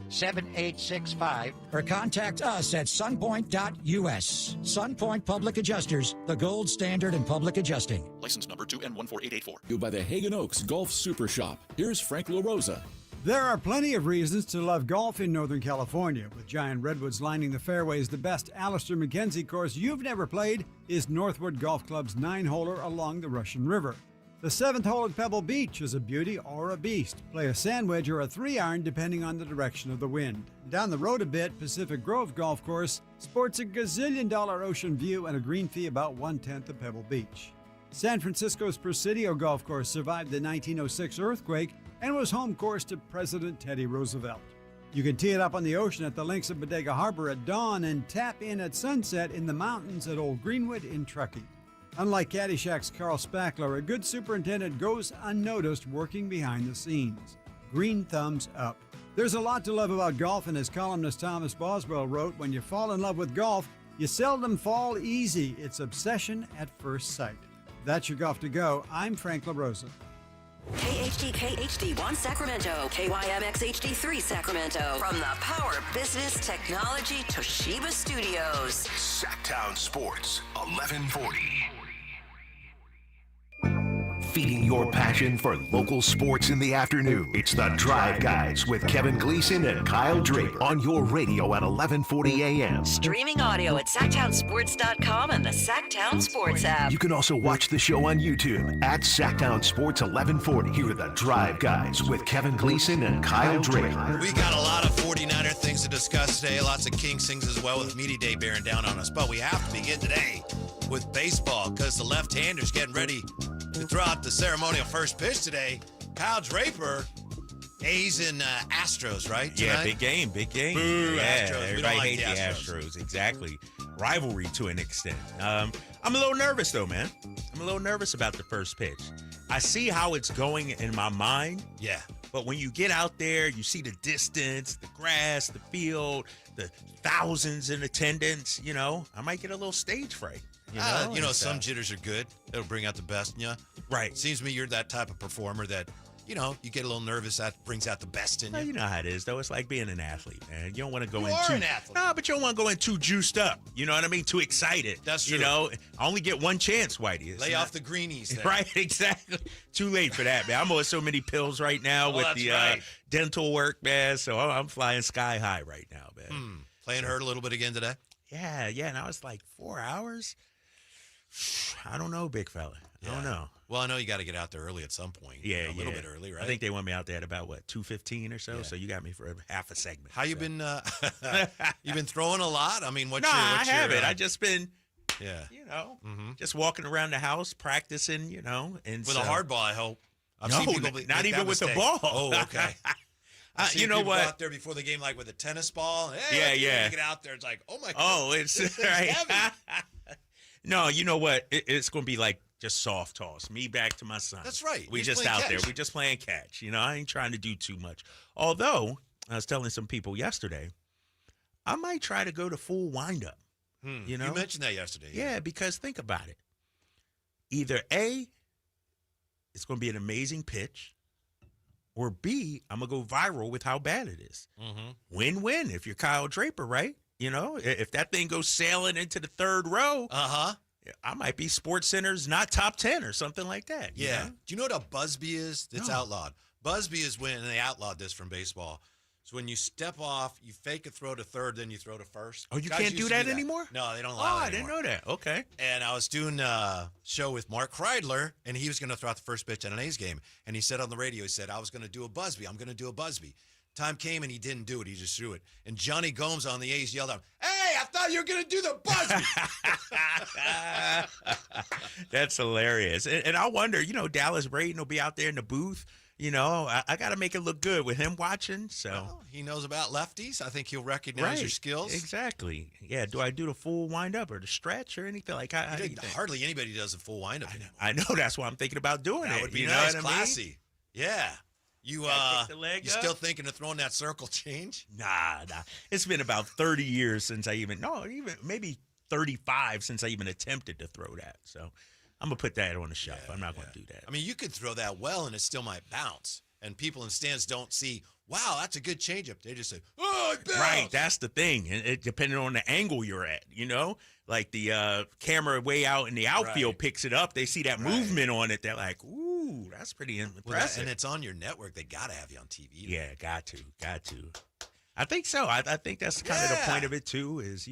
877-7865 or contact us at sunpoint.us. Sunpoint Public Adjusters, the gold standard in public adjusting. License number 2N14884. You by the Hagen Oaks Golf Super Shop. Here's Frank LaRosa. There are plenty of reasons to love golf in Northern California. With giant redwoods lining the fairways, the best Alistair McKenzie course you've never played is Northwood Golf Club's 9-holer along the Russian River. The 7th hole at Pebble Beach is a beauty or a beast. Play a sand wedge or a 3-iron depending on the direction of the wind. Down the road a bit, Pacific Grove Golf Course sports a gazillion-dollar ocean view and a green fee about 1/10 of Pebble Beach. San Francisco's Presidio Golf Course survived the 1906 earthquake and was home course to President Teddy Roosevelt. You can tee it up on the ocean at the links of Bodega Harbor at dawn and tap in at sunset in the mountains at Old Greenwood in Truckee. Unlike Caddyshack's Carl Spackler, a good superintendent goes unnoticed working behind the scenes. Green thumbs up. There's a lot to love about golf, and as columnist Thomas Boswell wrote, when you fall in love with golf, you seldom fall easy. It's obsession at first sight. That's your Golf to Go. I'm Frank LaRosa. KHD HD1 Sacramento, KYMX HD3 Sacramento. From the Power Business Technology Toshiba Studios. Sactown Sports, 1140. Feeding your passion for local sports in the afternoon. It's the Drive Guys with Kevin Gleason and Kyle Draper on your radio at 1140 a.m. Streaming audio at SactownSports.com and the Sactown Sports app. You can also watch the show on YouTube at Sactown Sports 1140. Here are the Drive Guys with Kevin Gleason and Kyle Draper. We got a lot of 49er things to discuss today. Lots of Kings things as well with Media Day bearing down on us. But we have to begin today with baseball because the left-hander's getting ready to throw out the ceremonial first pitch today. Kyle Draper, A's and Astros, right? Tonight? Yeah, big game. Boo, yeah, Astros. Everybody hates the Astros. Exactly. Rivalry to an extent. I'm a little nervous, though, man. I'm a little nervous about the first pitch. I see how it's going in my mind. Yeah. But when you get out there, you see the distance, the grass, the field, the thousands in attendance, I might get a little stage fright. Some jitters are good. It'll bring out the best in you. Right. Seems to me you're that type of performer that, you get a little nervous. That brings out the best in you. Well, you know how it is, though. It's like being an athlete, man. You don't want to go You in are too... an athlete. No, but you don't want to go in too juiced up. You know what I mean? Too excited. That's true. I only get one chance, Whitey. Lay off the greenies there. Right, exactly. Too late for that, man. I'm on so many pills right now with the dental work, man. So I'm flying sky high right now, man. Playing hurt a little bit again today? Yeah. And I was like 4 hours. I don't know, big fella. I don't know. Well, I know you got to get out there early at some point. Yeah, a little bit early, right? I think they want me out there at about 2:15 or so. Yeah. So you got me for half a segment. How you been? You been throwing a lot? I mean, I haven't. I just been, just walking around the house practicing, and with a hard ball. I hope. I've seen people not even with the ball. Oh, okay. You know what? Go out there before the game, like with a tennis ball. Hey, Get out there. It's like, oh my god. Oh, it's right. No, you know what? It's going to be like just soft toss. Me back to my son. That's right. We just out there. We just playing catch. I ain't trying to do too much. Although, I was telling some people yesterday, I might try to go to full windup. You mentioned that yesterday. Yeah, because think about it. Either A, it's going to be an amazing pitch, or B, I'm going to go viral with how bad it is. Win-win if you're Kyle Draper, right? If that thing goes sailing into the third row, I might be SportsCenter's not top 10 or something like that. Yeah. Do you know what a Busby is? It's outlawed. Busby is when they outlawed this from baseball. So when you step off, you fake a throw to third, then you throw to first. Oh, you can't do that anymore? No, they don't allow that anymore. I didn't know that. Okay. And I was doing a show with Mark Kreidler, and he was going to throw out the first pitch at an A's game. And he said on the radio, I was going to do a Busby. I'm going to do a Busby. Time came and he didn't do it. He just threw it. And Johnny Gomes on the A's yelled out, "Hey, I thought you were going to do the Busby." That's hilarious. And I wonder, Dallas Braden will be out there in the booth. I got to make it look good with him watching. So well, he knows about lefties. I think he'll recognize your skills. Exactly. Yeah. Do I do the full windup or the stretch or anything like that? Hardly anybody does a full windup anymore. I know. That's why I'm thinking about doing it. That would be nice, classy. Yeah. You still thinking of throwing that circle change? Nah. It's been about 30 years since even maybe 35 since I even attempted to throw that. So I'm going to put that on the shelf. I'm not going to do that. I mean, you could throw that well and it still might bounce. And people in stands don't see wow, that's a good changeup. They just say, oh, it bounced. Right, that's the thing. And it depending on the angle you're at, like the camera way out in the outfield picks it up. They see that movement on it. They're like, ooh, that's pretty impressive. And it's on your network. They got to have you on TV. Yeah, got to. I think so. I think that's kind of the point of it, too, is,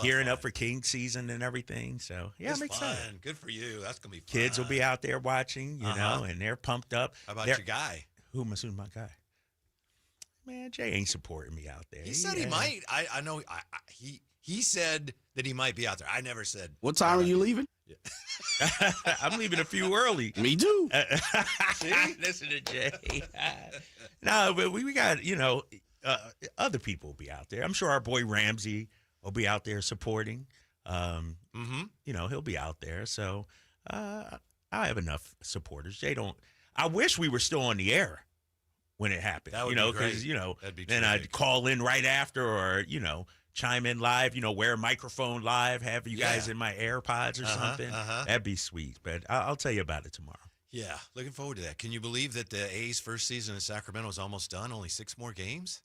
gearing up for King season and everything. So, yeah, I'm excited. Good for you. That's going to be fun. Kids will be out there watching, and they're pumped up. How about your guy? Who's my guy? Man, Jay ain't supporting me out there. He said he might. I know. He said that he might be out there. I never said. What time are you leaving? Yeah. I'm leaving a few early. Me too. See? Listen to Jay. No, but we got, other people will be out there. I'm sure our boy Ramsey will be out there supporting. He'll be out there. So I have enough supporters. Jay don't. I wish we were still on the air when it happened. That would be great. Because, then I'd call in right after or, chime in live, wear a microphone live, have you guys in my AirPods or something. That'd be sweet. But I'll tell you about it tomorrow. Yeah, looking forward to that. Can you believe that the A's first season in Sacramento is almost done? Only 6 more games?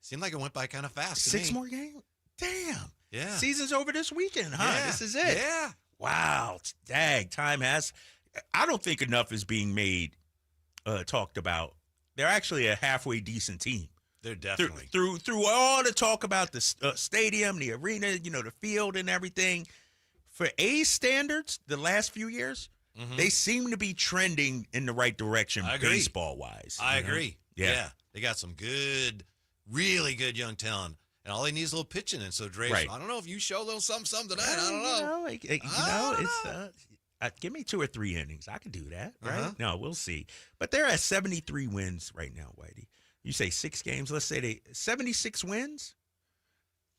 Seemed like it went by kind of fast. 6 more games? Damn. Yeah. Season's over this weekend, huh? Yeah. This is it. Yeah. Wow. Dang. Time has. I don't think enough is being made, talked about. They're actually a halfway decent team. They're definitely. Through all the talk about the stadium, the arena, the field and everything, for A's standards, the last few years, they seem to be trending in the right direction baseball-wise. I agree. Yeah. They got some good, really good young talent. And all they need is a little pitching. And so, Dre, I don't know if you show a little something tonight. I don't know. Give me 2 or 3 innings. I can do that, right? No, we'll see. But they're at 73 wins right now, Whitey. You say 6 games. Let's say 76 wins.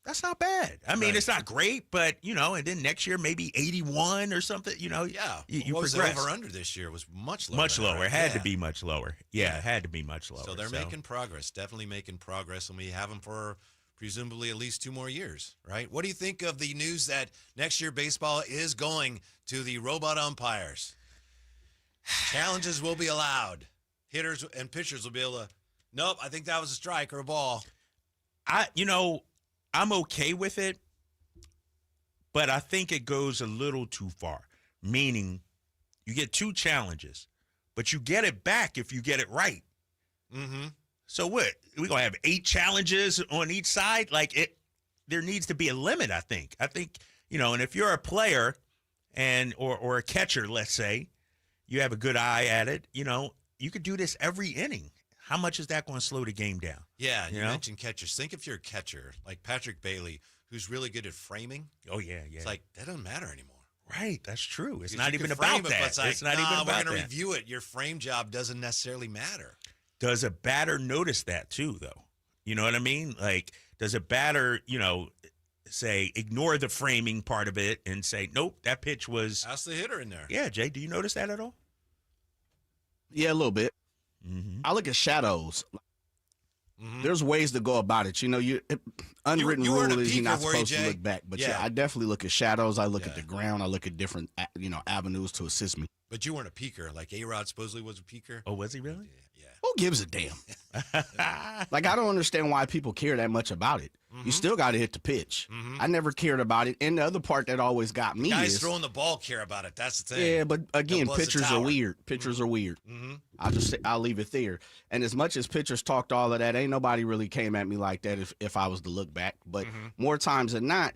That's not bad. I mean, it's not great, but, and then next year maybe 81 or something, Yeah. You what was progress. the over-under this year? It was much lower. Much lower. It had to be much lower. Yeah, it had to be much lower. So they're making progress, definitely making progress, and we have them for presumably at least 2 more years, right? What do you think of the news that next year baseball is going to the robot umpires? Challenges will be allowed. Hitters and pitchers will be able to, nope, I think that was a strike or a ball. I'm okay with it, but I think it goes a little too far, meaning you get 2 challenges, but you get it back if you get it right. So what? We're going to have 8 challenges on each side? There needs to be a limit, I think. And if you're a player or a catcher, let's say, you have a good eye at it, you could do this every inning. How much is that going to slow the game down? Yeah, you mentioned catchers. Think if you're a catcher, like Patrick Bailey, who's really good at framing. Oh, yeah. It's like, that doesn't matter anymore. Right, that's true. It's Because not you even can about frame it, that. but it's like, It's not even about we're going that. to review it. Your frame job doesn't necessarily matter. Does a batter notice that too, though? You know what I mean? Like, does a batter, say, ignore the framing part of it and say, nope, that pitch was. Ask the hitter in there. Yeah, Jay, do you notice that at all? Yeah, a little bit. I look at shadows. There's ways to go about it. Unwritten rule is you're not supposed to look back. But yeah, I definitely look at shadows. I look at the ground. I look at different, avenues to assist me. But you weren't a peaker. Like A-Rod supposedly was a peaker. Oh, was he really? Yeah. Who gives a damn? Like, I don't understand why people care that much about it. You still got to hit the pitch. I never cared about it. And the other part that always got me Guys is throwing the ball care about it. That's the thing. Yeah, but again, They'll buzz the pitchers are tower. weird. Pitchers are weird. I'll leave it there. And as much as pitchers talked all of that, ain't nobody really came at me like that if I was to look back. But more times than not,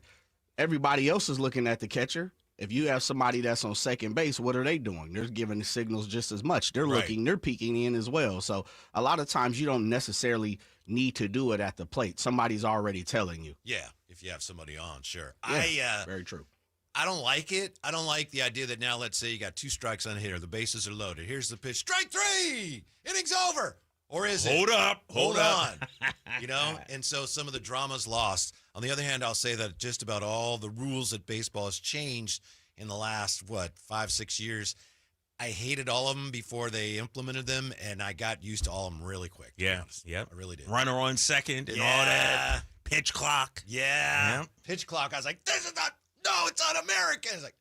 everybody else is looking at the catcher. If you have somebody that's on second base, what are they doing? They're giving the signals just as much. They're looking, they're peeking in as well. So a lot of times you don't necessarily need to do it at the plate. Somebody's already telling you. Yeah, if you have somebody on, sure. Yeah, very true. I don't like it. I don't like the idea that now, let's say you got 2 strikes on a hitter. The bases are loaded. Here's the pitch. Strike 3! Inning's over. Or is it? Hold up. Hold on. And so some of the drama's lost. On the other hand, I'll say that just about all the rules that baseball has changed in the last, 5-6 years. I hated all of them before they implemented them, and I got used to all of them really quick. Yeah. Yep. I really did. Runner on second and all that. Pitch clock. Yeah. Pitch clock. I was like, this is not, no, it's un-American. It's like,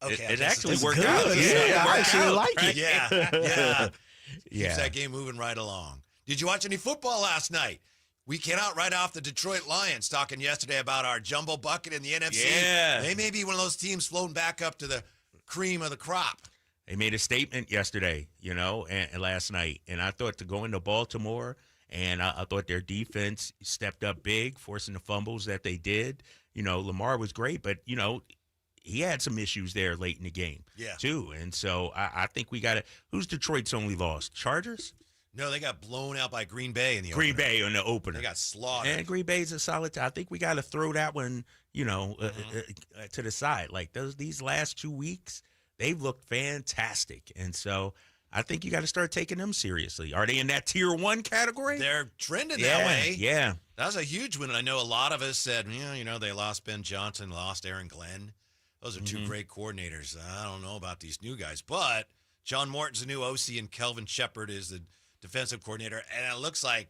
okay. It actually It's worked good. out. Yeah, I actually like it. Yeah. Yeah. Keeps that game moving right along. Did you watch any football last night? We cannot write off the Detroit Lions, talking yesterday about our jumbo bucket in the NFC. Yeah. They may be one of those teams floating back up to the cream of the crop. They made a statement yesterday, and last night. And I thought to go into Baltimore, and I thought their defense stepped up big, forcing the fumbles that they did. Lamar was great, but, he had some issues there late in the game, too. And so I think we got to – who's Detroit's only loss? Chargers? No, they got blown out by Green Bay in the Green Bay in the opener. They got slaughtered. And Green Bay's a solid – I think we got to throw that one, to the side. Like these last 2 weeks, they've looked fantastic. And so I think you got to start taking them seriously. Are they in that tier 1 category? They're trending that way. Yeah. That was a huge win. I know a lot of us said, they lost Ben Johnson, lost Aaron Glenn. Those are two great coordinators. I don't know about these new guys, but John Morton's the new OC and Kelvin Shepard is the defensive coordinator, and it looks like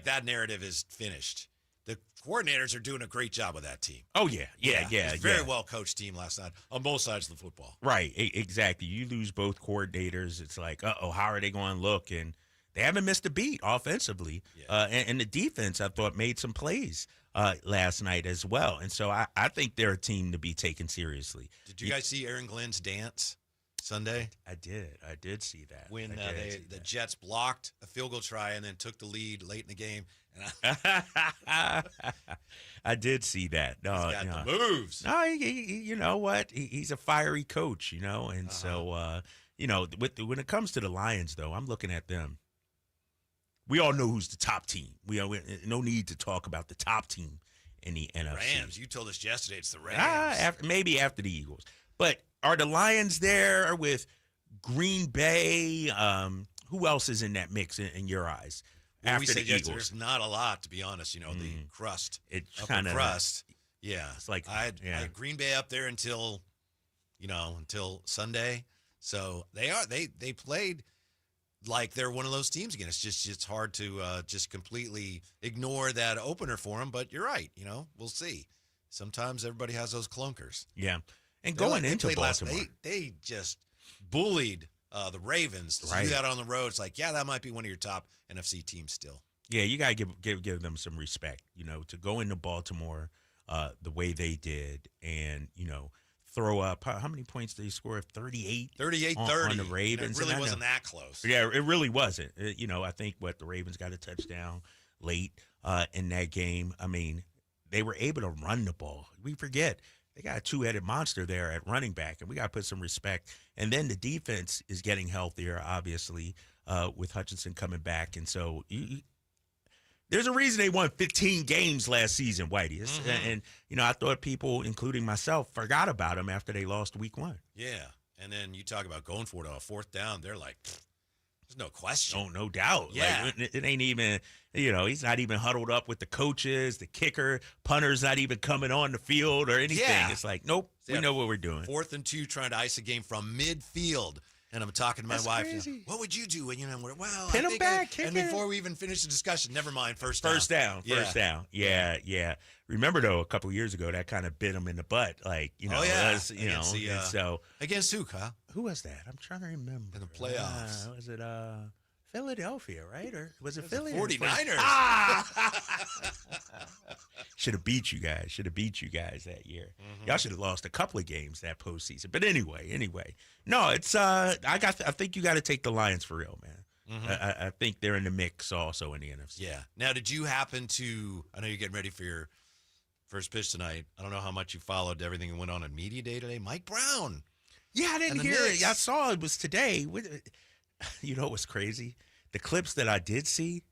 that narrative is finished. The coordinators are doing a great job with that team. Oh, yeah. It's a very well-coached team last night on both sides of the football. Right, exactly. You lose both coordinators, it's like, how are they going to look? And they haven't missed a beat offensively. Yeah. And the defense, I thought, made some plays last night as well. And so I think they're a team to be taken seriously. Did you guys see Aaron Glenn's dance Sunday? I did see that. When the Jets blocked a field goal try and then took the lead late in the game. And I did see that. No, he's got the moves. No, you know what? He's a fiery coach, and so, when it comes to the Lions, though, I'm looking at them. We all know who's the top team. We no need to talk about the top team in the NFC. Rams. You told us yesterday it's the Rams. Maybe after the Eagles. But are the Lions there with Green Bay? Who else is in that mix in your eyes? Well, after the Eagles, there's not a lot, to be honest. The crust, it's kind of crust. Yeah, it's like I had Green Bay up there until Sunday. So they played like they're one of those teams again. It's hard to just completely ignore that opener for them. But you're right. We'll see. Sometimes everybody has those clunkers. Yeah, and going into Baltimore, they just bullied the Ravens. To do that on the road, it's like, that might be one of your top NFC teams still. Yeah, you gotta give them some respect. To go into Baltimore the way they did, and throw up how many points did they score? 38? 38-30 on the Ravens. It really wasn't that close. Yeah, it really wasn't. I think the Ravens got a touchdown late in that game. I mean, they were able to run the ball. We forget they got a two-headed monster there at running back, and we got to put some respect. And then the defense is getting healthier, obviously, with Hutchinson coming back. And so there's a reason they won 15 games last season, Whitey. And, I thought people, including myself, forgot about them after they lost week 1. Yeah. And then you talk about going for it on a fourth down. They're like, there's no question. Oh, no doubt. Yeah. Like, it ain't even, he's not even huddled up with the coaches, the kicker, punter's not even coming on the field or anything. Yeah. It's like, nope, we know what we're doing. 4th and 2 trying to ice a game from midfield. And I'm talking to my wife. Crazy. What would you do? And pin him back. And before we even finish the discussion, never mind. First down. Yeah. Remember though, a couple of years ago, that kind of bit him in the butt. Like, so against who, Kyle? Who was that? I'm trying to remember. In the playoffs. Was it Philadelphia, right? Or was it Philly? 49ers. Should have beat you guys that year. Y'all should have lost a couple of games that postseason. But anyway. No, it's I think you got to take the Lions for real, man. I think they're in the mix also in the NFC. Yeah. Now, did you happen to, I know you're getting ready for your first pitch tonight. I don't know how much you followed everything that went on at Media Day today. Mike Brown. Yeah, I didn't hear it. I saw it was today. You know what's crazy? The clips that I did see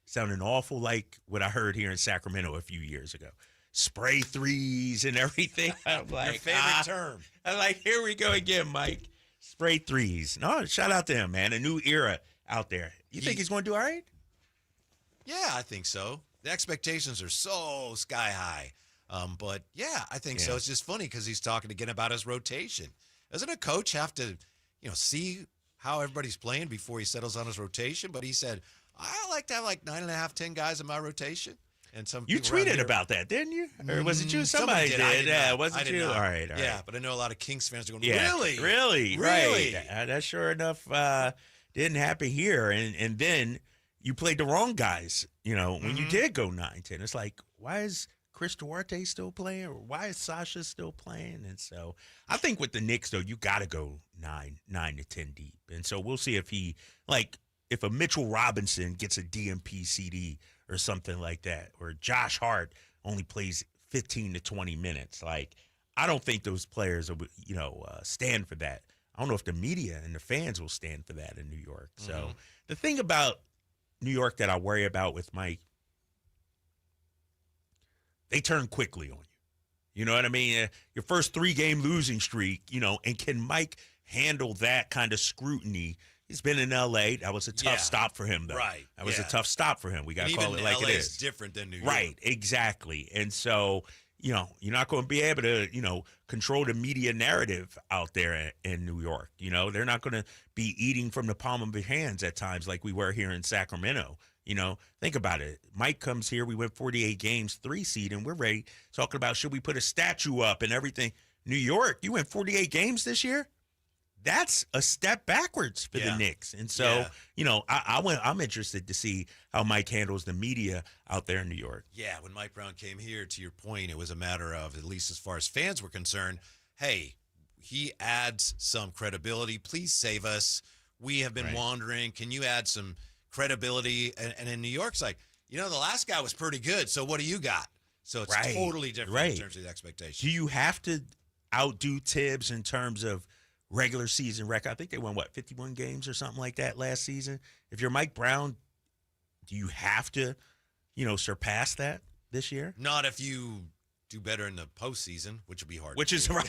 sounded awful like what I heard here in Sacramento a few years ago. Spray threes and everything. I'm like, your favorite term. I'm like, here we go again, Mike. Spray threes. No, shout out to him, man. A new era out there. You think he's going to do all right? Yeah, I think so. The expectations are so sky high. But, yeah, I think so. It's just funny because he's talking again about his rotation. Doesn't a coach have to, see how everybody's playing before he settles on his rotation? But he said, I like to have like 9.5, 10 guys in my rotation. And some you tweeted about that, didn't you? Or was it you? Somebody did. Yeah, wasn't you? All right. Yeah, but I know a lot of Kings fans are going, really? Right. That sure enough didn't happen here. And then, you played the wrong guys, when you did go 9-10. It's like, why is Chris Duarte still playing? Or why is Sasha still playing? And so I think with the Knicks, though, you got to go 9 to 10 deep. And so we'll see if a Mitchell Robinson gets a DMP CD or something like that, or Josh Hart only plays 15 to 20 minutes. Like, I don't think those players will, stand for that. I don't know if the media and the fans will stand for that in New York. So the thing about New York that I worry about with Mike, they turn quickly on you. You know what I mean? Your first 3-game losing streak, and can Mike handle that kind of scrutiny? He's been in L.A. That was a tough stop for him, though. Right. That was a tough stop for him. We got to call it like LA it is. is different than New York. Right, exactly. And so, you're not going to be able to, control the media narrative out there in New York. They're not going to be eating from the palm of their hands at times like we were here in Sacramento. Think about it. Mike comes here. We went 48 games, 3 seed, and we're ready talking about should we put a statue up and everything. New York, you went 48 games this year? That's a step backwards for the Knicks. And so, I'm interested to see how Mike handles the media out there in New York. Yeah, when Mike Brown came here, to your point, it was a matter of, at least as far as fans were concerned, hey, he adds some credibility. Please save us. We have been wandering. Can you add some credibility? And in New York, it's like, the last guy was pretty good, so what do you got? So it's totally different in terms of the expectations. Do you have to outdo Tibbs in terms of regular season record? I think they won 51 games or something like that last season. If you're Mike Brown, do you have to, surpass that this year? Not if you do better in the postseason, which would be hard. Which is right.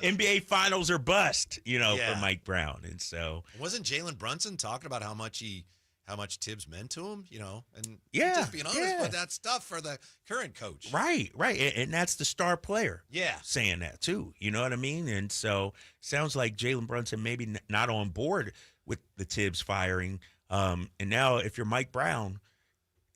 NBA Finals or bust, for Mike Brown. And so wasn't Jalen Brunson talking about how much Tibbs meant to him, and just being honest with that stuff for the current coach. Right. And that's the star player saying that too. You know what I mean? And so sounds like Jalen Brunson maybe not on board with the Tibbs firing. And now if you're Mike Brown,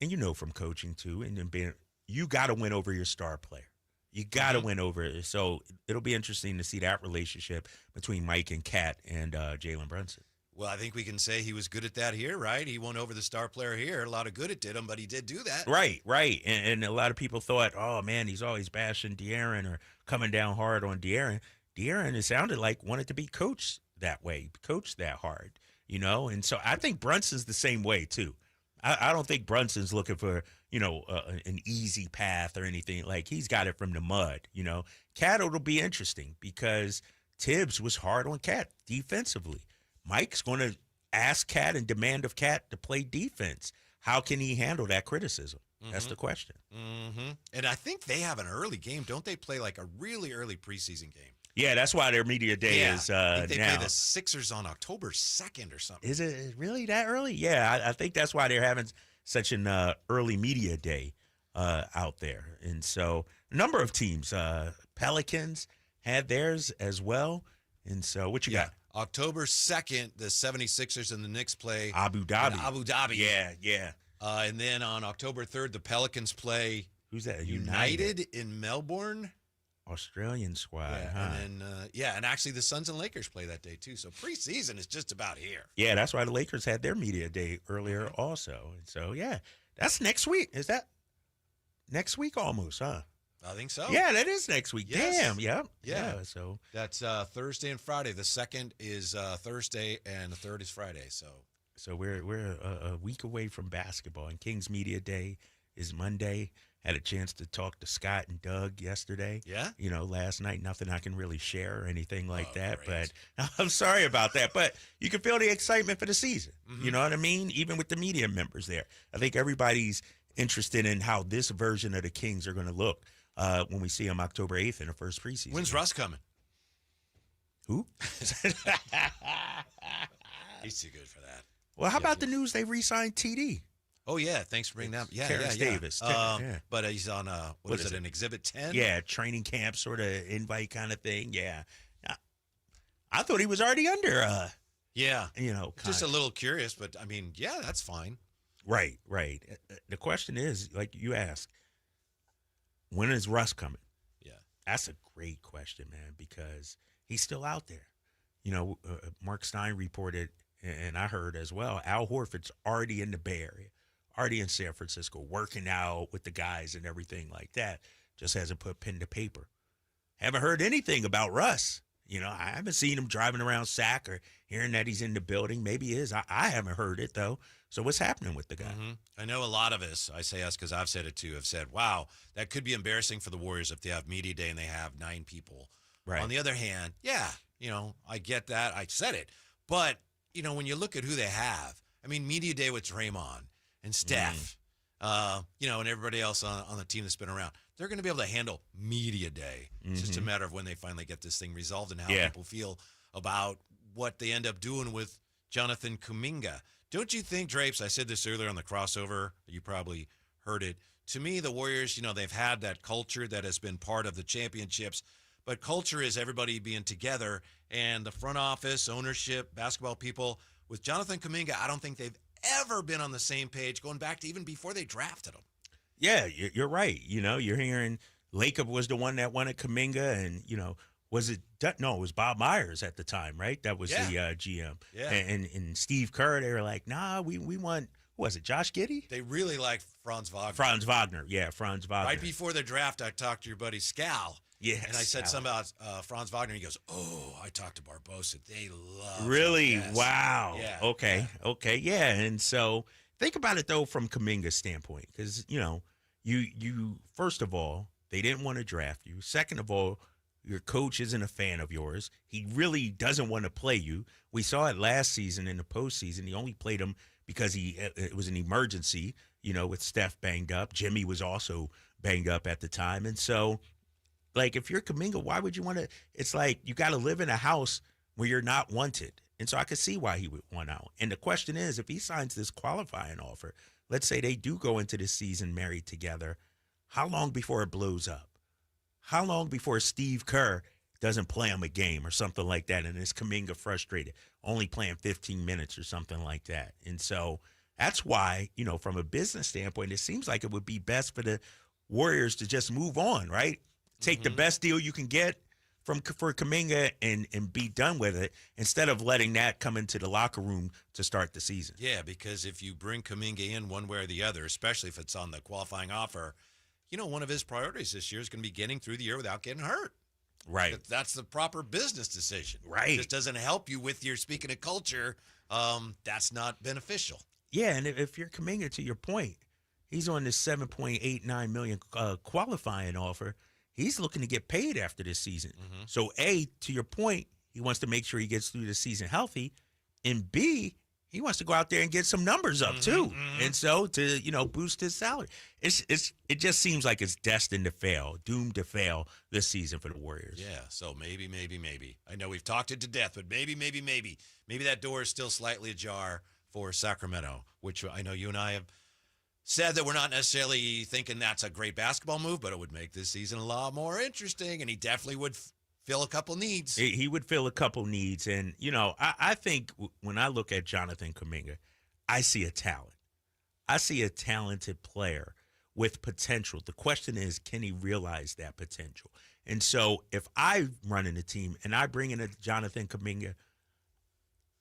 and from coaching too, and then you got to win over your star player. You got to win over it. So it'll be interesting to see that relationship between Mike and Cat and Jalen Brunson. Well, I think we can say he was good at that here, right? He won over the star player here. A lot of good it did him, but he did do that. Right. And a lot of people thought, oh, man, he's always bashing De'Aaron or coming down hard on De'Aaron. De'Aaron, it sounded like, wanted to be coached that way, coached that hard, And so I think Brunson's the same way, too. I don't think Brunson's looking for, an easy path or anything. Like, he's got it from the mud, Cat, it'll be interesting because Tibbs was hard on Cat defensively. Mike's going to ask Cat and demand of Cat to play defense. How can he handle that criticism? That's the question. And I think they have an early game. Don't they play like a really early preseason game? Yeah, that's why their media day is I think they now. play the Sixers on October 2nd or something. Is it really that early? Yeah, I think that's why they're having such an early media day out there. And so a number of teams, Pelicans had theirs as well. And so what you got? October 2nd, the 76ers and the Knicks play Abu Dhabi. in Abu Dhabi. Yeah. And then on October 3rd, the Pelicans play Who's that? United in Melbourne. Australian squad, And then, and actually the Suns and Lakers play that day too. So preseason is just about here. Yeah, that's why the Lakers had their media day earlier also. And so, that's next week. Is that next week almost, huh? I think so. Yeah, that is next week. Yes. Damn, Yeah. So that's Thursday and Friday. The 2nd is Thursday and the 3rd is Friday. So we're a week away from basketball, and Kings Media Day is Monday. Had a chance to talk to Scott and Doug yesterday. Yeah? Last night. Nothing I can really share or anything like that. Great. But I'm sorry about that. But you can feel the excitement for the season. You know what I mean? Even with the media members there. I think everybody's interested in how this version of the Kings are going to look when we see them October 8th in the first preseason. when's Russ coming? Who? He's too good for that. Well, how about the news they re-signed TD? Oh, yeah. Thanks for bringing that up. Yeah, Terrence Davis. But he's on, what is it, an Exhibit 10? Yeah, training camp sort of invite kind of thing. Yeah. I thought he was already under, just a little curious, but, I mean, yeah, that's fine. Right. The question is, like you asked, when is Russ coming? Yeah. That's a great question, man, because he's still out there. Mark Stein reported and I heard as well, Al Horford's already in the Bay Area, already in San Francisco, working out with the guys and everything like that. Just hasn't put pen to paper. Haven't heard anything about Russ. You know, I haven't seen him driving around Sac or hearing that he's in the building. Maybe he is. I haven't heard it, though. So what's happening with the guy? I know a lot of us, I say us because I've said it too, have said, wow, that could be embarrassing for the Warriors if they have media day and they have 9 people. Right. On the other hand, yeah, you know, I get that. I said it. But, you know, when you look at who they have, I mean, media day with Draymond and Steph, you know, and everybody else on the team that's been around, they're going to be able to handle media day. It's just a matter of when they finally get this thing resolved and how people feel about what they end up doing with Jonathan Kuminga. Don't you think, Drapes, I said this earlier on the crossover, you probably heard it. To me, the Warriors, you know, they've had that culture that has been part of the championships, but culture is everybody being together, and the front office, ownership, basketball people. With Jonathan Kuminga, I don't think they've ever been on the same page, going back to even before they drafted him. Yeah, you're right. You know, you're hearing Lacob was the one that wanted Kuminga, and, you know, it was Bob Myers at the time, right? That was the GM. Yeah. And Steve Kerr, they were like, nah, we want, who was it, Josh Giddey? They really like Franz Wagner. Franz Wagner. Right before the draft, I talked to your buddy Scal. Yes. And I said something about Franz Wagner. He goes, oh, I talked to Barbosa. They love Really? him. Yes. Wow. Yeah. Okay. Yeah. Okay. Yeah. And so think about it, though, from Kuminga's standpoint, because, you know, you first of all, they didn't want to draft you. Second of all, your coach isn't a fan of yours. He really doesn't want to play you. We saw it last season in the postseason. He only played him because it was an emergency, you know, with Steph banged up. Jimmy was also banged up at the time. And so, like, if you're Kuminga, why would you want to? It's like you got to live in a house where you're not wanted. And so I could see why he would want out. And the question is, if he signs this qualifying offer, let's say they do go into this season married together, how long before it blows up? How long before Steve Kerr doesn't play him a game or something like that, and is Kuminga frustrated, only playing 15 minutes or something like that? And so that's why, you know, from a business standpoint, it seems like it would be best for the Warriors to just move on, right? Take the best deal you can get for Kuminga and be done with it, instead of letting that come into the locker room to start the season. Yeah, because if you bring Kuminga in one way or the other, especially if it's on the qualifying offer, you know, one of his priorities this year is going to be getting through the year without getting hurt. Right. That's the proper business decision. Right. It just doesn't help you with your, speaking of culture, that's not beneficial. Yeah, and if you're Kuminga, to your point, he's on this $7.89 million qualifying offer. He's looking to get paid after this season. So, A, to your point, he wants to make sure he gets through the season healthy, and B, he wants to go out there and get some numbers up too, and so to, you know, boost his salary. It just seems like it's destined to fail, doomed to fail this season for the Warriors. Yeah, so maybe. I know we've talked it to death, but maybe that door is still slightly ajar for Sacramento, which I know you and I have said that we're not necessarily thinking that's a great basketball move, but it would make this season a lot more interesting, and he definitely would fill a couple needs. He would fill a couple needs. And, you know, I think when I look at Jonathan Kuminga, I see a talent. I see a talented player with potential. The question is, can he realize that potential? And so if I run in a team and I bring in a Jonathan Kuminga,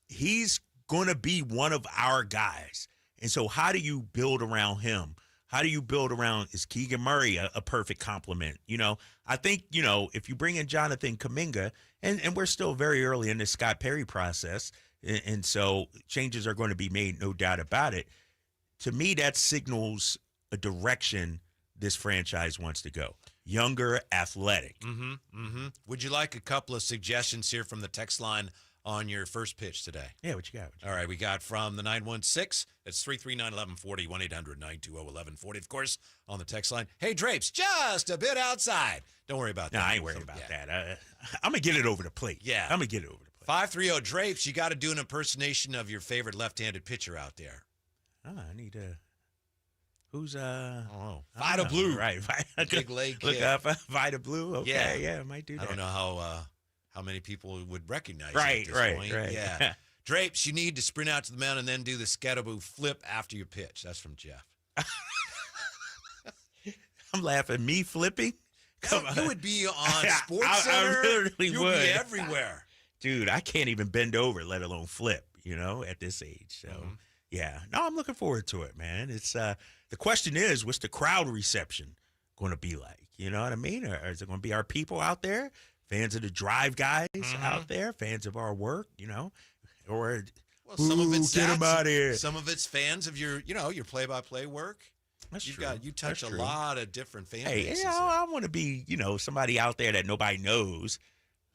he's going to be one of our guys. And so how do you build around him? How do you build around, is Keegan Murray a perfect complement? You know, I think, you know, if you bring in Jonathan Kuminga, and we're still very early in the Scott Perry process, and so changes are going to be made, no doubt about it. To me, that signals a direction this franchise wants to go. Younger, athletic. Would you like a couple of suggestions here from the text line on your first pitch today? Yeah, what you got? All right, we got from the 916. That's 339-1140, 1-800-920-1140. Of course, on the text line, hey, Drapes, just a bit outside. Don't worry about that. No, I ain't worried about that. I'm going to get it over the plate. Yeah. I'm going to get it over the plate. 530 Drapes, you got to do an impersonation of your favorite left-handed pitcher out there. I need a... Who's Vida Blue. Right. Big leg Look kick. up Vida Blue. Okay, yeah, I might do that. I don't know how many people would recognize right, it at this point. Right. Yeah. Drapes, you need to sprint out to the mound and then do the Scataboo flip after your pitch. That's from Jeff. I'm laughing. Me flipping? Come on. You would be on Sports Center. I really You'd would. be everywhere. Dude, I can't even bend over, let alone flip. at this age. So, yeah. No, I'm looking forward to it, man. It's the question is, what's the crowd reception going to be like? You know what I mean? Or is it going to be our people out there, fans of the Drive guys out there, fans of our work, or some of it's get 'em out of here. Some of it's fans of your play-by-play work. That's You true. touch That's a true. lot of different fan Hey, bases. I want to be, somebody out there that nobody knows.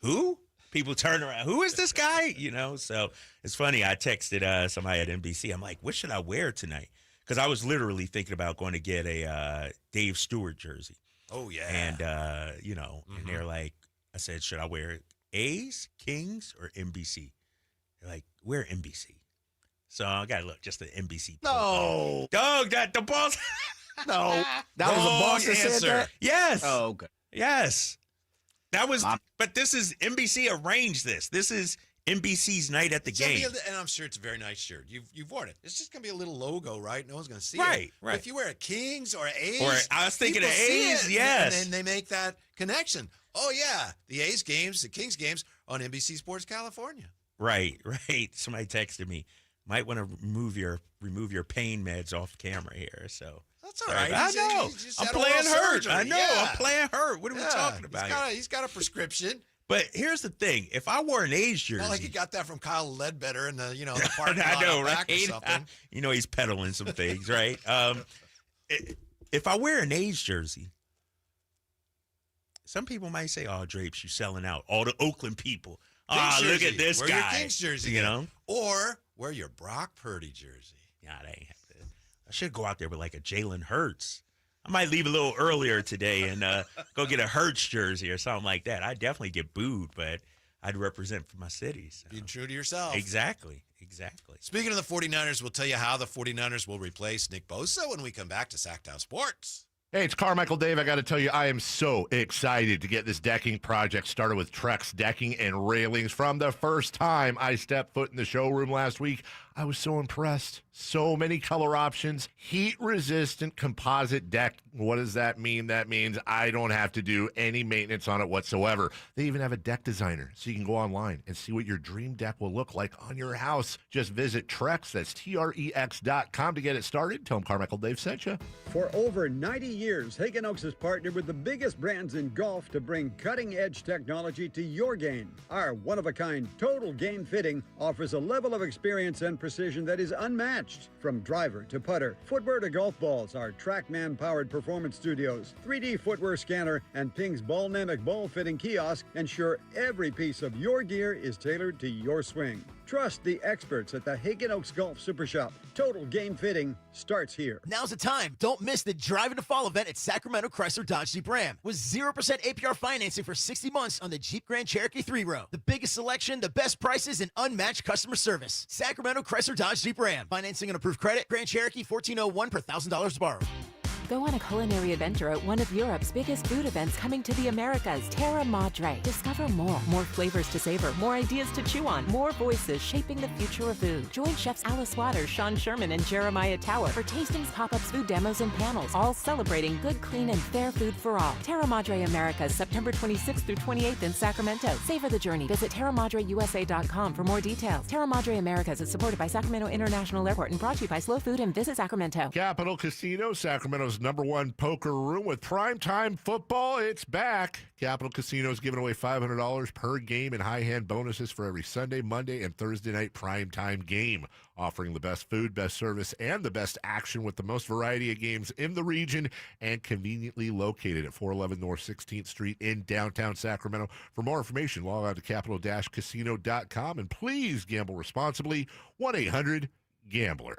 Who? People turn around. Who is this guy? So it's funny. I texted somebody at NBC. I'm like, what should I wear tonight? Because I was literally thinking about going to get a Dave Stewart jersey. Oh, yeah. And, and they're like, I said, should I wear A's, Kings, or NBC? They're like, wear NBC. So I got to look, just the NBC. No. Dog, the balls. No. That was a boss that said that? Yes. Oh, okay. Yes. That was, but this is NBC arranged this. This is NBC's night at the game. And I'm sure it's a very nice shirt. You've worn it. It's just going to be a little logo, right? No one's going to see it. Right. But if you wear a Kings or A's. Or I was thinking of people see A's, it, yes. And then they make that connection. Oh, yeah. The A's games, the Kings games on NBC Sports California. Right. Somebody texted me, might want to remove your pain meds off camera here. So that's all right. I know. I'm playing hurt. I know. Yeah. I'm playing hurt. What are we talking about? He's got a prescription. But here's the thing: if I wore an A's jersey, Not like he got that from Kyle Ledbetter in the the parking lot I know, out right? back or something. He's peddling some things, right? If I wear an A's jersey, some people might say, "Oh, Drapes, you selling out." All the Oakland people. Look at this wear guy. Your Kings jersey, or wear your Brock Purdy jersey. Yeah, they ain't have to. I should go out there with like a Jalen Hurts. I might leave a little earlier today and go get a Hurts jersey or something like that. I'd definitely get booed, but I'd represent for my city. So. Be true to yourself. Exactly. Speaking of the 49ers, we'll tell you how the 49ers will replace Nick Bosa when we come back to Sactown Sports. Hey, it's Carmichael Dave. I got to tell you, I am so excited to get this decking project started with Trex Decking and Railings. From the first time I stepped foot in the showroom last week, I was so impressed. So many color options, heat-resistant composite deck. What does that mean? That means I don't have to do any maintenance on it whatsoever. They even have a deck designer, so you can go online and see what your dream deck will look like on your house. Just visit Trex, that's TREX.com to get it started. Tell them Carmichael Dave sent you. For over 90 years, Hagen Oaks has partnered with the biggest brands in golf to bring cutting-edge technology to your game. Our one-of-a-kind total game fitting offers a level of experience and precision that is unmatched. From driver to putter, footwear to golf balls, our TrackMan-powered performance studios, 3D footwear scanner, and Ping's Ballnamic ball fitting kiosk ensure every piece of your gear is tailored to your swing. Trust the experts at the Hagen Oaks Golf Super Shop. Total game fitting starts here. Now's the time. Don't miss the Drive into Fall event at Sacramento Chrysler Dodge Jeep Ram with 0% APR financing for 60 months on the Jeep Grand Cherokee 3-row. The biggest selection, the best prices, and unmatched customer service. Sacramento Chrysler Dodge Jeep Ram. Financing and approved credit. Grand Cherokee $1,401 per $1,000 to borrow. Go on a culinary adventure at one of Europe's biggest food events coming to the Americas, Terra Madre. Discover more flavors to savor, more ideas to chew on, more voices shaping the future of food. Join chefs Alice Waters, Sean Sherman, and Jeremiah Tower for tastings, pop-ups, food demos, and panels, all celebrating good, clean, and fair food for all. Terra Madre Americas, September 26th through 28th in Sacramento. Savor the journey. Visit TerraMadreUSA.com for more details. Terra Madre Americas is supported by Sacramento International Airport and brought to you by Slow Food and Visit Sacramento. Capital Casino, Sacramento's #1 poker room with primetime football. It's back. Capital Casino is giving away $500 per game and high-hand bonuses for every Sunday, Monday, and Thursday night primetime game. Offering the best food, best service, and the best action with the most variety of games in the region and conveniently located at 411 North 16th Street in downtown Sacramento. For more information, log on to capital-casino.com and please gamble responsibly. 1-800-GAMBLER.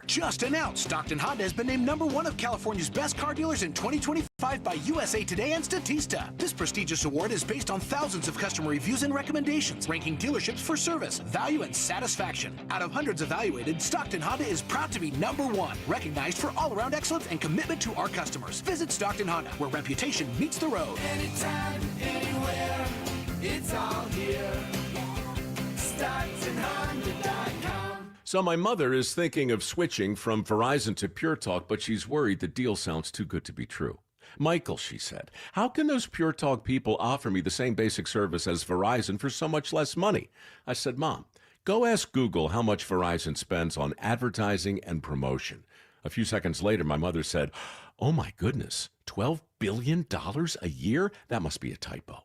Just announced, Stockton Honda has been named #1 of California's best car dealers in 2025 by USA Today and Statista. This prestigious award is based on thousands of customer reviews and recommendations, ranking dealerships for service, value, and satisfaction. Out of hundreds evaluated, Stockton Honda is proud to be #1, recognized for all-around excellence and commitment to our customers. Visit Stockton Honda, where reputation meets the road. Anytime, anywhere, it's all here. StocktonHonda.com. So my mother is thinking of switching from Verizon to Pure Talk, but she's worried the deal sounds too good to be true. Michael, she said, how can those Pure Talk people offer me the same basic service as Verizon for so much less money? I said, Mom, Go ask Google how much Verizon spends on advertising and promotion. A few seconds later, my mother said, "Oh my goodness, $12 billion a year? That must be a typo."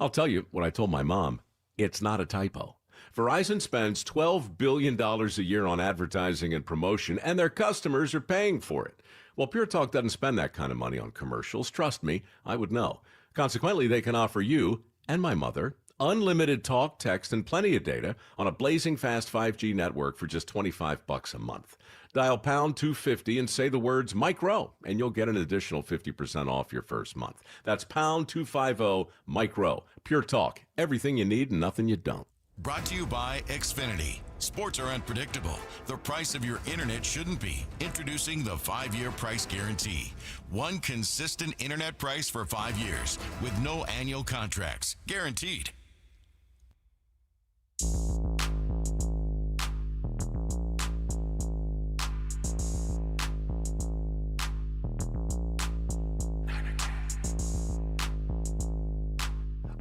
I'll tell you what I told my mom. It's not a typo. Verizon spends $12 billion a year on advertising and promotion, and their customers are paying for it. Well, Pure Talk doesn't spend that kind of money on commercials. Trust me, I would know. Consequently, they can offer you and my mother unlimited talk, text, and plenty of data on a blazing fast 5G network for just $25 a month. Dial pound 250 and say the words Mike Rowe, and you'll get an additional 50% off your first month. That's pound 250 Mike Rowe. Pure Talk, everything you need and nothing you don't. Brought to you by Xfinity. Sports are unpredictable. The price of your internet shouldn't be. Introducing the 5-year price guarantee. One consistent internet price for 5 years with no annual contracts. Guaranteed.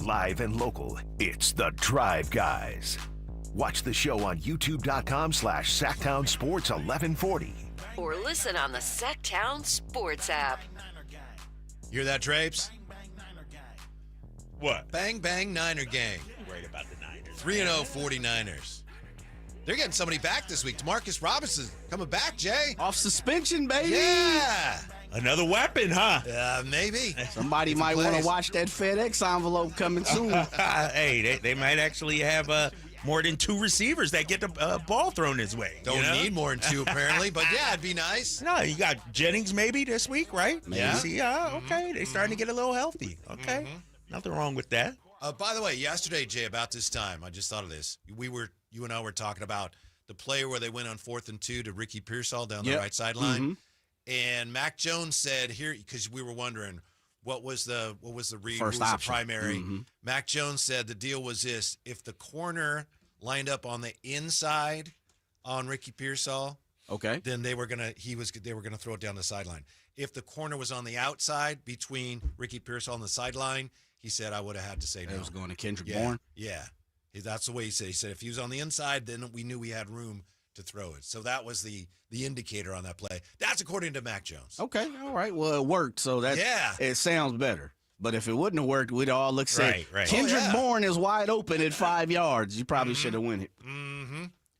Live and local, it's The Drive Guys. Watch the show on youtube.com/Sactown Sports 1140. Or listen on the Sactown Sports app. You hear that, Drapes? What? Bang, bang, Niner gang. Right about the Niners. 3-0 49ers. They're getting somebody back this week. Demarcus Robinson coming back, Jay. Off suspension, baby. Yeah. Another weapon, huh? Maybe. Somebody might want to watch that FedEx envelope coming soon. Hey, they might actually have more than 2 receivers that get the ball thrown his way. Don't need more than 2, apparently, but yeah, it'd be nice. No, you got Jennings maybe this week, right? Yeah. See, okay. They're starting to get a little healthy. Okay. Nothing wrong with that. By the way, yesterday, Jay, about this time, I just thought of this. You and I were talking about the play where they went on 4th and 2 to Ricky Pearsall down the right sideline. And Mac Jones said here, because we were wondering what was the read, first who was option. the primary. Mac Jones said the deal was this: if the corner lined up on the inside on Ricky Pearsall, then they were gonna throw it down the sideline. If the corner was on the outside between Ricky Pearsall and the sideline, he said I would have had to say no. It was going to Kendrick Bourne. Yeah, that's the way he said. He said if he was on the inside, then we knew we had room to throw it. So that was the indicator on that play. That's according to Mac Jones. Okay, all right. Well, it worked, so it sounds better. But if it wouldn't have worked, we'd all look say Kendrick Bourne is wide open at 5 yards. You probably should have won it.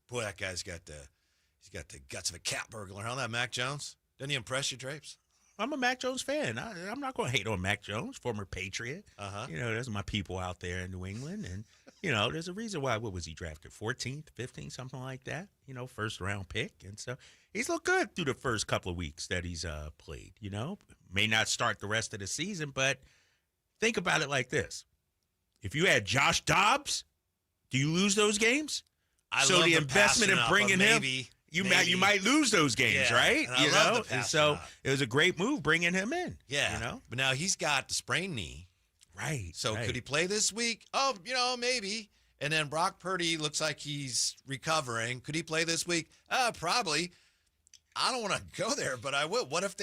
Boy, that guy's got the guts of a cat burglar, huh? That Mac Jones. Doesn't he impress you, Drapes? I'm a Mac Jones fan. I'm not going to hate on Mac Jones, former Patriot. You know, there's my people out there in New England. And, you know, there's a reason why. What was he drafted? 14th, 15th, something like that? You know, first-round pick. And so he's looked good through the first couple of weeks that he's played, you know. May not start the rest of the season, but think about it like this. If you had Josh Dobbs, do you lose those games? So the investment in bringing him – You might lose those games, right? And I love the and so it was a great move bringing him in. Yeah. You know? But now he's got the sprained knee. Right. So could he play this week? Oh, you know, maybe. And then Brock Purdy looks like he's recovering. Could he play this week? Probably. I don't want to go there, but I will. What if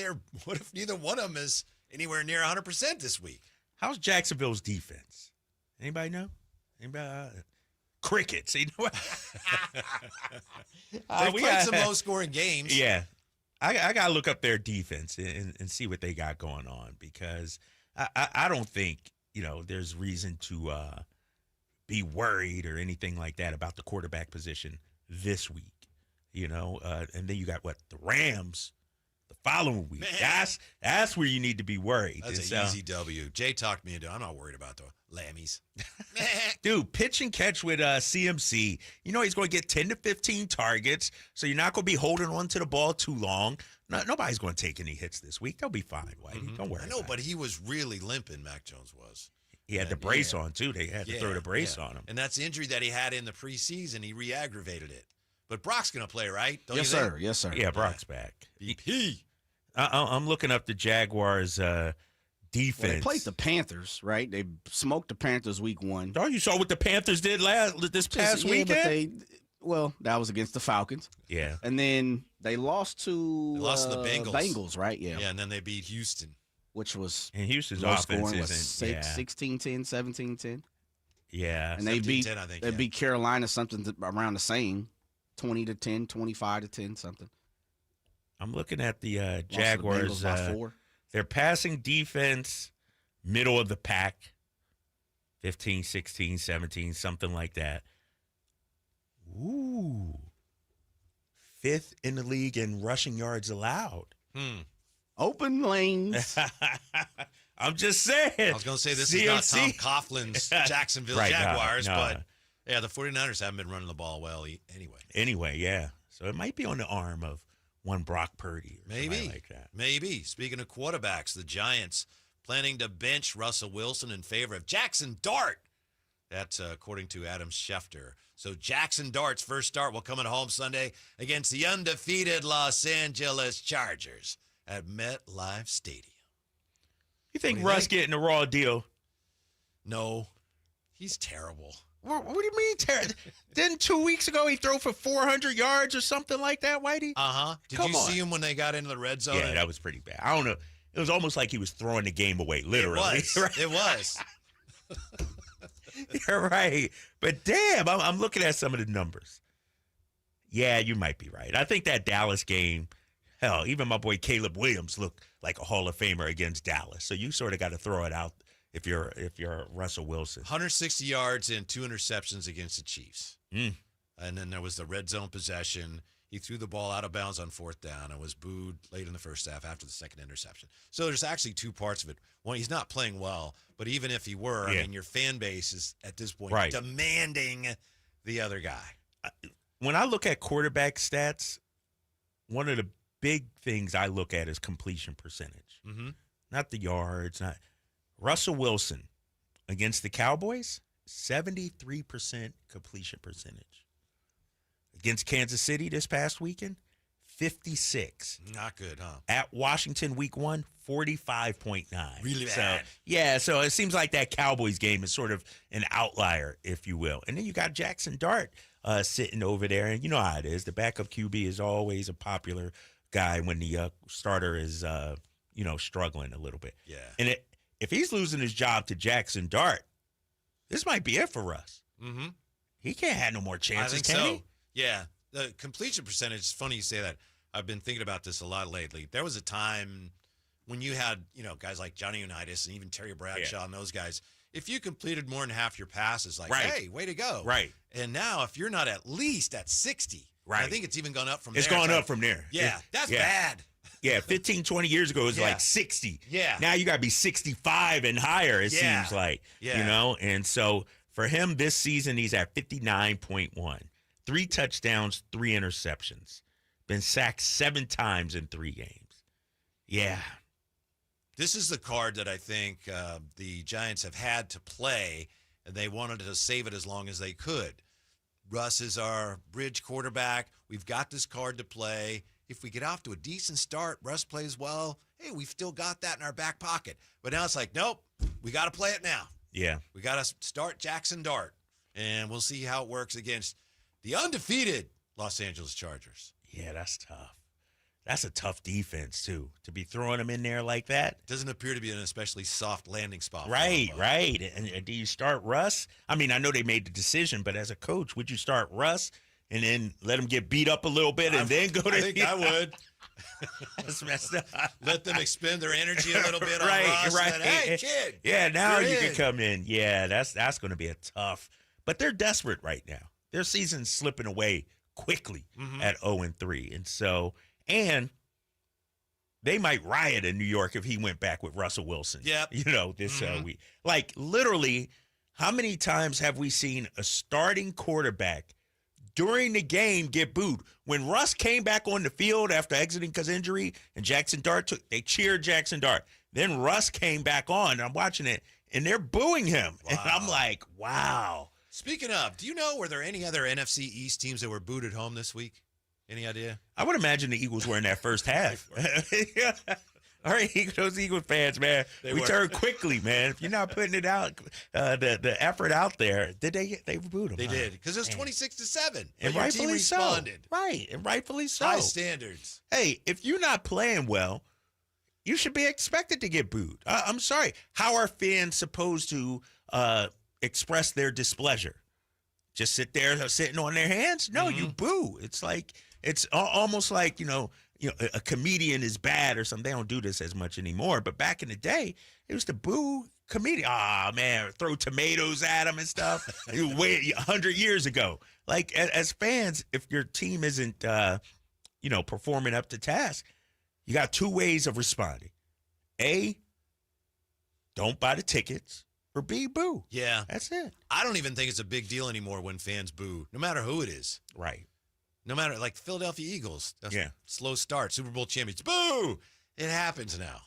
neither one of them is anywhere near 100% this week? How's Jacksonville's defense? Anybody know? Anybody? Crickets. You know what? They've played some low-scoring games. Yeah. I got to look up their defense and see what they got going on, because I don't think, you know, there's reason to be worried or anything like that about the quarterback position this week, you know. And then you got, the Rams the following week. Man. That's where you need to be worried. That's an easy W. Jay talked me into I'm not worried about the Lammies. Dude, pitch and catch with CMC. You know he's going to get 10 to 15 targets, so you're not going to be holding on to the ball too long. Nobody's going to take any hits this week. They'll be fine, Whitey. Don't worry. I know, but he was really limping, Mac Jones was. He had the brace on, too. They had to throw the brace on him. And that's the injury that he had in the preseason. He re-aggravated it. But Brock's going to play, right? Yes, sir. Yes, sir. Yeah, Brock's back. BP. I'm looking up the Jaguars' defense. Well, they played the Panthers, right? They smoked the Panthers week 1. Oh, you saw what the Panthers did this past weekend? That was against the Falcons. Yeah. And then they lost to the Bengals. Bengals, right? Yeah. Yeah, and then they beat Houston. Which was and Houston's low offense scoring, isn't 16-10, 17-10. Yeah. And they beat 17-10, I think, they yeah. beat Carolina something around the same, 20-10, 25-10 something. I'm looking at the Lost to the Jaguars. Bengals by 4. Their passing defense, middle of the pack, 15, 16, 17, something like that. Ooh. 5th in the league in rushing yards allowed. Open lanes. I'm just saying. I was going to say this is not Tom Coughlin's Jacksonville Right, Jaguars, no. but yeah, the 49ers haven't been running the ball well anyway. Anyway, yeah. So it might be on the arm of one Brock Purdy or somebody Maybe. like that. Maybe. Speaking of quarterbacks, the Giants planning to bench Russell Wilson in favor of Jackson Dart. That's according to Adam Schefter. So Jackson Dart's first start will come at home Sunday against the undefeated Los Angeles Chargers at MetLife Stadium. You think Russ getting a raw deal? No. He's terrible. What do you mean terrible? Didn't 2 weeks ago he throw for 400 yards or something like that, Whitey? Uh-huh. Did you see him when they got into the red zone? Yeah, that was pretty bad. I don't know. It was almost like he was throwing the game away, literally. It was. It was. You're right. But damn, I'm looking at some of the numbers. Yeah, you might be right. I think that Dallas game, hell, even my boy Caleb Williams looked like a Hall of Famer against Dallas. So you sort of got to throw it out if you're Russell Wilson. 160 yards and 2 interceptions against the Chiefs. Mm. And then there was the red zone possession. He threw the ball out of bounds on 4th down and was booed late in the first half after the second interception. So there's actually 2 parts of it. One, he's not playing well, but even if he were, I mean, your fan base is at this point demanding the other guy. When I look at quarterback stats, one of the big things I look at is completion percentage. Mm-hmm. Not the yards. Not Russell Wilson against the Cowboys, 73% completion percentage. Against Kansas City this past weekend, 56. Not good, huh? At Washington week 1, 45.9. Really bad. So it seems like that Cowboys game is sort of an outlier, if you will. And then you got Jackson Dart sitting over there. And you know how it is. The backup QB is always a popular guy when the starter is, struggling a little bit. Yeah. And if he's losing his job to Jackson Dart, this might be it for Russ. Mm-hmm. He can't have no more chances, I think can so. he? Yeah. The completion percentage, it's funny you say that. I've been thinking about this a lot lately. There was a time when you had, guys like Johnny Unitas and even Terry Bradshaw and those guys, if you completed more than half your passes, like, hey, way to go. Right. And now if you're not at least at 60, I think it's even gone up from there. It's gone up from there. Yeah, that's bad. Yeah, 15, 20 years ago, it was like 60. Yeah. Now you got to be 65 and higher, it seems like. Yeah. And so for him this season, he's at 59.1. 3 touchdowns, 3 interceptions. Been sacked 7 times in 3 games. Yeah. This is the card that I think the Giants have had to play, and they wanted to save it as long as they could. Russ is our bridge quarterback. We've got this card to play. If we get off to a decent start, Russ plays well, hey, we've still got that in our back pocket. But now it's like, nope, we got to play it now. Yeah. We got to start Jackson Dart, and we'll see how it works against the undefeated Los Angeles Chargers. Yeah, that's tough. That's a tough defense, too, to be throwing them in there like that. Doesn't appear to be an especially soft landing spot. Right. And do you start Russ? I mean, I know they made the decision, but as a coach, would you start Russ and then let him get beat up a little bit and then go to... I think I would. That's messed up. Let them expend their energy a little bit on Right. Russ. And then, hey, kid. Yeah, now you're you in. can come in. Yeah, that's going to be a tough... But they're desperate right now. Their season's slipping away quickly at 0-3. And so... And... they might riot in New York if he went back with Russell Wilson. Yep. This week. Like, literally, how many times have we seen a starting quarterback during the game get booed? When Russ came back on the field after exiting because of injury and Jackson Dart they cheered Jackson Dart. Then Russ came back on, and I'm watching it, and they're booing him. Wow. And I'm like, wow. Speaking of, do you know, were there any other NFC East teams that were booed at home this week? Any idea? I would imagine the Eagles were in that first half. All right, those Eagles fans, man, we turn quickly, man. If you're not putting it out, the effort out there, they booed them? They did, because it was 26-7. And your rightfully team responded. so. Right, and rightfully so. High standards. Hey, if you're not playing well, you should be expected to get booed. I'm sorry. How are fans supposed to express their displeasure? Just sit there sitting on their hands? No, you boo. It's like it's almost like, a comedian is bad or something. They don't do this as much anymore. But back in the day, it was the boo comedian. Man, throw tomatoes at them and stuff. 100 years ago. Like, as fans, if your team isn't, performing up to task, you got two ways of responding. A, don't buy the tickets. Or B, boo. Yeah. That's it. I don't even think it's a big deal anymore when fans boo, no matter who it is. Right. No matter, like Philadelphia Eagles. Slow start. Super Bowl champions. Boo! It happens now.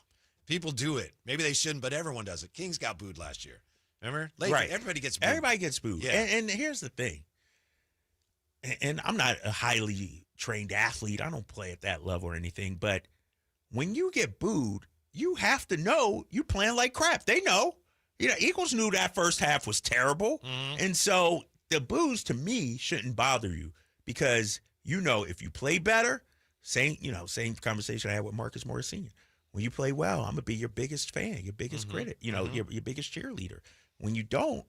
People do it. Maybe they shouldn't, but everyone does it. Kings got booed last year. Remember? Right. Everybody gets booed. Everybody gets booed. Yeah. And here's the thing. And I'm not a highly trained athlete. I don't play at that level or anything. But when you get booed, you have to know you're playing like crap. They know. Eagles knew that first half was terrible. And so the boos, to me, shouldn't bother you because, if you play better, same conversation I had with Marcus Morris Sr. When you play well, I'm going to be your biggest fan, your biggest critic, your biggest cheerleader. When you don't,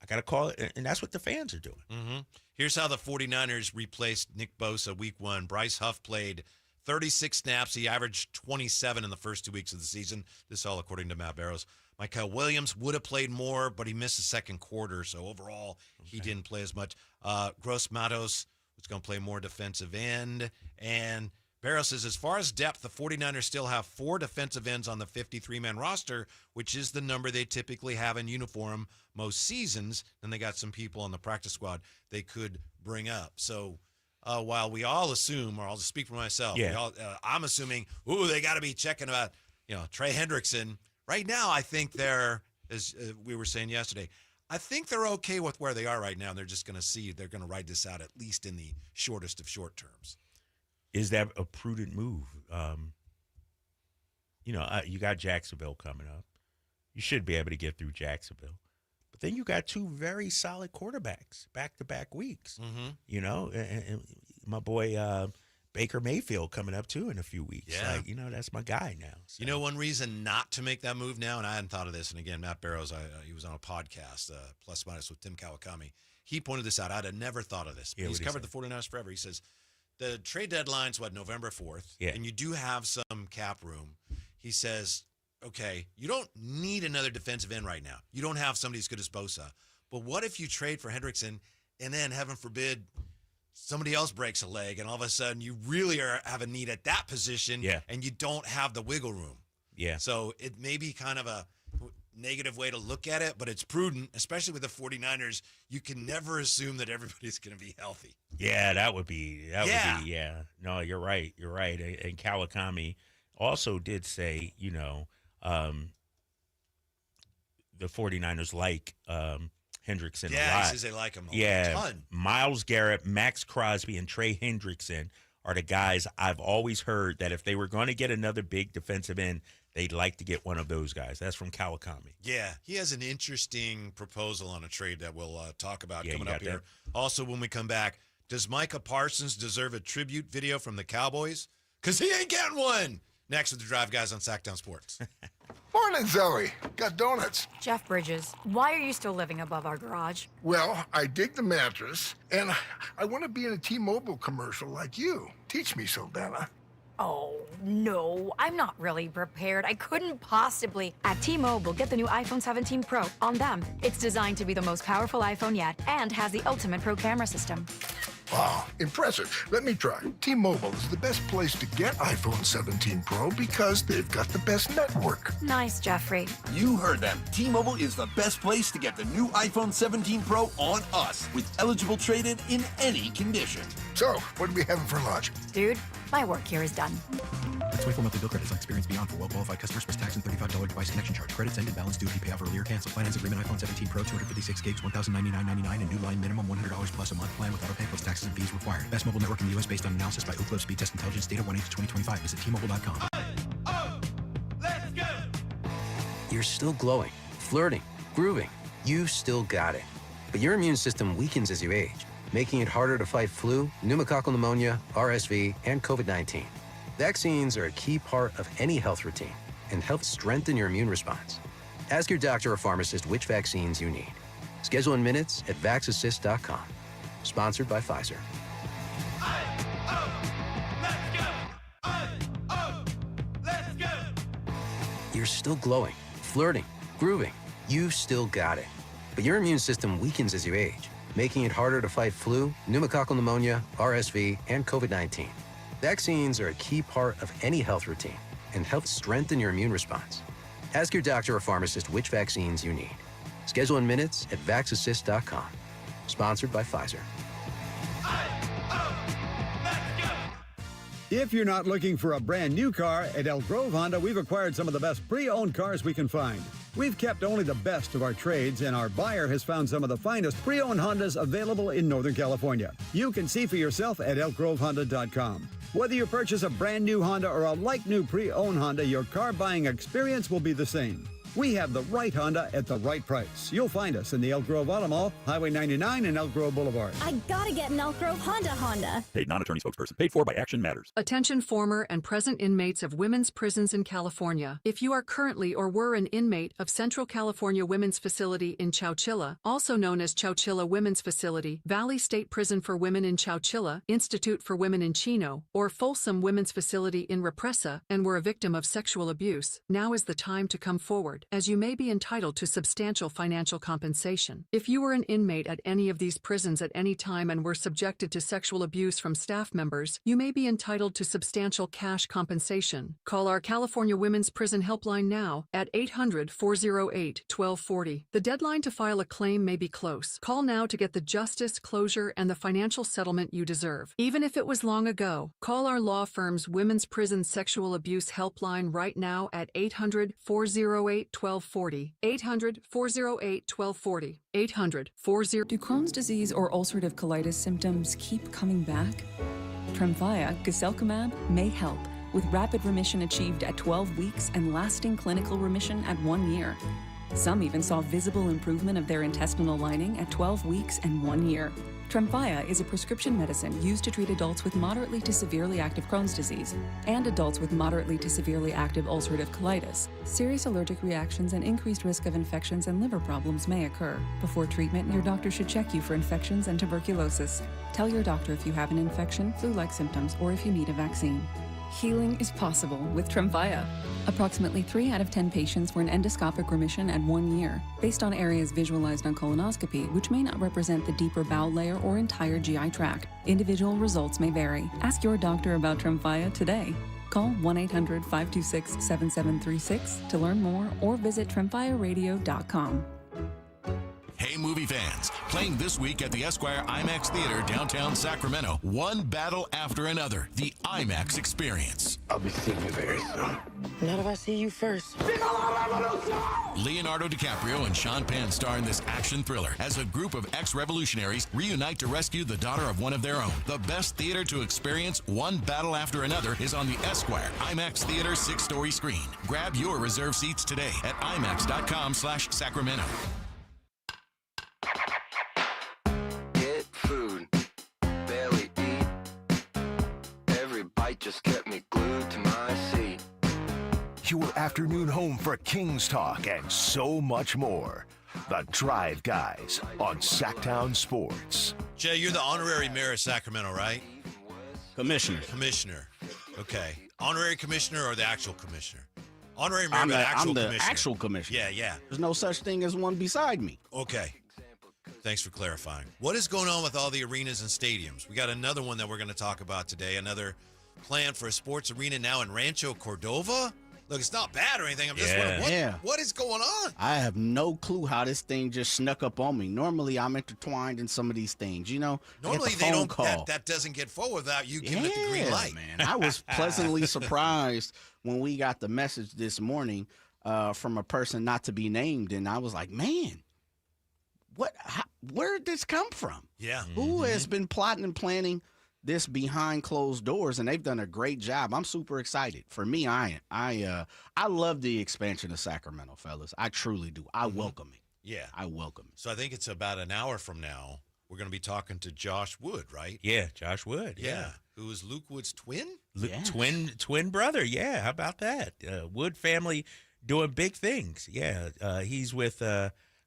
I got to call it, and that's what the fans are doing. Here's how the 49ers replaced Nick Bosa week 1. Bryce Huff played 36 snaps. He averaged 27 in the first 2 weeks of the season. This all according to Matt Barrows. Michael Williams would have played more, but he missed the second quarter, so overall he didn't play as much. Gross Matos was going to play more defensive end. And Barrows says as far as depth, the 49ers still have 4 defensive ends on the 53-man roster, which is the number they typically have in uniform most seasons. Then they got some people on the practice squad they could bring up. So while we all assume, or I'll just speak for myself, I'm assuming, they got to be checking about, Trey Hendrickson. Right now, I think they're, as we were saying yesterday, I think they're okay with where they are right now. They're just going to they're going to ride this out at least in the shortest of short terms. Is that a prudent move? You got Jacksonville coming up. You should be able to get through Jacksonville. But then you got 2 very solid quarterbacks back-to-back weeks. And my boy Baker Mayfield coming up, too, in a few weeks. Yeah. That's my guy now. So. One reason not to make that move now, and I hadn't thought of this, and again, Matt Barrows, he was on a podcast, Plus Minus with Tim Kawakami. He pointed this out. I'd have never thought of this. But he's covered the 49ers forever. He says, the trade deadline's, November 4th? Yeah. And you do have some cap room. He says, okay, you don't need another defensive end right now. You don't have somebody as good as Bosa. But what if you trade for Hendrickson and then, heaven forbid, somebody else breaks a leg, and all of a sudden you really have a need at that position, and you don't have the wiggle room. Yeah. So it may be kind of a negative way to look at it, but it's prudent, especially with the 49ers. You can never assume that everybody's going to be healthy. Yeah, that would be. No, you're right. And Kawakami also did say, the 49ers like Hendrickson a lot. He says they like him a ton. Myles Garrett, Max Crosby, and Trey Hendrickson are the guys I've always heard that if they were going to get another big defensive end, they'd like to get one of those guys. That's from Kawakami. Yeah, he has an interesting proposal on a trade that we'll talk about coming up here. That. Also, when we come back, does Micah Parsons deserve a tribute video from the Cowboys? Because he ain't getting one. Next with the Drive Guys on Sactown Sports. Morning, Zoe. Got donuts. Jeff Bridges, why are you still living above our garage? Well, I dig the mattress, and I want to be in a T-Mobile commercial like you. Teach me, Saldana. Oh, no, I'm not really prepared. I couldn't possibly. At T-Mobile, get the new iPhone 17 Pro on them. It's designed to be the most powerful iPhone yet and has the ultimate pro camera system. Wow, impressive. Let me try. T-Mobile is the best place to get iPhone 17 Pro because they've got the best network. Nice, Jeffrey. You heard them. T-Mobile is the best place to get the new iPhone 17 Pro on us with eligible trade-in in any condition. So, what are we having for lunch? Dude, my work here is done. 24 monthly bill credits on Experience Beyond for well-qualified customers plus tax and $35 device connection charge. Credits ended, balance due if you pay off earlier. Cancel. Finance agreement iPhone 17 Pro, 256 gigs, $1,099.99 and new line minimum $100 plus a month plan with auto pay plus taxes and fees required. Best mobile network in the U.S. based on analysis by Ookla Speed Test Intelligence data 1/8/2025. Visit T-Mobile.com. Let's go! You're still glowing, flirting, grooving. You still got it. But your immune system weakens as you age, making it harder to fight flu, pneumococcal pneumonia, RSV, and COVID-19. Vaccines are a key part of any health routine and help strengthen your immune response. Ask your doctor or pharmacist which vaccines you need. Schedule in minutes at vaxassist.com. Sponsored by Pfizer. You're still glowing, flirting, grooving. You still got it. But your immune system weakens as you age, making it harder to fight flu, pneumococcal pneumonia, RSV, and COVID-19. Vaccines are a key part of any health routine and help strengthen your immune response. Ask your doctor or pharmacist which vaccines you need. Schedule in minutes at vaxassist.com. Sponsored by Pfizer. If you're not looking for a brand new car, at Elk Grove Honda, we've acquired some of the best pre-owned cars we can find. We've kept only the best of our trades, and our buyer has found some of the finest pre-owned Hondas available in Northern California. You can see for yourself at elkgrovehonda.com. Whether you purchase a brand new Honda or a like-new pre-owned Honda, your car buying experience will be the same. We have the right Honda at the right price. You'll find us in the Elk Grove Auto Mall, Highway 99 and Elk Grove Boulevard. I gotta get an Elk Grove Honda. Paid non-attorney spokesperson. Paid for by Action Matters. Attention former and present inmates of women's prisons in California. If you are currently or were an inmate of Central California Women's Facility in Chowchilla, also known as Chowchilla Women's Facility, Valley State Prison for Women in Chowchilla, Institute for Women in Chino, or Folsom Women's Facility in Represa, and were a victim of sexual abuse, now is the time to come forward, as you may be entitled to substantial financial compensation. If you were an inmate at any of these prisons at any time and were subjected to sexual abuse from staff members, you may be entitled to substantial cash compensation. Call our California Women's Prison Helpline now at 800-408-1240. The deadline to file a claim may be close. Call now to get the justice, closure, and the financial settlement you deserve. Even if it was long ago, call our law firm's Women's Prison Sexual Abuse Helpline right now at 800-408-1240. 800-408-1240. 800-40. Do Crohn's disease or ulcerative colitis symptoms keep coming back? Tremfya, guselkumab, may help, with rapid remission achieved at 12 weeks and lasting clinical remission at 1 year. Some even saw visible improvement of their intestinal lining at 12 weeks and 1 year. Tremfya is a prescription medicine used to treat adults with moderately to severely active Crohn's disease and adults with moderately to severely active ulcerative colitis. Serious allergic reactions and increased risk of infections and liver problems may occur. Before treatment, your doctor should check you for infections and tuberculosis. Tell your doctor if you have an infection, flu-like symptoms, or if you need a vaccine. Healing is possible with Tremfya. Approximately 3 out of 10 patients were in endoscopic remission at 1 year, based on areas visualized on colonoscopy, which may not represent the deeper bowel layer or entire GI tract. Individual results may vary. Ask your doctor about Tremfya today. Call 1-800-526-7736 to learn more or visit tremfyaradio.com. Hey, movie fans. Playing this week at the Esquire IMAX Theater, downtown Sacramento. One battle after another. The IMAX experience. I'll be seeing you very soon. Not if I see you first. Leonardo DiCaprio and Sean Penn star in this action thriller as a group of ex-revolutionaries reunite to rescue the daughter of one of their own. The best theater to experience one battle after another is on the Esquire IMAX Theater 6-story screen. Grab your reserve seats today at IMAX.com/Sacramento. Get food, barely eat. Every bite just kept me glued to my seat. Your afternoon home for Kings Talk and so much more. The Drive Guys on Sactown Sports. Jay, you're the honorary mayor of Sacramento, right? Commissioner. Commissioner. Okay. Honorary commissioner or the actual commissioner? Honorary mayor, I'm but the commissioner. actual commissioner. Yeah, yeah. There's no such thing as one beside me. Okay. Thanks for clarifying. What is going on with all the arenas and stadiums? We got another one that we're going to talk about today. Another plan for a sports arena now in Rancho Cordova. Look, it's not bad or anything. I'm just wondering, what is going on? I have no clue how this thing just snuck up on me. Normally, I'm intertwined in some of these things, you know? Normally, they don't. That doesn't get forward without you giving it the green light. Man. I was pleasantly surprised when we got the message this morning from a person not to be named, and I was like, man, where did this come from? Yeah. Who has been plotting and planning this behind closed doors, and they've done a great job. I'm super excited. For me, I love the expansion of Sacramento, fellas. I truly do. I welcome it. Yeah. I welcome it. So I think it's about an hour from now. We're going to be talking to Josh Wood, right? Yeah, Josh Wood. Yeah. Who is Luke Wood's twin? Twin brother. Yeah, how about that? Wood family doing big things. Yeah, he's with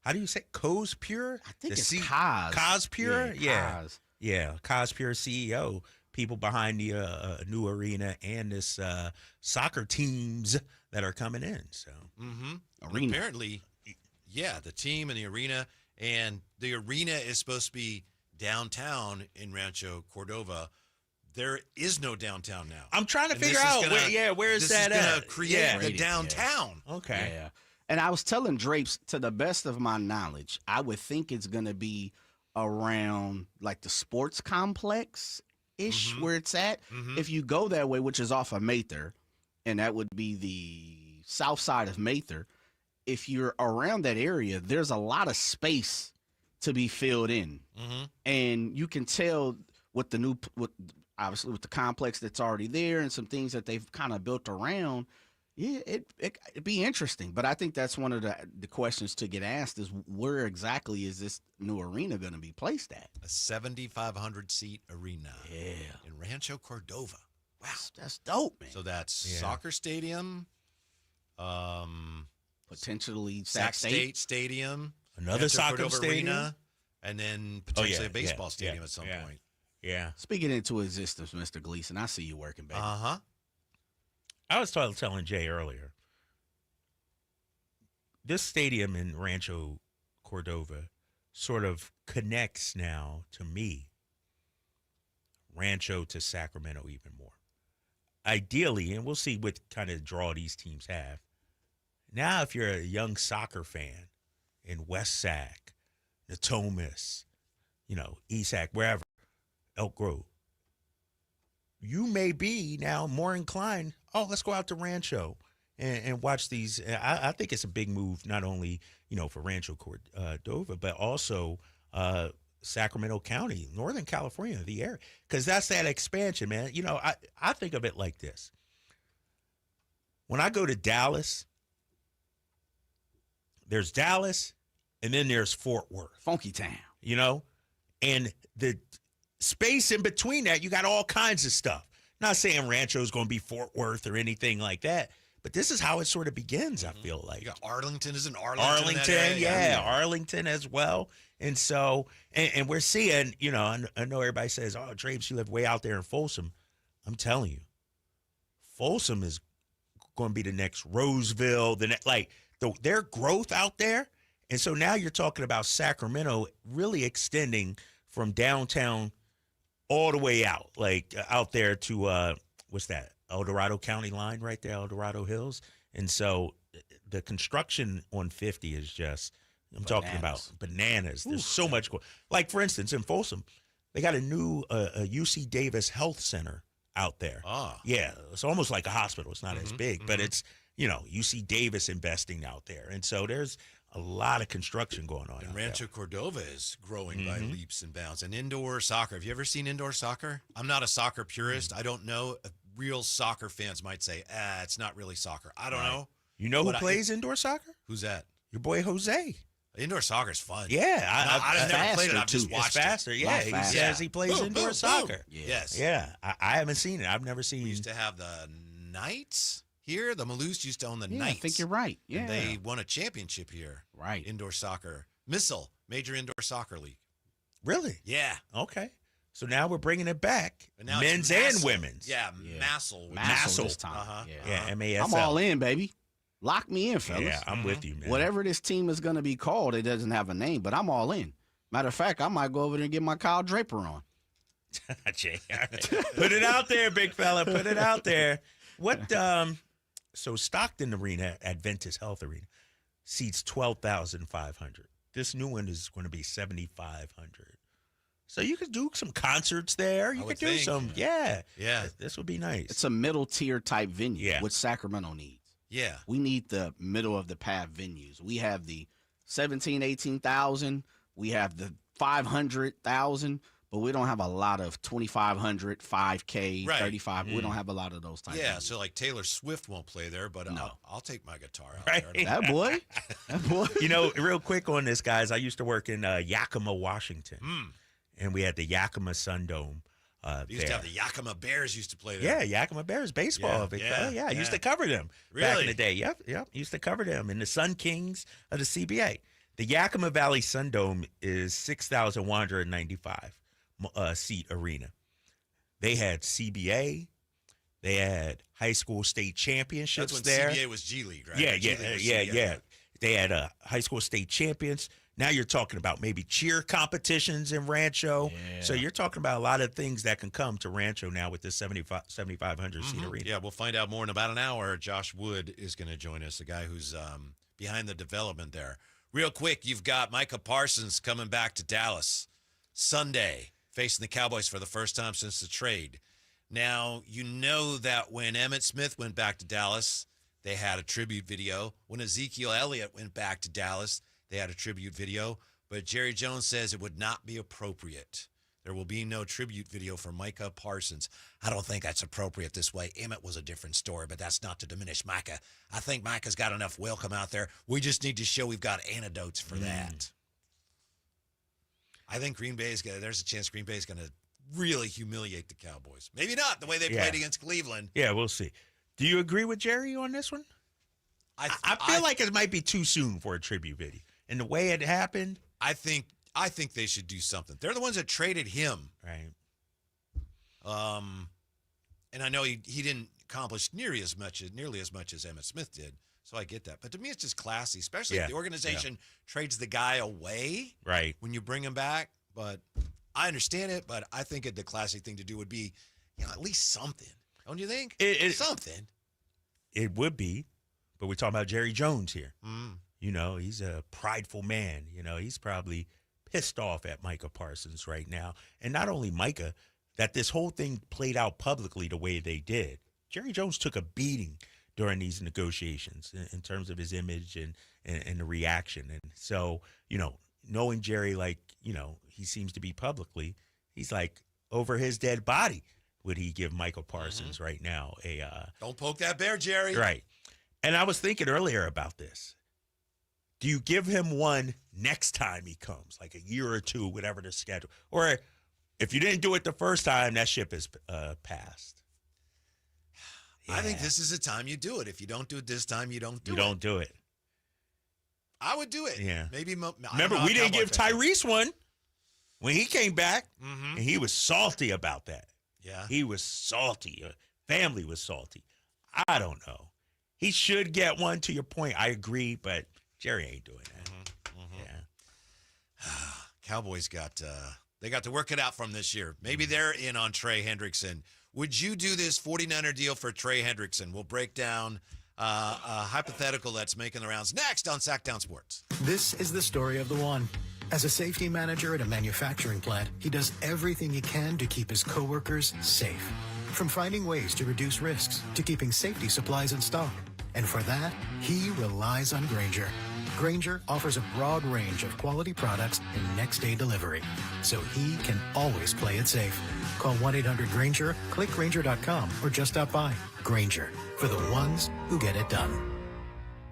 how do you say Co's Pure? I think it's Kaz. Kaz Pure? Yeah, Kaz. Yeah, Kaz Pure CEO, people behind the new arena and this soccer teams that are coming in. So Arena. Apparently, yeah, the team and the arena. And the arena is supposed to be downtown in Rancho Cordova. There is no downtown now. I'm trying to figure out where is that at? This is at? going to create the downtown. Yeah. Okay. Yeah. And I was telling Drapes, to the best of my knowledge, I would think it's going to be around like the sports complex-ish where it's at. If you go that way, which is off of Mather, and that would be the south side of Mather, if you're around that area, there's a lot of space to be filled in. And you can tell with the obviously with the complex that's already there and some things that they've kind of built around, it'd be interesting. But I think that's one of the questions to get asked is where exactly is this new arena going to be placed at? A 7,500-seat arena. Yeah. In Rancho Cordova. Wow. That's dope, man. So that's soccer stadium, potentially Sac State Stadium, another Rancho soccer Cordova stadium, arena, and then potentially a baseball stadium at some point. Yeah. Speaking into existence, Mr. Gleason, I see you working, baby. I was telling Jay earlier, this stadium in Rancho Cordova sort of connects now, to me, Rancho to Sacramento even more. Ideally, and we'll see what kind of draw these teams have. Now, if you're a young soccer fan in West Sac, Natomas, East Sac, wherever, Elk Grove, you may be now more inclined, let's go out to Rancho and watch these. I think it's a big move, not only, for Rancho Cordova, but also Sacramento County, Northern California, the area, because that's that expansion, man. I think of it like this. When I go to Dallas, there's Dallas, and then there's Fort Worth. Funky town. And the space in between that, you got all kinds of stuff. Not saying Rancho's going to be Fort Worth or anything like that, but this is how it sort of begins, I feel like. You got Arlington, isn't Arlington? Arlington, Arlington as well. And so, and we're seeing, I know everybody says, Drapes, you live way out there in Folsom. I'm telling you, Folsom is going to be the next Roseville, their growth out there. And so now you're talking about Sacramento really extending from downtown all the way out, out there to, what's that, El Dorado County line right there, El Dorado Hills. And so the construction on 50 is just, I'm talking about bananas. There's so much going. Like, for instance, in Folsom, they got a new UC Davis Health Center out there. Yeah, it's almost like a hospital. It's not as big, but it's, UC Davis investing out there. And so there's a lot of construction going on. And Rancho Cordova is growing by leaps and bounds. And indoor soccer. Have you ever seen indoor soccer? I'm not a soccer purist. I don't know. Real soccer fans might say, it's not really soccer. I don't know. You know who plays indoor soccer? Who's that? Your boy Jose. Indoor soccer is fun. Yeah. I've never played it. I've just watched it. It's faster. Yeah. He says he plays indoor soccer. Yes. Yeah. I haven't seen it. I've never seen. We used to have the Knights here. The Maloose used to own the Knights. I think you're right. Yeah. And they won a championship here. Right. Indoor soccer. Missile. Major Indoor Soccer League. Really? Yeah. Okay. So now we're bringing it back, men's and women's. Yeah, Massel. Massel this time. Yeah, MASL. I'm all in, baby. Lock me in, fellas. Yeah, I'm with you, man. Whatever this team is going to be called, it doesn't have a name, but I'm all in. Matter of fact, I might go over there and get my Kyle Draper on. Jay, put it out there, big fella. Put it out there. What? So Stockton Arena, Adventist Health Arena, seats 12,500. This new one is going to be 7,500. So you could do some concerts there. You could do some, yeah. This would be nice. It's a middle tier type venue, which Sacramento needs. Yeah. We need the middle of the path venues. We have the 17,000, 18,000. We have the 500,000, but we don't have a lot of 2,500, 5K, 35. We don't have a lot of those types. Yeah, so like Taylor Swift won't play there, but I'll take my guitar out there. That boy. Real quick on this, guys. I used to work in Yakima, Washington. And we had the Yakima Sundome. They used to have the Yakima Bears used to play there. Yeah, Yakima Bears baseball. I used to cover them back in the day. Yep. Used to cover them. And the Sun Kings of the CBA. The Yakima Valley Sundome is 6,195 seat arena. They had CBA. They had high school state championships That's there. when CBA was G League, right? Yeah. They had high school state champions. Now you're talking about maybe cheer competitions in Rancho. Yeah. So you're talking about a lot of things that can come to Rancho now with this 7,500 seat arena. Yeah, we'll find out more in about an hour. Josh Wood is going to join us, the guy who's behind the development there. Real quick, you've got Micah Parsons coming back to Dallas Sunday, facing the Cowboys for the first time since the trade. Now, you know that when Emmitt Smith went back to Dallas, they had a tribute video. When Ezekiel Elliott went back to Dallas, they had a tribute video. But Jerry Jones says it would not be appropriate. There will be no tribute video for Micah Parsons. I don't think that's appropriate this way. Emmitt was a different story, but that's not to diminish Micah. I think Micah's got enough welcome out there. We just need to show we've got antidotes for that. I think there's a chance Green Bay is going to really humiliate the Cowboys. Maybe not the way they played against Cleveland. Yeah, we'll see. Do you agree with Jerry on this one? I feel like it might be too soon for a tribute video. And the way it happened, I think they should do something. They're the ones that traded him. Right. And I know he didn't accomplish nearly as much as Emmitt Smith did. So I get that. But to me, it's just classy, especially if the organization trades the guy away when you bring him back. But I understand it, but I think the classy thing to do would be, at least something. Don't you think? Something. It would be. But we're talking about Jerry Jones here. He's a prideful man. He's probably pissed off at Micah Parsons right now. And not only Micah, that this whole thing played out publicly the way they did. Jerry Jones took a beating during these negotiations in terms of his image and the reaction. And so, knowing Jerry he seems to be publicly, he's like, over his dead body, would he give Michael Parsons right now Don't poke that bear, Jerry. Right. And I was thinking earlier about this. Do you give him one next time he comes, like a year or two, whatever the schedule? Or if you didn't do it the first time, that ship is passed. I think this is the time you do it. If you don't do it this time, you don't do it. You don't do it. I would do it. Yeah. Maybe. Remember, we didn't give Tyrese one when he came back, and he was salty about that. Yeah. He was salty. Family was salty. I don't know. He should get one, to your point. I agree, but Jerry ain't doing that. Yeah. Cowboys got to work it out from this year. Maybe they're in on Trey Hendrickson. Would you do this 49er deal for Trey Hendrickson? We'll break down a hypothetical that's making the rounds next on Sactown Sports. This is the story of the one. As a safety manager at a manufacturing plant, he does everything he can to keep his coworkers safe. From finding ways to reduce risks to keeping safety supplies in stock. And for that, he relies on Grainger. Grainger offers a broad range of quality products and next-day delivery, so he can always play it safe. Call 1-800-GRAINGER, click Grainger.com, or just stop by. Grainger, for the ones who get it done.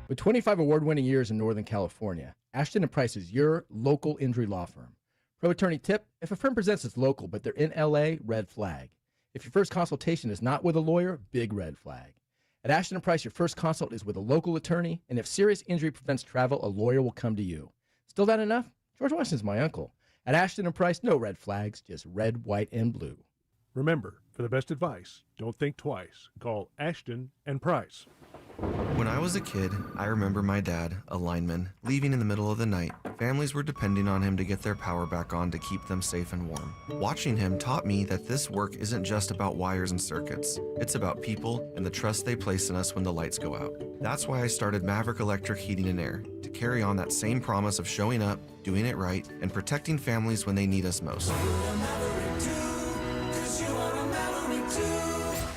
With 25 award-winning years in Northern California, Ashton & Price is your local injury law firm. Pro attorney tip: if a firm presents as local but they're in LA, red flag. If your first consultation is not with a lawyer, big red flag. At Ashton & Price, your first consult is with a local attorney, and if serious injury prevents travel, a lawyer will come to you. Still not enough? George Washington's my uncle. At Ashton & Price, no red flags, just red, white, and blue. Remember, for the best advice, don't think twice. Call Ashton & Price. When I was a kid, I remember my dad, a lineman, leaving in the middle of the night. Families were depending on him to get their power back on to keep them safe and warm. Watching him taught me that this work isn't just about wires and circuits. It's about people and the trust they place in us when the lights go out. That's why I started Maverick Electric Heating and Air, to carry on that same promise of showing up, doing it right, and protecting families when they need us most.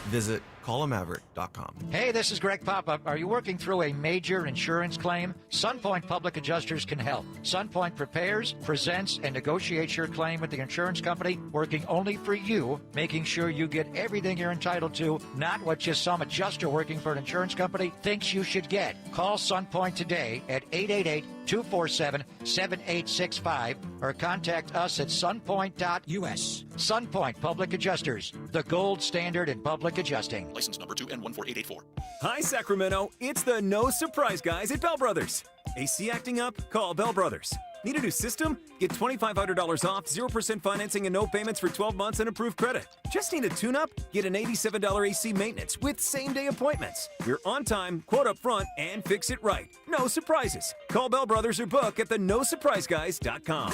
Visit callamaverick.com. Hey, this is Greg Papa. Are you working through a major insurance claim? Sunpoint Public Adjusters can help. Sunpoint prepares, presents, and negotiates your claim with the insurance company, working only for you, making sure you get everything you're entitled to, not what just some adjuster working for an insurance company thinks you should get. Call Sunpoint today at 888-247-7865 or contact us at sunpoint.us. Sunpoint Public Adjusters, the gold standard in public adjusting. License number 2N14884. Hi, Sacramento. It's the No Surprise Guys at Bell Brothers. AC acting up? Call Bell Brothers. Need a new system? Get $2,500 off, 0% financing and no payments for 12 months and approved credit. Just need a tune-up? Get an $87 AC maintenance with same-day appointments. We're on time, quote up front, and fix it right. No surprises. Call Bell Brothers or book at the NoSurpriseGuys.com.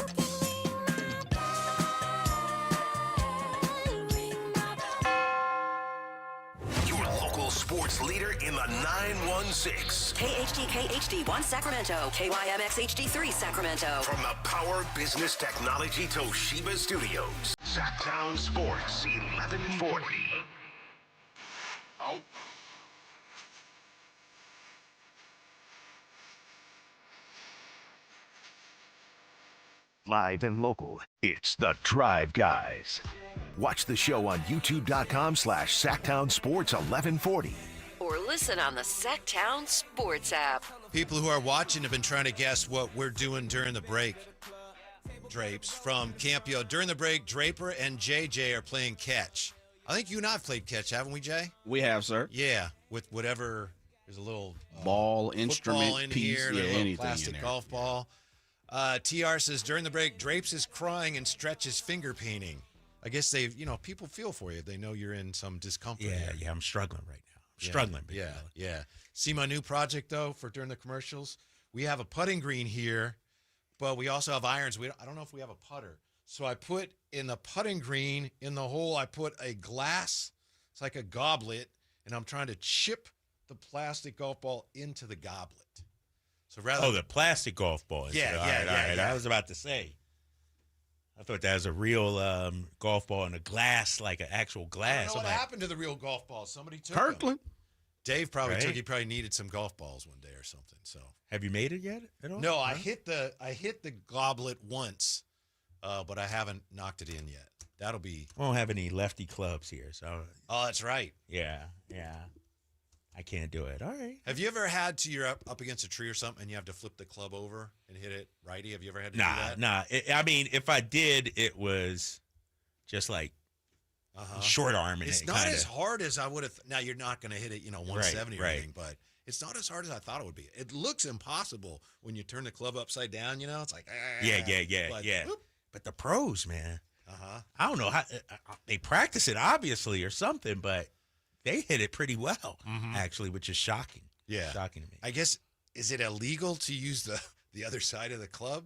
Sports leader in the 916. KHD1 Sacramento. KYMX HD3 Sacramento. From the Power Business Technology Toshiba Studios. Sactown Sports, 1140. Oh. Live and local, it's the Drive Guys. Watch the show on youtube.com/Sactown Sports 1140. Or listen on the Sactown Sports app. People who are watching have been trying to guess what we're doing during the break. Drapes from Campio. During the break, Draper and JJ are playing catch. I think you and I have played catch, haven't we, Jay? We have, sir. Yeah, with whatever. There's a little ball, instrument, in piece, here, yeah, and a little anything plastic in there. golf ball. TR says, during the break, Drapes is crying and Stretch is finger painting. I guess people feel for you. They know you're in some discomfort. Yeah, I'm struggling right now. Struggling. Yeah. See my new project, though, for during the commercials? We have a putting green here, but we also have irons. I don't know if we have a putter. So I put in the putting green, in the hole, I put a glass. It's like a goblet, and I'm trying to chip the plastic golf ball into the goblet. So rather the plastic golf ball. Yeah. I was about to say. I thought that was a real golf ball in a glass, like an actual glass. I don't know what happened to the real golf ball. Somebody took Kirkland. them. Dave probably Right. took. He probably needed some golf balls one day or something. So have you made it yet at all? No, I hit the goblet once, but I haven't knocked it in yet. That'll be. I don't have any lefty clubs here, so. Oh, that's right. Yeah. I can't do it. All right. Have you ever had you're up against a tree or something, and you have to flip the club over and hit it righty? Have you ever had to do that? Nah. I mean, if I did, it was just like short arming. It's not as hard as I would have. Now you're not going to hit it, 170 or anything, but it's not as hard as I thought it would be. It looks impossible when you turn the club upside down. It's like Yeah. Whoop. But the pros, man. I don't know how they practice it, obviously, or something, but they hit it pretty well, actually, which is shocking. Yeah, shocking to me. I guess, is it illegal to use the other side of the club?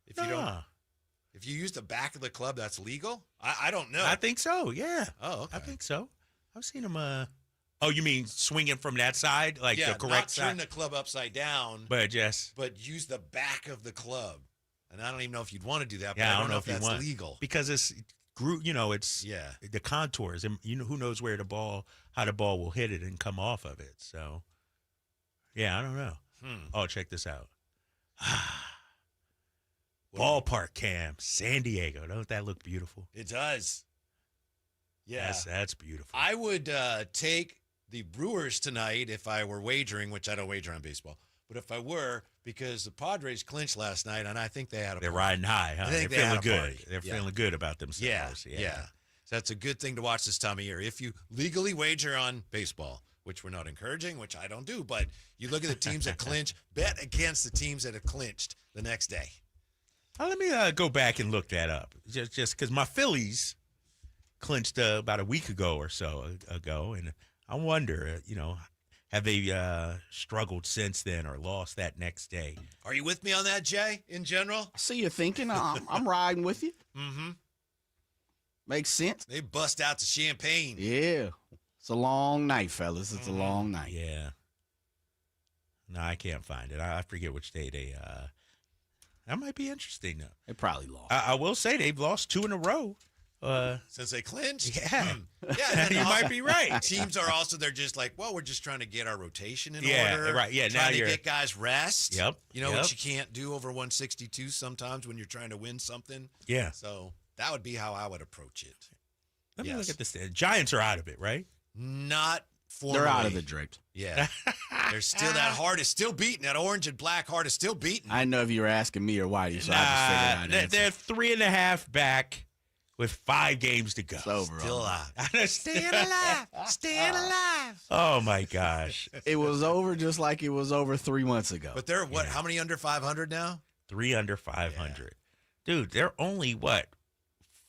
If you use the back of the club, that's legal? I don't know. I think so. Yeah. Oh, okay. I think so. I've seen them. Oh, you mean swinging from that side, like the correct not side? turn the club upside down, but use the back of the club. And I don't even know if you'd want to do that. Yeah, but I don't know if you that's want legal because it's it's the contours, and who knows how the ball will hit it and come off of it. So, yeah, I don't know. Oh, check this out. Ballpark cam, San Diego. Don't that look beautiful? It does. Yeah, that's beautiful. I would take the Brewers tonight if I were wagering, which I don't wager on baseball. But if I were, because the Padres clinched last night, and I think they had a They're party. riding high, huh? I think They're feeling good. party. They're feeling good about themselves. Yeah. So that's a good thing to watch this time of year. If you legally wager on baseball, which we're not encouraging, which I don't do, but you look at the teams that clinch, bet against the teams that have clinched the next day. Let me go back and look that up, just because my Phillies clinched about a week ago or so ago, and I wonder, have they struggled since then or lost that next day? Are you with me on that, Jay, in general? I see you thinking. I'm riding with you. Mm-hmm. Makes sense. They bust out the champagne. Yeah. It's a long night, fellas. It's a long night. Yeah. No, I can't find it. I forget which day they that might be interesting, though. They probably lost. I will say they've lost 2 in a row. Since they clinched? Yeah. Yeah, you might be right. Teams are also, they're just like, well, we're just trying to get our rotation in Yeah, order. right. Yeah, now trying to you're- get guys rest. Yep, What yep. you can't do over 162 sometimes when you're trying to win something. Yeah. So that would be how I would approach it. Let me look at this. The Giants are out of it, right? Not formally. They're out of the Drapes. Yeah. There's still that heart is still beating. That orange and black heart is still beating. I didn't know if you were asking me or Whitey, so I just figured I'd answer. They're 3.5 back with 5 games to go. It's over. Still alive. Staying alive. Staying alive. Oh, my gosh. It was over just like it was over 3 months ago. But they're, what, how many under 500 now? 3 under 500. Dude, they're only,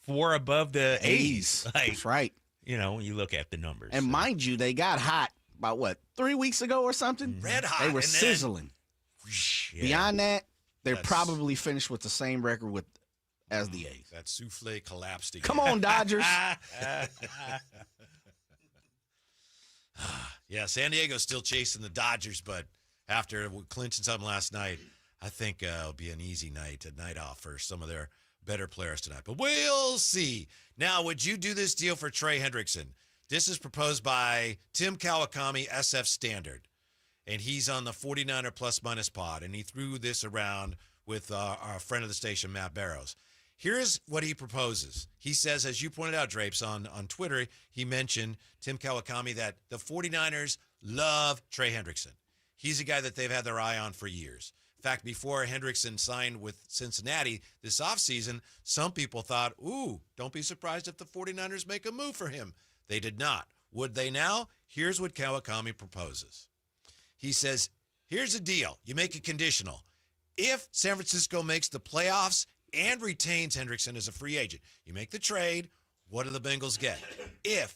4 above the A's. Like, That's right. You know, when you look at the numbers. And mind you, they got hot about, 3 weeks ago or something? Red hot. They were sizzling. Yeah. Beyond that, they're probably finished with the same record as the A's. That souffle collapsed again. Come on, Dodgers. Yeah, San Diego's still chasing the Dodgers, but after clinching something last night, I think it'll be an easy night, a night off for some of their better players tonight. But we'll see. Now, would you do this deal for Trey Hendrickson? This is proposed by Tim Kawakami, SF Standard, and he's on the 49er Plus Minus pod, and he threw this around with our friend of the station, Matt Barrows. Here's what he proposes. He says, as you pointed out, Drapes, on Twitter, he mentioned, Tim Kawakami, that the 49ers love Trey Hendrickson. He's a guy that they've had their eye on for years. In fact, before Hendrickson signed with Cincinnati this offseason, some people thought, ooh, don't be surprised if the 49ers make a move for him. They did not. Would they now? Here's what Kawakami proposes. He says, here's the deal. You make it conditional. If San Francisco makes the playoffs and retains Hendrickson as a free agent, you make the trade, what do the Bengals get? If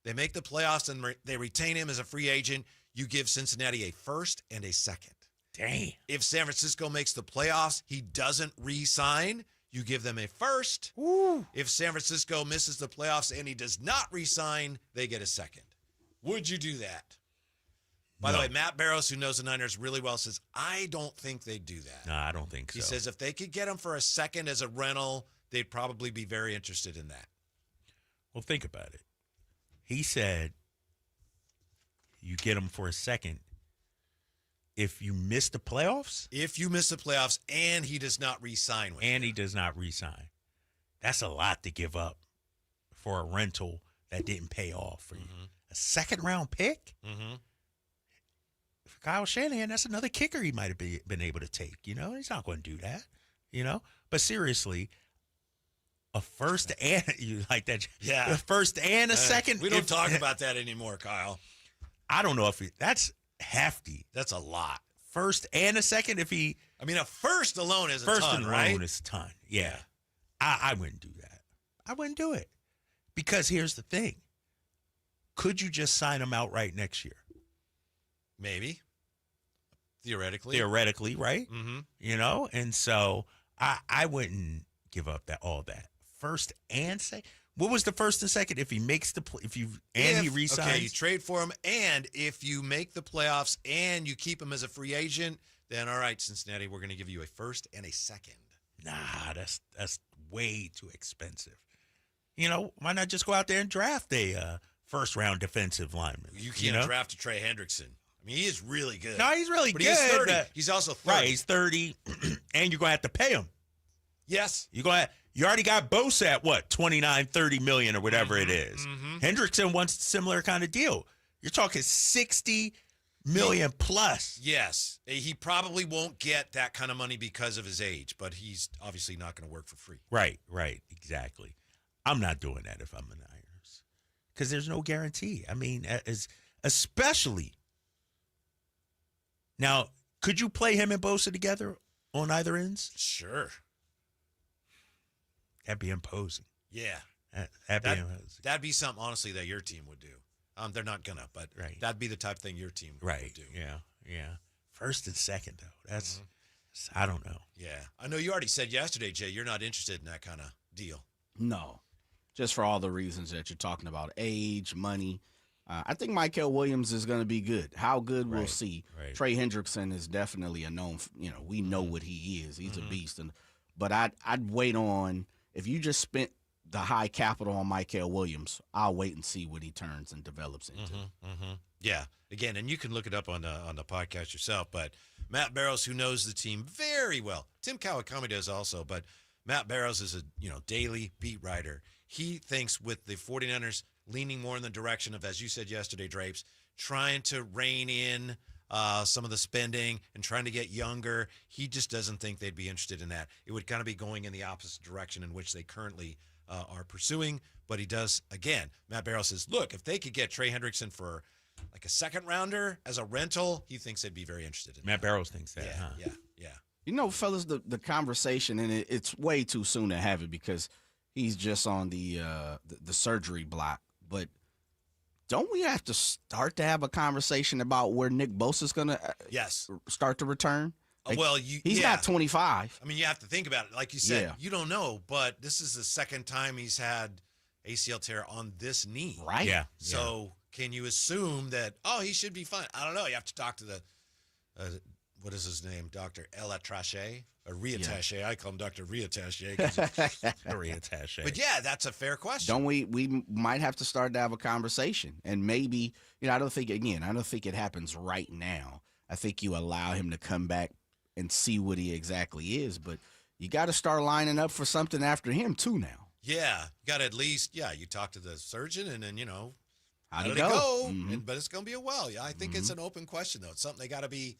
they make the playoffs and they retain him as a free agent, you give Cincinnati a first and a second. Dang. If San Francisco makes the playoffs, he doesn't re-sign, you give them a first. Woo. If San Francisco misses the playoffs and he does not re-sign, they get a second. Would you do that? By the way, Matt Barrows, who knows the Niners really well, says, I don't think they'd do that. No, I don't think so. He says if they could get him for a second as a rental, they'd probably be very interested in that. Well, think about it. He said you get him for a second if you miss the playoffs? If you miss the playoffs and he does not re-sign with And he does not re-sign. That's a lot to give up for a rental that didn't pay off for you. A second-round pick? Mm-hmm. For Kyle Shanahan, that's another kicker he might have been able to take. You know, he's not going to do that. You know, but seriously, a first and you like that? Yeah, a first and a second. We don't talk about that anymore, Kyle. I don't know if that's hefty. That's a lot. First and a second. If he, I mean, a first alone is a first ton, alone right? is a ton. Yeah, I wouldn't do that. I wouldn't do it because here's the thing: could you just sign him outright next year? Maybe. Theoretically. Theoretically, right? Mm-hmm. You know, and so I wouldn't give up all that. First and second. What was the first and second? If he makes the he resigns. Okay, you trade for him, and if you make the playoffs and you keep him as a free agent, then all right, Cincinnati, we're going to give you a first and a second. Nah, that's way too expensive. You know, why not just go out there and draft a first round defensive lineman? You can't draft a Trey Hendrickson. I mean, he is really good. No, he's really but good. He's 30. He's also 30. Right, he's 30, and you're going to have to pay him. Yes. You already got Bosa at what, 29, 30 million or whatever it is. Mm-hmm. Hendrickson wants a similar kind of deal. You're talking 60 million plus. Yes. He probably won't get that kind of money because of his age, but he's obviously not going to work for free. Right, exactly. I'm not doing that if I'm the Niners because there's no guarantee. I mean, especially now, could you play him and Bosa together on either ends? Sure. That'd be imposing. Yeah. That'd be something, honestly, that your team would do. They're not going to, but that'd be the type of thing your team would do. Yeah. First and second, though. That's I don't know. Yeah. I know you already said yesterday, Jay, you're not interested in that kind of deal. No. Just for all the reasons that you're talking about, age, money. I think Mykel Williams is going to be good. How good, we'll see. Right. Trey Hendrickson is definitely a known, we know what he is. He's a beast. But I'd wait on, if you just spent the high capital on Mykel Williams, I'll wait and see what he turns and develops into. Yeah. Again, and you can look it up on the podcast yourself, but Matt Barrows, who knows the team very well, Tim Kawakami does also, but Matt Barrows is a daily beat writer. He thinks with the 49ers leaning more in the direction of, as you said yesterday, Drapes, trying to rein in some of the spending and trying to get younger. He just doesn't think they'd be interested in that. It would kind of be going in the opposite direction in which they currently are pursuing. But he does, again, Matt Barrow says, look, if they could get Trey Hendrickson for like a second rounder as a rental, he thinks they'd be very interested in Matt Barrows thinks that, huh? Yeah. You know, fellas, the conversation, and it's way too soon to have it because he's just on the surgery block. But don't we have to start to have a conversation about where Nick Bosa's going to start to return? Like, he's not 25. I mean, you have to think about it. Like you said, you don't know, but this is the second time he's had ACL tear on this knee. Right. Yeah. So can you assume that, he should be fine? I don't know. You have to talk to the, what is his name? Dr. Elatrache? Or Reattache. I call him Dr. Reattache. Reattache. But yeah, that's a fair question. Don't we might have to start to have a conversation. And maybe, I don't think it happens right now. I think you allow him to come back and see what he exactly is. But you got to start lining up for something after him, too, now. Yeah. You got to at least, you talk to the surgeon and then, how'd it it go? go? Mm-hmm. But it's going to be a while. Yeah, I think it's an open question, though. It's something they got to be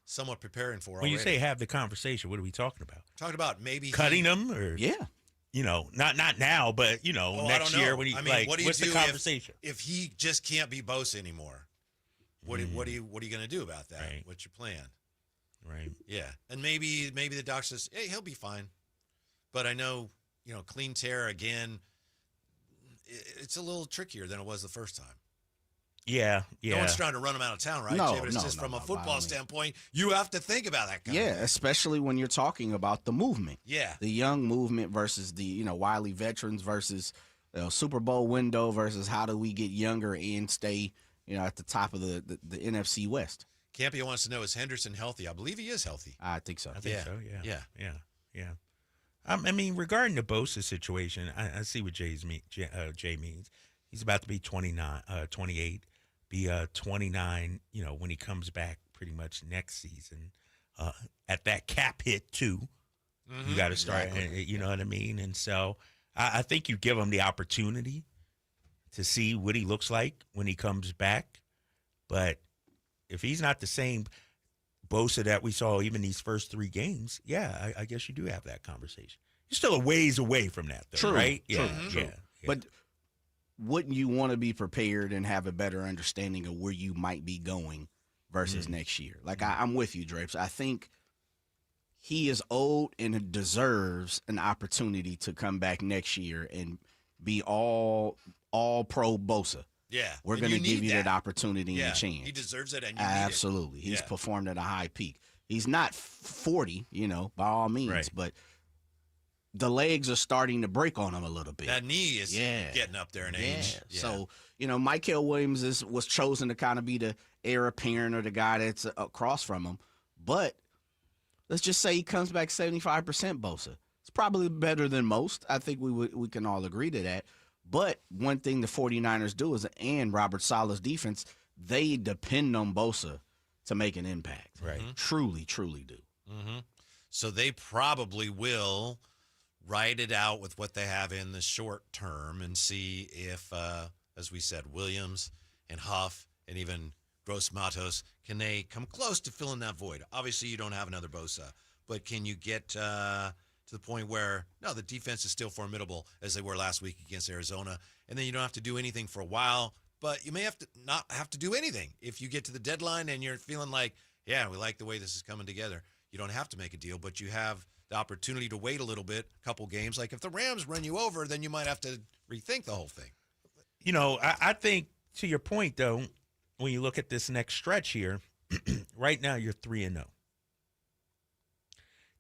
somewhat preparing for When you say have the conversation, what are we talking about? Talking about maybe cutting them or not now, but next year when he what do you what's do the conversation? If he just can't be Bosa anymore? What are you going to do about that? Right. What's your plan? Right. Yeah. And maybe the doc says, "Hey, he'll be fine." But I know, clean tear again, it's a little trickier than it was the first time. Yeah. No one's trying to run him out of town, right? No, Jay? But it's just from a football standpoint, you have to think about that kind of thing. Especially when you're talking about the movement. Yeah. The young movement versus the, wily veterans versus Super Bowl window versus how do we get younger and stay, at the top of the NFC West. Campia wants to know, is Henderson healthy? I believe he is healthy. I think so. I think so, yeah. Yeah. I mean, regarding the Bosa situation, I see what Jay means. He's about to be 28, be 29, when he comes back pretty much next season. At that cap hit, too. You got to start, you know what I mean? And so I think you give him the opportunity to see what he looks like when he comes back. But if he's not the same Bosa that we saw even these first 3 games, I guess you do have that conversation. You're still a ways away from that, though, right? True. But wouldn't you want to be prepared and have a better understanding of where you might be going versus next year? Like, I'm with you, Drapes. I think he is old and deserves an opportunity to come back next year and be all pro Bosa. Yeah. We're going to give you that opportunity and chance. He deserves it, and you absolutely. Need it. He's performed at a high peak. He's not 40, by all means, but the legs are starting to break on him a little bit. That knee is getting up there in age. Yeah. So, Michael Williams was chosen to kind of be the heir apparent or the guy that's across from him. But let's just say he comes back 75% Bosa. It's probably better than most. I think we can all agree to that. But one thing the 49ers do and Robert Saleh's defense, they depend on Bosa to make an impact. Right. Truly, truly do. Mm-hmm. So they probably will ride it out with what they have in the short term and see if, as we said, Williams and Huff and even Gross Matos, can they come close to filling that void? Obviously, you don't have another Bosa, but can you get to the point where, no, the defense is still formidable as they were last week against Arizona, and then you don't have to do anything for a while, but you may have to not have to do anything. If you get to the deadline and you're feeling like, we like the way this is coming together, you don't have to make a deal, but you have the opportunity to wait a little bit, a couple games. Like if the Rams run you over, then you might have to rethink the whole thing. I think to your point, though, when you look at this next stretch here, right now you're 3-0.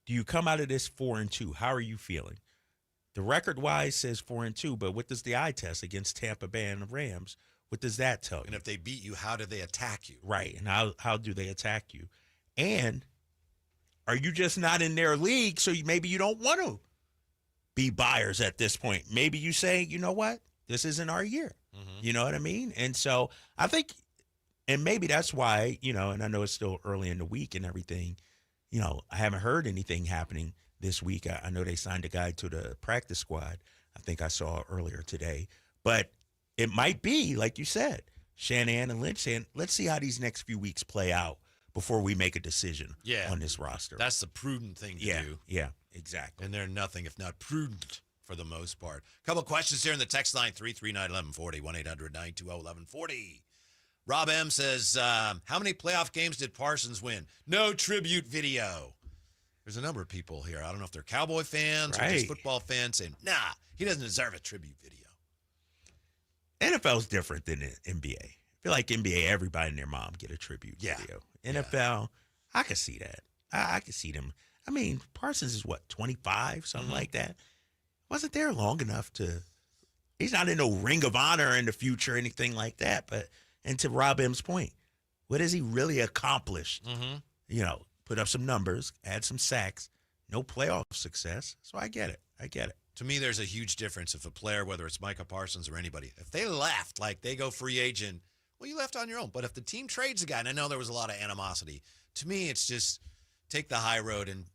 Do you come out of this 4-2? How are you feeling? The record-wise says 4-2, but what does the eye test against Tampa Bay and the Rams? What does that tell you? And if they beat you, how do they attack you? Right, and how do they attack you? And are you just not in their league, so maybe you don't want to be buyers at this point? Maybe you say, you know what? This isn't our year. Mm-hmm. You know what I mean? And so I think, and maybe that's why, and I know it's still early in the week and everything, I haven't heard anything happening this week. I know they signed a guy to the practice squad. I think I saw earlier today. But it might be, like you said, Shanahan and Lynch saying, let's see how these next few weeks play out before we make a decision on this roster. That's the prudent thing to do. Yeah, exactly. And they're nothing if not prudent. for the most part. A couple questions here in the text line, 339-1140, 1-800-920-1140. Rob M. says, how many playoff games did Parsons win? No tribute video. There's a number of people here. I don't know if they're Cowboy fans or just football fans saying, nah, he doesn't deserve a tribute video. NFL's different than the NBA. I feel like NBA, everybody and their mom get a tribute video. NFL, I could see that. I could see them. I mean, Parsons is what, 25, something like that? Wasn't there long enough to – he's not in no Ring of Honor in the future or anything like that. But and to Rob M's point, what has he really accomplished? You know, put up some numbers, add some sacks, no playoff success. So I get it. To me, there's a huge difference if a player, whether it's Micah Parsons or anybody, if they left, like they go free agent, well, you left on your own. But if the team trades a guy, and I know there was a lot of animosity, to me, it's just take the high road and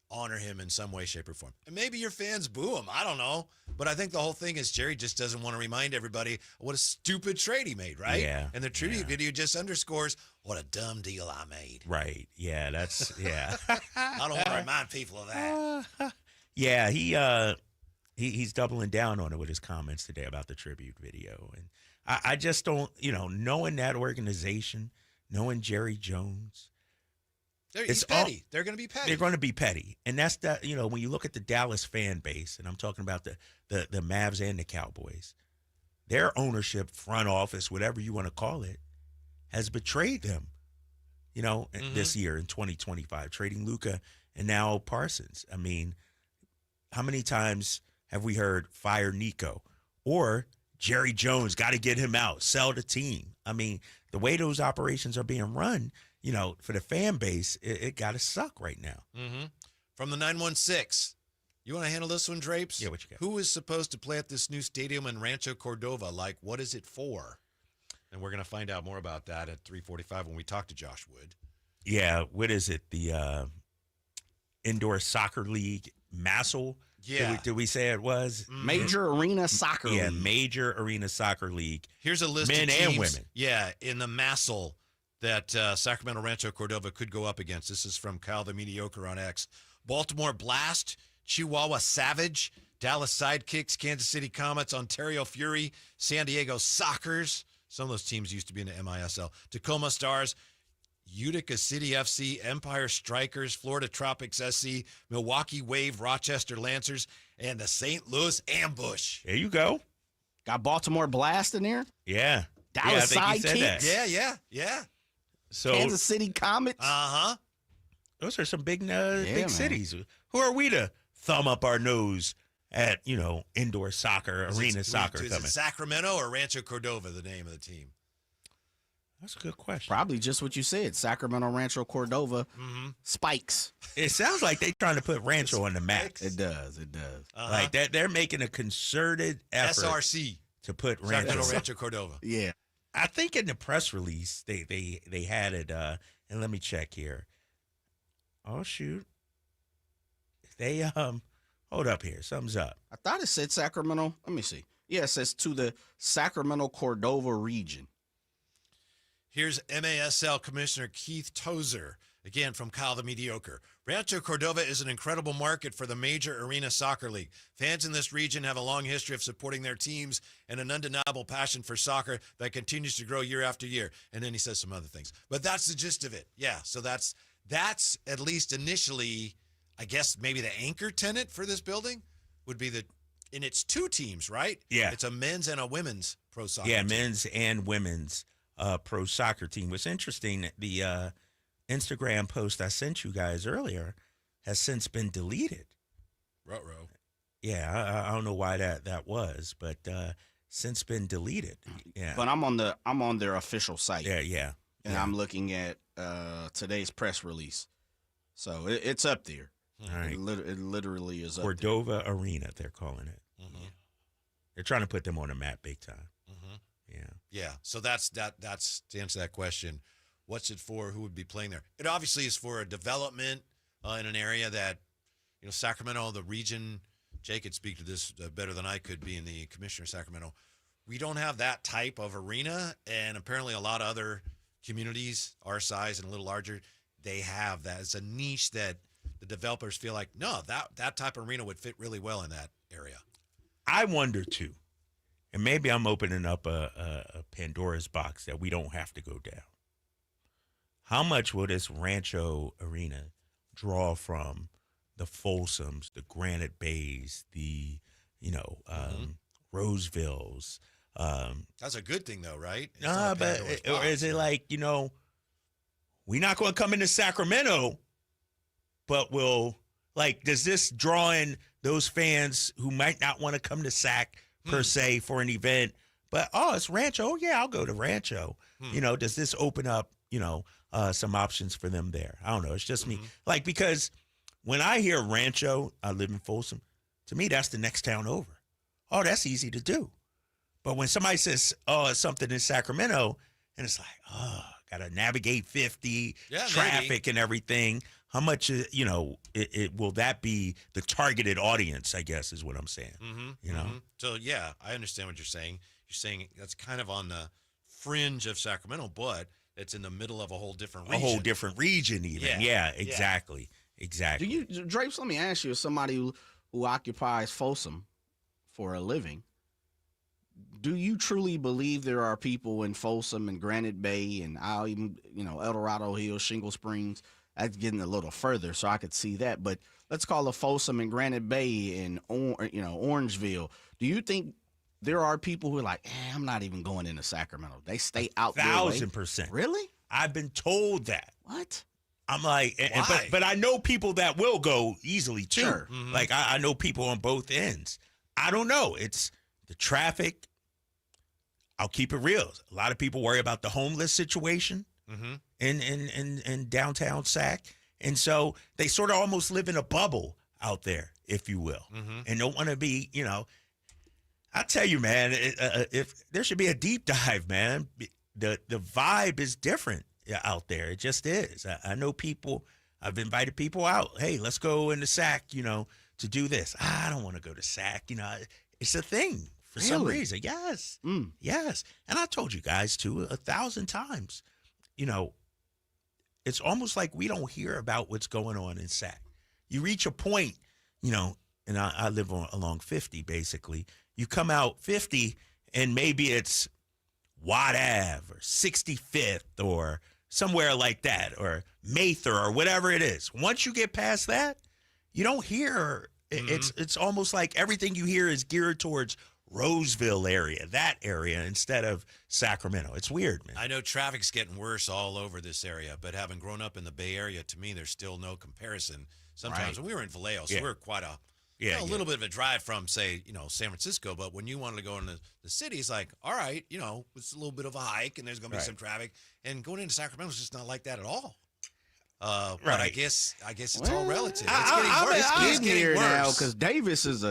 honor him in some way, shape, or form. And maybe your fans boo him. I don't know. But I think the whole thing is Jerry just doesn't want to remind everybody what a stupid trade he made, right? Yeah. And the tribute video just underscores what a dumb deal I made. Right. Yeah, that's, yeah. I don't want to remind people of that. Yeah, he's doubling down on it with his comments today about the tribute video. And I just don't, knowing that organization, knowing Jerry Jones. He's petty. They're going to be petty. They're going to be petty. And that's when you look at the Dallas fan base, and I'm talking about the Mavs and the Cowboys, their ownership, front office, whatever you want to call it, has betrayed them, this year in 2025, trading Luka and now Parsons. I mean, how many times have we heard fire Nico or Jerry Jones, got to get him out, sell the team? I mean, the way those operations are being run, for the fan base, it got to suck right now. From the 916, you want to handle this one, Drapes? Yeah, what you got? Who is supposed to play at this new stadium in Rancho Cordova? Like, what is it for? And we're going to find out more about that at 3:45 when we talk to Josh Wood. Yeah, what is it? The Indoor Soccer League, MASL? Yeah. Did we say it was? Major Arena Soccer League. Yeah, Major Arena Soccer League. Here's a list men of teams, and women. Yeah, in the MASL that Sacramento Rancho Cordova could go up against. This is from Kyle the Mediocre on X. Baltimore Blast, Chihuahua Savage, Dallas Sidekicks, Kansas City Comets, Ontario Fury, San Diego Sockers. Some of those teams used to be in the MISL. Tacoma Stars, Utica City FC, Empire Strikers, Florida Tropics SC, Milwaukee Wave, Rochester Lancers, and the St. Louis Ambush. There you go. Got Baltimore Blast in there? Yeah. Dallas I think he said Sidekicks? that. Yeah. So Kansas City Comets? Uh-huh. Those are some big cities. Who are we to thumb up our nose at, indoor soccer, arena soccer? Is it Sacramento or Rancho Cordova, the name of the team? That's a good question. Probably just what you said, Sacramento, Rancho Cordova, Spikes. It sounds like they're trying to put Rancho on the map. It does. Like that, they're making a concerted effort SRC to put Rancho Cordova. Yeah. I think in the press release they had it, and let me check here. Oh shoot. They hold up here. Something's up. I thought it said Sacramento. Let me see. Yeah, it says to the Sacramento Cordova region. Here's MASL Commissioner Keith Tozer, again from Kyle the Mediocre. Rancho Cordova is an incredible market for the Major Arena Soccer League. Fans in this region have a long history of supporting their teams and an undeniable passion for soccer that continues to grow year after year. And then he says some other things. But that's the gist of it. Yeah, so that's at least initially, I guess maybe the anchor tenant for this building would be and it's two teams, right? Yeah. It's a men's and a women's pro soccer Yeah, team. men's and women's pro soccer team. What's interesting, the Instagram post I sent you guys earlier has since been deleted. Ruh-roh. Yeah, I don't know why that was, but since been deleted. Yeah. But I'm on their official site. Yeah. And I'm looking at today's press release. So it's up there. All right. It literally is up Cordova Arena, they're calling it. Mm-hmm. They're trying to put them on the map big time. Mm-hmm. Yeah. Yeah. So that's to answer that question. What's it for? Who would be playing there? It obviously is for a development in an area that, Sacramento, the region. Jake could speak to this better than I could, being the commissioner of Sacramento. We don't have that type of arena, and apparently a lot of other communities our size and a little larger, they have that. It's a niche that the developers feel like, no, that type of arena would fit really well in that area. I wonder too, and maybe I'm opening up a Pandora's box that we don't have to go down. How much will this Rancho Arena draw from the Folsoms, the Granite Bays, the Rosevilles? That's a good thing, though, right? Or is it like, we're not going to come into Sacramento, but does this draw in those fans who might not want to come to Sac per se for an event, but, it's Rancho. Oh, yeah, I'll go to Rancho. Does this open up, some options for them there? I don't know. It's just me. Because when I hear Rancho, I live in Folsom, to me, that's the next town over. Oh, that's easy to do. But when somebody says, it's something in Sacramento, and it's like, got to navigate 50, traffic and everything. How much, will that be the targeted audience, I guess, is what I'm saying. So, yeah, I understand what you're saying. You're saying that's kind of on the fringe of Sacramento, but it's in the middle of a whole different region. A whole different region even. Yeah, exactly. Exactly. Drapes, let me ask you, as somebody who occupies Folsom for a living, do you truly believe there are people in Folsom and Granite Bay and El Dorado Hills, Shingle Springs? That's getting a little further, so I could see that. But let's call it Folsom and Granite Bay and Orangeville. Do you think there are people who are like, I'm not even going into Sacramento? They stay out there. 1,000%. Really? I've been told that. What? I'm like, but I know people that will go easily too. Sure. Like I know people on both ends. I don't know. It's the traffic. I'll keep it real. A lot of people worry about the homeless situation in downtown Sac. And so they sort of almost live in a bubble out there, if you will, and don't want to be, I tell you, man, if there should be a deep dive, man, the vibe is different out there. It just is. I know people, I've invited people out. Hey, let's go into Sac, to do this. I don't want to go to Sac. It's a thing. For some reason, yes, yes. And I told you guys, too, 1,000 times, it's almost like we don't hear about what's going on in Sac. You reach a point, and I live along 50, basically. You come out 50, and maybe it's Watt Ave or 65th or somewhere like that, or Mather or whatever it is. Once you get past that, you don't hear. It's almost like everything you hear is geared towards Roseville area, that area, instead of Sacramento. It's weird, man. I know traffic's getting worse all over this area, but having grown up in the Bay Area, to me, there's still no comparison. Sometimes when we were in Vallejo, so we were quite a little bit of a drive from, say, San Francisco, but when you wanted to go into the city, it's like, all right, it's a little bit of a hike, and there's going to be some traffic, and going into Sacramento is just not like that at all. But I guess it's all relative. It's getting worse. It's getting now because Davis is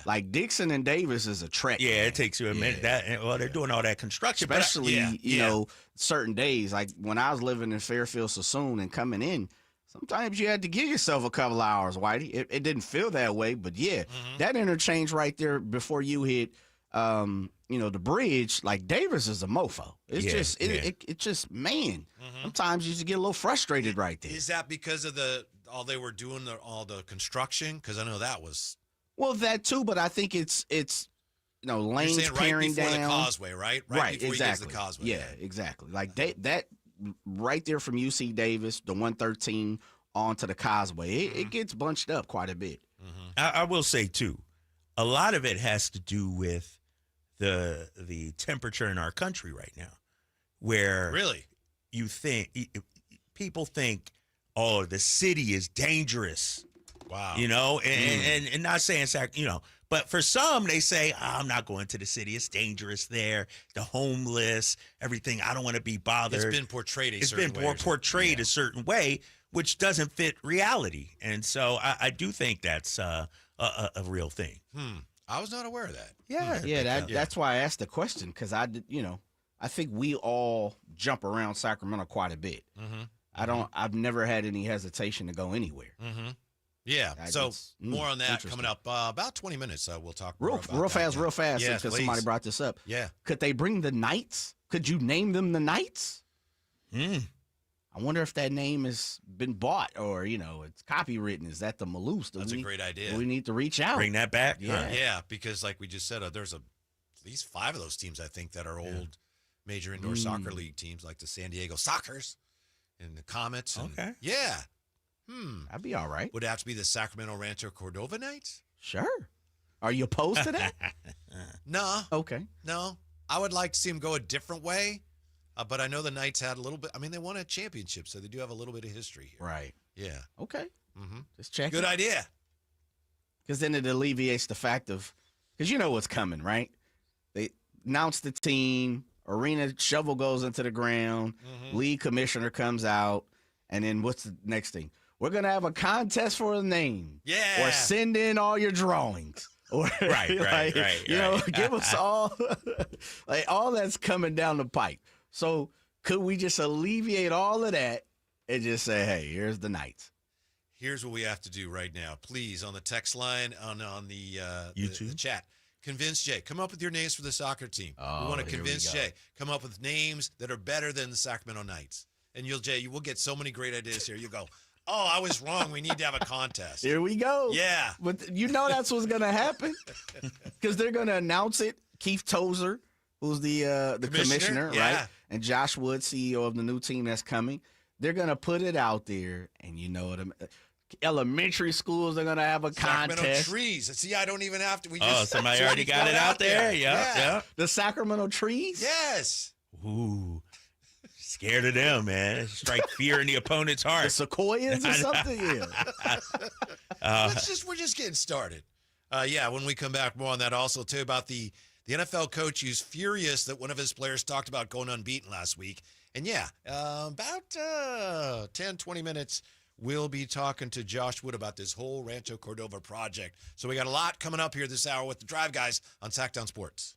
like Dixon and Davis is a trek. Yeah, it takes you a minute. They're doing all that construction, especially certain days. Like when I was living in Fairfield, Sassoon, and coming in, sometimes you had to give yourself a couple hours, Whitey. It didn't feel that way, but that interchange right there before you hit, the bridge, like Davis is a mofo. It's it's just, man. Sometimes you just get a little frustrated right there. Is that because of all they were doing, all the construction? Because I know that was. Well, that too, but I think it's lanes You're saying tearing right before down. The causeway, right? Right, before exactly. You get to the causeway. Yeah, exactly. Like that right there from UC Davis, the 113 onto the causeway, it gets bunched up quite a bit. I will say too, a lot of it has to do with the temperature in our country right now, where you think people think, oh, the city is dangerous. Wow. And not saying, but for some they say, I'm not going to the city. It's dangerous there. The homeless, everything. I don't want to be bothered. It's been portrayed a certain way, which doesn't fit reality. And so I do think that's a real thing. I was not aware of that. That's why I asked the question, because I think we all jump around Sacramento quite a bit. I've never had any hesitation to go anywhere. Yeah. So more on that coming up. About 20 minutes. We'll talk more about real fast, Yes, because somebody brought this up. Yeah. Could they bring the Knights? Could you name them the Knights? I wonder if that name has been bought or, it's copywritten. Is that the Maloose? That's a great idea. Do we need to reach out? Bring that back? Yeah, because like we just said, there's at least 5 of those teams, I think, that are old major indoor soccer league teams, like the San Diego Sockers and the Comets. Okay. Yeah. That'd be all right. Would it have to be the Sacramento Rancho Cordova Knights? Sure. Are you opposed to that? No. Okay. No. I would like to see them go a different way, but I know the Knights had a little bit. I mean, they won a championship, so they do have a little bit of history here. Right. Yeah. Okay. Mm-hmm. Just check. Good idea. Because then it alleviates the fact of, because you know what's coming, right? They announce the team, arena shovel goes into the ground, league commissioner comes out, and then what's the next thing? We're going to have a contest for a name. Yeah. Or send in all your drawings. Or, Right. Give us all, like all that's coming down the pipe. So could we just alleviate all of that and just say, hey, here's the Knights? Here's what we have to do right now. Please, on the text line, on the YouTube the chat, convince Jay. Come up with your names for the soccer team. Oh, we want to here we convince go. Jay. Come up with names that are better than the Sacramento Knights. And you will get so many great ideas here. You go, oh, I was wrong. We need to have a contest. Here we go. Yeah. But that's what's going to happen because they're going to announce it. Keith Tozer, who's the commissioner, yeah. right? And Josh Wood, CEO of the new team that's coming. They're going to put it out there, and you know what elementary schools are going to have a Sacramento contest. Trees. See, I don't even have to. Somebody already got it out there? Yeah. The Sacramento Trees? Yes. Ooh. Scared of them, man. Strike fear in the opponent's heart. The Sequoias or something? We're just getting started. When we come back, more on that also, too, about the NFL coach who's furious that one of his players talked about going unbeaten last week. And, about 10, 20 minutes, we'll be talking to Josh Wood about this whole Rancho Cordova project. So we got a lot coming up here this hour with the Drive Guys on Sactown Sports.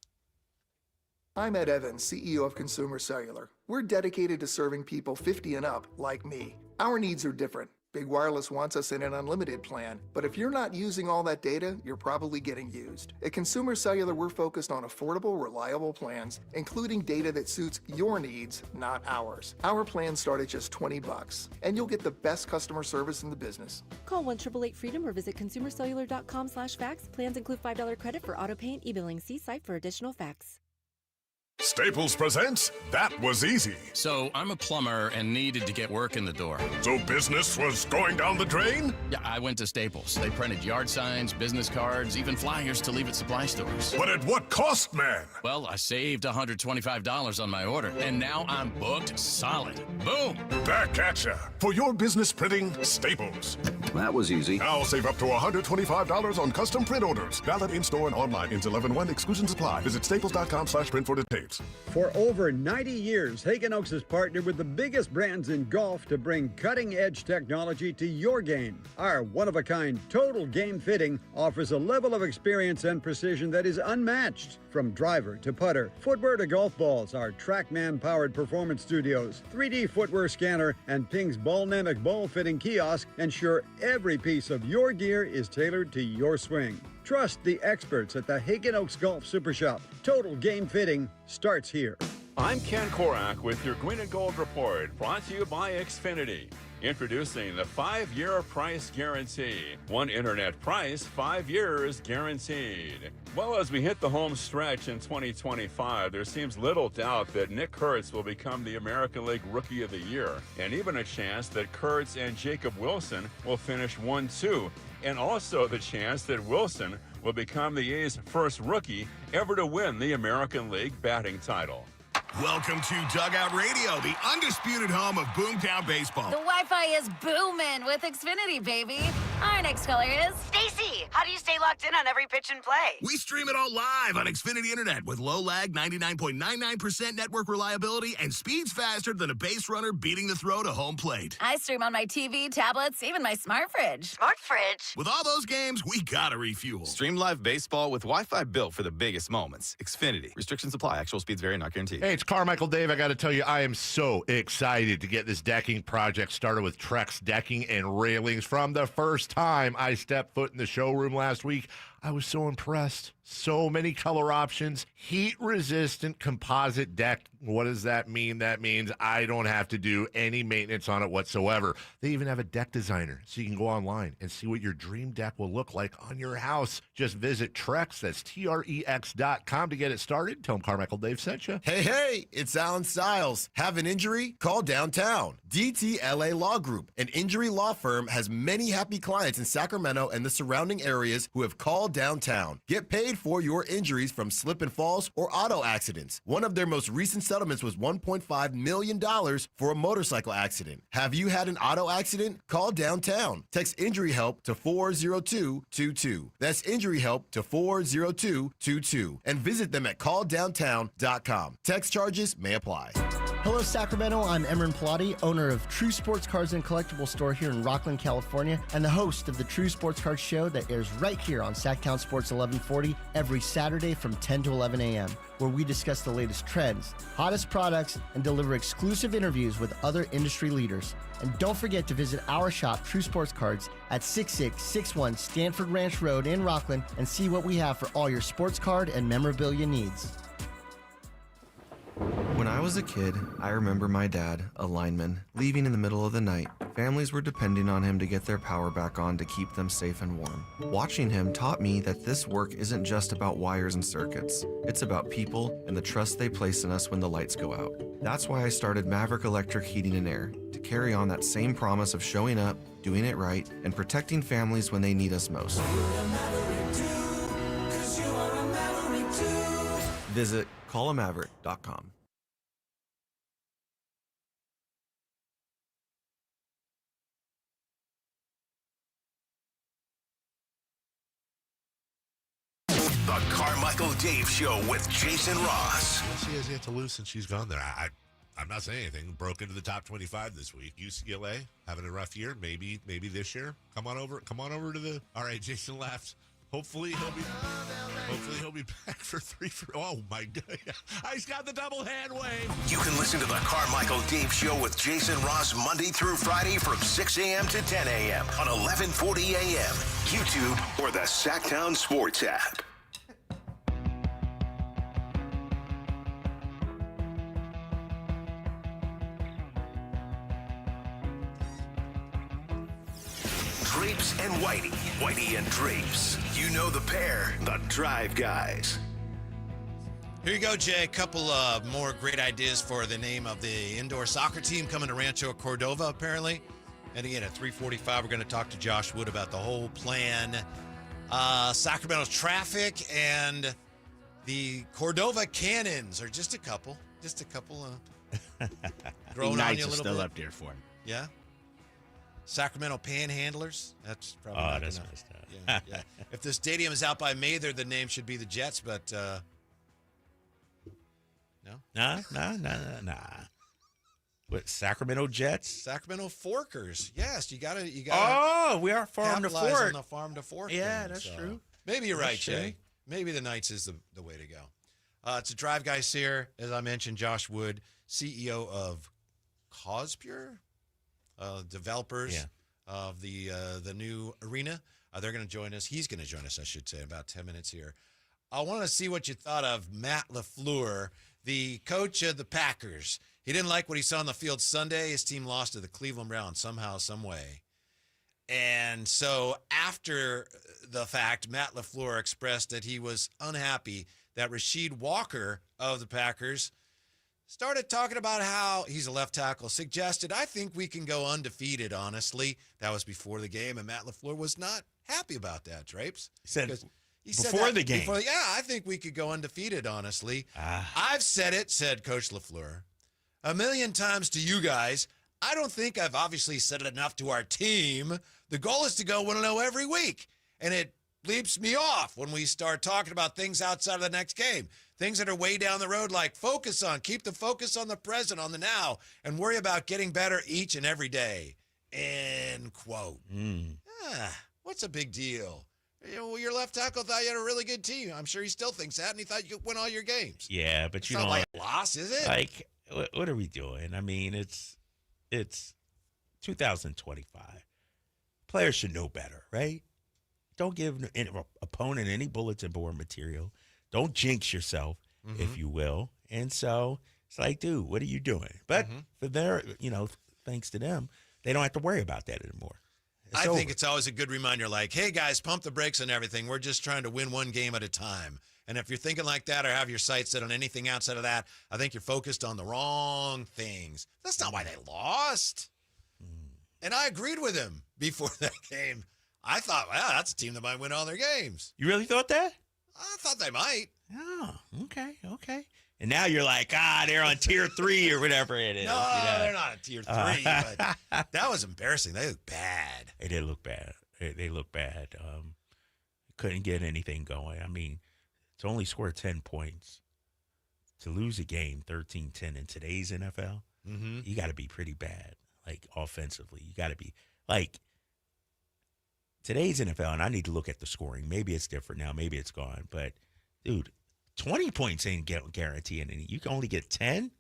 I'm Ed Evans, CEO of Consumer Cellular. We're dedicated to serving people 50 and up, like me. Our needs are different. Big Wireless wants us in an unlimited plan, but if you're not using all that data, you're probably getting used. At Consumer Cellular, we're focused on affordable, reliable plans, including data that suits your needs, not ours. Our plans start at just $20, and you'll get the best customer service in the business. Call 1-888-FREEDOM or visit consumercellular.com/fax. Plans include $5 credit for auto pay and e-billing. See site for additional facts. Staples presents That Was Easy. So I'm a plumber and needed to get work in the door. So business was going down the drain? Yeah, I went to Staples. They printed yard signs, business cards, even flyers to leave at supply stores. But at what cost, man? Well, I saved $125 on my order, and now I'm booked solid. Boom! Back at ya. For your business printing, Staples. That was easy. Now save up to $125 on custom print orders. Valid in-store and online. Ends 11/1. Exclusions apply. Visit staples.com/print for details. For over 90 years, Hagen Oaks has partnered with the biggest brands in golf to bring cutting-edge technology to your game. Our one-of-a-kind total game fitting offers a level of experience and precision that is unmatched. From driver to putter, footwear to golf balls, our TrackMan-powered performance studios, 3D footwear scanner, and Ping's Ballnamic ball fitting kiosk ensure every piece of your gear is tailored to your swing. Trust the experts at the Hagen Oaks Golf Super Shop. Total game fitting starts here. I'm Ken Korak with your Green and Gold Report, brought to you by Xfinity. Introducing the 5-year price guarantee. One internet price, 5 years guaranteed. Well, as we hit the home stretch in 2025, there seems little doubt that Nick Kurtz will become the American League Rookie of the Year, and even a chance that Kurtz and Jacob Wilson will finish 1-2, and also the chance that Wilson will become the A's first rookie ever to win the American League batting title. Welcome to Dugout Radio, the undisputed home of Boomtown Baseball. The Wi-Fi is booming with Xfinity, baby. Our next caller is Stacy. How do you stay locked in on every pitch and play? We stream it all live on Xfinity Internet with low lag, 99.99% network reliability, and speeds faster than a base runner beating the throw to home plate. I stream on my TV, tablets, even my smart fridge. Smart fridge? With all those games, we gotta refuel. Stream live baseball with Wi-Fi built for the biggest moments. Xfinity. Restrictions apply. Actual speeds vary, not guaranteed. Hey, it's Carmichael Dave. I got to tell you, I am so excited to get this decking project started with Trex Decking and Railings. From the first time I stepped foot in the showroom last week, I was so impressed. So many color options, heat-resistant composite deck. What does that mean? That means I don't have to do any maintenance on it whatsoever. They even have a deck designer, so you can go online and see what your dream deck will look like on your house. Just visit Trex, that's Trex.com to get it started. Tell them Carmichael Dave sent you. Hey, it's Alan Stiles. Have an injury? Call downtown. DTLA Law Group, an injury law firm, has many happy clients in Sacramento and the surrounding areas who have called downtown. Get paid for your injuries from slip and falls or auto accidents. One of their most recent settlements was $1.5 million for a motorcycle accident. Have you had an auto accident? Call downtown. Text injury help to 40222. That's injury help to 40222. And visit them at calldowntown.com. Text charges may apply. Hello, Sacramento. I'm Emran Pilati, owner of True Sports Cards and Collectible Store here in Rockland, California, and the host of the True Sports Cards Show that airs right here on Sactown Sports 1140 every Saturday from 10 to 11 a.m., where we discuss the latest trends, hottest products, and deliver exclusive interviews with other industry leaders. And don't forget to visit our shop, True Sports Cards, at 6661 Stanford Ranch Road in Rockland and see what we have for all your sports card and memorabilia needs. When I was a kid, I remember my dad, a lineman, leaving in the middle of the night. Families were depending on him to get their power back on to keep them safe and warm. Watching him taught me that this work isn't just about wires and circuits. It's about people and the trust they place in us when the lights go out. That's why I started Maverick Electric Heating and Air, to carry on that same promise of showing up, doing it right, and protecting families when they need us most. Visit callamaverick.com. The Carmichael Dave Show with Jason Ross. What she has yet to lose since she's gone there. I'm not saying anything. Broke into the top 25 this week. UCLA having a rough year. Maybe this year. Come on over to the. All right, Jason left. Hopefully he'll be back for three. Oh my God! He's got the double hand wave. You can listen to the Carmichael Dave Show with Jason Ross Monday through Friday from 6 a.m. to 10 a.m. on 1140 a.m. YouTube or the Sactown Sports app. Drapes and Whitey. Whitey and Drapes. You know the pair, the Drive Guys. Here you go, Jay. A couple more great ideas for the name of the indoor soccer team coming to Rancho Cordova, apparently. And again, at 3:45, we're going to talk to Josh Wood about the whole plan. Sacramento's traffic and the Cordova Cannons are just a couple growing on you a little still bit. Up there for him. Yeah. Sacramento Panhandlers. That's probably that's enough. messed up. Yeah. If the stadium is out by Mather, the name should be the Jets, but no. Nah. What, Sacramento Jets? Sacramento Forkers. Yes, you gotta. Oh, we are farm to capitalize fork. on the farm to fork. Yeah, thing, that's so true. Maybe you're That's right, true. Jay. Maybe the Knights is the way to go. It's a Drive Guys here. As I mentioned, Josh Wood, CEO of Causepure, developers of the new arena. They're going to join us. He's going to join us, I should say, in about 10 minutes here. I want to see what you thought of Matt LaFleur, the coach of the Packers. He didn't like what he saw on the field Sunday. His team lost to the Cleveland Browns somehow, some way. And so after the fact, Matt LaFleur expressed that he was unhappy that Rasheed Walker of the Packers started talking about how he's a left tackle, suggested, I think we can go undefeated, honestly. That was before the game, and Matt LaFleur was not happy about that, Drapes. He said Before the game. I think we could go undefeated, honestly. I've said it, said Coach LaFleur, a million times to you guys. I don't think I've obviously said it enough to our team. The goal is to go 1-0 every week. And it bleeps me off when we start talking about things outside of the next game. Things that are way down the road, like keep the focus on the present, on the now, and worry about getting better each and every day. End quote. What's a big deal? Your left tackle thought you had a really good team. I'm sure he still thinks that, and he thought you could win all your games. Yeah, but It's not like a loss, is it? Like, what are we doing? I mean, it's 2025. Players should know better, right? don't give an opponent any bulletin board material. Don't jinx yourself, if you will. And so it's like, dude, what are you doing? But for their, thanks to them, they don't have to worry about that anymore. I think it's always a good reminder, like, hey, guys, pump the brakes on everything. We're just trying to win one game at a time. And if you're thinking like that or have your sights set on anything outside of that, I think you're focused on the wrong things. That's not why they lost. And I agreed with him before that game. I thought, wow, that's a team that might win all their games. You really thought that? I thought they might. Oh, okay. And now you're like, they're on tier 3 or whatever it is. No, they're not a tier 3, but that was embarrassing. They look bad. They did look bad. They look bad. Couldn't get anything going. I mean, to only score 10 points, to lose a game 13-10 in today's NFL, you got to be pretty bad, like offensively. You got to be like today's NFL, and I need to look at the scoring. Maybe it's different now. Maybe it's gone. But, dude, 20 points ain't guaranteeing any. You can only get 10.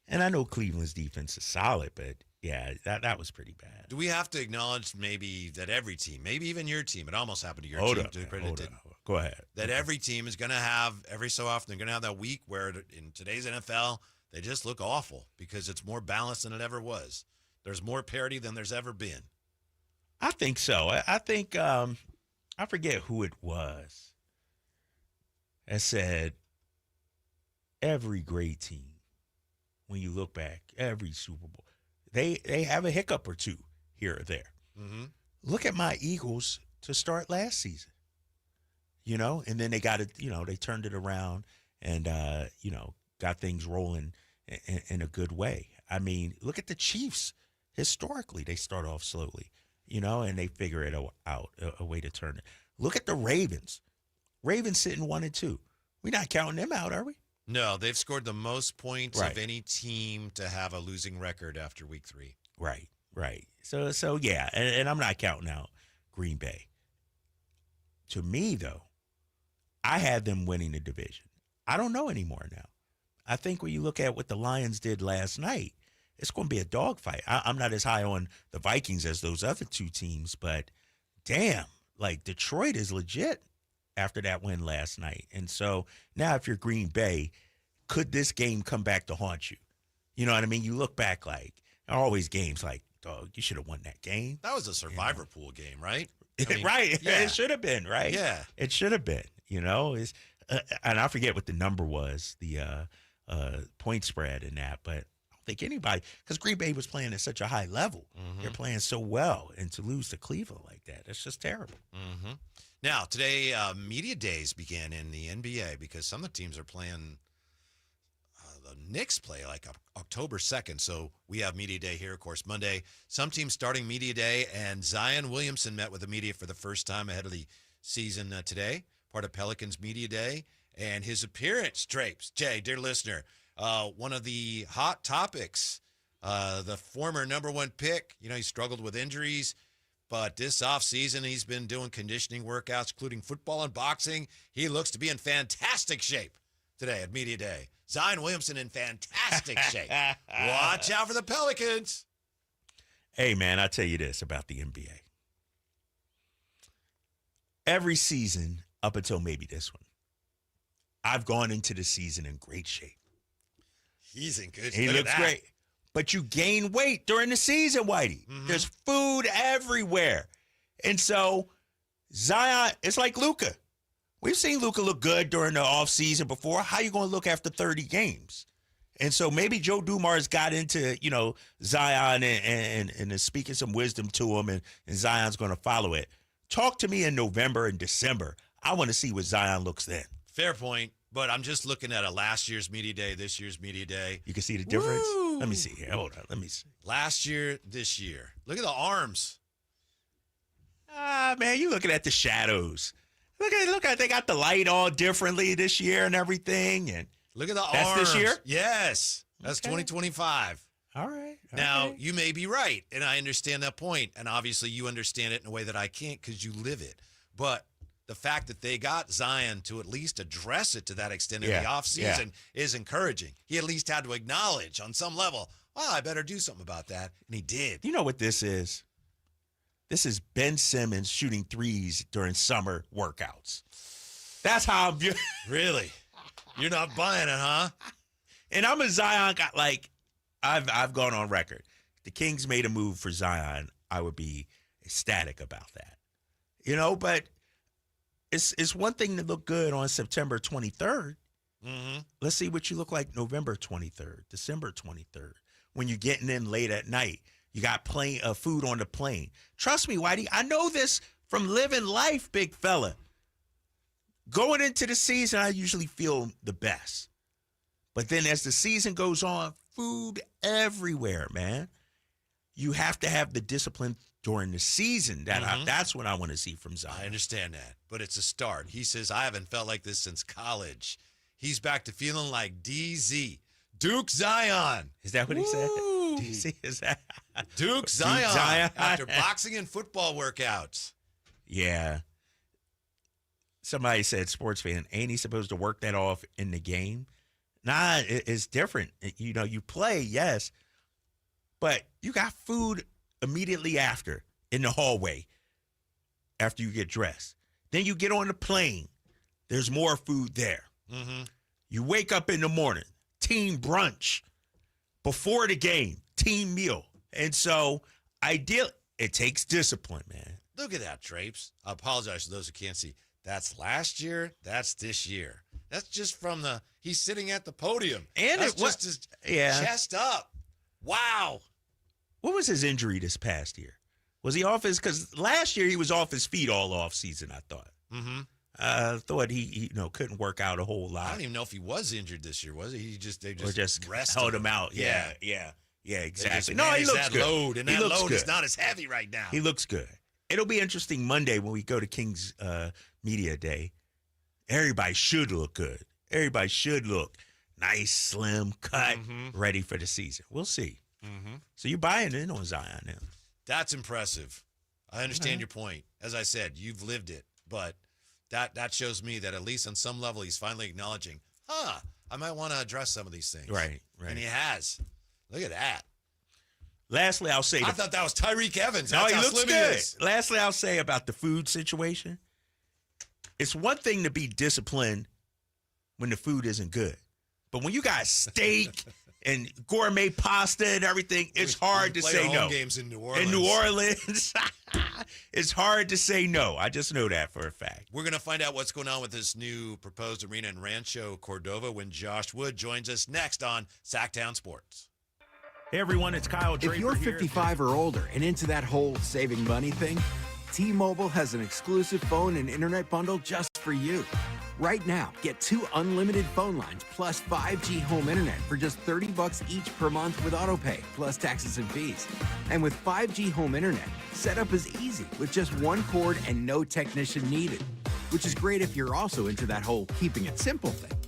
And I know Cleveland's defense is solid, but, yeah, that was pretty bad. Do we have to acknowledge maybe that every team, maybe even your team, it almost happened to your Hold team. up. Go ahead. That every team is going to have, every so often, they're going to have that week where in today's NFL, they just look awful because it's more balanced than it ever was. There's more parity than there's ever been. I think so. I think I forget who it was that said every great team, when you look back, every Super Bowl, they have a hiccup or two here or there. Look at my Eagles to start last season, and then they got it, they turned it around and, got things rolling in a good way. I mean, look at the Chiefs. Historically, they start off slowly. And they figure it out, a way to turn it. Look at the Ravens. Ravens sitting 1-2. We're not counting them out, are we? No, they've scored the most points of any team to have a losing record after week 3. Right. So yeah, and I'm not counting out Green Bay. To me, though, I had them winning the division. I don't know anymore now. I think when you look at what the Lions did last night, it's going to be a dogfight. I'm not as high on the Vikings as those other two teams, but damn, like Detroit is legit after that win last night. And so now if you're Green Bay, could this game come back to haunt you? You know what I mean? You look back like, always games like, dog, you should have won that game. That was a survivor pool game, right? Right. Yeah. It should have been, right? Yeah. It should have been, and I forget what the number was, the point spread in that, but think anybody, because Green Bay was playing at such a high level. They're playing so well, and to lose to Cleveland like that, it's just terrible. Now, today, media days begin in the NBA because some of the teams are playing, the Knicks play like October 2nd, so we have media day here, of course, Monday. Some teams starting media day, and Zion Williamson met with the media for the first time ahead of the season today, part of Pelicans media day, and his appearance, Drapes, Jay, dear listener, one of the hot topics, the former number 1 pick, he struggled with injuries, but this offseason he's been doing conditioning workouts, including football and boxing. He looks to be in fantastic shape today at Media Day. Zion Williamson in fantastic shape. Watch out for the Pelicans. Hey, man, I'll tell you this about the NBA. Every season, up until maybe this one, I've gone into the season in great shape. He's in good shape. He looks great. But you gain weight during the season, Whitey. There's food everywhere. And so Zion, it's like Luka. We've seen Luka look good during the offseason before. How you going to look after 30 games? And so maybe Joe Dumars got into, Zion and is speaking some wisdom to him, and Zion's going to follow it. Talk to me in November and December. I want to see what Zion looks then. Fair point. But I'm just looking at a last year's media day, this year's media day. You can see the difference? Woo! Let me see here. Hold on. Let me see. Last year, this year. Look at the arms. Man, you looking at the shadows. Look at they got the light all differently this year and everything. And look at the arms. That's this year? Yes. That's 2025. All right. Now, you may be right, and I understand that point. And obviously, you understand it in a way that I can't because you live it. But the fact that they got Zion to at least address it to that extent in the offseason is encouraging. He at least had to acknowledge on some level, I better do something about that. And he did. You know what this is? This is Ben Simmons shooting threes during summer workouts. That's how I'm viewing. Really? You're not buying it, huh? And I'm a Zion guy. Like, I've gone on record. If the Kings made a move for Zion, I would be ecstatic about that. You know, but it's one thing to look good on September 23rd. Mm-hmm. Let's see what you look like November 23rd, December 23rd, when you're getting in late at night. You got food on the plane. Trust me, Whitey, I know this from living life, big fella. Going into the season, I usually feel the best. But then as the season goes on, food everywhere, man. You have to have the discipline during the season. That's what I want to see from Zion. I understand that, but it's a start. He says, I haven't felt like this since college. He's back to feeling like DZ. Duke Zion. Is that what he said? DZ, is that? Duke Zion. After boxing and football workouts. Yeah. Somebody said, sports fan, ain't he supposed to work that off in the game? Nah, it's different. You know, you play, yes, but you got food immediately after in the hallway after you get dressed. Then you get on the plane. There's more food there. Mm-hmm. You wake up in the morning, team brunch. Before the game, team meal. And so, ideally, it takes discipline, man. Look at that, Drapes. I apologize to those who can't see. That's last year. That's this year. That's just from he's sitting at the podium. And that's just his chest up. Wow. What was his injury this past year? Was he off because last year he was off his feet all off season, I thought. Mm-hmm. I thought he couldn't work out a whole lot. I don't even know if he was injured this year, was he? They just rested held him out. Yeah, exactly. No, he looks good. Load, and that load is not as heavy right now. He looks good. It'll be interesting Monday when we go to Kings Media Day. Everybody should look good. Everybody should look nice, slim, cut, ready for the season. We'll see. Mm-hmm. So you're buying in on Zion now. That's impressive. I understand your point. As I said, you've lived it, but that shows me that at least on some level he's finally acknowledging, I might want to address some of these things. Right. And he has. Look at that. Lastly, I'll say... I thought that was Tyreek Evans. No, That's he how looks slim good. he is. Lastly, I'll say about the food situation. It's one thing to be disciplined when the food isn't good. But when you got steak and gourmet pasta and everything, it's hard to say no. Games in New Orleans. In New Orleans, it's hard to say no. I just know that for a fact. We're going to find out what's going on with this new proposed arena in Rancho Cordova when Josh Wood joins us next on Sactown Sports. Hey everyone, it's Kyle Draper. If you're 55 or older and into that whole saving money thing, T-Mobile has an exclusive phone and internet bundle just for you. Right now, get 2 unlimited phone lines plus 5G home internet for just $30 each per month with autopay, plus taxes and fees. And with 5G home internet, setup is easy with just 1 cord and no technician needed, which is great if you're also into that whole keeping it simple thing.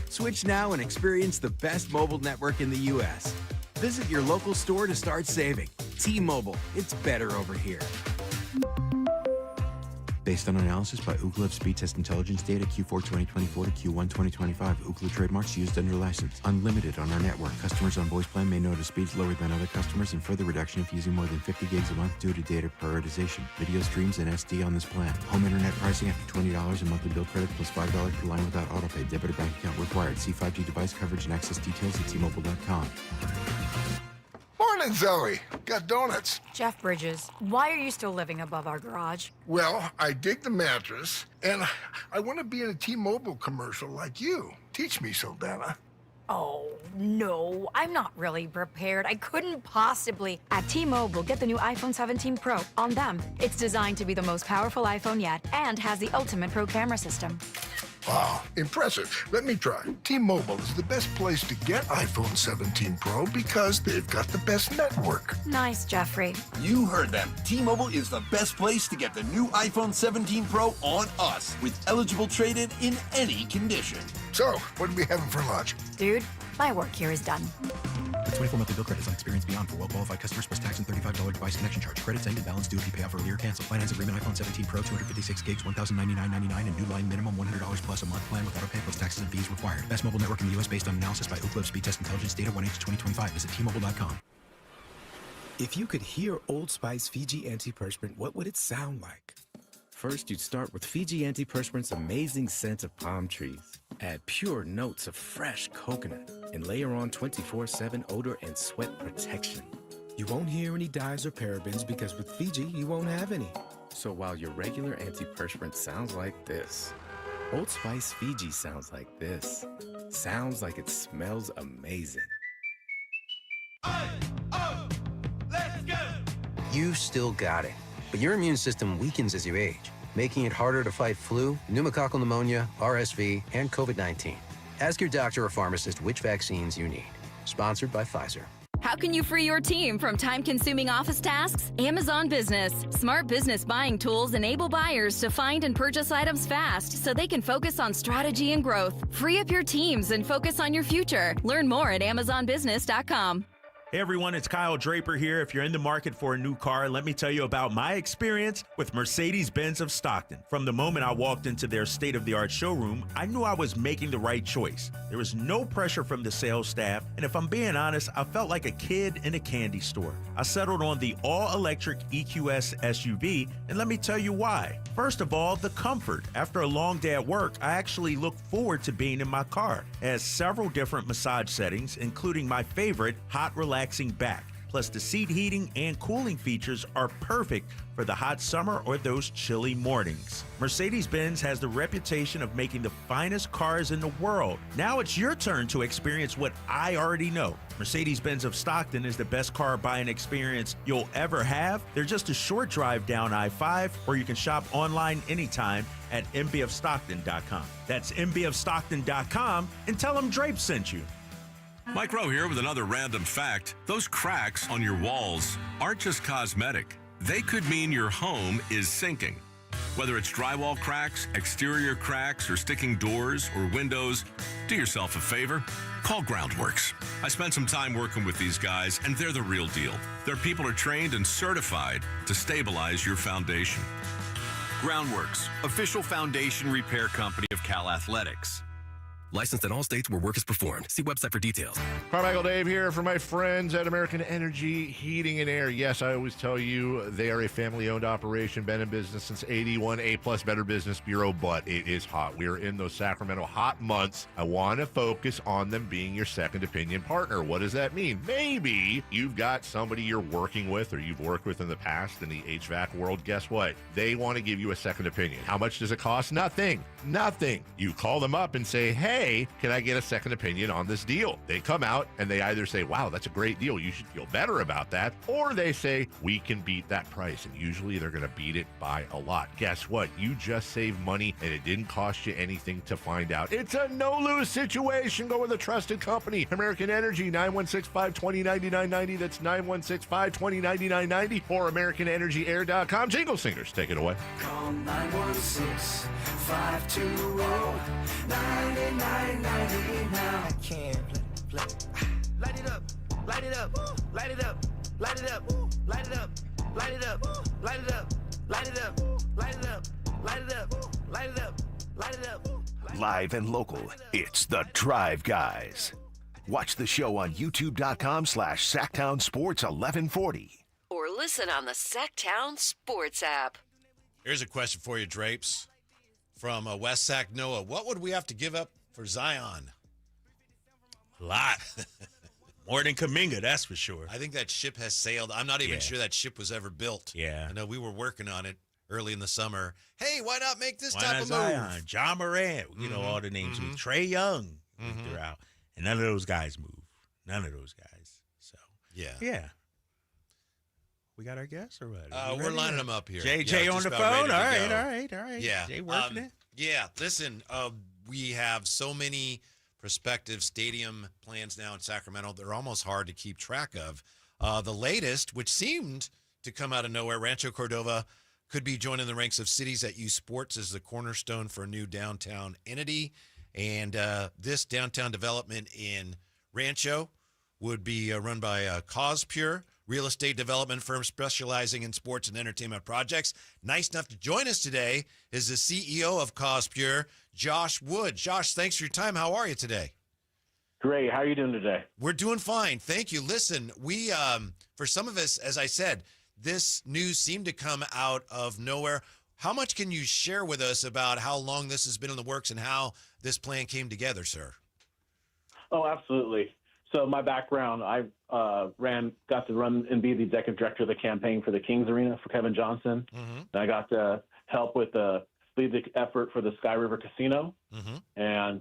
Switch now and experience the best mobile network in the U.S. Visit your local store to start saving. T-Mobile, it's better over here. Based on analysis by Ookla of Speed Test Intelligence data Q4 2024 to Q1 2025, Ookla trademarks used under license. Unlimited on our network. Customers on voice plan may notice speeds lower than other customers and further reduction if using more than 50 gigs a month due to data prioritization. Video streams and SD on this plan. Home internet pricing after $20 and monthly bill credit plus $5 per line without autopay. Debit or bank account required. See 5G device coverage and access details at T-Mobile.com. Morning, Zoe. Got donuts. Jeff Bridges, why are you still living above our garage? Well, I dig the mattress, and I want to be in a T-Mobile commercial like you. Teach me, Saldana. Oh, no, I'm not really prepared. I couldn't possibly. At T-Mobile, get the new iPhone 17 Pro. On them, it's designed to be the most powerful iPhone yet and has the ultimate pro camera system. Wow, impressive. Let me try. T-Mobile is the best place to get iPhone 17 Pro because they've got the best network. Nice, Jeffrey. You heard them. T-Mobile is the best place to get the new iPhone 17 Pro on us with eligible trade-in in any condition. So, what are we having for lunch? Dude, my work here is done. 24 monthly bill credits on experience beyond for well-qualified customers plus tax and $35 device connection charge. Credits end and balance due if you pay off earlier. Cancel. Finance agreement iPhone 17 Pro 256 gigs, $1,099.99 and new line minimum $100 plus a month plan with autopay plus taxes and fees required. Best mobile network in the U.S. based on analysis by Ookla of Speed Test Intelligence data 1H2025. Visit T-Mobile.com. If you could hear Old Spice Fiji Antiperspirant, what would it sound like? First, you'd start with Fiji Antiperspirant's amazing scent of palm trees. Add pure notes of fresh coconut and layer on 24/7 odor and sweat protection. You won't hear any dyes or parabens because with Fiji, you won't have any. So while your regular antiperspirant sounds like this, Old Spice Fiji sounds like this. Sounds like it smells amazing. You've still got it, but your immune system weakens as you age, making it harder to fight flu, pneumococcal pneumonia, RSV, and COVID-19. Ask your doctor or pharmacist which vaccines you need. Sponsored by Pfizer. How can you free your team from time-consuming office tasks? Amazon Business. Smart business buying tools enable buyers to find and purchase items fast so they can focus on strategy and growth. Free up your teams and focus on your future. Learn more at amazonbusiness.com. Hey everyone, it's Kyle Draper here. If you're in the market for a new car, let me tell you about my experience with Mercedes-Benz of Stockton. From the moment I walked into their state-of-the-art showroom, I knew I was making the right choice. There was no pressure from the sales staff, and if I'm being honest, I felt like a kid in a candy store. I settled on the all-electric EQS SUV, and let me tell you why. First of all, the comfort. After a long day at work, I actually look forward to being in my car. It has several different massage settings, including my favorite, hot relaxing back. Plus, the seat heating and cooling features are perfect for the hot summer or those chilly mornings. Mercedes-Benz has the reputation of making the finest cars in the world. Now it's your turn to experience what I already know. Mercedes-Benz of Stockton is the best car buying experience you'll ever have. They're just a short drive down I-5, or you can shop online anytime at mbfstockton.com. That's mbfstockton.com, and tell them Drape sent you. Mike Rowe here with another random fact. Those cracks on your walls aren't just cosmetic. They could mean your home is sinking. Whether it's drywall cracks, exterior cracks, or sticking doors or windows, do yourself a favor. Call Groundworks. I spent some time working with these guys, and they're the real deal. Their people are trained and certified to stabilize your foundation. Groundworks, official foundation repair company of Cal Athletics. Licensed in all states where work is performed. See website for details. Carmichael Dave here for my friends at American Energy Heating and Air. Yes, I always tell you they are a family-owned operation, been in business since 81, A-plus Better Business Bureau, but it is hot. We are in those Sacramento hot months. I want to focus on them being your second opinion partner. What does that mean? Maybe you've got somebody you're working with or you've worked with in the past in the HVAC world. Guess what? They want to give you a second opinion. How much does it cost? Nothing. Nothing. You call them up and say, hey, can I get a second opinion on this deal? They come out and they either say, wow, that's a great deal, you should feel better about that, or they say, we can beat that price. And usually they're going to beat it by a lot. Guess what? You just saved money and it didn't cost you anything to find out. It's a no-lose situation. Go with a trusted company. American Energy, 916-520-9990. That's 916-520-9990 or AmericanEnergyAir.com. Jingle Singers, take it away. Call 916-520-9990 now. I can't play. Light it up, light it up, light it up, light it up, light it up, light it up, light it up, light it up, light it up, light it up, light it up, light it up. Live and local, it's the Drive Guys. Watch the show on youtube.com/Sactown Sports 1140. Or listen on the Sactown Sports app. Here's a question for you, Drapes. From West Sac Noah, what would we have to give up for Zion? A lot. More than Kuminga, that's for sure. I think that ship has sailed. I'm not even sure that ship was ever built. Yeah. I know we were working on it early in the summer. Hey, why not make this Why type not of Zion, move? John Morant, you know, all the names. Trey Young, they're out. And none of those guys move. None of those guys. So, yeah. We got our guests or what? We're lining them up here. JJ on the phone? All right. Yeah. Jay working it? Yeah, listen, we have so many prospective stadium plans now in Sacramento. They're almost hard to keep track of. The latest, which seemed to come out of nowhere, Rancho Cordova could be joining the ranks of cities that use sports as the cornerstone for a new downtown entity. And this downtown development in Rancho would be run by CausePure, real estate development firm specializing in sports and entertainment projects. Nice enough to join us today is the CEO of CausePure, Josh Wood. Josh, thanks for your time. How are you today? Great. How are you doing today? We're doing fine. Thank you. Listen, we, for some of us, as I said, this news seemed to come out of nowhere. How much can you share with us about how long this has been in the works and how this plan came together, sir? Oh, absolutely. So my background, I got to run and be the executive director of the campaign for the Kings Arena for Kevin Johnson. Mm-hmm. And I got to help with lead the effort for the Sky River Casino. Mm-hmm. And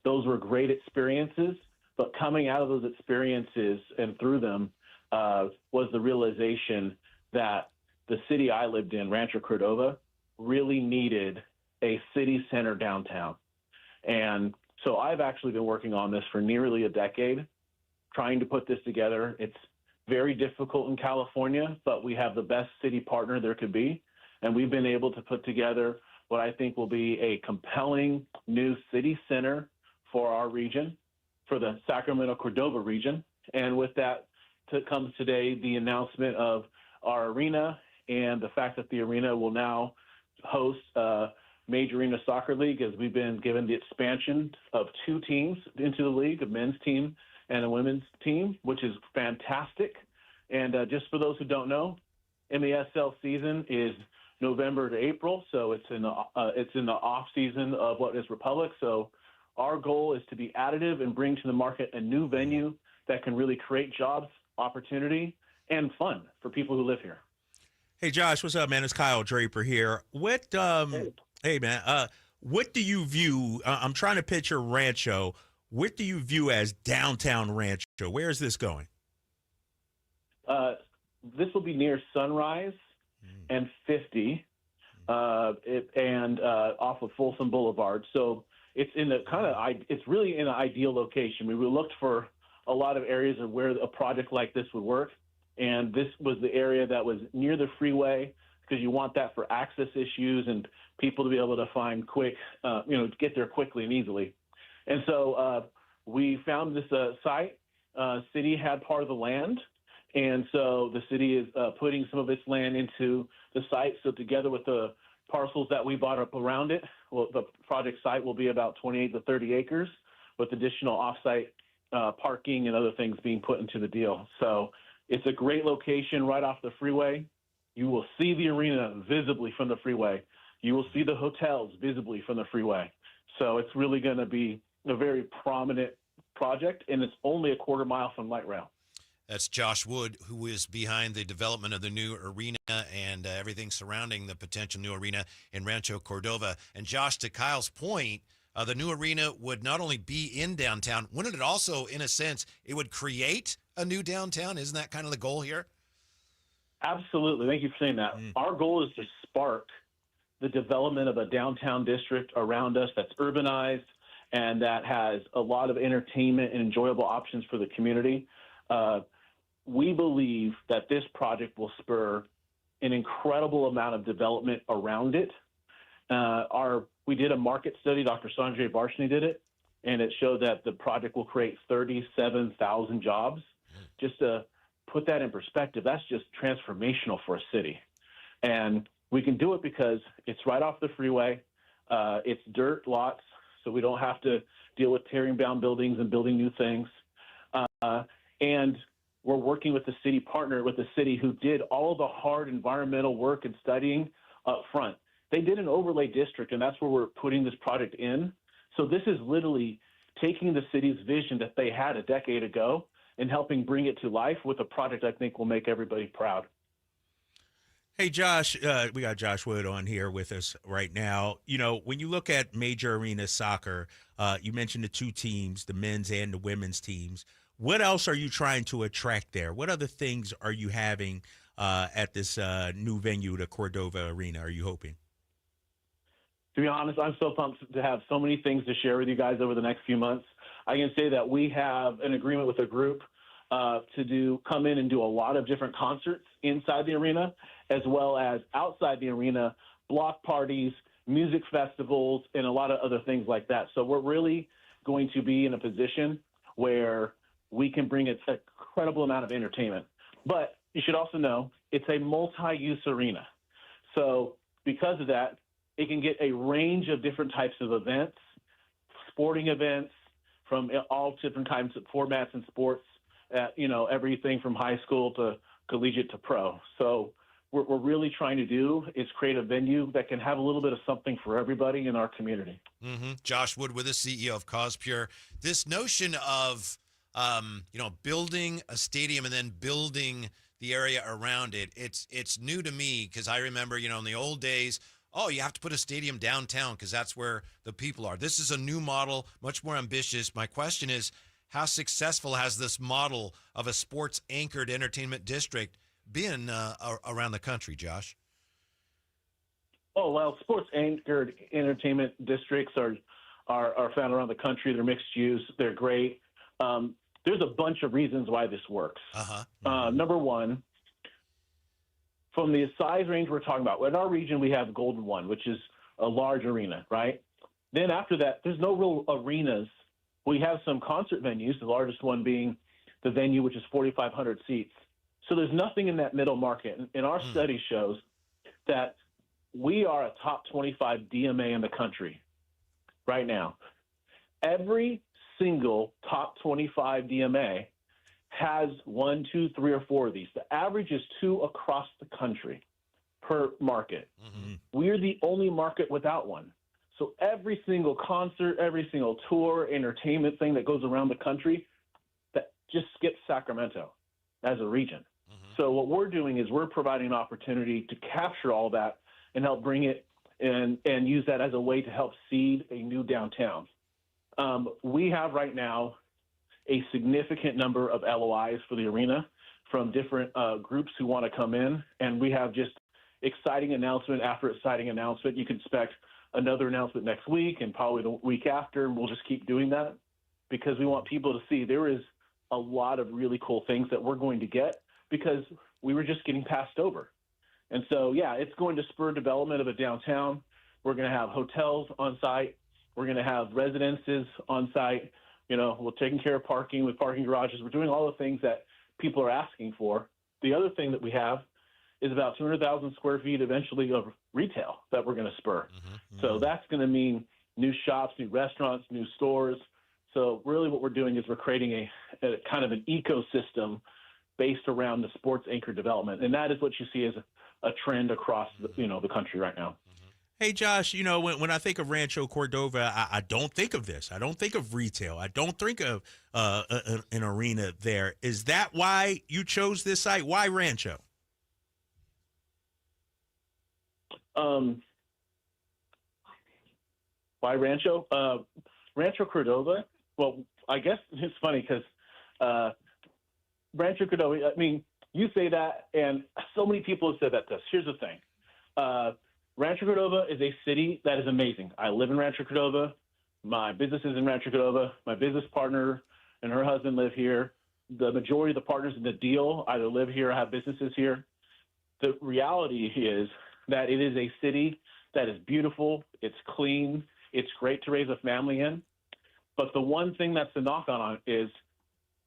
those were great experiences. But coming out of those experiences and through them was the realization that the city I lived in, Rancho Cordova, really needed a city center downtown. And so I've actually been working on this for nearly a decade, trying to put this together. It's very difficult in California, but we have the best city partner there could be. And we've been able to put together what I think will be a compelling new city center for our region, for the Sacramento-Cordova region. And with that comes today the announcement of our arena and the fact that the arena will now host Major Arena Soccer League, as we've been given the expansion of 2 teams into the league, a men's team and a women's team, which is fantastic. And just for those who don't know, MASL season is November to April, so it's in the off season of what is Republic. So our goal is to be additive and bring to the market a new venue that can really create jobs, opportunity, and fun for people who live here. Hey, Josh, what's up, man? It's Kyle Draper here. What, hey, man, what do you view, I'm trying to picture Rancho. What do you view as downtown Rancho? Where is this going? This will be near Sunrise and 50 and off of Folsom Boulevard. So it's in the it's really in an ideal location. We looked for a lot of areas of where a project like this would work. And this was the area that was near the freeway, because you want that for access issues and people to be able to find quick, get there quickly and easily. And so we found this site. City had part of the land. And so the city is putting some of its land into the site. So together with the parcels that we bought up around it, well, the project site will be about 28 to 30 acres with additional offsite parking and other things being put into the deal. So it's a great location right off the freeway. You will see the arena visibly from the freeway. You will see the hotels visibly from the freeway. So it's really going to be a very prominent project, and it's only a quarter mile from light rail. That's Josh Wood, who is behind the development of the new arena and everything surrounding the potential new arena in Rancho Cordova. And Josh, to Kyle's point, the new arena would not only be in downtown, wouldn't it also, in a sense, it would create a new downtown? Isn't that kind of the goal here? Absolutely. Thank you for saying that. Our goal is to spark the development of a downtown district around us that's urbanized and that has a lot of entertainment and enjoyable options for the community. We believe that this project will spur an incredible amount of development around it. We did a market study, Dr. Sanjay Varshney did it, and it showed that the project will create 37,000 jobs. Just to put that in perspective, that's just transformational for a city. And we can do it because it's right off the freeway. It's dirt lots, so we don't have to deal with tearing down buildings and building new things. And we're working with the city partner, with the city who did all the hard environmental work and studying up front. They did an overlay district, and that's where we're putting this project in. So this is literally taking the city's vision that they had a decade ago and helping bring it to life with a project I think will make everybody proud. Hey, Josh, we got Josh Wood on here with us right now. You know, when you look at Major Arena Soccer, you mentioned the 2 teams, the men's and the women's teams. What else are you trying to attract there? What other things are you having at this new venue, the Cordova Arena, are you hoping? To be honest, I'm so pumped to have so many things to share with you guys over the next few months. I can say that we have an agreement with a group to come in and do a lot of different concerts inside the arena, as well as outside the arena, block parties, music festivals, and a lot of other things like that. So we're really going to be in a position where we can bring an incredible amount of entertainment. But you should also know it's a multi-use arena. So because of that, it can get a range of different types of events, sporting events, from all different kinds of formats and sports, everything from high school to collegiate to pro. So what we're really trying to do is create a venue that can have a little bit of something for everybody in our community. Josh Wood with us, CEO of CausePure. This notion of, building a stadium and then building the area around it, it's new to me because I remember, in the old days, you have to put a stadium downtown because that's where the people are. This is a new model, much more ambitious. My question is, how successful has this model of a sports-anchored entertainment district been around the country, Josh? Oh, well, sports-anchored entertainment districts are found around the country. They're mixed use. They're great. There's a bunch of reasons why this works. Number one, from the size range we're talking about, in our region, we have Golden One, which is a large arena, right? Then after that, there's no real arenas. We have some concert venues, the largest one being the venue, which is 4,500 seats. So there's nothing in that middle market. And our study shows that we are a top 25 DMA in the country right now. Every single top 25 DMA has 1, 2, 3, or 4 of these. The average is 2 across the country per market. We're the only market without one. So every single concert, every single tour, entertainment thing that goes around the country, that just skips Sacramento as a region. So what we're doing is we're providing an opportunity to capture all that and help bring it and use that as a way to help seed a new downtown. We have right now a significant number of LOIs for the arena from different groups who want to come in, and we have just exciting announcement after exciting announcement. You can expect another announcement next week and probably the week after, and we'll just keep doing that because we want people to see there is a lot of really cool things that we're going to get because we were just getting passed over. And so, yeah, it's going to spur development of a downtown. We're going to have hotels on site. We're going to have residences on site. We're taking care of parking with parking garages. We're doing all the things that people are asking for. The other thing that we have is about 200,000 square feet eventually of retail that we're going to spur. So that's going to mean new shops, new restaurants, new stores. So really what we're doing is we're creating a kind of an ecosystem based around the sports anchor development. And that is what you see as a trend across the country right now. Hey, Josh, when I think of Rancho Cordova, I don't think of this. I don't think of retail. I don't think of an arena there. Is that why you chose this site? Why Rancho? Why Rancho? Rancho Cordova, well, I guess it's funny because Rancho Cordova, I mean, you say that, and so many people have said that to us. Here's the thing. Rancho Cordova is a city that is amazing. I live in Rancho Cordova. My business is in Rancho Cordova. My business partner and her husband live here. The majority of the partners in the deal either live here or have businesses here. The reality is that it is a city that is beautiful. It's clean. It's great to raise a family in. But the one thing that's the knock on it is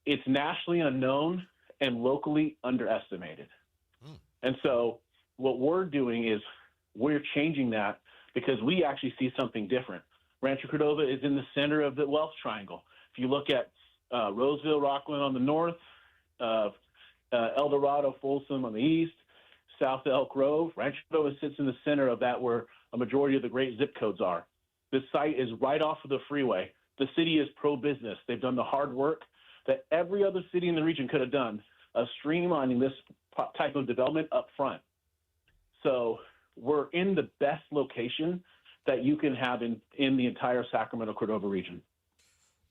it's nationally unknown and locally underestimated. And so what we're doing is we're changing that because we actually see something different. Rancho Cordova is in the center of the wealth triangle. If you look at Roseville, Rockland on the north, El Dorado, Folsom on the east, South Elk Grove, Rancho Cordova sits in the center of that where a majority of the great zip codes are. This site is right off of the freeway. The city is pro-business. They've done the hard work that every other city in the region could have done, streamlining this type of development up front. So we're in the best location that you can have in the entire Sacramento Cordova region.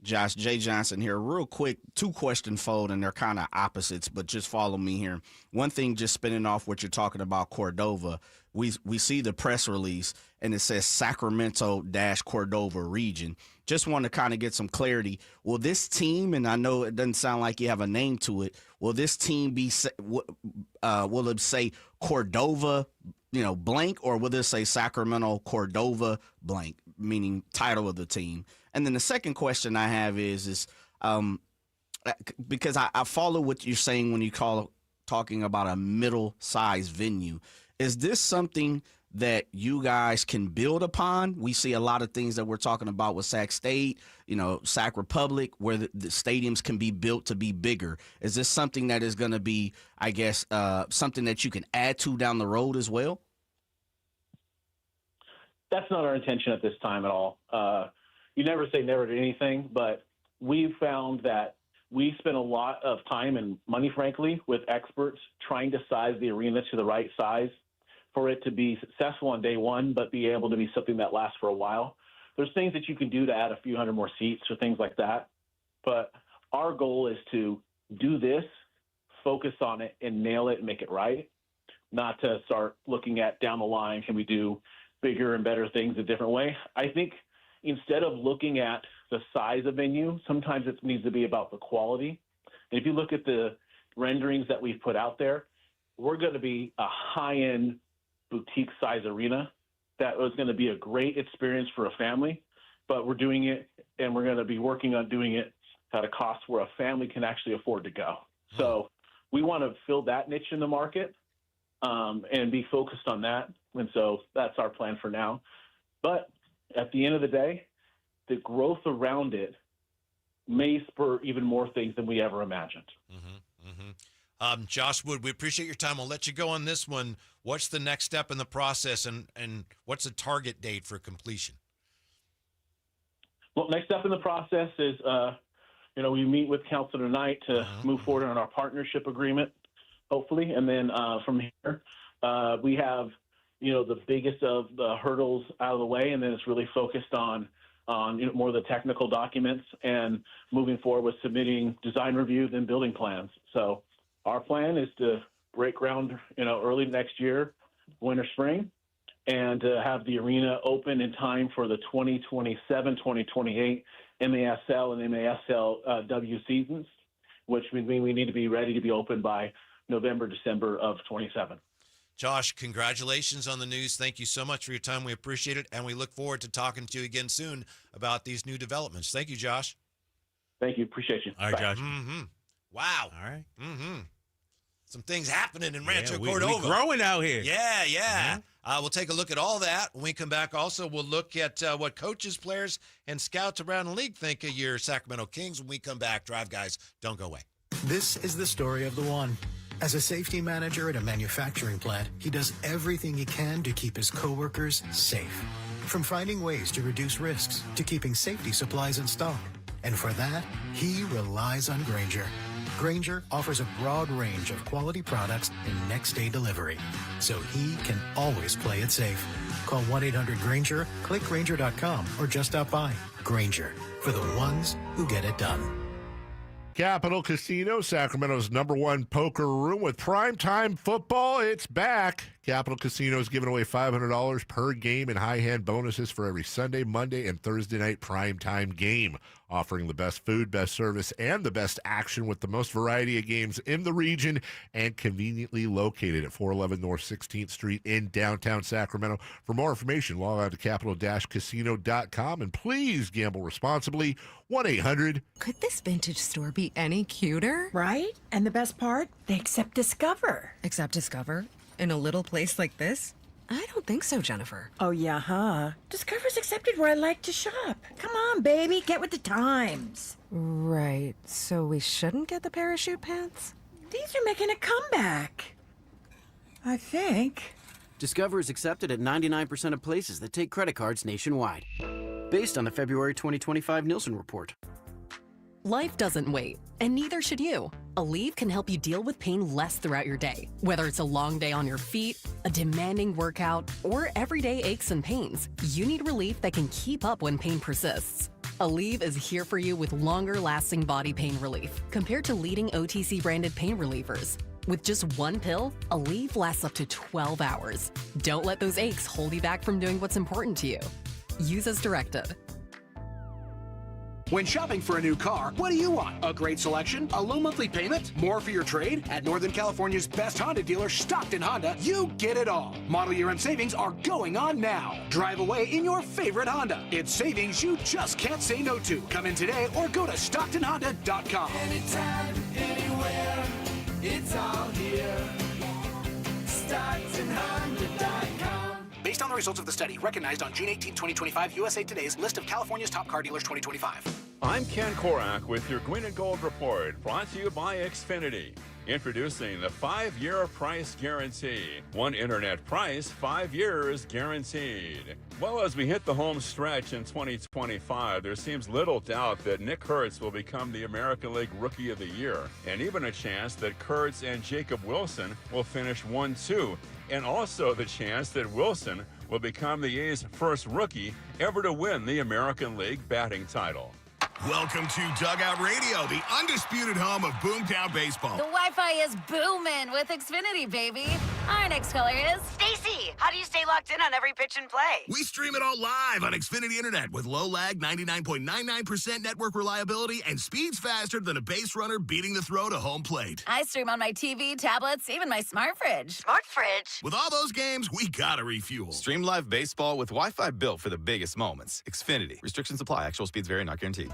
Josh, Jay Johnson here. Real quick, 2-question fold, and they're kind of opposites, but just follow me here. One thing, just spinning off what you're talking about, Cordova, we see the press release, and it says Sacramento-Cordova region. Just want to kind of get some clarity. Will this team, and I know it doesn't sound like you have a name to it, will this team be, will it say Cordova, blank, or will this say Sacramento Cordova blank, meaning title of the team? And then the second question I have is because I follow what you're saying when you talking about a middle-sized venue. Is this something that you guys can build upon? We see a lot of things that we're talking about with Sac State, Sac Republic, where the stadiums can be built to be bigger. Is this something that is going to be, I guess, something that you can add to down the road as well? That's not our intention at this time at all. You never say never to anything, but we've found that we spend a lot of time and money, frankly, with experts trying to size the arena to the right size for it to be successful on day one, but be able to be something that lasts for a while. There's things that you can do to add a few hundred more seats or things like that. But our goal is to do this, focus on it, and nail it and make it right, not to start looking at down the line, can we do bigger and better things a different way? I think instead of looking at the size of venue, sometimes it needs to be about the quality. And if you look at the renderings that we've put out there, we're going to be a high-end boutique size arena that was going to be a great experience for a family, but we're doing it and we're going to be working on doing it at a cost where a family can actually afford to go. So we want to fill that niche in the market and be focused on that. And so that's our plan for now. But at the end of the day, the growth around it may spur even more things than we ever imagined. Josh Wood, we appreciate your time. I'll let you go on this one. What's the next step in the process, and what's the target date for completion? Well, next step in the process is, we meet with council tonight to move forward on our partnership agreement, hopefully. And then from here, we have, the biggest of the hurdles out of the way, and then it's really focused on more of the technical documents and moving forward with submitting design reviews and building plans. So our plan is to break ground, early next year, winter, spring, and have the arena open in time for the 2027-2028 MASL and MASLW seasons, which would mean we need to be ready to be open by November, December of 27. Josh, congratulations on the news. Thank you so much for your time. We appreciate it, and we look forward to talking to you again soon about these new developments. Thank you, Josh. Thank you. Appreciate you. All right, Bye. Josh. Wow. All right. Some things happening in Rancho we Cordova. growing out here. Yeah. We'll take a look at all that. When we come back, also, we'll look at what coaches, players, and scouts around the league think of your Sacramento Kings. When we come back, Drive Guys, don't go away. This is the story of the one. As a safety manager at a manufacturing plant, he does everything he can to keep his coworkers safe. From finding ways to reduce risks to keeping safety supplies in stock. And for that, he relies on Grainger. Grainger offers a broad range of quality products and next-day delivery, so he can always play it safe. Call 1-800-GRAINGER, click Grainger.com, or just stop by. Grainger, for the ones who get it done. Capital Casino, Sacramento's #1 poker room with primetime football. It's back. Capital Casino is giving away $500 per game in high-hand bonuses for every Sunday, Monday, and Thursday night primetime game, offering the best food, best service, and the best action with the most variety of games in the region and conveniently located at 411 North 16th Street in downtown Sacramento. For more information, log on to capital-casino.com, and please gamble responsibly. 1-800. Could this vintage store be any cuter? Right? And the best part? They accept Discover. Accept Discover? In a little place like this? I don't think so, Jennifer. Oh, yeah, huh? Discover's accepted where I like to shop. Come on, baby, get with the times. Right, so we shouldn't get the parachute pants? These are making a comeback. I think. Discover is accepted at 99% of places that take credit cards nationwide. Based on the February 2025 Nielsen report. Life doesn't wait, and neither should you. Aleve can help you deal with pain less throughout your day. Whether it's a long day on your feet, a demanding workout, or everyday aches and pains, you need relief that can keep up when pain persists. Aleve is here for you with longer-lasting body pain relief compared to leading OTC-branded pain relievers. With just one pill, Aleve lasts up to 12 hours. Don't let those aches hold you back from doing what's important to you. Use as directed. When shopping for a new car, what do you want? A great selection? A low monthly payment? More for your trade? At Northern California's best Honda dealer, Stockton Honda, you get it all. Model year-end savings are going on now. Drive away in your favorite Honda. It's savings you just can't say no to. Come in today or go to StocktonHonda.com. Anytime, anywhere, it's all here. StocktonHonda.com. Final results of the study recognized on June 18, 2025, USA Today's list of California's top car dealers 2025. I'm Ken Korak with your Green and Gold Report, brought to you by Xfinity. Introducing the 5-year price guarantee. One internet price, 5 years guaranteed. Well, as we hit the home stretch in 2025, there seems little doubt that Nick Kurtz will become the American League Rookie of the Year, and even a chance that Kurtz and Jacob Wilson will finish 1-2, and also the chance that Wilson will become the A's first rookie ever to win the American League batting title. Welcome to Dugout Radio, the undisputed home of Boomtown Baseball. The Wi-Fi is booming with Xfinity, baby. Our next caller is Stacy. How do you stay locked in on every pitch and play? We stream it all live on Xfinity Internet with low lag, 99.99% network reliability, and speeds faster than a base runner beating the throw to home plate. I stream on my TV, tablets, even my smart fridge. Smart fridge? With all those games, we gotta refuel. Stream live baseball with Wi-Fi built for the biggest moments. Xfinity. Restrictions apply. Actual speeds vary, not guaranteed.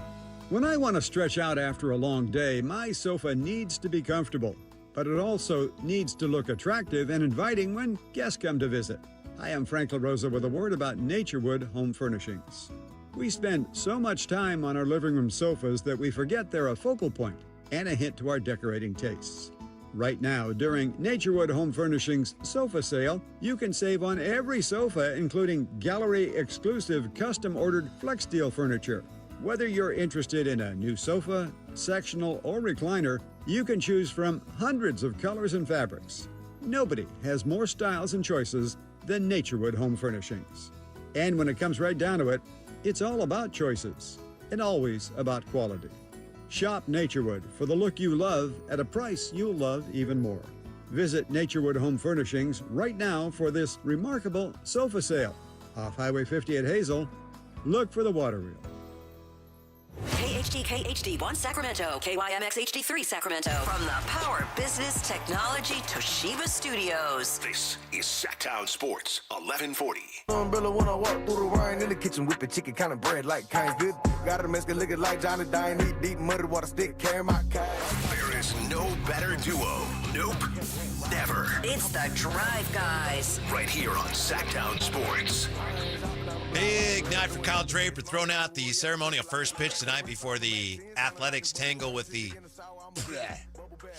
When I want to stretch out after a long day, my sofa needs to be comfortable, but it also needs to look attractive and inviting when guests come to visit. Hi, I'm Frank LaRosa with a word about Naturewood Home Furnishings. We spend so much time on our living room sofas that we forget they're a focal point and a hint to our decorating tastes. Right now, during Naturewood Home Furnishings sofa sale, you can save on every sofa, including gallery-exclusive custom-ordered flex steel furniture. Whether you're interested in a new sofa, sectional, or recliner, you can choose from hundreds of colors and fabrics. Nobody has more styles and choices than Naturewood Home Furnishings. And when it comes right down to it, it's all about choices and always about quality. Shop Naturewood for the look you love at a price you'll love even more. Visit Naturewood Home Furnishings right now for this remarkable sofa sale. Off Highway 50 at Hazel, look for the water wheel. KHD1 Sacramento, KYMX HD3 Sacramento. From the Power Business Technology Toshiba Studios. This is Sactown Sports, 1140. Umbrella when I walk through the wine in the kitchen, whipping chicken kind of bread like kind good. Got a Mexican liquor like Johnny Dine, eat deep muddy water stick, carry my cash. There is no better duo. Nope. Never. It's the Drive Guys. Right here on Sactown Sports. Big night for Kyle Draper, throwing out the ceremonial first pitch tonight before the Athletics tangle with the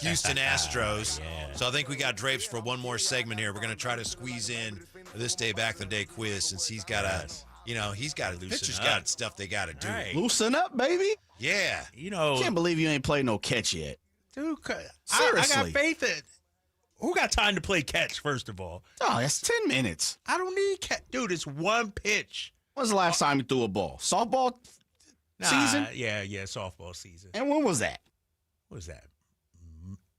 Houston Astros. Yeah. So I think we got Drapes for one more segment here. We're going to try to squeeze in this day back in the day quiz since he's got to, he's got to loosen Pitcher's up. Got stuff they got to do. Right. Loosen up, baby. Yeah. Can't believe you ain't played no catch yet. Dude, seriously. I got faith in. Who got time to play catch, first of all? Oh, that's 10 minutes. I don't need catch. Dude, it's one pitch. When's the last time you threw a ball? Softball season? Yeah, softball season. And when was that? What was that?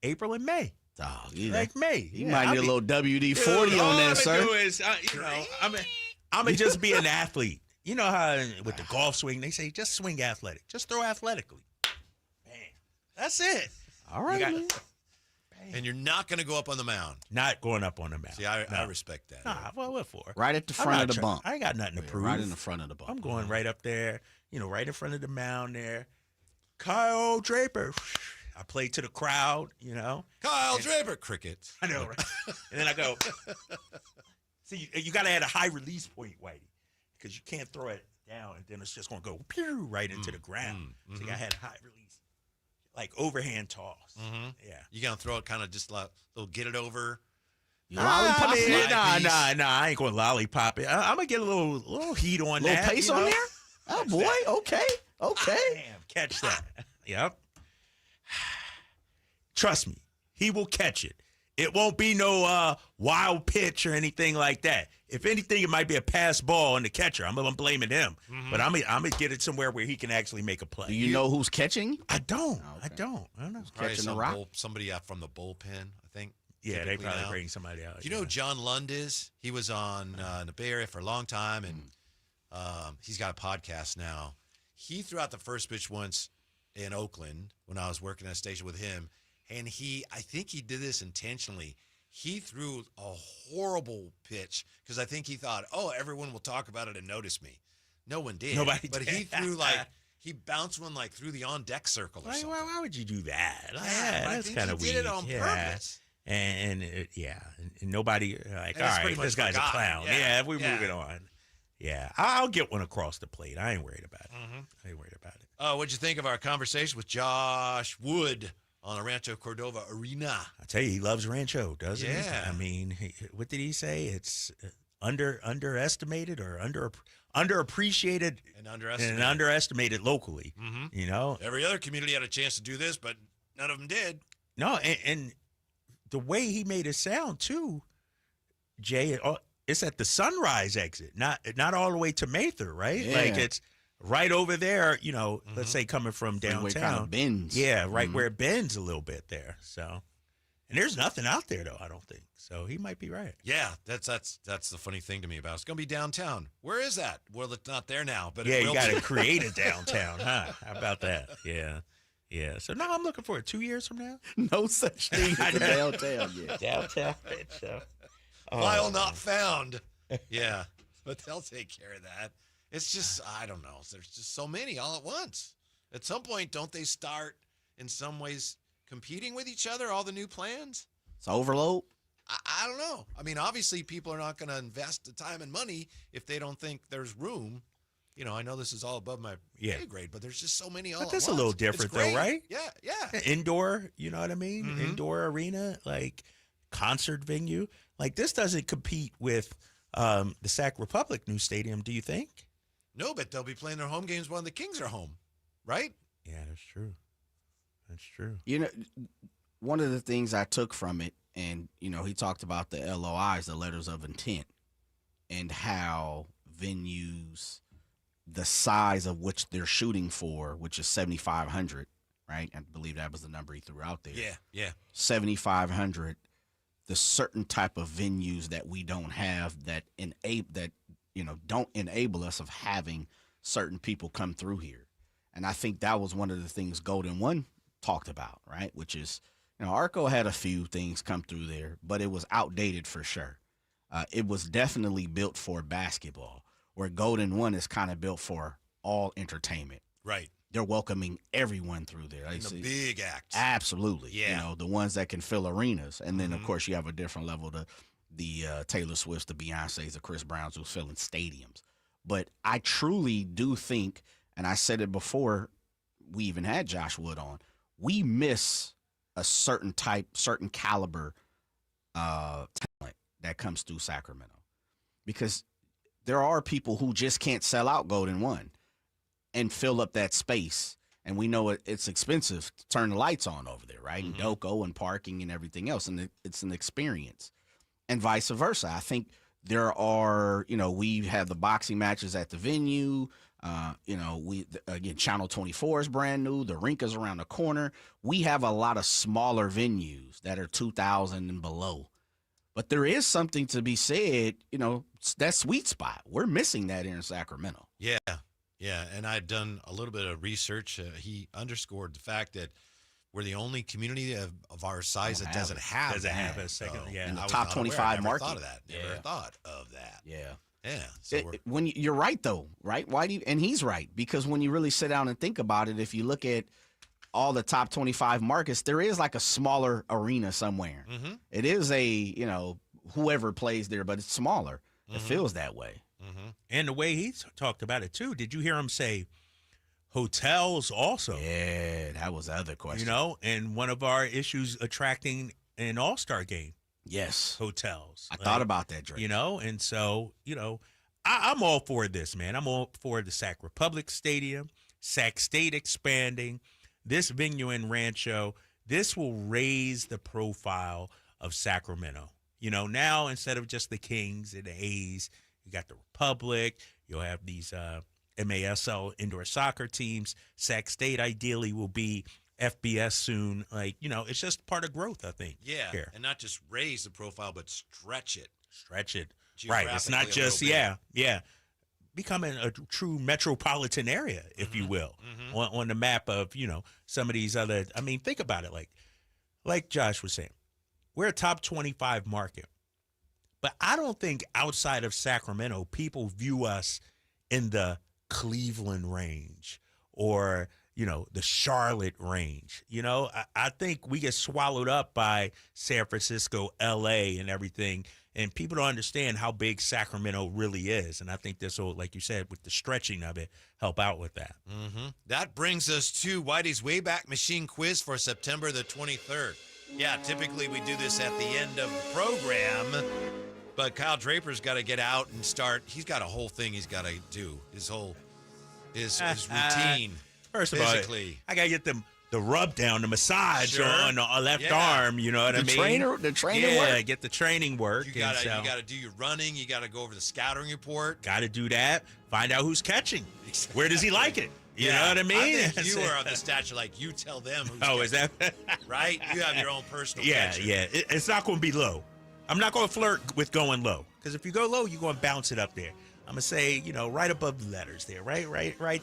April and May. Oh, yeah. Like May. You might need a little WD-40 on there, sir. All I'm going to just be an athlete. You know how with the golf swing, they say just swing athletic. Just throw athletically. Man, that's it. All right, And you're not going to go up on the mound. Not going up on the mound. See, I respect that. Nah, well, what for? Right at the front of the bump. I ain't got nothing to prove. Right in the front of the bump. I'm going right up there, right in front of the mound there. Kyle Draper. I play to the crowd, Kyle Draper. Crickets. I know, right? And then I go. See, you got to add a high release point, Whitey, because you can't throw it down and then it's just going to go pew right into the ground. So you got to have a high release. Like overhand toss. Mm-hmm. Yeah. You going to throw it kind of just like, they'll get it over? Lollipop it? Nah, I ain't going to lollipop it. I'm going to get a little heat on that. Little pace on there? Oh, boy. Okay. Damn, catch that. Yep. Trust me, he will catch it. It won't be no wild pitch or anything like that. If anything, it might be a pass ball on the catcher. I'm blaming him. Mm-hmm. But I'm gonna get it somewhere where he can actually make a play. Do you know who's catching? I don't. Okay. I don't know. Catching the rock? Somebody from the bullpen, I think. Yeah, they probably bring somebody out. You know who John Lund is? He was on the Bay Area for a long time, and he's got a podcast now. He threw out the first pitch once in Oakland when I was working at a station with him, and I think he did this intentionally. He threw a horrible pitch because I think he thought, everyone will talk about it and notice me. No one did. Nobody but did. He threw he bounced one through the on-deck circle or something. Why would you do that? Yeah, that's kind of weird. He did it on purpose. And nobody like, And all it's right, pretty much this guy's a forgotten. clown. Yeah. Yeah, we're moving on. Yeah, I'll get one across the plate. I ain't worried about it. I ain't worried about it. What'd you think of our conversation with Josh Wood on the Rancho Cordova Arena? I tell you, he loves Rancho, doesn't he? Yeah. I mean, what did he say? It's underestimated or underappreciated and underestimated locally. Mhm. You know, Every other community had a chance to do this, but none of them did. no, and the way he made it sound too, Jay. It's at the Sunrise exit, not all the way to Mather, right? Yeah. Like it's right over there. You know, let's say coming from Freeway downtown, kinda bends. Yeah, right where it bends a little bit there. So, and there's nothing out there though. I don't think so. He might be right. Yeah, that's the funny thing to me about it. It's going to be downtown. Where is that? Well, it's not there now, but Yeah, it you will got be. to create a downtown, huh? How about that? Yeah. Yeah. So now I'm looking for it 2 years from now. No such thing as a downtown yet. Downtown. So. File not found. Yeah, but they'll take care of that. It's just, I don't know. There's just so many all at once. At some point, don't they start in some ways competing with each other, all the new plans? It's overload. I don't know. I mean, obviously, people are not going to invest the time and money if they don't think there's room. You know, I know this is all above my pay grade, but there's just so many all But at that's once. a little It's different though, great. right? Yeah. Indoor, you know what I mean? Indoor arena, like concert venue. Like this doesn't compete with the Sac Republic new stadium, do you think? No, but they'll be playing their home games when the Kings are home, right? Yeah, that's true. That's true. You know, one of the things I took from it, and, you know, he talked about the LOIs, the letters of intent, and how venues, the size of which they're shooting for, which is 7,500, right? I believe that was the number he threw out there. Yeah. 7,500. The certain type of venues that we don't have that don't enable us of having certain people come through here. And I think that was one of the things Golden One talked about, right? Which is, you know, Arco had a few things come through there, but it was outdated for sure. It was definitely built for basketball, where Golden One is kind of built for all entertainment. Right. They're welcoming everyone through there. And the big acts. Absolutely. Yeah. You know, the ones that can fill arenas. And then, of course, you have a different level, the Taylor Swifts, the Beyoncés, the Chris Browns who's filling stadiums. But I truly do think, and I said it before we even had Josh Wood on, we miss a certain caliber talent that comes through Sacramento. Because there are people who just can't sell out Golden One and fill up that space. And we know it's expensive to turn the lights on over there, right? And Doco and parking and everything else. And it's an experience. And vice versa. I think there are, you know, we have the boxing matches at the venue. You know, again, Channel 24 is brand new. The rink is around the corner. We have a lot of smaller venues that are 2,000 and below. But there is something to be said, you know, that sweet spot. We're missing that here in Sacramento. Yeah. And I'd done a little bit of research. He underscored the fact that we're the only community of our size that doesn't have a second. Yeah, in the I was top not 25 aware. market. Never thought of that. Never thought of that. Yeah. So When you're right though, right? Whitey, and he's right, because when you really sit down and think about it, if you look at all the top 25 markets, there is like a smaller arena somewhere. It is a, you know, whoever plays there, but it's smaller. It feels that way. And the way he talked about it too. Did you hear him say hotels also? Yeah, that was the other question. You know, and one of our issues attracting an all-star game. Yes. Hotels. I thought about that, Drake. You know, and so, you know, I'm all for this, man. I'm all for the Sac Republic Stadium, Sac State expanding, this venue in Rancho. This will raise the profile of Sacramento. You know, now instead of just the Kings and the A's, you got the Republic. You'll have these MASL indoor soccer teams. Sac State ideally will be FBS soon. Like, you know, it's just part of growth, I think. Yeah, here. and not just raise the profile, but stretch it. Right. It's not just, becoming a true metropolitan area, if you will, on the map of, you know, some of these other, I mean, think about it. Like Josh was saying, we're a top 25 market. But I don't think outside of Sacramento, people view us in the Cleveland range or, the Charlotte range. I think we get swallowed up by San Francisco, L.A., and everything, and people don't understand how big Sacramento really is. And I think this will, like you said, with the stretching of it, help out with that. Mm-hmm. That brings us to Whitey's Wayback Machine quiz for September the 23rd. Yeah, typically we do this at the end of the program, but Kyle Draper's got to get out and start. He's got a whole thing he's got to do, his routine. First of physically. all, I got to get the rub down, the massage Sure. on the left arm, you know what I mean? The trainer work? Get the training work. You gotta do your running. You gotta go over the scouting report. Got to do that. Find out who's catching. Where does he like it? You know what I mean? I think you are of the stature like you tell them who's Oh, is that right? You have your own personal catcher. Yeah. It's not going to be low. I'm not going to flirt with going low, because if you go low, you're going to bounce it up there. I'm going to say, right above the letters there, right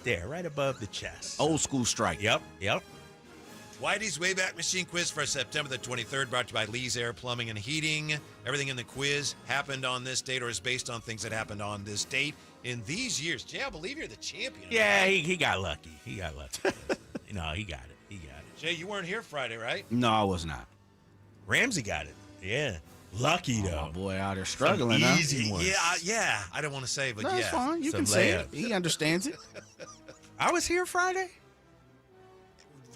there, right above the chest. Old school strike. Yep. Whitey's Wayback Machine quiz for September the 23rd, brought to you by Lee's Air Plumbing and Heating. Everything in the quiz happened on this date or is based on things that happened on this date in these years. Jay, I believe you're the champion. Yeah, he got lucky. He got it. Jay, you weren't here Friday, right? No, I was not. Ramsey got it. Yeah. Lucky, though. My boy out there struggling, huh? Easy ones. Yeah. I don't want to say, but That's fine. You can say it. He understands it. I was here Friday.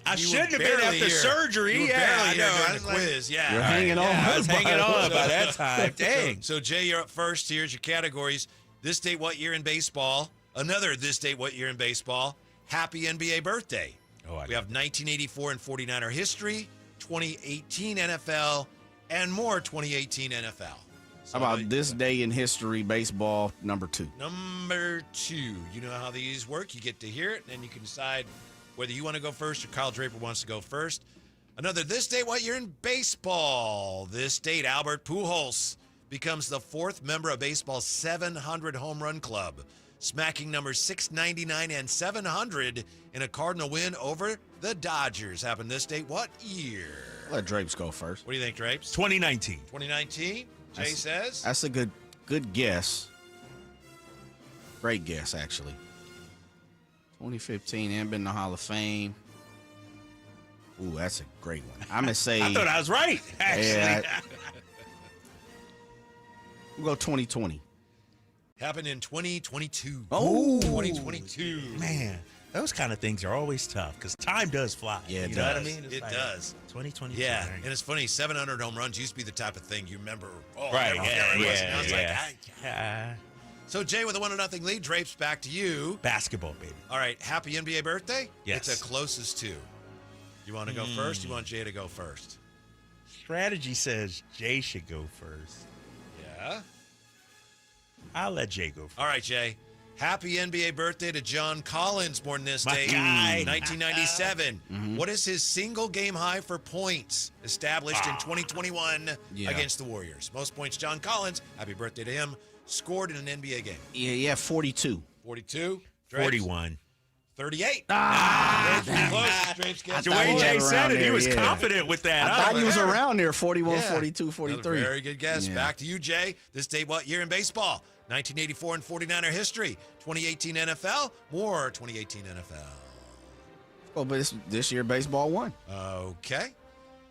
I You shouldn't were have been barely after here. surgery. You were Yeah, barely I here know. during I was the like- quiz. Yeah. You're hanging on. I was hanging on by that time. Dang. So, Jay, you're up first. Here's your categories. This date, what year in baseball? Another this date, what year in baseball? Happy NBA birthday. We have 1984 and 49er history, 2018 NFL, and more 2018 NFL. How about this day in history, baseball, number 2? Number 2. You know how these work. You get to hear it, and then you can decide whether you want to go first or Kyle Draper wants to go first. Another this date, what year in baseball? This date, Albert Pujols becomes the 4th member of baseball's 700 home run club, smacking numbers 699 and 700 in a Cardinal win over the Dodgers. Happened this date, what year? Let Drapes go first. What do you think, Drapes? 2019. 2019? Jay says? That's a good guess. Great guess, actually. 2015, and been in the Hall of Fame. Ooh, that's a great one. I'm going to say... I thought I was right, actually. Yeah. We'll go 2020. Happened in 2022. Oh. 2022. Man, those kind of things are always tough because time does fly. Yeah, it you know what I does. mean? It's It like does. 2022. Yeah, and it's funny, 700 home runs used to be the type of thing you remember. Oh, Right, never yeah, forget. yeah, Now it's yeah. like, So, Jay, with a 1-0 lead, Drapes back to you. Basketball, baby. All right, happy NBA birthday? Yes. It's a closest to. You want to go first? You want Jay to go first? Strategy says Jay should go first. Yeah. I'll let Jay go first. All right, Jay. Happy NBA birthday to John Collins, born this My day, guy. 1997. What is his single game high for points established in 2021 against the Warriors? Most points, John Collins. Happy birthday to him. Scored in an NBA game. Yeah, 42. 42. 41. 38. Drapes gets The way was Jay around said it, he there, was yeah. confident with that. I thought he was around there, 41, Yeah. 42, 43. Another very good guess. Yeah. Back to you, Jay. This day, what year in baseball? 1984 and 49er history. 2018 NFL. More 2018 NFL. Oh, but this year baseball won. Okay.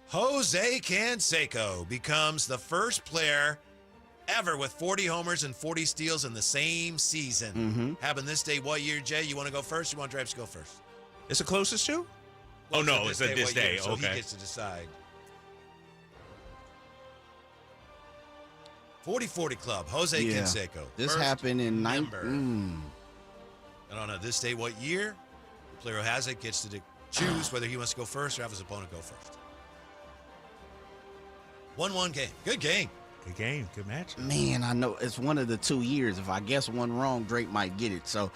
Jose Canseco becomes the first player ever with 40 homers and 40 steals in the same season. Happened this day, what year, Jay? You want to go first? You want Drapes to go first? It's the closest to? Oh, no, it's a this what year? day. So Okay. he gets to decide. 40-40 Club, Jose Canseco. This First happened in member. Mm. And on this day, what year? The player who has it gets to choose whether he wants to go first or have his opponent go first. 1-1 game. Good game. Good game. Good match. Man, I know it's one of the 2 years. If I guess one wrong, Drake might get it. So,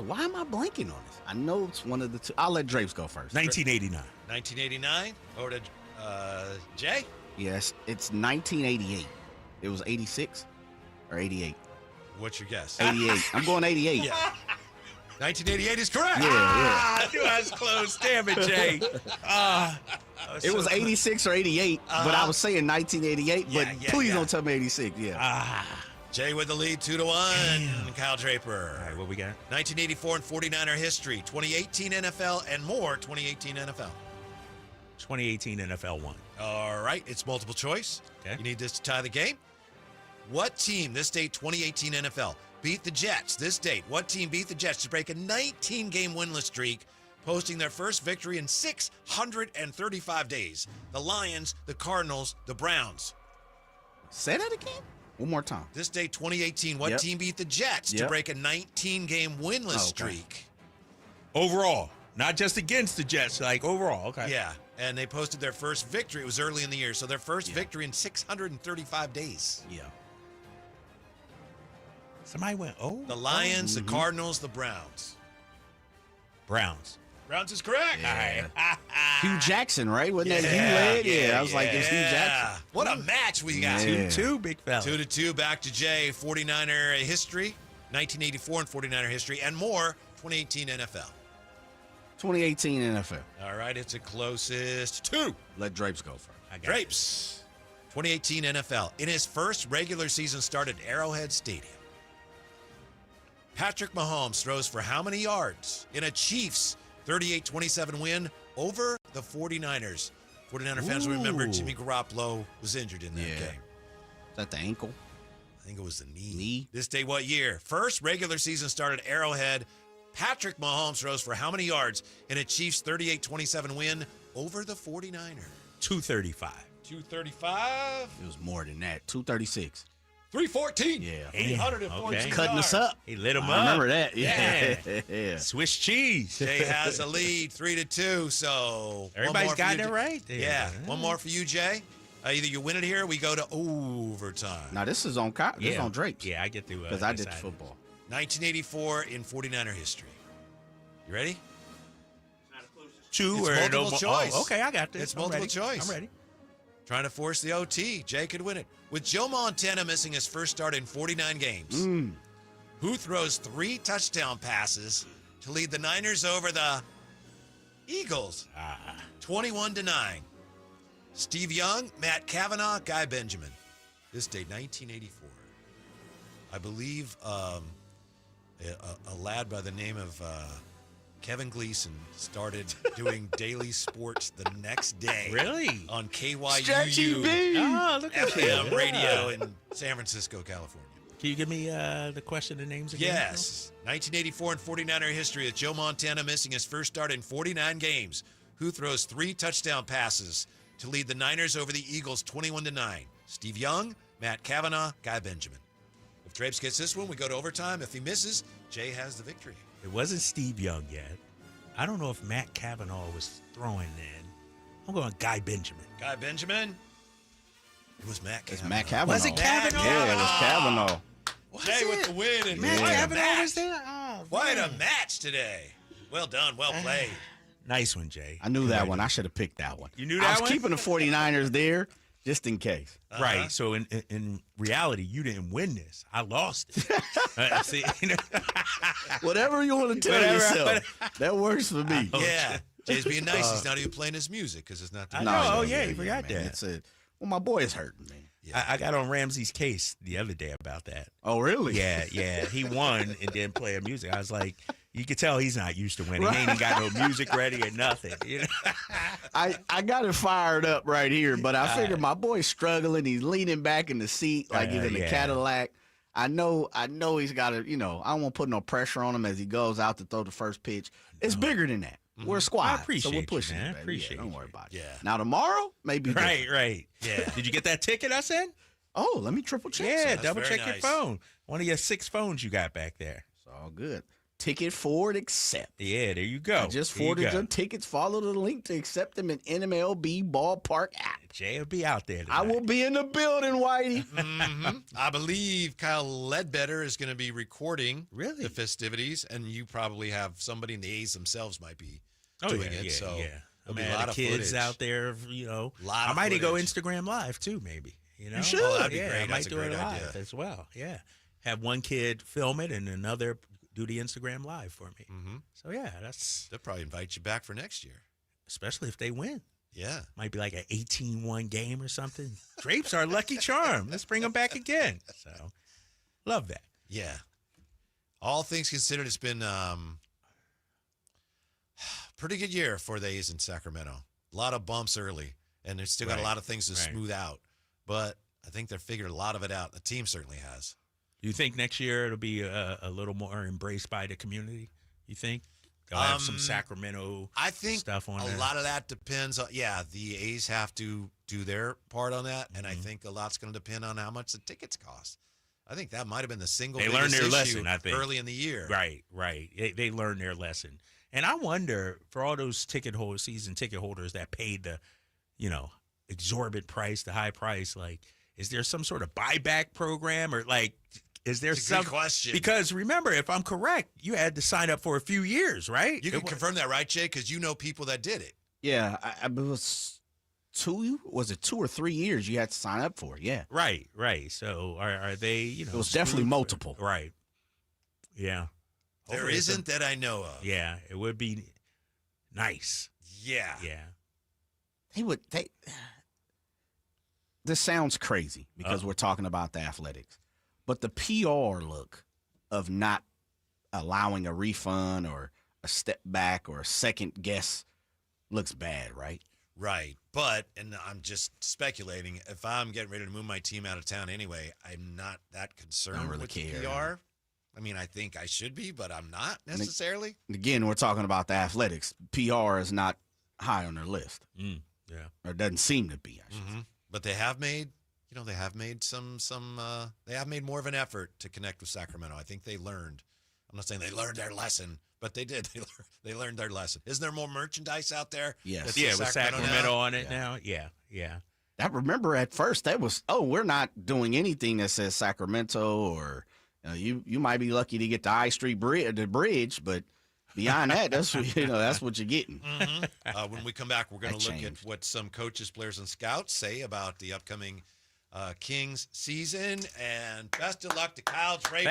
why am I blanking on this? I know it's one of the 2. I'll let Drapes go first. 1989. 1989. Over to Jay. Yes, it's 1988. It was 86 or 88? What's your guess? 88. I'm going 88. Yeah. 1988 is correct. Yeah. I knew I was close. Damn it, Jay. It was 86 or 88, but I was saying 1988. But please don't tell me 86. Yeah. Jay with the lead, 2-1. Kyle Draper. All right, what we got? 1984 and 49er history, 2018 NFL and more 2018 NFL. 2018 NFL 1. All right, it's multiple choice. Okay. You need this to tie the game. What team this date, 2018 NFL, beat the Jets this date? What team beat the Jets to break a 19-game winless streak, posting their first victory in 635 days? The Lions, the Cardinals, the Browns. Say that again? One more time. This day, 2018, what team beat the Jets to break a 19-game winless streak? Overall, not just against the Jets, like overall. Okay. Yeah, and they posted their first victory. It was early in the year, so their first victory in 635 days. Yeah. Somebody went, The Lions, the Cardinals, the Browns. Browns. Browns is correct. Yeah. Hugh Jackson, right? Wasn't that Hugh leg? Yeah, I was like, it's Hugh Jackson. What a match we got. 2-2, big fella. 2-2, back to Jay. 49er history, 1984 and 49er history, and more, 2018 NFL. 2018 NFL. All right, it's the closest two. Let Drapes go first. Drapes, 2018 NFL. In his first regular season start at Arrowhead Stadium, Patrick Mahomes throws for how many yards in a Chiefs 38-27 win over the 49ers? 49er fans will remember Jimmy Garoppolo was injured in that game. Is that the ankle? I think it was the knee. This day, what year? First regular season start at Arrowhead. Patrick Mahomes throws for how many yards in a Chiefs 38-27 win over the 49ers? 235. 235. It was more than that. 236. 314. Yeah. 314 He's cutting us up. He lit him up. I remember that. Yeah. Swiss cheese. Jay has a lead, 3-2. So everybody's got it right there. Yeah. One more for you, Jay. Either you win it here, or we go to overtime. Now this is on This is on Drapes. Yeah, I get to because I did the football. 1984 in 49er history. You ready? Two It's or multiple choice. Oh, okay, I got this. It's I'm multiple ready. choice. I'm ready. Trying to force the OT. Jay could win it. With Joe Montana missing his first start in 49 games, who throws 3 touchdown passes to lead the Niners over the Eagles? 21-9. Steve Young, Matt Cavanaugh, Guy Benjamin. This date, 1984. I believe a lad by the name of Kevin Gleason started doing daily sports the next day. Really? On Stretchy KYUU B. Oh, look at FM you. radio in San Francisco, California. Can you give me the question and names again? Yes. 1984 and 49er history with Joe Montana missing his first start in 49 games. Who throws 3 touchdown passes to lead the Niners over the Eagles 21-9? Steve Young, Matt Cavanaugh, Guy Benjamin. If Drapes gets this one, we go to overtime. If he misses, Jay has the victory. It wasn't Steve Young yet. I don't know if Matt Cavanaugh was throwing then. I'm going Guy Benjamin. Guy Benjamin. It was Matt Cavanaugh. It's Matt Cavanaugh. Was it Cavanaugh? Yeah, it was Cavanaugh. Jay with the win. And Matt quite a Cavanaugh match. was there? Oh, Quite man. a match today. Well done. Well played. Nice one, Jay. I knew that one. I should have picked that one. You knew I that was one? keeping the 49ers there just in case. Right. So in reality, you didn't win this. I lost it. See, Whatever you want to tell yourself, that works for me. Yeah. Jay's being nice. He's not even playing his music because it's not the Oh, yeah, you forgot man. that. It's well, my boy is hurting, man. I got on Ramsey's case the other day about that. Oh, really? Yeah. He won and didn't play a music. I was like, you could tell he's not used to winning. He ain't even got no music ready or nothing. You know? I got it fired up right here, but I figured my boy's struggling. He's leaning back in the seat like he's in a Cadillac. I know he's got to, I don't want to put no pressure on him as he goes out to throw the first pitch. It's bigger than that. We're a squad. I appreciate so we're pushing you, man. it, baby. Appreciate Don't you. worry about it. Yeah. Now tomorrow, maybe Right. Yeah. Did you get that ticket I sent? Oh, let me triple check. Yeah, That's double very check nice. your phone. One of your 6 phones you got back there. It's all good. Ticket forward, accept. Yeah, there you go. I just There you forwarded go. them tickets. Follow the link to accept them in NMLB Ballpark app. Jay will be out there tonight. I will be in the building, Whitey. I believe Kyle Ledbetter is going to be recording Really? the festivities, and you probably have somebody in the A's themselves might be Oh, doing yeah, it. yeah, so yeah. there'll be Man, a lot the of kids footage. out there, Lot I of might even go footage. Instagram Live too, maybe. You should. Oh, that'd be yeah, great. I might That's a do great it live idea. as well. Yeah, have one kid film it and another do the Instagram Live for me. Mm-hmm. So yeah, that's They'll probably invite you back for next year. especially if they win. Yeah. Might be like an 18-1 game or something. Drapes are lucky charm. Let's bring them back again. So Love that. Yeah. All things considered, it's been pretty good year for the A's in Sacramento. A lot of bumps early, and they've still got a lot of things to smooth out. But I think they've figured a lot of it out. The team certainly has. Do you think next year it'll be a little more embraced by the community? You think? They'll have some Sacramento I think stuff on a there. lot of that depends on, the A's have to do their part on that, and I think a lot's going to depend on how much the tickets cost. I think that might have been the single They biggest learned their issue lesson, I think. early in the year. Right. They learned their lesson. And I wonder, for all those season ticket holders that paid the, exorbitant price, the high price, like, is there some sort of buyback program or is there It's a good question. Because remember, if I'm correct, you had to sign up for a few years, right? You can confirm that, right, Jay? Because you know people that did it. Yeah, it was 2 or 3 years you had to sign up for. Yeah, right. So are they? It was definitely multiple. Right. Yeah. There Hopefully isn't that I know of. Yeah, it would be nice. Yeah. This sounds crazy because we're talking about the athletics, but the PR look of not allowing a refund or a step back or a second guess looks bad, right? Right. But, and I'm just speculating, if I'm getting ready to move my team out of town anyway, I'm not that concerned with the PR. I mean, I think I should be, but I'm not necessarily. Again, we're talking about the athletics. PR is not high on their list. Yeah. Or it doesn't seem to be, I should say. But they have made, they have made they have made more of an effort to connect with Sacramento. I think they learned. I'm not saying they learned their lesson, but they did. They learned their lesson. Isn't there more merchandise out there? Yes. With Sacramento on it now. Yeah. I remember at first that was, we're not doing anything that says Sacramento or you might be lucky to get the I Street bridge, but beyond that, that's what you're getting. When we come back, we're going to look at what some coaches, players, and scouts say about the upcoming Kings season. And best of luck to Kyle Draper.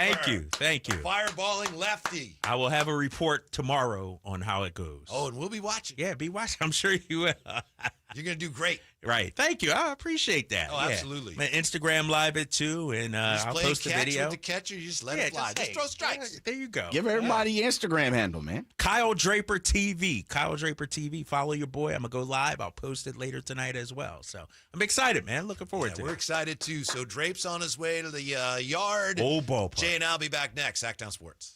Thank you. The fireballing lefty. I will have a report tomorrow on how it goes. Oh, and we'll be watching. Yeah, be watching. I'm sure you will. You're going to do great. Right. Thank you. I appreciate that. Oh, absolutely. My Instagram live it too, and I'll post the video. With the catcher, you just let it fly. Just throw strikes. There you go. Give everybody your Instagram handle, man. Kyle Draper TV. Kyle Draper TV. Follow your boy. I'm going to go live. I'll post it later tonight as well. So I'm excited, man. Looking forward to it. We're excited too. So Drape's on his way to the yard. Old ballpark. Jay and I'll be back next. Sactown Sports.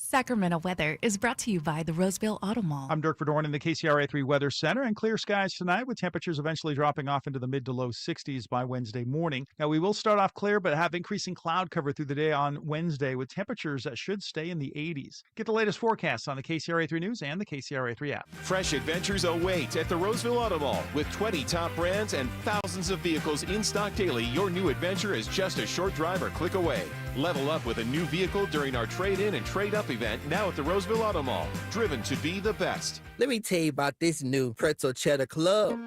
Sacramento weather is brought to you by the Roseville Auto Mall. I'm Dirk Verdorn in the KCRA3 Weather Center, and clear skies tonight with temperatures eventually dropping off into the mid to low 60s by Wednesday morning. Now, we will start off clear, but have increasing cloud cover through the day on Wednesday with temperatures that should stay in the 80s. Get the latest forecasts on the KCRA3 News and the KCRA3 app. Fresh adventures await at the Roseville Auto Mall. With 20 top brands and thousands of vehicles in stock daily, your new adventure is just a short drive or click away. Level up with a new vehicle during our trade-in and trade-up event now at the Roseville Auto Mall. Driven to be the best. Let me tell you about this new Pretzel Cheddar Club.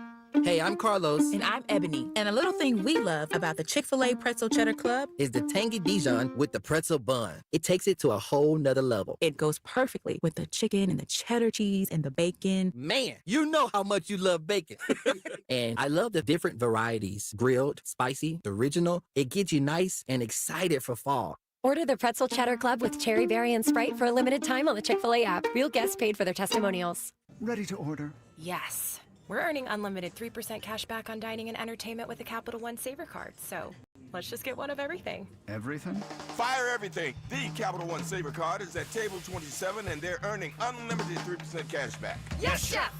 Hey, I'm Carlos. And I'm Ebony. And a little thing we love about the Chick-fil-A Pretzel Cheddar Club is the tangy Dijon with the pretzel bun. It takes it to a whole nother level. It goes perfectly with the chicken and the cheddar cheese and the bacon. Man, you know how much you love bacon. And I love the different varieties. Grilled, spicy, original. It gets you nice and excited for fall. Order the Pretzel Cheddar Club with Cherry Berry and Sprite for a limited time on the Chick-fil-A app. Real guests paid for their testimonials. Ready to order? Yes. We're earning unlimited 3% cash back on dining and entertainment with the Capital One Saver card, so let's just get one of everything. Everything? Fire everything. The Capital One Saver card is at table 27, and they're earning unlimited 3% cash back. Yes, Chef!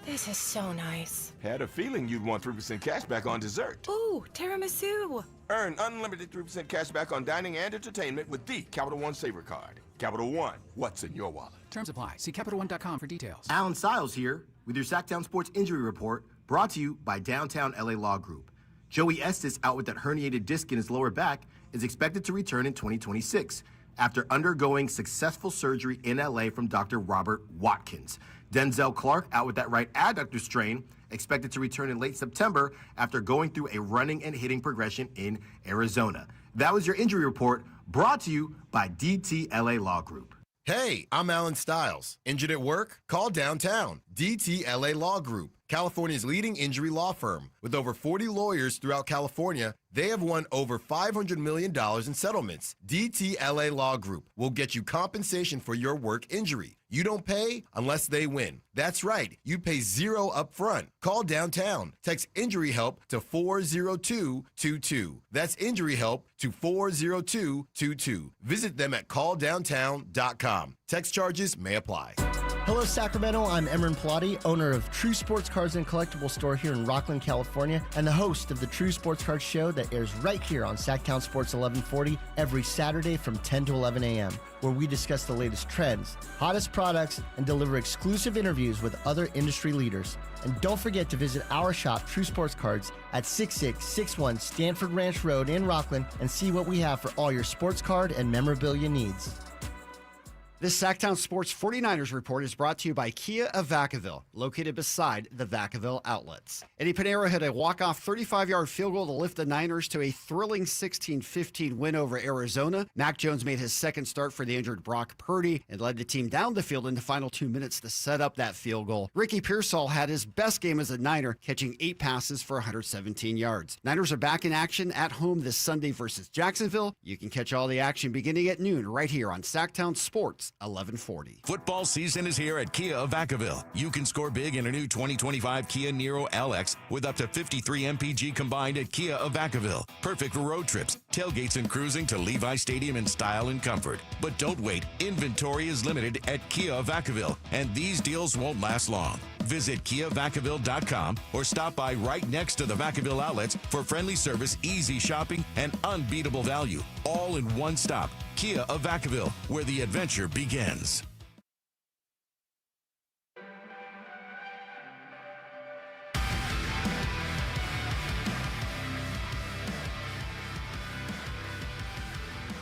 This is so nice. Had a feeling you'd want 3% cash back on dessert. Ooh, tiramisu. Earn unlimited 3% cash back on dining and entertainment with the Capital One Saver card. Capital One, what's in your wallet? Terms apply. See CapitalOne.com for details. Alan Stiles here with your Sactown Sports Injury Report, brought to you by Downtown LA Law Group. Joey Estes, out with that herniated disc in his lower back, is expected to return in 2026 after undergoing successful surgery in LA from Dr. Robert Watkins. Denzel Clark, out with that right adductor strain, expected to return in late September after going through a running and hitting progression in Arizona. That was your injury report, brought to you by DTLA Law Group. Hey, I'm Alan Stiles. Injured at work? Call downtown. DTLA Law Group. California's leading injury law firm. With over 40 lawyers throughout California, they have won over $500 million in settlements. DTLA Law Group will get you compensation for your work injury. You don't pay unless they win. That's right. You pay zero up front. Call downtown. Text injury help to 40222. That's injury help to 40222. Visit them at calldowntown.com. Text charges may apply. Hello, Sacramento. I'm Emran Pilati, owner of True Sports Cards and Collectible Store here in Rockland, California, and the host of the True Sports Cards Show that airs right here on Sactown Sports 1140 every Saturday from 10 to 11 a.m., where we discuss the latest trends, hottest products, and deliver exclusive interviews with other industry leaders. And don't forget to visit our shop, True Sports Cards, at 6661 Stanford Ranch Road in Rockland and see what we have for all your sports card and memorabilia needs. This Sactown Sports 49ers report is brought to you by Kia of Vacaville, located beside the Vacaville outlets. Eddie Pinheiro hit a walk-off 35-yard field goal to lift the Niners to a thrilling 16-15 win over Arizona. Mac Jones made his second start for the injured Brock Purdy and led the team down the field in the final 2 minutes to set up that field goal. Ricky Pearsall had his best game as a Niner, catching 8 passes for 117 yards. Niners are back in action at home this Sunday versus Jacksonville. You can catch all the action beginning at noon right here on Sactown Sports 1140. Football season is here at Kia of Vacaville. You can score big in a new 2025 Kia Niro LX with up to 53 MPG combined at Kia of Vacaville. Perfect for road trips, tailgates, and cruising to Levi Stadium in style and comfort. But don't wait. Inventory is limited at Kia of Vacaville, and these deals won't last long. Visit KiaVacaville.com or stop by right next to the Vacaville outlets for friendly service, easy shopping, and unbeatable value. All in one stop. Kia of Vacaville, where the adventure begins.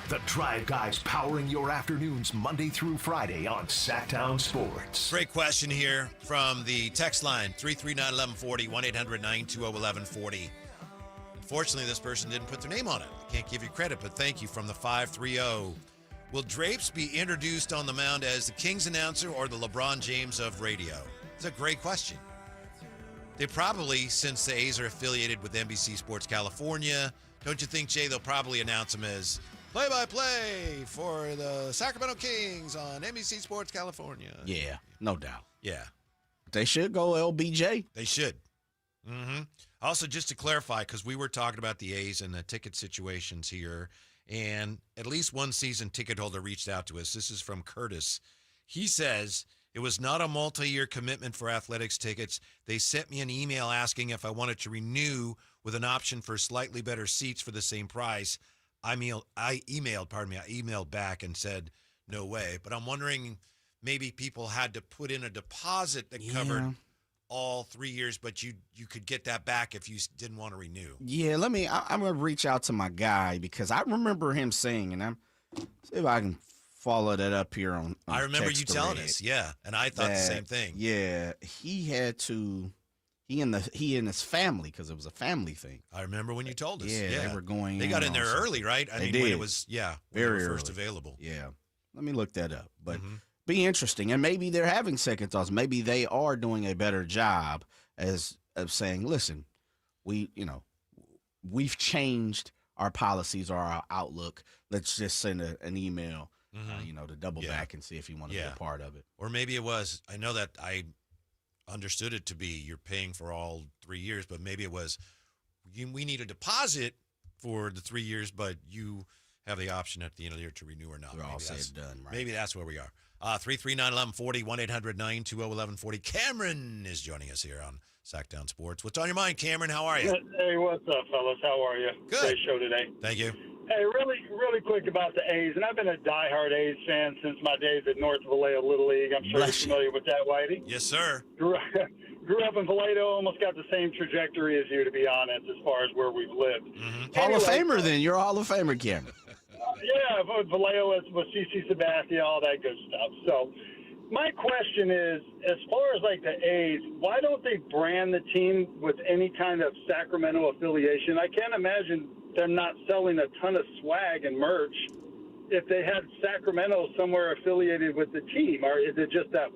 The Drive Guys powering your afternoons Monday through Friday on Sactown Sports. Great question here from the text line, 339-1140, 1-800-920-1140. Unfortunately, this person didn't put their name on it. I can't give you credit, but thank you from the 530. Will Drapes be introduced on the mound as the Kings announcer or the LeBron James of radio? It's a great question. They probably, since the A's are affiliated with NBC Sports California, don't you think, Jay, they'll probably announce him as play-by-play for the Sacramento Kings on NBC Sports California? Yeah, no doubt. Yeah. They should go LBJ. They should. Mm-hmm. Also, just to clarify, because we were talking about the A's and the ticket situations here, and at least one season ticket holder reached out to us. This is from Curtis. He says, it was not a multi-year commitment for athletics tickets. They sent me an email asking if I wanted to renew with an option for slightly better seats for the same price. I emailed back and said, no way. But I'm wondering, maybe people had to put in a deposit that covered all 3 years, but you could get that back if you didn't want to renew. Yeah, I'm going to reach out to my guy because I remember him saying, and I'm see if I can follow that up here on I remember you telling us, yeah, and I thought the same thing. Yeah, he had to. He and his family, because it was a family thing. I remember when you told us. Yeah, they were going. They got in there early, right? They did. When it was very first early. available. Yeah, let me look that up. But be interesting, and maybe they're having second thoughts. Maybe they are doing a better job of saying, listen, we've changed our policies or our outlook. Let's just send an email, to double back and see if you want to be a part of it. Or maybe it was. I know that I understood it to be you're paying for all 3 years, but maybe it was we need a deposit for the 3 years, but you have the option at the end of the year to renew or not. They're all said done, right? Maybe that's where we are. 339-1140, 1-800-920-1140. Cameron is joining us here on Sactown Sports. What's on your mind, Cameron? How are you? Hey, what's up, fellas? How are you? Good. Great show today. Thank you. Hey, really quick about the A's, and I've been a diehard A's fan since my days at North Vallejo Little League. I'm sure you're familiar with that, Whitey. Yes, sir. Grew up in Vallejo, almost got the same trajectory as you, to be honest, as far as where we've lived. Hall of Famer, then. You're a Hall of Famer, Cameron. Yeah, Vallejo with CC Sabathia, all that good stuff. So my question is, as far as like the A's, why don't they brand the team with any kind of Sacramento affiliation? I can't imagine them not selling a ton of swag and merch if they had Sacramento somewhere affiliated with the team, or is it just that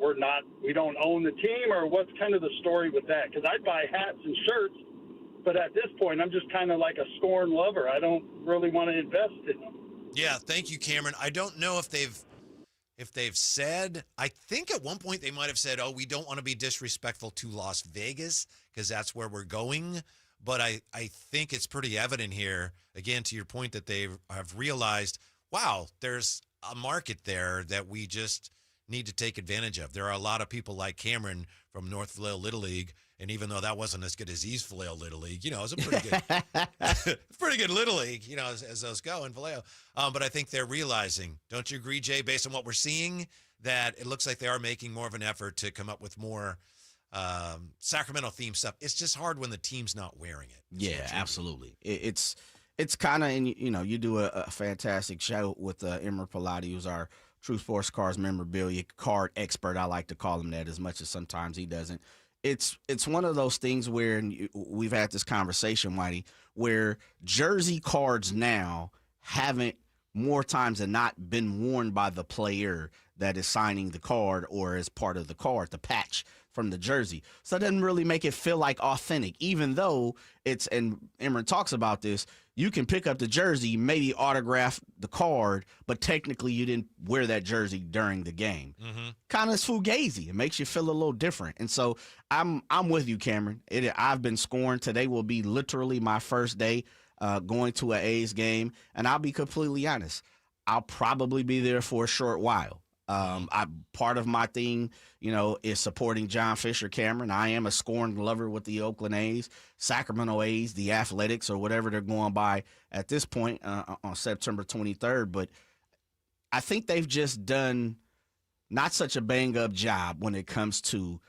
we don't own the team, or what's kind of the story with that? Because I'd buy hats and shirts, but at this point, I'm just kind of like a Scorn lover. I don't really want to invest in them. Yeah, thank you, Cameron. I don't know if they've said. I think at one point they might have said, "Oh, we don't want to be disrespectful to Las Vegas because that's where we're going." But I think it's pretty evident here, again, to your point, that they have realized, wow, there's a market there that we just need to take advantage of. There are a lot of people like Cameron from North Vallejo Little League, and even though that wasn't as good as East Vallejo Little League, you know, it was a pretty good, pretty good Little League, you know, as those go in Vallejo. But I think they're realizing, don't you agree, Jay, based on what we're seeing, that it looks like they are making more of an effort to come up with more Sacramento themed stuff. It's just hard when the team's not wearing it. Yeah, absolutely. It's kind of, and you know, you do a fantastic show with Emer Pilati, who's our True Sports Cards memorabilia card expert. I like to call him that, as much as sometimes he doesn't. It's one of those things where, and we've had this conversation, Whitey, where jersey cards now haven't more times than not been worn by the player that is signing the card or as part of the card, the patch from the jersey. So it doesn't really make it feel like authentic, even though it's, and Emran talks about this, you can pick up the jersey, maybe autograph the card, but technically you didn't wear that jersey during the game. Mm-hmm. Kind of fugazi. It makes you feel a little different. And so I'm with you, Cameron. I've been scoring. Today will be literally my first day going to an A's game, and I'll be completely honest, I'll probably be there for a short while. Part of my thing, you know, is supporting John Fisher Cameron. I am a scoring lover with the Oakland A's, Sacramento A's, the Athletics, or whatever they're going by at this point on September 23rd. But I think they've just done not such a bang-up job when it comes to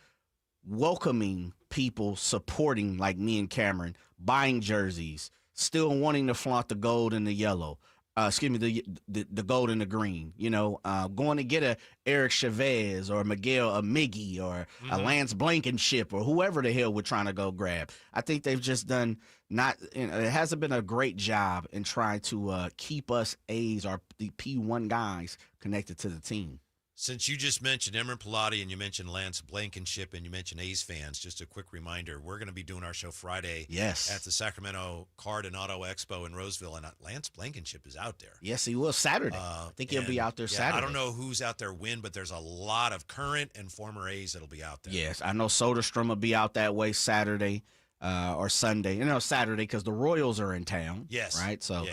welcoming people, supporting, like me and Cameron, buying jerseys, still wanting to flaunt the gold and the yellow. The gold and the green, you know, going to get a Eric Chavez or Miguel Amigi or a Lance Blankenship or whoever the hell we're trying to go grab. I think they've just done it hasn't been a great job in trying to keep us A's or the P1 guys connected to the team. Since you just mentioned Emerald Pilati and you mentioned Lance Blankenship and you mentioned A's fans, just a quick reminder, we're going to be doing our show Friday at the Sacramento Card and Auto Expo in Roseville, and Lance Blankenship is out there. Yes, he will Saturday. I think he'll be out there Saturday. I don't know who's out there when, but there's a lot of current and former A's that'll be out there. Yes, I know Soderstrom will be out that way Saturday or Sunday. You know, Saturday because the Royals are in town. Yes. Right? So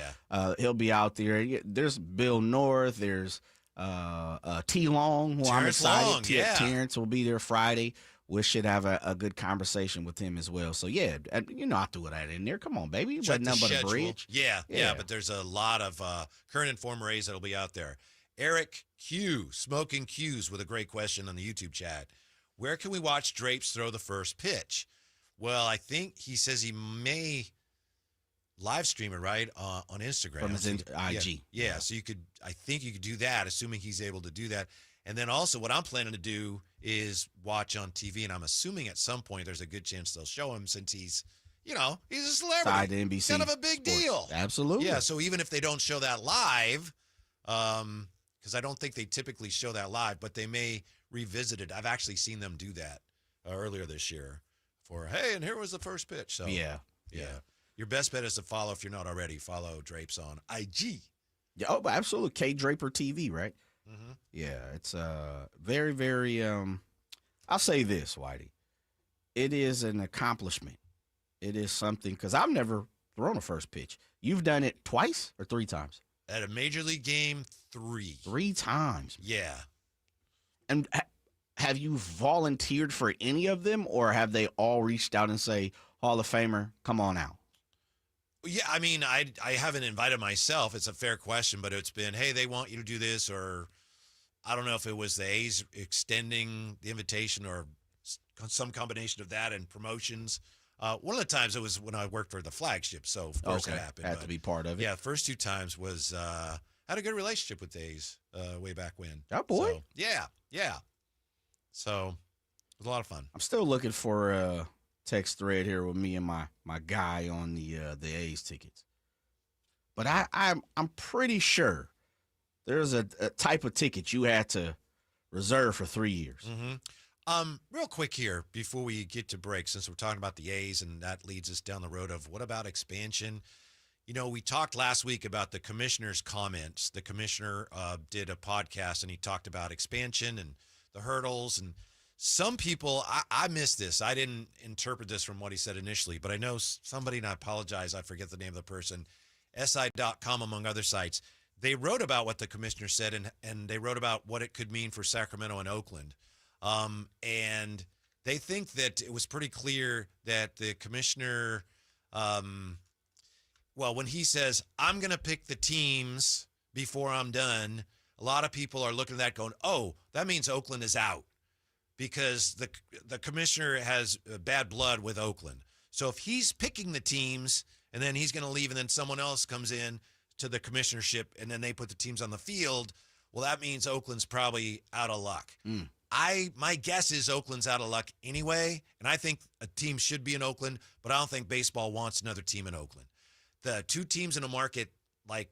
he'll be out there. There's Bill North. There's T. Long, who I'm excited. Terrence will be there Friday. We should have a good conversation with him as well. So, yeah, you know, I threw that in there. Come on, baby. It wasn't nothing but a bridge. Yeah, but there's a lot of current and former A's that'll be out there. Eric Q, Smoking Q's, with a great question on the YouTube chat. Where can we watch Drapes throw the first pitch? Well, I think he says he may live stream it, right, on Instagram. From his IG. Yeah, so I think you could do that, assuming he's able to do that. And then also what I'm planning to do is watch on TV, and I'm assuming at some point there's a good chance they'll show him since he's, you know, he's a celebrity. Side to NBC. Kind of a big deal. Absolutely. Yeah, so even if they don't show that live, because I don't think they typically show that live, but they may revisit it. I've actually seen them do that earlier this year for, hey, and here was the first pitch. So Yeah. Your best bet is to follow, if you're not already, follow Drapes on IG. Yeah, oh, absolutely. K Draper TV, right? Mm-hmm. Yeah, it's very, very. I'll say this, Whitey. It is an accomplishment. It is something, because I've never thrown a first pitch. You've done it twice or 3 times? At a major league game, 3. 3 times. Yeah. And have you volunteered for any of them, or have they all reached out and say, Hall of Famer, come on out? Yeah, I mean, I haven't invited myself. It's a fair question, but it's been, hey, they want you to do this, or I don't know if it was the A's extending the invitation or some combination of that and promotions. One of the times it was when I worked for the flagship, so of course it happened. Had to be part of it. Yeah, the first 2 times was had a good relationship with the A's way back when. Oh, boy. So, yeah. So it was a lot of fun. I'm still looking for a text thread here with me and my guy on the A's tickets. But I'm pretty sure there's a type of ticket you had to reserve for 3 years. Real quick here before we get to break, since we're talking about the A's, and that leads us down the road of what about expansion? You know, we talked last week about the commissioner's comments. The commissioner did a podcast, and he talked about expansion and the hurdles. And some people, I missed this. I didn't interpret this from what he said initially, but I know somebody, and I apologize, I forget the name of the person, SI.com, among other sites, they wrote about what the commissioner said, and they wrote about what it could mean for Sacramento and Oakland. And they think that it was pretty clear that the commissioner, well, when he says, I'm going to pick the teams before I'm done, a lot of people are looking at that going, oh, that means Oakland is out because the commissioner has bad blood with Oakland. So if he's picking the teams and then he's going to leave and then someone else comes in to the commissionership and then they put the teams on the field, well, that means Oakland's probably out of luck. My guess is Oakland's out of luck anyway, and I think a team should be in Oakland, but I don't think baseball wants another team in Oakland. The two teams in a market like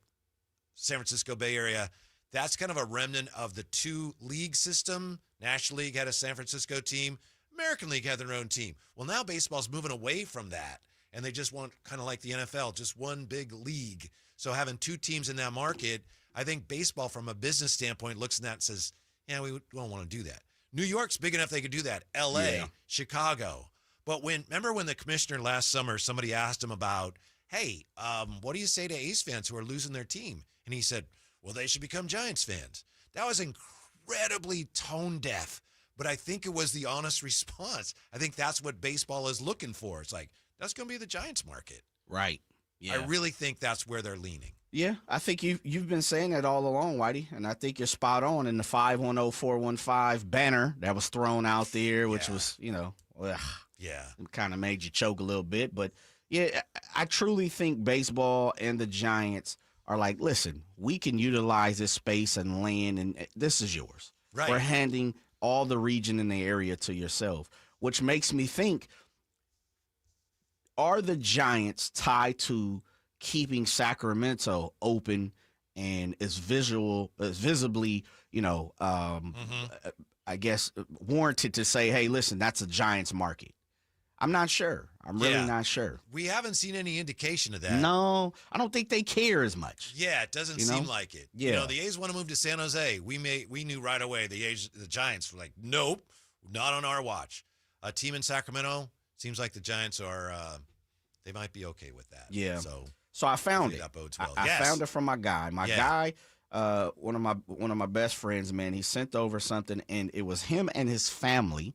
San Francisco Bay Area, that's kind of a remnant of the two league system. National League had a San Francisco team. American League had their own team. Well, now baseball's moving away from that, and they just want, kind of like the NFL, just one big league. So having two teams in that market, I think baseball from a business standpoint looks at that and says, yeah, we don't want to do that. New York's big enough they could do that. L.A., Chicago. But remember when the commissioner last summer, somebody asked him about, hey, what do you say to A's fans who are losing their team? And he said, well, they should become Giants fans. That was incredibly tone deaf, but I think it was the honest response. I think that's what baseball is looking for. It's like, that's going to be the Giants market. Right. Yeah. I really think that's where they're leaning. Yeah, I think you've been saying that all along, Whitey, and I think you're spot on in the 510-415 banner that was thrown out there, which was, kind of made you choke a little bit. But, yeah, I truly think baseball and the Giants are like, listen, we can utilize this space and land, and this is yours. Right. We're handing all the region in the area to yourself, which makes me think, are the Giants tied to keeping Sacramento open and is visibly, I guess, warranted to say, hey, listen, that's a Giants market? I'm not sure. I'm really not sure. We haven't seen any indication of that. No, I don't think they care as much. Yeah, it doesn't seem like it. Yeah. You know, the A's want to move to San Jose. We knew right away the Giants were like, nope, not on our watch. A team in Sacramento, seems like the Giants are they might be okay with that. Yeah. So I found it. That bodes well. I found it from my guy. My guy, one of my best friends, man, he sent over something, and it was him and his family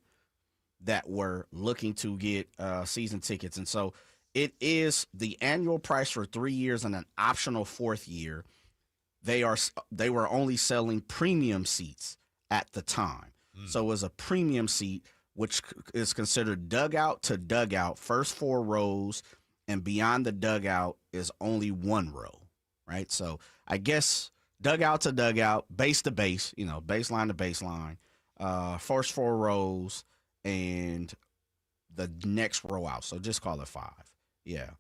that were looking to get season tickets. And so it is the annual price for 3 years and an optional fourth year. They were only selling premium seats at the time. So it was a premium seat, which is considered dugout to dugout, first 4 rows, and beyond the dugout is only 1 row, right? So I guess dugout to dugout, base to base, baseline to baseline, first 4 rows, and the next row out. So just call it 5. Yeah.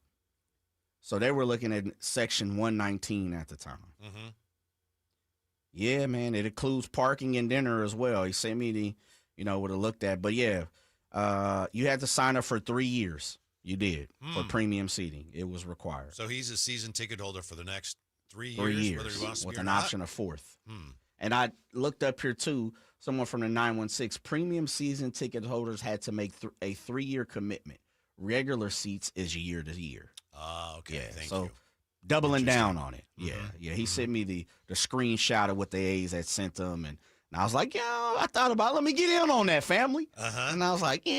So they were looking at section 119 at the time. Mm-hmm. Yeah, man. It includes parking and dinner as well. He sent me would have looked at. But yeah, you had to sign up for 3 years. You did for premium seating. It was required. So he's a season ticket holder for the next 3 years, 3 years whether he wants to with be or an not? option of 4th. And I looked up here too. Someone from the 916 premium season ticket holders had to make a 3-year commitment. Regular seats is year to year. Okay. Yeah, Thank so you. doubling down on it. Yeah. He sent me the screenshot of what the A's had sent them, and I was like, I thought about it. Let me get in on that, family. And I was like, But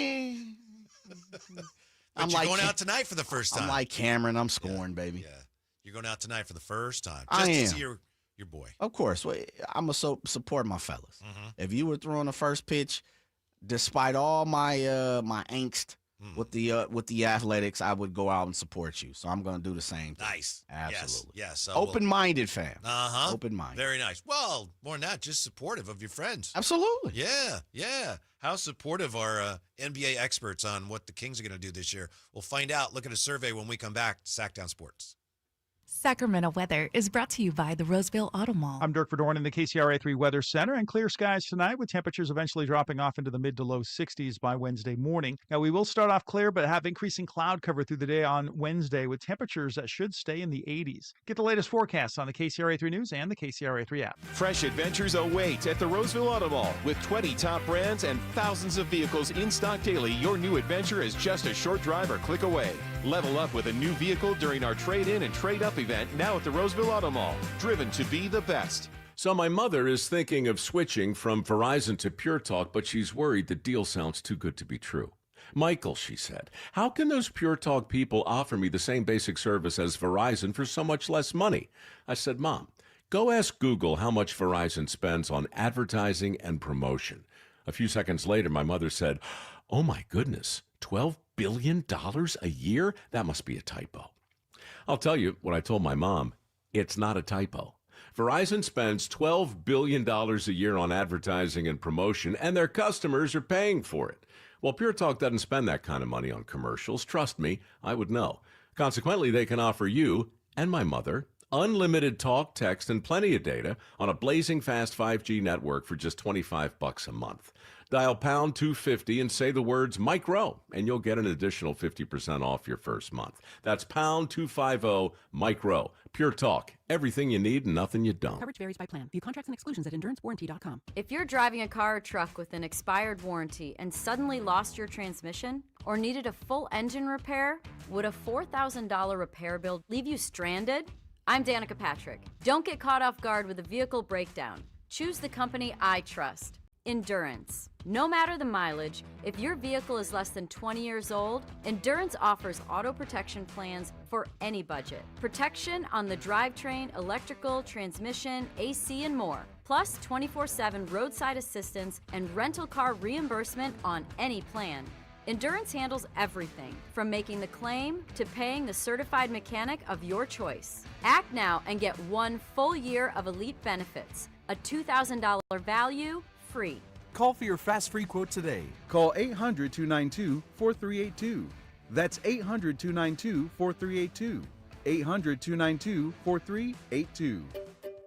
you're going out tonight for the first time. I'm like Cameron. I'm scoring, baby. Yeah. You're going out tonight for the first time. I Just to am. see your boy. Of course. I'm going to support my fellas. If you were throwing the first pitch, despite all my my angst with the athletics, I would go out and support you. So I'm going to do the same thing. Nice. Absolutely. Yes. Open-minded, fam. Uh-huh. Open-minded. Very nice. Well, more than that, just supportive of your friends. Absolutely. Yeah. How supportive are NBA experts on what the Kings are going to do this year? We'll find out. Look at a survey when we come back to Sactown Sports. Sacramento weather is brought to you by the Roseville Auto Mall. I'm Dirk Verdorn in the KCRA3 Weather Center, and clear skies tonight with temperatures eventually dropping off into the mid to low 60s by Wednesday morning. Now, we will start off clear, but have increasing cloud cover through the day on Wednesday with temperatures that should stay in the 80s. Get the latest forecasts on the KCRA3 News and the KCRA3 app. Fresh adventures await at the Roseville Auto Mall. With 20 top brands and thousands of vehicles in stock daily, your new adventure is just a short drive or click away. Level up with a new vehicle during our trade-in and trade-up event now at the Roseville Auto Mall. Driven to be the best. So my mother is thinking of switching from Verizon to Pure Talk, but she's worried the deal sounds too good to be true. Michael, she said, how can those Pure Talk people offer me the same basic service as Verizon for so much less money? I said, Mom, go ask Google how much Verizon spends on advertising and promotion. A few seconds later, my mother said, oh my goodness, $12 billion a year? That must be a typo. I'll tell you what I told my mom. It's not a typo. Verizon spends $12 billion a year on advertising and promotion, and their customers are paying for it. Well, Pure Talk doesn't spend that kind of money on commercials. Trust me, I would know. Consequently, they can offer you and my mother unlimited talk, text, and plenty of data on a blazing fast 5G network for just $25 a month. Dial pound 250 and say the words Mike Rowe, and you'll get an additional 50% off your first month. That's pound 250 Mike Rowe. Pure Talk. Everything you need and nothing you don't. Coverage varies by plan. View contracts and exclusions at endurancewarranty.com. If you're driving a car or truck with an expired warranty and suddenly lost your transmission or needed a full engine repair, would a $4,000 repair bill leave you stranded? I'm Danica Patrick. Don't get caught off guard with a vehicle breakdown. Choose the company I trust. Endurance. No matter the mileage, if your vehicle is less than 20 years old, Endurance offers auto protection plans for any budget. Protection on the drivetrain, electrical, transmission, AC, and more. Plus 24/7 roadside assistance and rental car reimbursement on any plan. Endurance handles everything, from making the claim to paying the certified mechanic of your choice. Act now and get 1 full year of elite benefits, a $2,000 value, free. Call for your fast free quote today. Call 800-292-4382. That's 800-292-4382. 800-292-4382.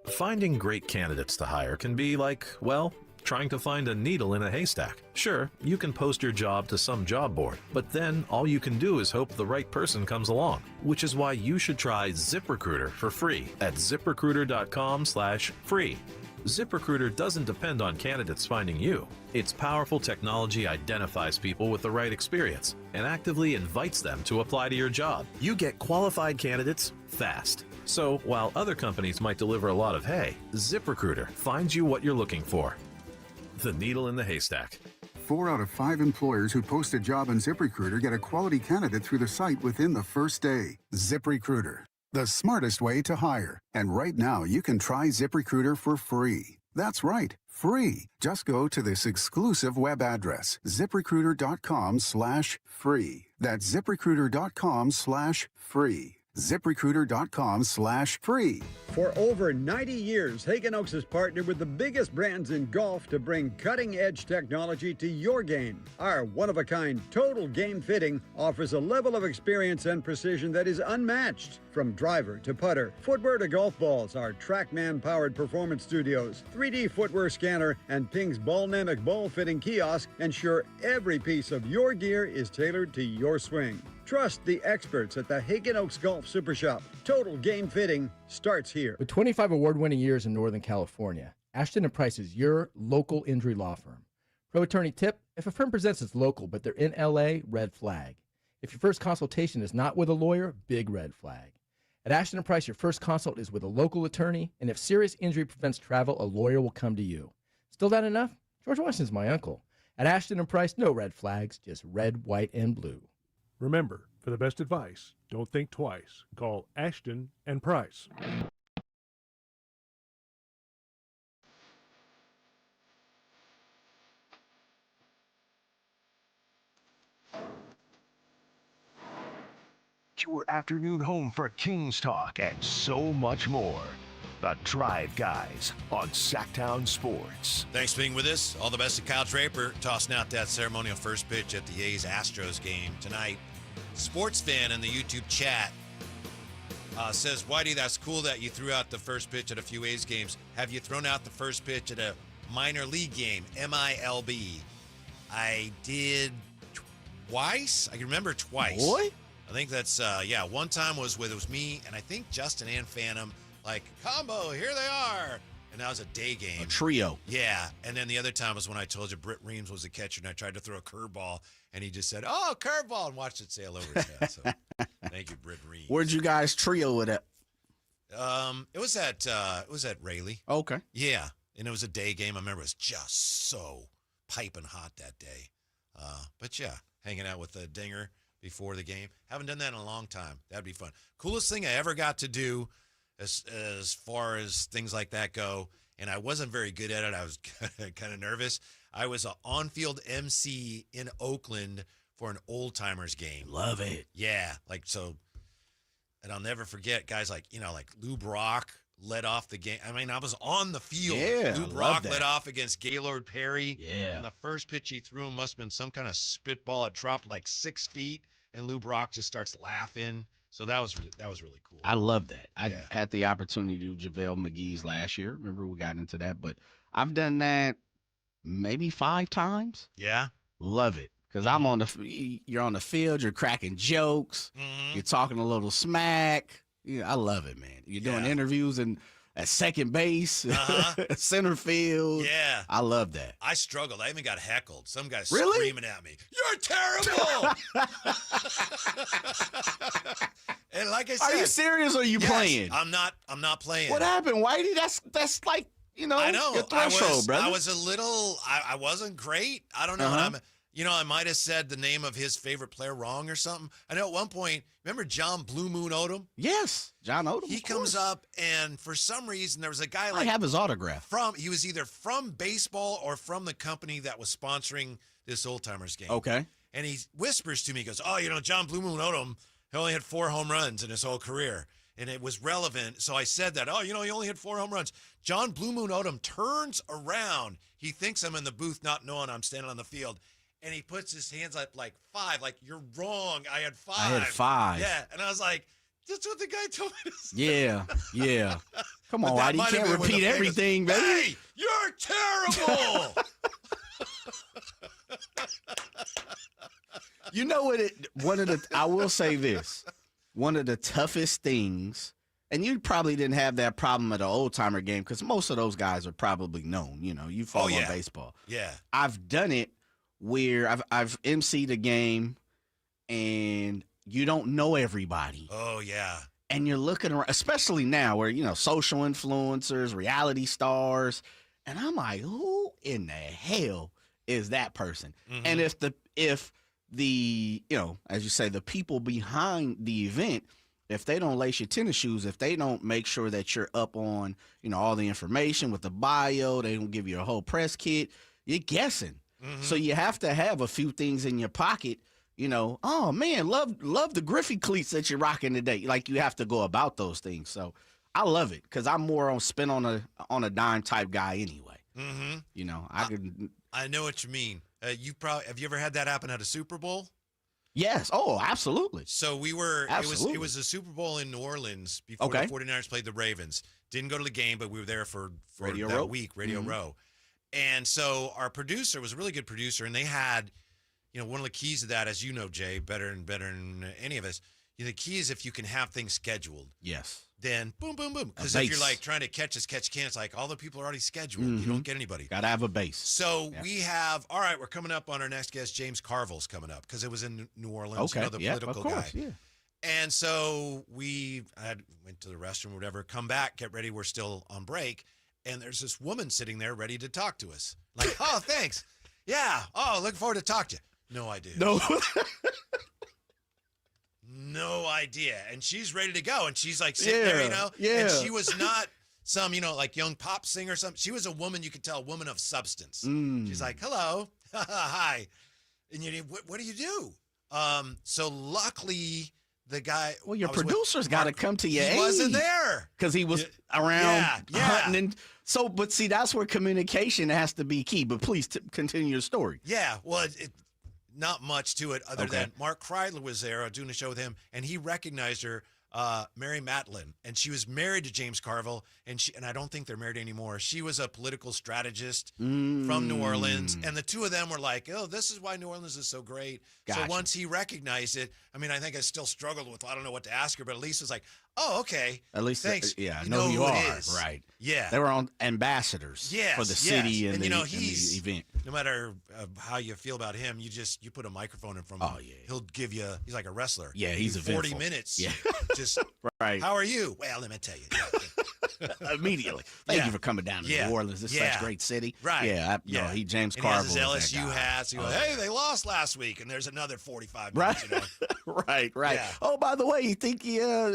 Finding great candidates to hire can be like, well, trying to find a needle in a haystack. Sure, you can post your job to some job board, but then all you can do is hope the right person comes along, which is why you should try ZipRecruiter for free at ZipRecruiter.com/free. ZipRecruiter doesn't depend on candidates finding you. Its powerful technology identifies people with the right experience and actively invites them to apply to your job. You get qualified candidates fast. So while other companies might deliver a lot of hay, ZipRecruiter finds you what you're looking for. The needle in the haystack. 4 out of 5 employers who post a job on ZipRecruiter get a quality candidate through the site within the first day. ZipRecruiter, the smartest way to hire. And right now, you can try ZipRecruiter for free. That's right, free. Just go to this exclusive web address, ZipRecruiter.com/free. That's ZipRecruiter.com/free. ZipRecruiter.com/free. For over 90 years, Hagen Oaks has partnered with the biggest brands in golf to bring cutting-edge technology to your game. Our one-of-a-kind total game fitting offers a level of experience and precision that is unmatched. From driver to putter, footwear to golf balls, our TrackMan-powered performance studios, 3D footwear scanner, and Ping's Ballnamic ball fitting kiosk ensure every piece of your gear is tailored to your swing. Trust the experts at the Hagen Oaks Golf Super Shop. Total game fitting starts here. With 25 award-winning years in Northern California, Ashton & Price is your local injury law firm. Pro attorney tip: if a firm presents as local but they're in LA, red flag. If your first consultation is not with a lawyer, big red flag. At Ashton & Price, your first consult is with a local attorney, and if serious injury prevents travel, a lawyer will come to you. Still not enough? George Washington's my uncle. At Ashton & Price, no red flags, just red, white, and blue. Remember, for the best advice, don't think twice. Call Ashton and Price. Your afternoon home for Kings Talk and so much more. The Drive Guys on Sactown Sports. Thanks for being with us. All the best to Kyle Draper, tossing out that ceremonial first pitch at the A's-Astros game tonight. Sports fan in the YouTube chat Says, Whitey, that's cool that you threw out the first pitch at a few A's games. Have you thrown out the first pitch at a minor league game, MILB? I did twice. I can remember twice. Boy? I think that's, one time it was me and I think Justin and Phantom, like, combo, here they are. And that was a day game. A trio. Yeah. And then the other time was when I told you Britt Reams was the catcher and I tried to throw a curveball and he just said, oh, curveball, and watched it sail over his head. So thank you, Britt Reams. Where'd you guys trio it at? It was at Rayleigh. Okay. Yeah. And it was a day game. I remember it was just so piping hot that day. But yeah, hanging out with the Dinger before the game. Haven't done that in a long time. That'd be fun. Coolest thing I ever got to do as far as things like that go, and I wasn't very good at it. I was kind of nervous. I was an on-field MC in Oakland for an old-timers game. Love it. Yeah, like so, and I'll never forget guys like Lou Brock led off the game. I mean, I was on the field. Yeah, Lou love Brock that. led off against Gaylord Perry. Yeah. And the first pitch he threw him must have been some kind of spitball. It dropped like 6 feet, and Lou Brock just starts laughing. So that was really cool. I love that. I had the opportunity to do JaVale McGee's last year. Remember we got into that, but I've done that maybe 5 times. Yeah. Love it. Because you're on the field, you're cracking jokes, you're talking a little smack. Yeah, I love it, man. You're doing interviews at second base, center field. Yeah. I love that. I struggled. I even got heckled. Some guy Really? screaming at me, "You're terrible!" And like I said, Are you serious or are you playing? I'm not playing. What happened, Whitey? That's like, I know. your threshold, brother. I was a little. I wasn't great. I don't know. I might have said the name of his favorite player wrong or something. I know at one point, remember John Blue Moon Odom? Yes, John Odom. He comes up, and for some reason, there was a guy I have his autograph. He was either from baseball or from the company that was sponsoring this old timers game. Okay. And he whispers to me, he goes, "Oh, John Blue Moon Odom, he only had 4 home runs in his whole career." And it was relevant. So I said that, he only had 4 home runs. John Blue Moon Odom turns around. He thinks I'm in the booth, not knowing I'm standing on the field. And he puts his hands up like 5, like, "You're wrong. I had 5. I had 5. Yeah. And I was like, that's what the guy told me to say. Yeah. Come on, Whitey. You can't repeat everything, baby. Hey, you're terrible. You know what? I will say this. One of the toughest things, and you probably didn't have that problem at an old timer game because most of those guys are probably known. You follow baseball. Yeah. I've done it where I've emceed a game and you don't know everybody. Oh, yeah. And you're looking around, especially now where, social influencers, reality stars. And I'm like, who in the hell is that person? Mm-hmm. And if the, as you say, the people behind the event, if they don't lace your tennis shoes, if they don't make sure that you're up on, all the information with the bio, they don't give you a whole press kit, you're guessing. Mm-hmm. So you have to have a few things in your pocket, oh man, love the Griffey cleats that you're rocking today. Like you have to go about those things. So I love it because I'm more on spin on a dime type guy anyway. Mm-hmm. I know what you mean. Have you ever had that happen at a Super Bowl? Yes. Oh, absolutely. So it was a Super Bowl in New Orleans before the 49ers played the Ravens. Didn't go to the game, but we were there for Radio that Row. week, Radio Row. And so our producer was a really good producer, and they had, one of the keys to that, as you know, Jay, better than any of us, the key is if you can have things scheduled. Yes. Then boom, boom, boom. Because if you're like trying to catch can, it's like all the people are already scheduled. You don't get anybody. Got to have a base. So we have, all right, we're coming up on our next guest. James Carville's coming up because it was in New Orleans, Okay. the political guy. Yeah. And so went to the restroom or whatever, come back, get ready. We're still on break. And there's this woman sitting there ready to talk to us. Like, oh, thanks. Yeah. Oh, looking forward to talk to you. No idea. No. No idea. And she's ready to go. And she's like sitting there, Yeah. And she was not some, like young pop singer or something. She was a woman, you could tell, a woman of substance. She's like, hello. Hi. And what do you do? So luckily the guy. Well, your producer's got to come to your aid. He wasn't there. Because he was around hunting. And so, but see, that's where communication has to be key. But please continue your story. Yeah. Well, not much to it other than Mark Kreidler was there doing a show with him, and he recognized her Mary Matlin, and she was married to James Carville, and I don't think they're married anymore. She was a political strategist from New Orleans, and the two of them were like, "Oh, this is why New Orleans is so great." Gotcha. So once he recognized it, I mean, I think I still struggled with, I don't know what to ask her, but at least it's like, "Oh, okay, At least, thanks." I You know who you it are, is. right? Yeah, they were on ambassadors for the city and, and the, you know, and the he's event. No matter how you feel about him, you put a microphone in front of him. Oh, yeah. He'll give you. He's like a wrestler. Yeah, he's 40 eventful. minutes. Yeah. Just right. How are you? Well, let me tell you. Immediately. Thank you for coming down to New Orleans. This is such a great city. Right. Yeah. James and Carville. He has his is that LSU guy. hats. He goes, hey, they lost last week, and there's another 45 minutes. Right. You know? right. Yeah. Oh, by the way, you think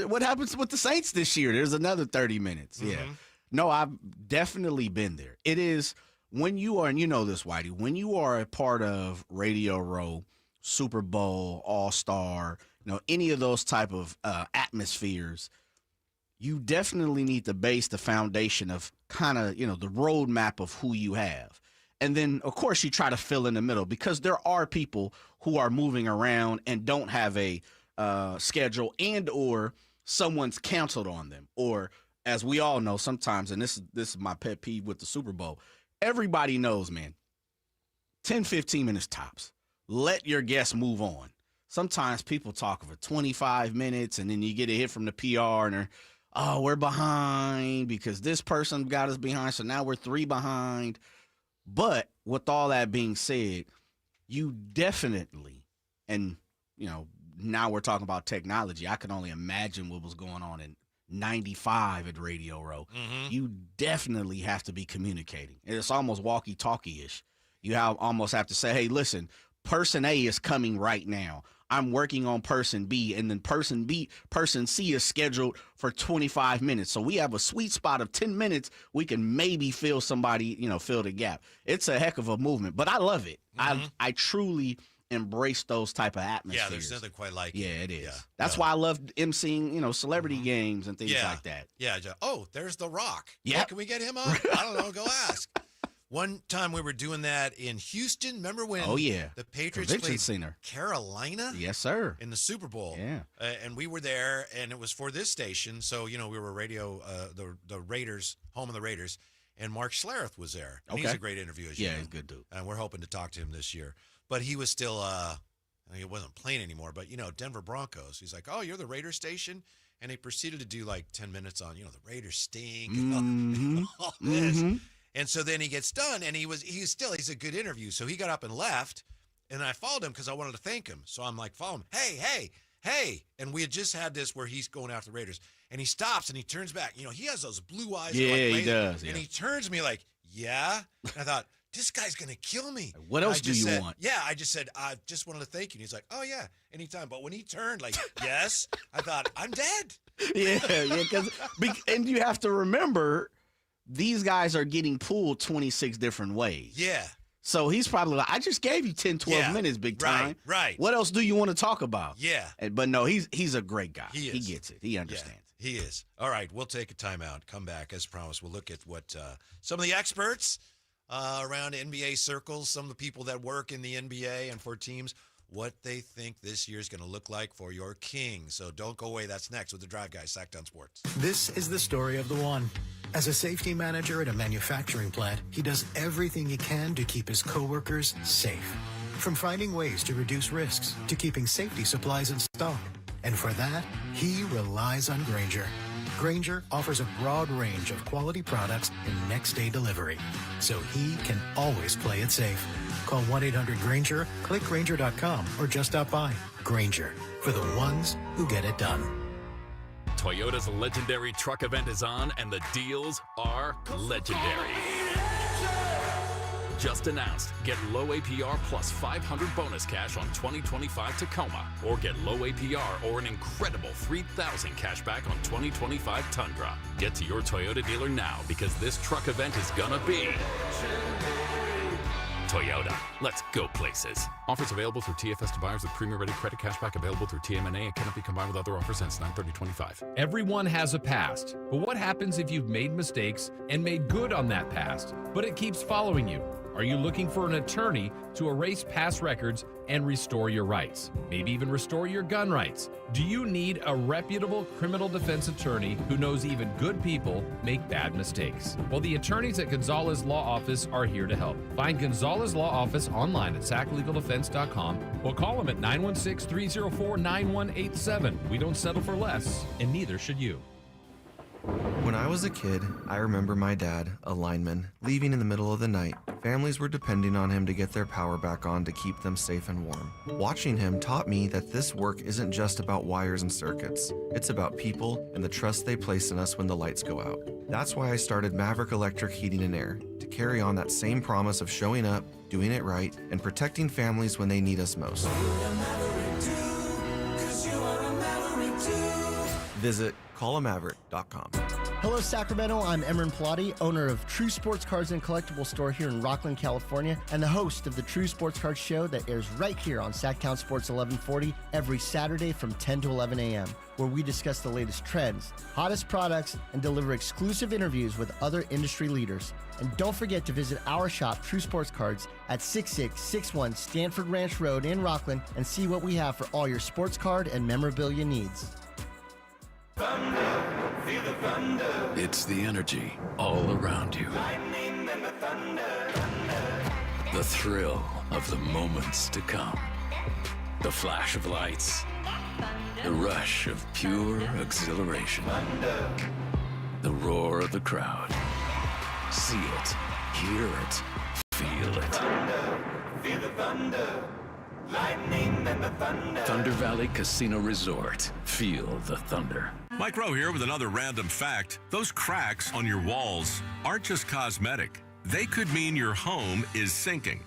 what happens with the Saints this year? There's another 30 minutes. Yeah. No, I've definitely been there. It is when you are, and you know this, Whitey, when you are a part of Radio Row, Super Bowl, All-Star, any of those type of atmospheres, you definitely need to base the foundation of kind of, the roadmap of who you have. And then, of course, you try to fill in the middle because there are people who are moving around and don't have a schedule and or someone's canceled on them. Or, as we all know sometimes, and this is my pet peeve with the Super Bowl, everybody knows, man, 10, 15 minutes tops. Let your guests move on. Sometimes people talk for 25 minutes, and then you get a hit from the PR, and they're, oh, we're behind because this person got us behind, so now we're 3 behind. But with all that being said, you definitely, and, now we're talking about technology. I can only imagine what was going on in 95 at Radio Row. You definitely have to be communicating. It's almost walkie-talkie-ish. You almost have to say, hey, listen, person A is coming right now. I'm working on person B, and then person C is scheduled for 25 minutes. So we have a sweet spot of 10 minutes. We can maybe fill the gap. It's a heck of a movement, but I love it. I truly embrace those type of atmospheres. Yeah, there's nothing quite like it. Yeah, it is. Yeah. That's why I love emceeing, celebrity games and things like that. Yeah. Oh, there's The Rock. Yeah. Hey, can we get him on? I don't know. Go ask. One time we were doing that in Houston. Remember when the Patriots Convention played Center. Carolina? Yes, sir. In the Super Bowl. Yeah. And we were there, and it was for this station. So, we were radio, the Raiders, home of the Raiders, and Mark Schlereth was there. And he's a great interview, as you know. He's a good dude. And we're hoping to talk to him this year. But he was still, he wasn't playing anymore, but, Denver Broncos. He's like, oh, you're the Raiders station? And he proceeded to do like 10 minutes on, the Raiders stink and all this. And so then he gets done, and he's a good interview. So he got up and left, and I followed him because I wanted to thank him. So I'm like, follow him. Hey. And we had just had this where he's going after the Raiders. And he stops, and he turns back. He has those blue eyes. Yeah, like he does. And he turns to me like, yeah. And I thought, this guy's going to kill me. What else do you want? Yeah, I just said, I just wanted to thank you. And he's like, oh, yeah, anytime. But when he turned like, yes, I thought, I'm dead. Yeah. And you have to remember, these guys are getting pulled 26 different ways. Yeah. So he's probably like, I just gave you 10, 12 minutes, big time. Right. What else do you want to talk about? Yeah. But no, he's a great guy. He is. He gets it. He understands. Yeah, he is. All right, we'll take a timeout. Come back. As promised, we'll look at what some of the experts around NBA circles, some of the people that work in the NBA and for teams, what they think this year is going to look like for your king. So don't go away. That's next with the Drive Guys, Sactown Sports. This is the story of the one. As a safety manager at a manufacturing plant, he does everything he can to keep his coworkers safe. From finding ways to reduce risks to keeping safety supplies in stock. And for that, he relies on Grainger. Grainger offers a broad range of quality products and next-day delivery, so he can always play it safe. Call 1-800-GRAINGER, click Grainger.com, or just stop by. Grainger, for the ones who get it done. Toyota's legendary truck event is on, and the deals are legendary. Just announced, get low APR plus 500 bonus cash on 2025 Tacoma, or get low APR or an incredible $3,000 cash back on 2025 Tundra. Get to your Toyota dealer now, because this truck event is gonna be Toyota. Let's go places. Offers available through TFS to buyers with premium-ready credit cashback available through TMNA and cannot be combined with other offers since 9/30/25. Everyone has a past, but what happens if you've made mistakes and made good on that past, but it keeps following you? Are you looking for an attorney to erase past records and restore your rights? Maybe even restore your gun rights? Do you need a reputable criminal defense attorney who knows even good people make bad mistakes? Well, the attorneys at Gonzalez Law Office are here to help. Find Gonzalez Law Office online at saclegaldefense.com or call them at 916-304-9187. We don't settle for less, and neither should you. When I was a kid, I remember my dad, a lineman, leaving in the middle of the night. Families were depending on him to get their power back on to keep them safe and warm. Watching him taught me that this work isn't just about wires and circuits. It's about people and the trust they place in us when the lights go out. That's why I started Maverick Electric Heating and Air, to carry on that same promise of showing up, doing it right, and protecting families when they need us most. Visit callamaverick.com. Hello, Sacramento. I'm Emran Pilati, owner of True Sports Cards and Collectible Store here in Rockland, California, and the host of the True Sports Cards Show that airs right here on Sactown Sports 1140 every Saturday from 10 to 11 a.m., where we discuss the latest trends, hottest products, and deliver exclusive interviews with other industry leaders. And don't forget to visit our shop, True Sports Cards, at 6661 Stanford Ranch Road in Rockland and see what we have for all your sports card and memorabilia needs. Thunder, feel the thunder. It's the energy all around you. Lightning and the thunder, thunder. The thrill of the moments to come. The flash of lights. The rush of pure exhilaration. Thunder. The roar of the crowd. See it, hear it, feel it. Thunder, feel the thunder. Lightning and the thunder. Thunder Valley Casino Resort. Feel the thunder. Mike Rowe here with another random fact. Those cracks on your walls aren't just cosmetic. They could mean your home is sinking.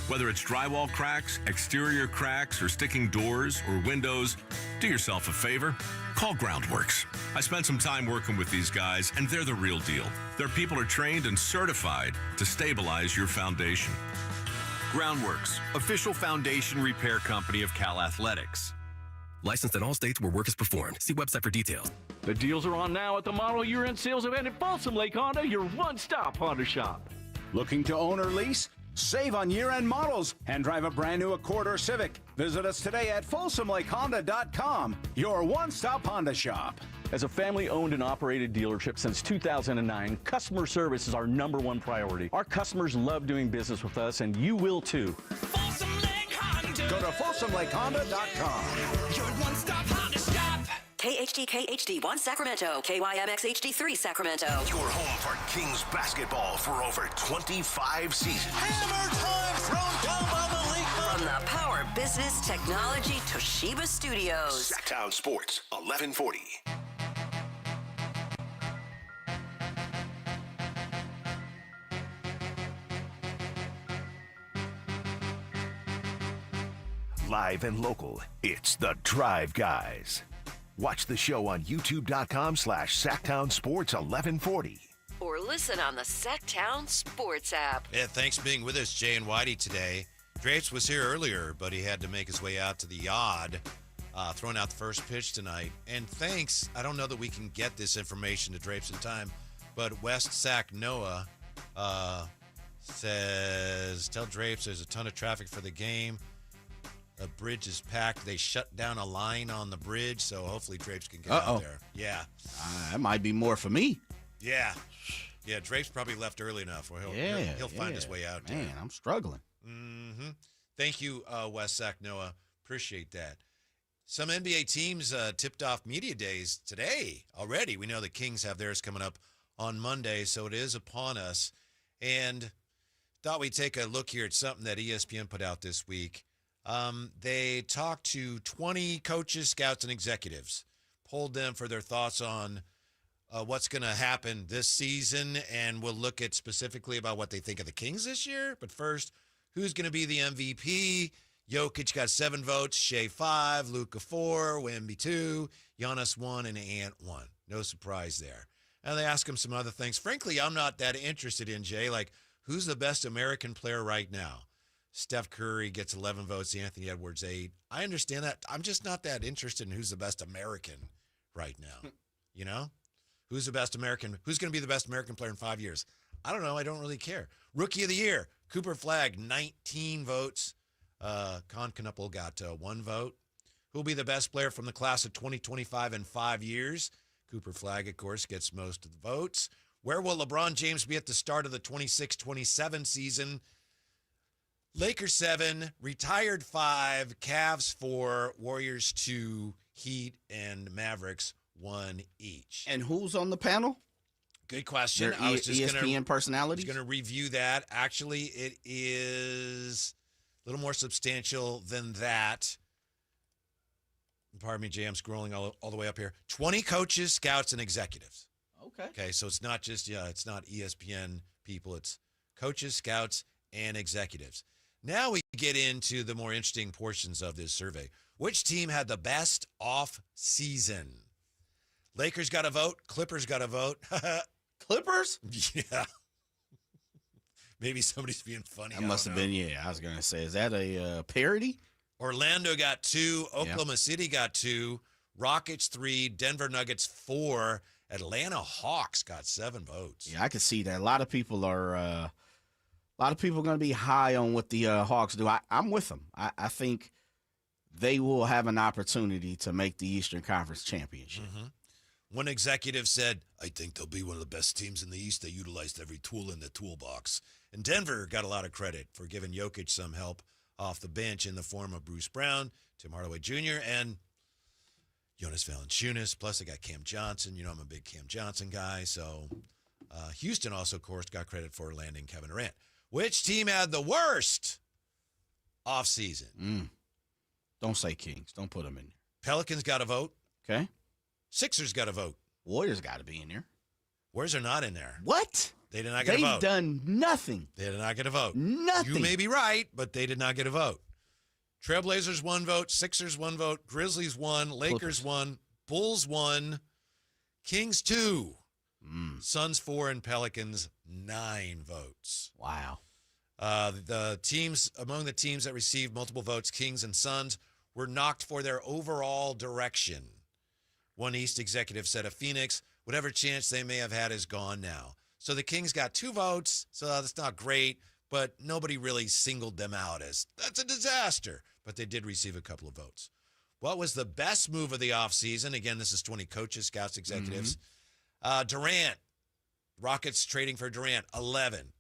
Whether it's drywall cracks, exterior cracks, or sticking doors or windows, do yourself a favor. Call Groundworks. I spent some time working with these guys, and they're the real deal. Their people are trained and certified to stabilize your foundation. Groundworks, official foundation repair company of Cal Athletics. Licensed in all states where work is performed. See website for details. The deals are on now at the model year-end sales event at Folsom Lake Honda, your one-stop Honda shop. Looking to own or lease? Save on year-end models and drive a brand new Accord or Civic. Visit us today at FolsomLakeHonda.com, your one-stop Honda shop. As a family-owned and operated dealership since 2009, customer service is our #1 priority. Our customers love doing business with us, and you will too. Folsom Lake Honda. Go to FolsomLakeHonda.com. Your one-stop Honda shop. KHD HD1 Sacramento, KYMX HD3 Sacramento. Your home for Kings basketball for over 25 seasons. Hammer time thrown down by the league. From the Power Business Technology Toshiba Studios. Sactown Sports, 1140. Live and local, it's the Drive Guys. Watch the show on youtube.com/Sactown Sports 1140. Or listen on the Sactown Sports app. Yeah, thanks for being with us, Jay and Whitey, today. Drapes was here earlier, but he had to make his way out to the yard, throwing out the first pitch tonight. And thanks, I don't know that we can get this information to Drapes in time, but West Sac Noah says, tell Drapes there's a ton of traffic for the game. The bridge is packed. They shut down a line on the bridge, so hopefully Drapes can get out there. Yeah. That might be more for me. Yeah. Yeah, Drapes probably left early enough where he'll find his way out. Man, I'm struggling. Mm-hmm. Thank you, West Sac Noah. Appreciate that. Some NBA teams tipped off media days today already. We know the Kings have theirs coming up on Monday, so it is upon us. And thought we'd take a look here at something that ESPN put out this week. They talked to 20 coaches, scouts, and executives, polled them for their thoughts on what's going to happen this season, and we'll look at specifically about what they think of the Kings this year. But first, who's going to be the MVP? Jokic got 7 votes, Shea 5, Luka 4, Wemby 2, Giannis 1, and Ant 1. No surprise there. And they ask him some other things. Frankly, I'm not that interested in, Jay. Like, who's the best American player right now? Steph Curry gets 11 votes, Anthony Edwards 8. I understand that. I'm just not that interested in who's the best American right now. You know? Who's the best American? Who's going to be the best American player in 5 years? I don't know. I don't really care. Rookie of the Year, Cooper Flagg, 19 votes. Con Knuppel got 1 vote. Who'll be the best player from the class of 2025 in 5 years? Cooper Flagg, of course, gets most of the votes. Where will LeBron James be at the start of the 26-27 season? Lakers 7, retired 5, Cavs 4, Warriors 2, Heat and Mavericks 1 each. And who's on the panel? Good question. Their I was just ESPN personalities? going to review that. Actually, it is a little more substantial than that. Pardon me, Jay, I'm scrolling all the way up here. 20 coaches, scouts, and executives. Okay, so it's not just, it's not ESPN people. It's coaches, scouts, and executives. Now we get into the more interesting portions of this survey. Which team had the best off season? Lakers got a vote. Clippers got a vote. Clippers? Yeah. Maybe somebody's being funny. That must have been, I was going to say, is that a parody? Orlando got 2. Oklahoma City got 2. Rockets 3. Denver Nuggets 4. Atlanta Hawks got 7 votes. Yeah, I can see that. A lot of people are going to be high on what the Hawks do. I'm with them. I think they will have an opportunity to make the Eastern Conference Championship. Mm-hmm. One executive said, I think they'll be one of the best teams in the East. They utilized every tool in the toolbox. And Denver got a lot of credit for giving Jokic some help off the bench in the form of Bruce Brown, Tim Hardaway Jr., and Jonas Valanciunas. Plus, they got Cam Johnson. I'm a big Cam Johnson guy. So Houston also, of course, got credit for landing Kevin Durant. Which team had the worst offseason? Don't say Kings. Don't put them in there. Pelicans got a vote. Okay. Sixers got a vote. Warriors got to be in there. Warriors are not in there. What? They did not get a vote. They've done nothing. They did not get a vote. Nothing. You may be right, but they did not get a vote. Trailblazers 1 vote. Sixers 1 vote. Grizzlies 1. Lakers Clippers. 1. Bulls 1. Kings 2. Suns 4 and Pelicans 9 votes. Wow. The teams among the teams that received multiple votes, Kings and Suns, were knocked for their overall direction. One East executive said of Phoenix, whatever chance they may have had is gone now. So the Kings got 2 votes, so that's not great, but nobody really singled them out as, that's a disaster. But they did receive a couple of votes. What was the best move of the offseason? Again, this is 20 coaches, scouts, executives. Durant. Rockets trading for Durant, 11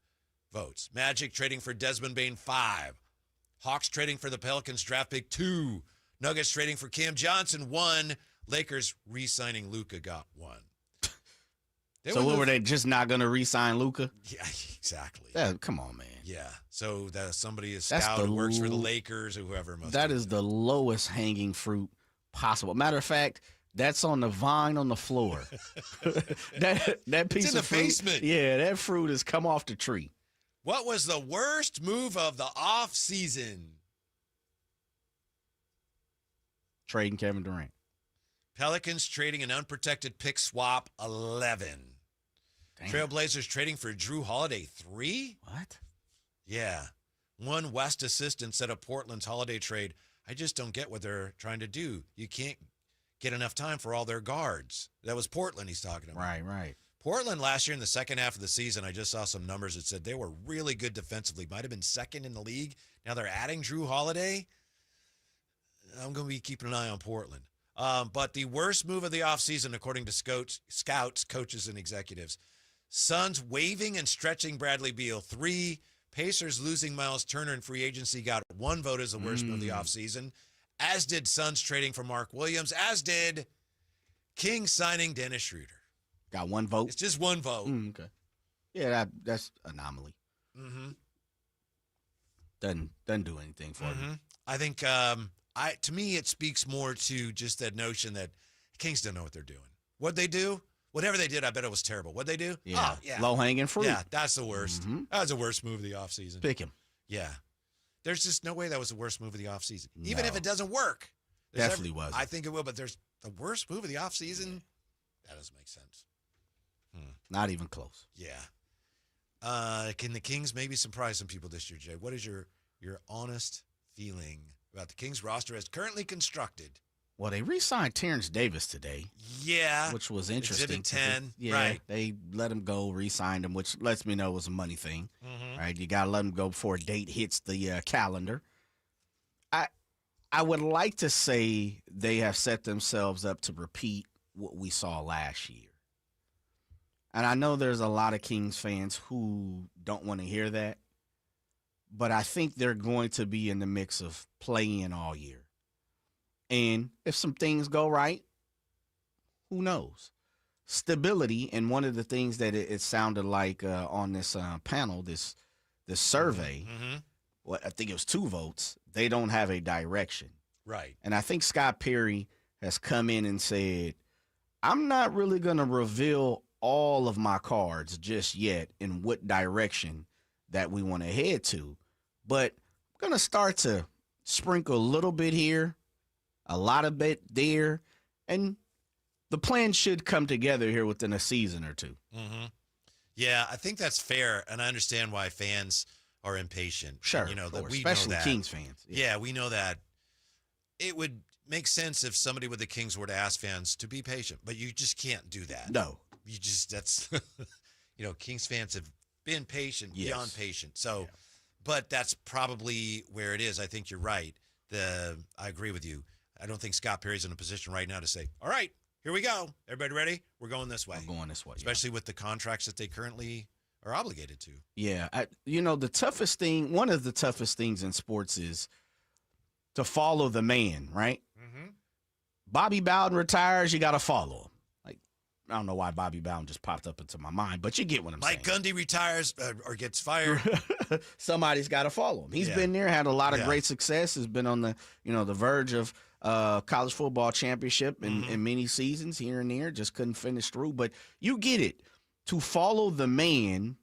votes. Magic trading for Desmond Bane, 5. Hawks trading for the Pelicans draft pick, 2. Nuggets trading for Cam Johnson, 1. Lakers re-signing Luka got 1. So were they just not going to re-sign Luka? Yeah, exactly. Come on, man. Yeah. So that somebody is scout who works for the Lakers or whoever. That is the lowest hanging fruit possible. Matter of fact, that's on the vine on the floor. that piece in the of fruit, basement. Yeah, that fruit has come off the tree. What was the worst move of the offseason? Trading Kevin Durant. Pelicans trading an unprotected pick swap, 11. Damn. Trailblazers trading for Drew Holiday, 3? What? Yeah. One West assistant said of Portland's Holiday trade, I just don't get what they're trying to do. You can't get enough time for all their guards. That was Portland he's talking about. Right. Portland last year in the second half of the season, I just saw some numbers that said they were really good defensively. Might have been second in the league. Now they're adding Drew Holiday. I'm going to be keeping an eye on Portland. But the worst move of the offseason, according to scouts, coaches, and executives, Suns waiving and stretching Bradley Beal, 3. Pacers losing Miles Turner in free agency got 1 vote as the worst move of the offseason, as did Suns trading for Mark Williams, as did Kings signing Dennis Schroeder. Got 1 vote? It's just 1 vote. Okay. Yeah, that's anomaly. Doesn't do anything for me. I think to me it speaks more to just that notion that Kings don't know what they're doing. What'd they do? Whatever they did, I bet it was terrible. What'd they do? Yeah. Oh, yeah. Low-hanging fruit. Yeah, that's the worst. That was the worst move of the offseason. Pick him. Yeah. There's just no way that was the worst move of the offseason. Even if it doesn't work. Definitely wasn't. I think it will, but there's the worst move of the offseason? That doesn't make sense. Not even close. Yeah. Can the Kings maybe surprise some people this year, Jay? What is your honest feeling about the Kings roster as currently constructed? Well, they re-signed Terrence Davis today. Yeah. Which was interesting. Exhibit 10. Yeah, right. They let him go, re-signed him, which lets me know it was a money thing. Mhm. Right? You got to let him go before a date hits the calendar. I would like to say they have set themselves up to repeat what we saw last year. And I know there's a lot of Kings fans who don't want to hear that, but I think they're going to be in the mix of play-in all year. And if some things go right, who knows? Stability, and one of the things that it sounded like on this panel, this survey, I think it was 2 votes, they don't have a direction. Right. And I think Scott Perry has come in and said, I'm not really going to reveal all of my cards just yet in what direction that we want to head to. But I'm going to start to sprinkle a little bit here, a lot of bit there, and the plan should come together here within a season or 2. Mm-hmm. Yeah, I think that's fair, and I understand why fans are impatient. Sure, you know, that we especially know that. Kings fans. Yeah, we know that. It would make sense if somebody with the Kings were to ask fans to be patient, but you just can't do that. No. You just, that's, Kings fans have been patient, beyond patient. So, but that's probably where it is. I think you're right. I agree with you. I don't think Scott Perry's in a position right now to say, all right, here we go. Everybody ready? We're going this way. We're going this way. Especially with the contracts that they currently are obligated to. Yeah. The toughest thing, one of the toughest things in sports is to follow the man, right? Mm-hmm. Bobby Bowden retires, you got to follow him. Like, I don't know why Bobby Bowden just popped up into my mind, but you get what I'm saying. Mike Gundy retires or gets fired. Somebody's got to follow him. He's been there, had a lot of great success, has been on the, the verge of college football championship in many seasons here and there, just couldn't finish through. But you get it. To follow the man,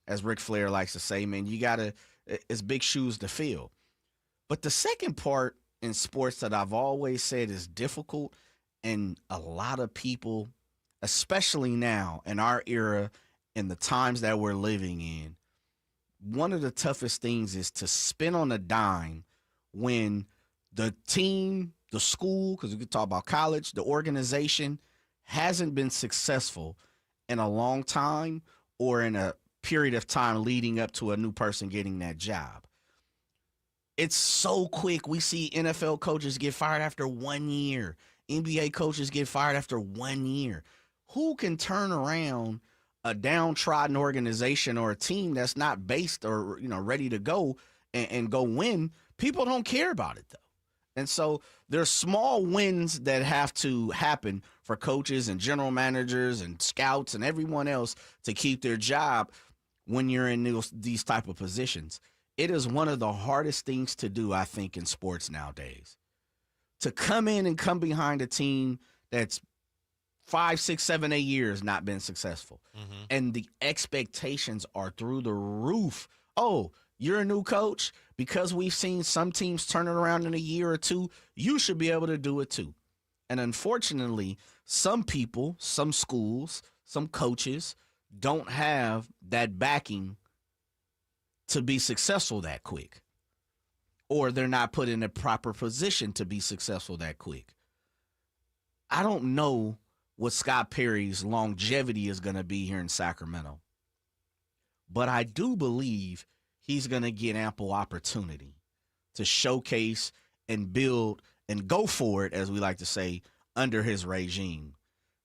as Ric Flair likes to say, man, you got to, it's big shoes to fill. But the second part in sports that I've always said is difficult, and a lot of people, especially now in our era and the times that we're living in, one of the toughest things is to spin on a dime when the team, the school, because we could talk about college, the organization hasn't been successful in a long time or in a period of time leading up to a new person getting that job. It's so quick. We see NFL coaches get fired after 1 year. NBA coaches get fired after 1 year. Who can turn around a downtrodden organization or a team that's not based or ready to go and go win? People don't care about it, though. And so there's small wins that have to happen for coaches and general managers and scouts and everyone else to keep their job when you're in these type of positions. It is one of the hardest things to do, I think, in sports nowadays. To come in and come behind a team that's 5, 6, 7, 8 years not been successful. Mm-hmm. And the expectations are through the roof. Oh, you're a new coach? Because we've seen some teams turn it around in a year or 2, you should be able to do it too. And unfortunately, some people, some schools, some coaches don't have that backing to be successful that quick, or they're not put in a proper position to be successful that quick. I don't know what Scott Perry's longevity is going to be here in Sacramento, but I do believe he's going to get ample opportunity to showcase and build and go for it, as we like to say, under his regime.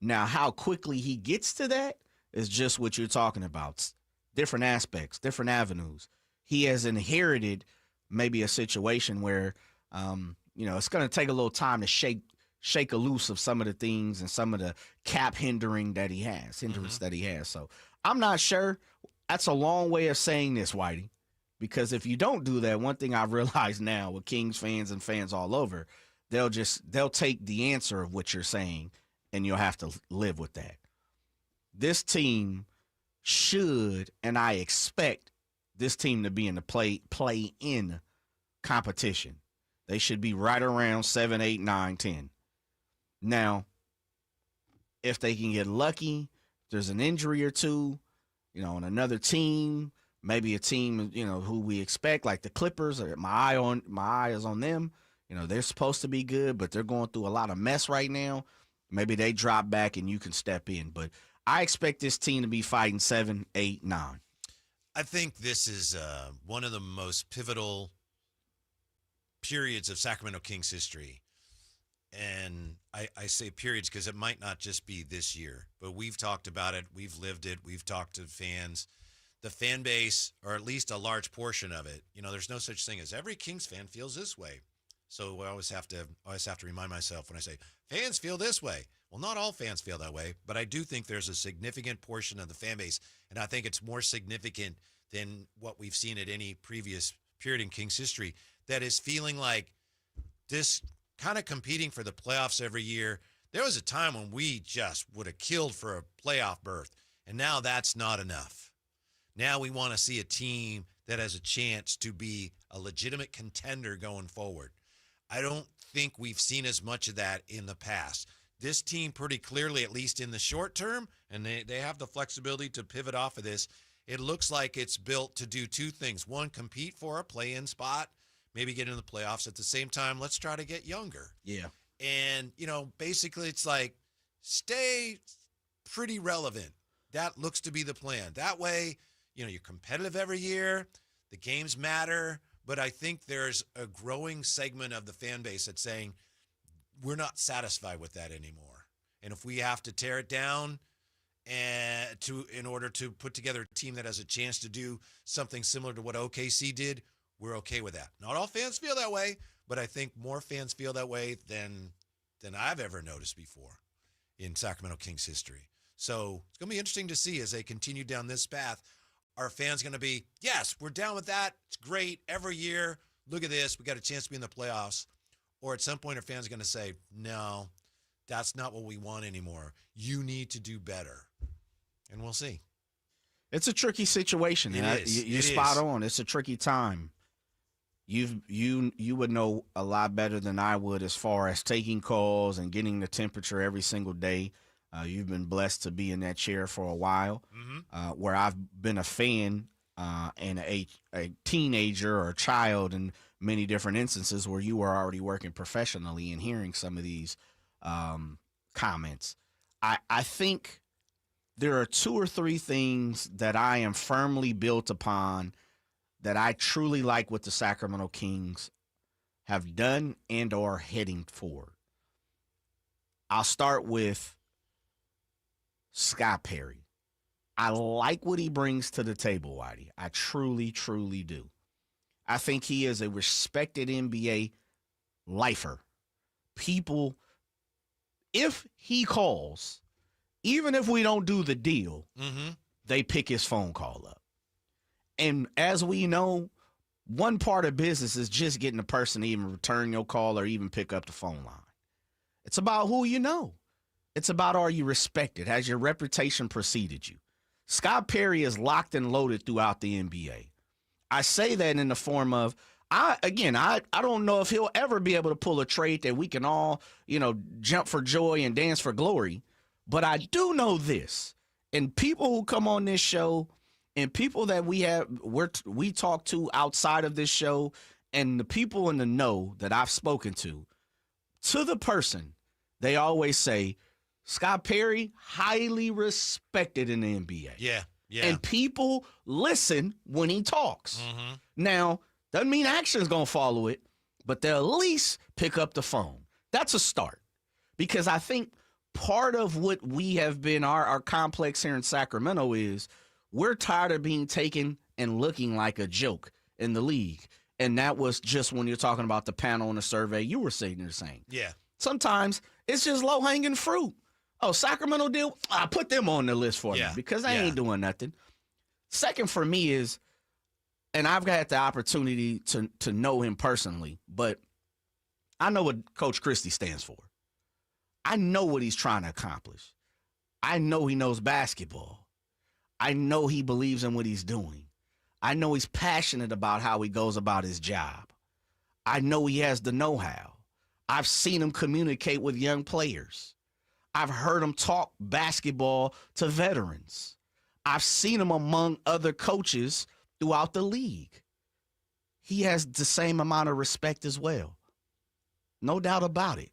Now, how quickly he gets to that is just what you're talking about. Different aspects, different avenues. He has inherited maybe a situation where, it's going to take a little time to shake a loose of some of the things and some of the cap hindrance that he has. So I'm not sure. That's a long way of saying this, Whitey, because if you don't do that, one thing I've realized now with Kings fans and fans all over, they'll take the answer of what you're saying and you'll have to live with that. This team should, and I expect this team to be in the play-in competition. They should be right around 7, 8, 9, 10. Now, if they can get lucky, there's an injury or two, on another team, maybe a team, who we expect, like the Clippers, or my eye is on them. They're supposed to be good, but they're going through a lot of mess right now. Maybe they drop back and you can step in. But I expect this team to be fighting 7, 8, 9. I think this is one of the most pivotal periods of Sacramento Kings history. And I say periods because it might not just be this year, but we've talked about it. We've lived it. We've talked to fans. The fan base, or at least a large portion of it, there's no such thing as every Kings fan feels this way. So I always have to remind myself when I say fans feel this way. Well, not all fans feel that way, but I do think there's a significant portion of the fan base, and I think it's more significant than what we've seen at any previous period in Kings history, that is feeling like this kind of competing for the playoffs every year. There was a time when we just would have killed for a playoff berth, and now that's not enough. Now we want to see a team that has a chance to be a legitimate contender going forward. I don't think we've seen as much of that in the past. This team pretty clearly, at least in the short term, and they have the flexibility to pivot off of this, it looks like it's built to do two things. One, compete for a play-in spot, maybe get into the playoffs. At the same time, let's try to get younger. Yeah. And, basically it's like stay pretty relevant. That looks to be the plan. That way, you're competitive every year. The games matter. But I think there's a growing segment of the fan base that's saying we're not satisfied with that anymore. And if we have to tear it down in order to put together a team that has a chance to do something similar to what OKC did, we're okay with that. Not all fans feel that way, but I think more fans feel that way than I've ever noticed before in Sacramento Kings history. So it's going to be interesting to see as they continue down this path. Are fans going to be, yes, we're down with that. It's great every year. Look at this. We got a chance to be in the playoffs. Or at some point, are fans going to say, no, that's not what we want anymore. You need to do better. And we'll see. It's a tricky situation. You're spot on. It's a tricky time. You would know a lot better than I would as far as taking calls and getting the temperature every single day. You've been blessed to be in that chair for a while, where I've been a fan and a teenager or a child in many different instances where you were already working professionally and hearing some of these comments. I think there are 2 or 3 things that I am firmly built upon that I truly like what the Sacramento Kings have done and are heading for. I'll start with Scott Perry. I like what he brings to the table, Whitey. I truly, truly do. I think he is a respected NBA lifer. People, if he calls, even if we don't do the deal, they pick his phone call up. And as we know, one part of business is just getting the person to even return your call or even pick up the phone line. It's about who you know. It's about, are you respected? Has your reputation preceded you? Scott Perry is locked and loaded throughout the NBA. I say that in the form of, I don't know if he'll ever be able to pull a trade that we can all, jump for joy and dance for glory. But I do know this, and people who come on this show and people that we talk to outside of this show and the people in the know that I've spoken to the person, they always say, Scott Perry, highly respected in the NBA. Yeah. And people listen when he talks. Now, doesn't mean action's going to follow it, but they'll at least pick up the phone. That's a start. Because I think part of what we have been, our complex here in Sacramento is we're tired of being taken and looking like a joke in the league. And that was just when you're talking about the panel and the survey you were saying the same. Yeah. Sometimes it's just low-hanging fruit. Oh, Sacramento deal, I put them on the list for me because they ain't doing nothing. Second for me is, and I've got the opportunity to know him personally, but I know what Coach Christie stands for. I know what he's trying to accomplish. I know he knows basketball. I know he believes in what he's doing. I know he's passionate about how he goes about his job. I know he has the know-how. I've seen him communicate with young players. I've heard him talk basketball to veterans. I've seen him among other coaches throughout the league. He has the same amount of respect as well. No doubt about it.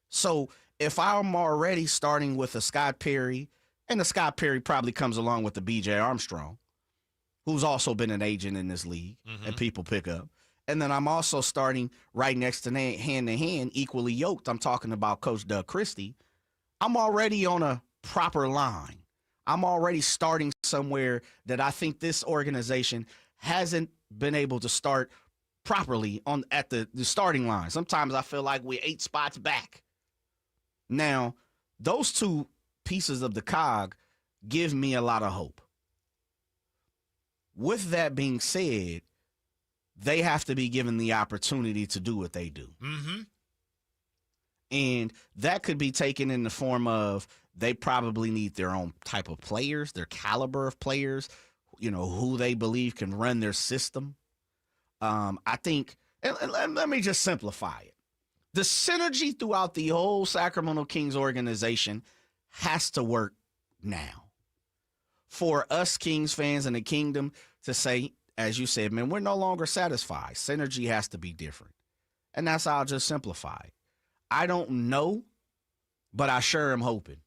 So if I'm already starting with a Scott Perry, and the Scott Perry probably comes along with the B.J. Armstrong, who's also been an agent in this league, and people pick up. And then I'm also starting right next to hand-to-hand, equally yoked. I'm talking about Coach Doug Christie. I'm already on a proper line. I'm already starting somewhere that I think this organization hasn't been able to start properly at the starting line. Sometimes I feel like we're 8 spots back. Now, those two pieces of the cog give me a lot of hope. With that being said, they have to be given the opportunity to do what they do. And that could be taken in the form of they probably need their own type of players, their caliber of players, who they believe can run their system. I think, and let me just simplify it. The synergy throughout the whole Sacramento Kings organization has to work now. For us Kings fans in the kingdom to say, as you said, man, we're no longer satisfied. Synergy has to be different. And that's how I'll just simplify it. I don't know, but I sure am hoping.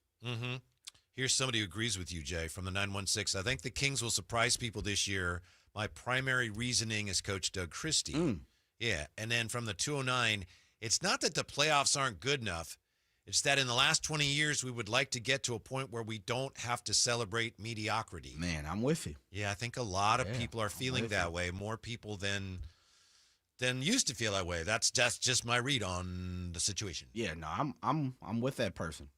Here's somebody who agrees with you, Jay, from the 916. I think the Kings will surprise people this year. My primary reasoning is Coach Doug Christie. Yeah, and then from the 209, it's not that the playoffs aren't good enough. It's that in the last 20 years, we would like to get to a point where we don't have to celebrate mediocrity. Man, I'm with you. Yeah, I think a lot of people are feeling that way. More people than used to feel that way. That's just my read on the situation. Yeah, no, I'm with that person.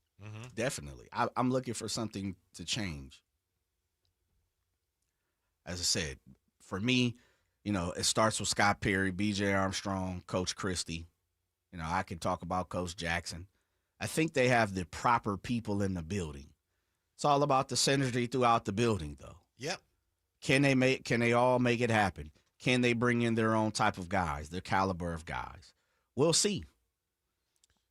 Definitely. I'm looking for something to change. As I said, for me, it starts with Scott Perry, B.J. Armstrong, Coach Christie. I can talk about Coach Jackson. I think they have the proper people in the building. It's all about the synergy throughout the building, though. Yep. Can they all make it happen? Can they bring in their own type of guys, their caliber of guys? We'll see.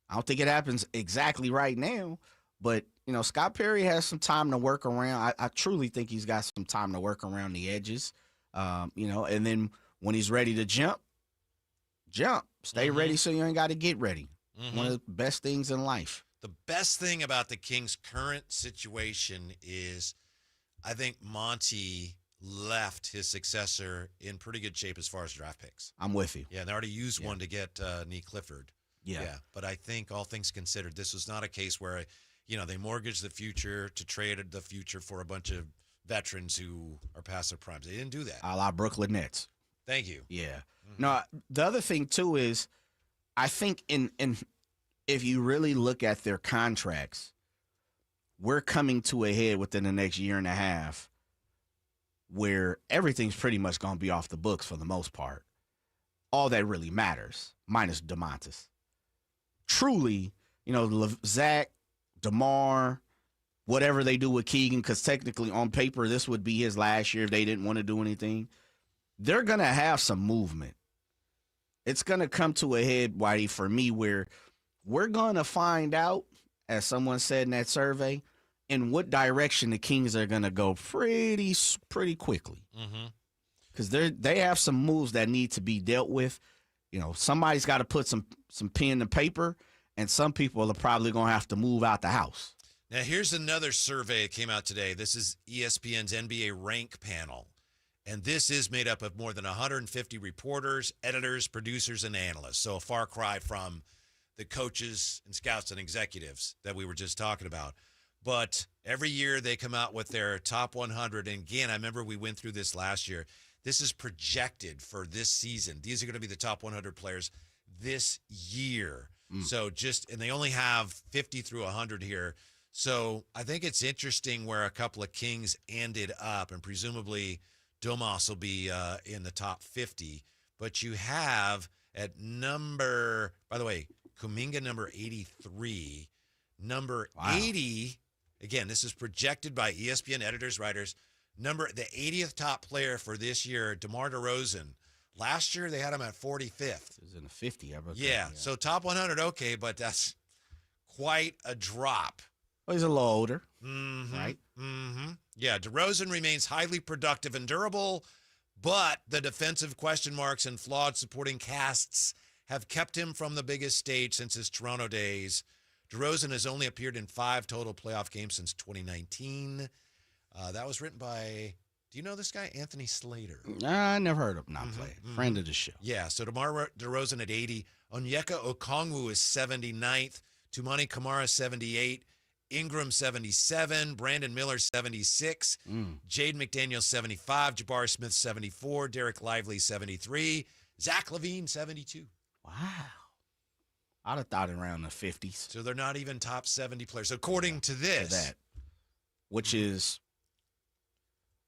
I don't think it happens exactly right now, but, Scott Perry has some time to work around. I truly think he's got some time to work around the edges, and then when he's ready to jump. Stay ready so you ain't got to get ready. One of the best things in life. The best thing about the Kings' current situation is I think Monty left his successor in pretty good shape as far as draft picks. I'm with you. Yeah, and they already used one to get Nee Clifford. Yeah, but I think all things considered, this was not a case where, they mortgaged the future to trade the future for a bunch of veterans who are past their primes. They didn't do that. A la Brooklyn Nets. Thank you. Yeah. No, the other thing, too, is I think if you really look at their contracts, we're coming to a head within the next year and a half where everything's pretty much going to be off the books for the most part. All that really matters, minus DeMontis. Truly, Zach, DeMar, whatever they do with Keegan, because technically on paper this would be his last year if they didn't want to do anything. They're going to have some movement. It's going to come to a head, Whitey, for me, where we're going to find out, as someone said in that survey, in what direction the Kings are going to go pretty quickly. Because they have some moves that need to be dealt with. Somebody's got to put some pen to paper, and some people are probably going to have to move out the house. Now, here's another survey that came out today. This is ESPN's NBA Rank Panel. And this is made up of more than 150 reporters, editors, producers, and analysts. So a far cry from the coaches and scouts and executives that we were just talking about. But every year they come out with their top 100. And again, I remember we went through this last year. This is projected for this season. These are going to be the top 100 players this year. So and they only have 50 through 100 here. So I think it's interesting where a couple of Kings ended up, and presumably Domas will be in the top 50. But you have at number, by the way, Kuminga number 83, number 80. Again, this is projected by ESPN editors, writers. The 80th top player for this year, DeMar DeRozan. Last year they had him at 45th. It was in the 50. Yeah, so top 100, okay, but that's quite a drop. Well, he's a little older, right? Yeah, DeRozan remains highly productive and durable, but the defensive question marks and flawed supporting casts have kept him from the biggest stage since his Toronto days. DeRozan has only appeared in 5 total playoff games since 2019. That was written by, do you know this guy? Anthony Slater. I never heard of him. Not play. Friend of the show. Yeah, so DeMar DeRozan at 80. Onyeka Okongwu is 79th. Tumani Kamara 78. Ingram 77. Brandon Miller 76. Jade McDaniel 75. Jabari Smith 74. Derek Lively 73. Zach LaVine 72. Wow. I'd have thought around the 50s. So they're not even top 70 players. According to this. Which is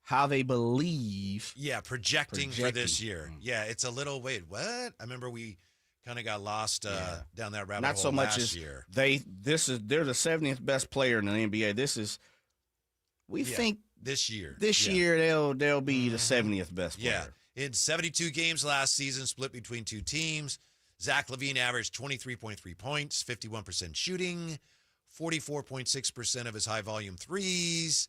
how they believe. Yeah, projecting for this year. Yeah, it's a little, wait, what? I remember we kind of got lost down that rabbit hole Not so much as year. they're the 70th best player in the NBA. This is, we think this year. This year they'll be the 70th best player. Yeah. In 72 games last season, split between 2 teams, Zach LaVine averaged 23.3 points, 51% shooting, 44.6% of his high-volume threes,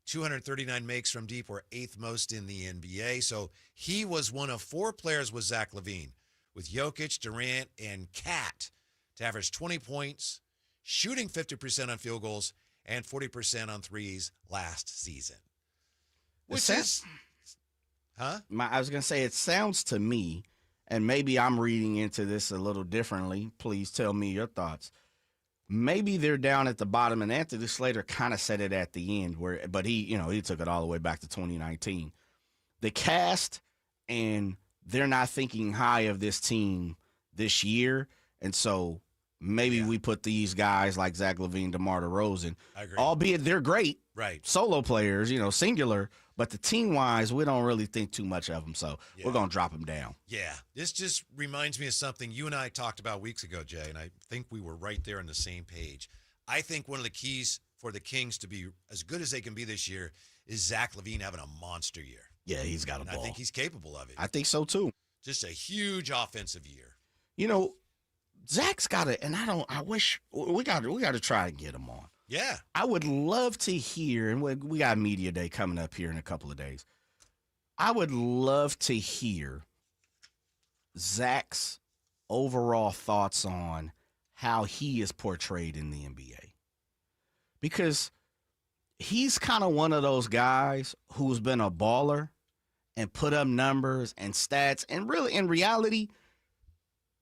239 makes from deep were 8th most in the NBA. So he was one of 4 players with Zach LaVine, with Jokic, Durant, and Kat to average 20 points, shooting 50% on field goals, and 40% on threes last season. Which is... Huh? I was going to say, it sounds to me, and maybe I'm reading into this a little differently. Please tell me your thoughts. Maybe they're down at the bottom, and Anthony Slater kind of said it at the end, but he took it all the way back to 2019. The cast, and they're not thinking high of this team this year, and so maybe we put these guys like Zach LaVine, DeMar DeRozan, albeit they're great, solo players, singular, but the team-wise, we don't really think too much of them, so we're going to drop them down. Yeah, this just reminds me of something you and I talked about weeks ago, Jay, and I think we were right there on the same page. I think one of the keys for the Kings to be as good as they can be this year is Zach LaVine having a monster year. Yeah, he's got a ball. I think he's capable of it. I think so, too. Just a huge offensive year. Zach's got it, and I wish we got to try and get him on. Yeah. I would love to hear, and we got Media Day coming up here in a couple of days. I would love to hear Zach's overall thoughts on how he is portrayed in the NBA. Because he's kind of one of those guys who's been a baller and put up numbers and stats, and really, in reality,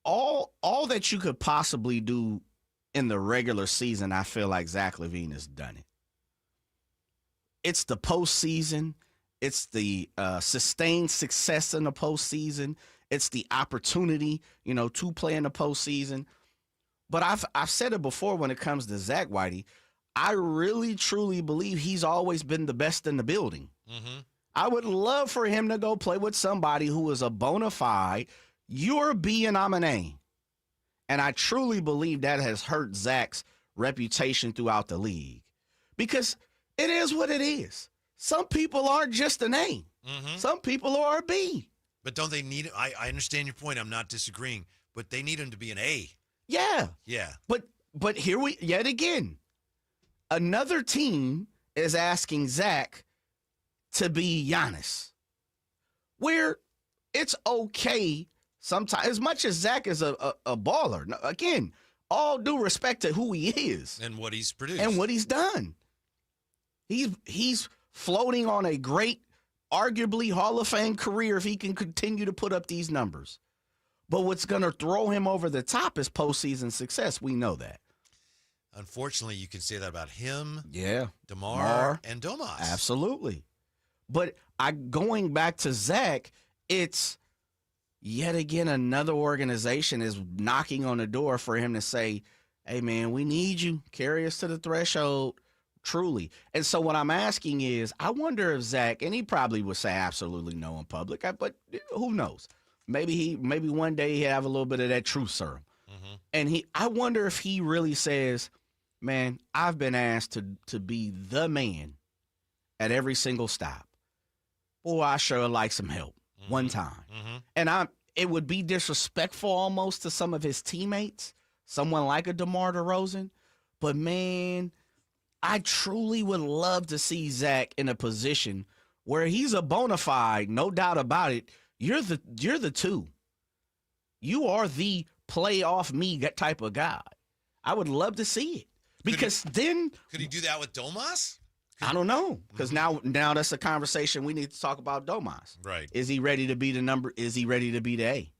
all that you could possibly do in the regular season, I feel like Zach LaVine has done it. It's the postseason. It's the sustained success in the postseason. It's the opportunity, to play in the postseason. But I've said it before when it comes to Zach, Whitey. I really, truly believe he's always been the best in the building. Mm-hmm. I would love for him to go play with somebody who is a bona fide, you're B and I'm an A. And I truly believe that has hurt Zach's reputation throughout the league. Because it is what it is. Some people are just an A. Mm-hmm. Some people are a B. But don't they need – I understand your point. I'm not disagreeing. But they need him to be an A. Yeah. Yeah. But here yet again, another team is asking Zach to be Giannis. Where it's okay sometimes, as much as Zach is a baller, again, all due respect to who he is. And what he's produced. And what he's done. He's floating on a great, arguably Hall of Fame career if he can continue to put up these numbers. But what's going to throw him over the top is postseason success. We know that. Unfortunately, you can say that about him, DeMar, and Domas. Absolutely. But going back to Zach, it's yet again another organization is knocking on the door for him to say, hey, man, we need you. Carry us to the threshold, truly. And so what I'm asking is, I wonder if Zach, and he probably would say absolutely no in public, but who knows? Maybe one day he'll have a little bit of that truth serum. Mm-hmm. And I wonder if he really says, man, I've been asked to be the man at every single stop. Boy, I sure like some help one time. Mm-hmm. And it would be disrespectful almost to some of his teammates, someone like a DeMar DeRozan. But, man, I truly would love to see Zach in a position where he's a bona fide, no doubt about it. You're the two. You are the play off me type of guy. I would love to see it because then could he do that with Domas? I don't know because now that's a conversation we need to talk about Domas. Right? Is he ready to be the number? Is he ready to be the A?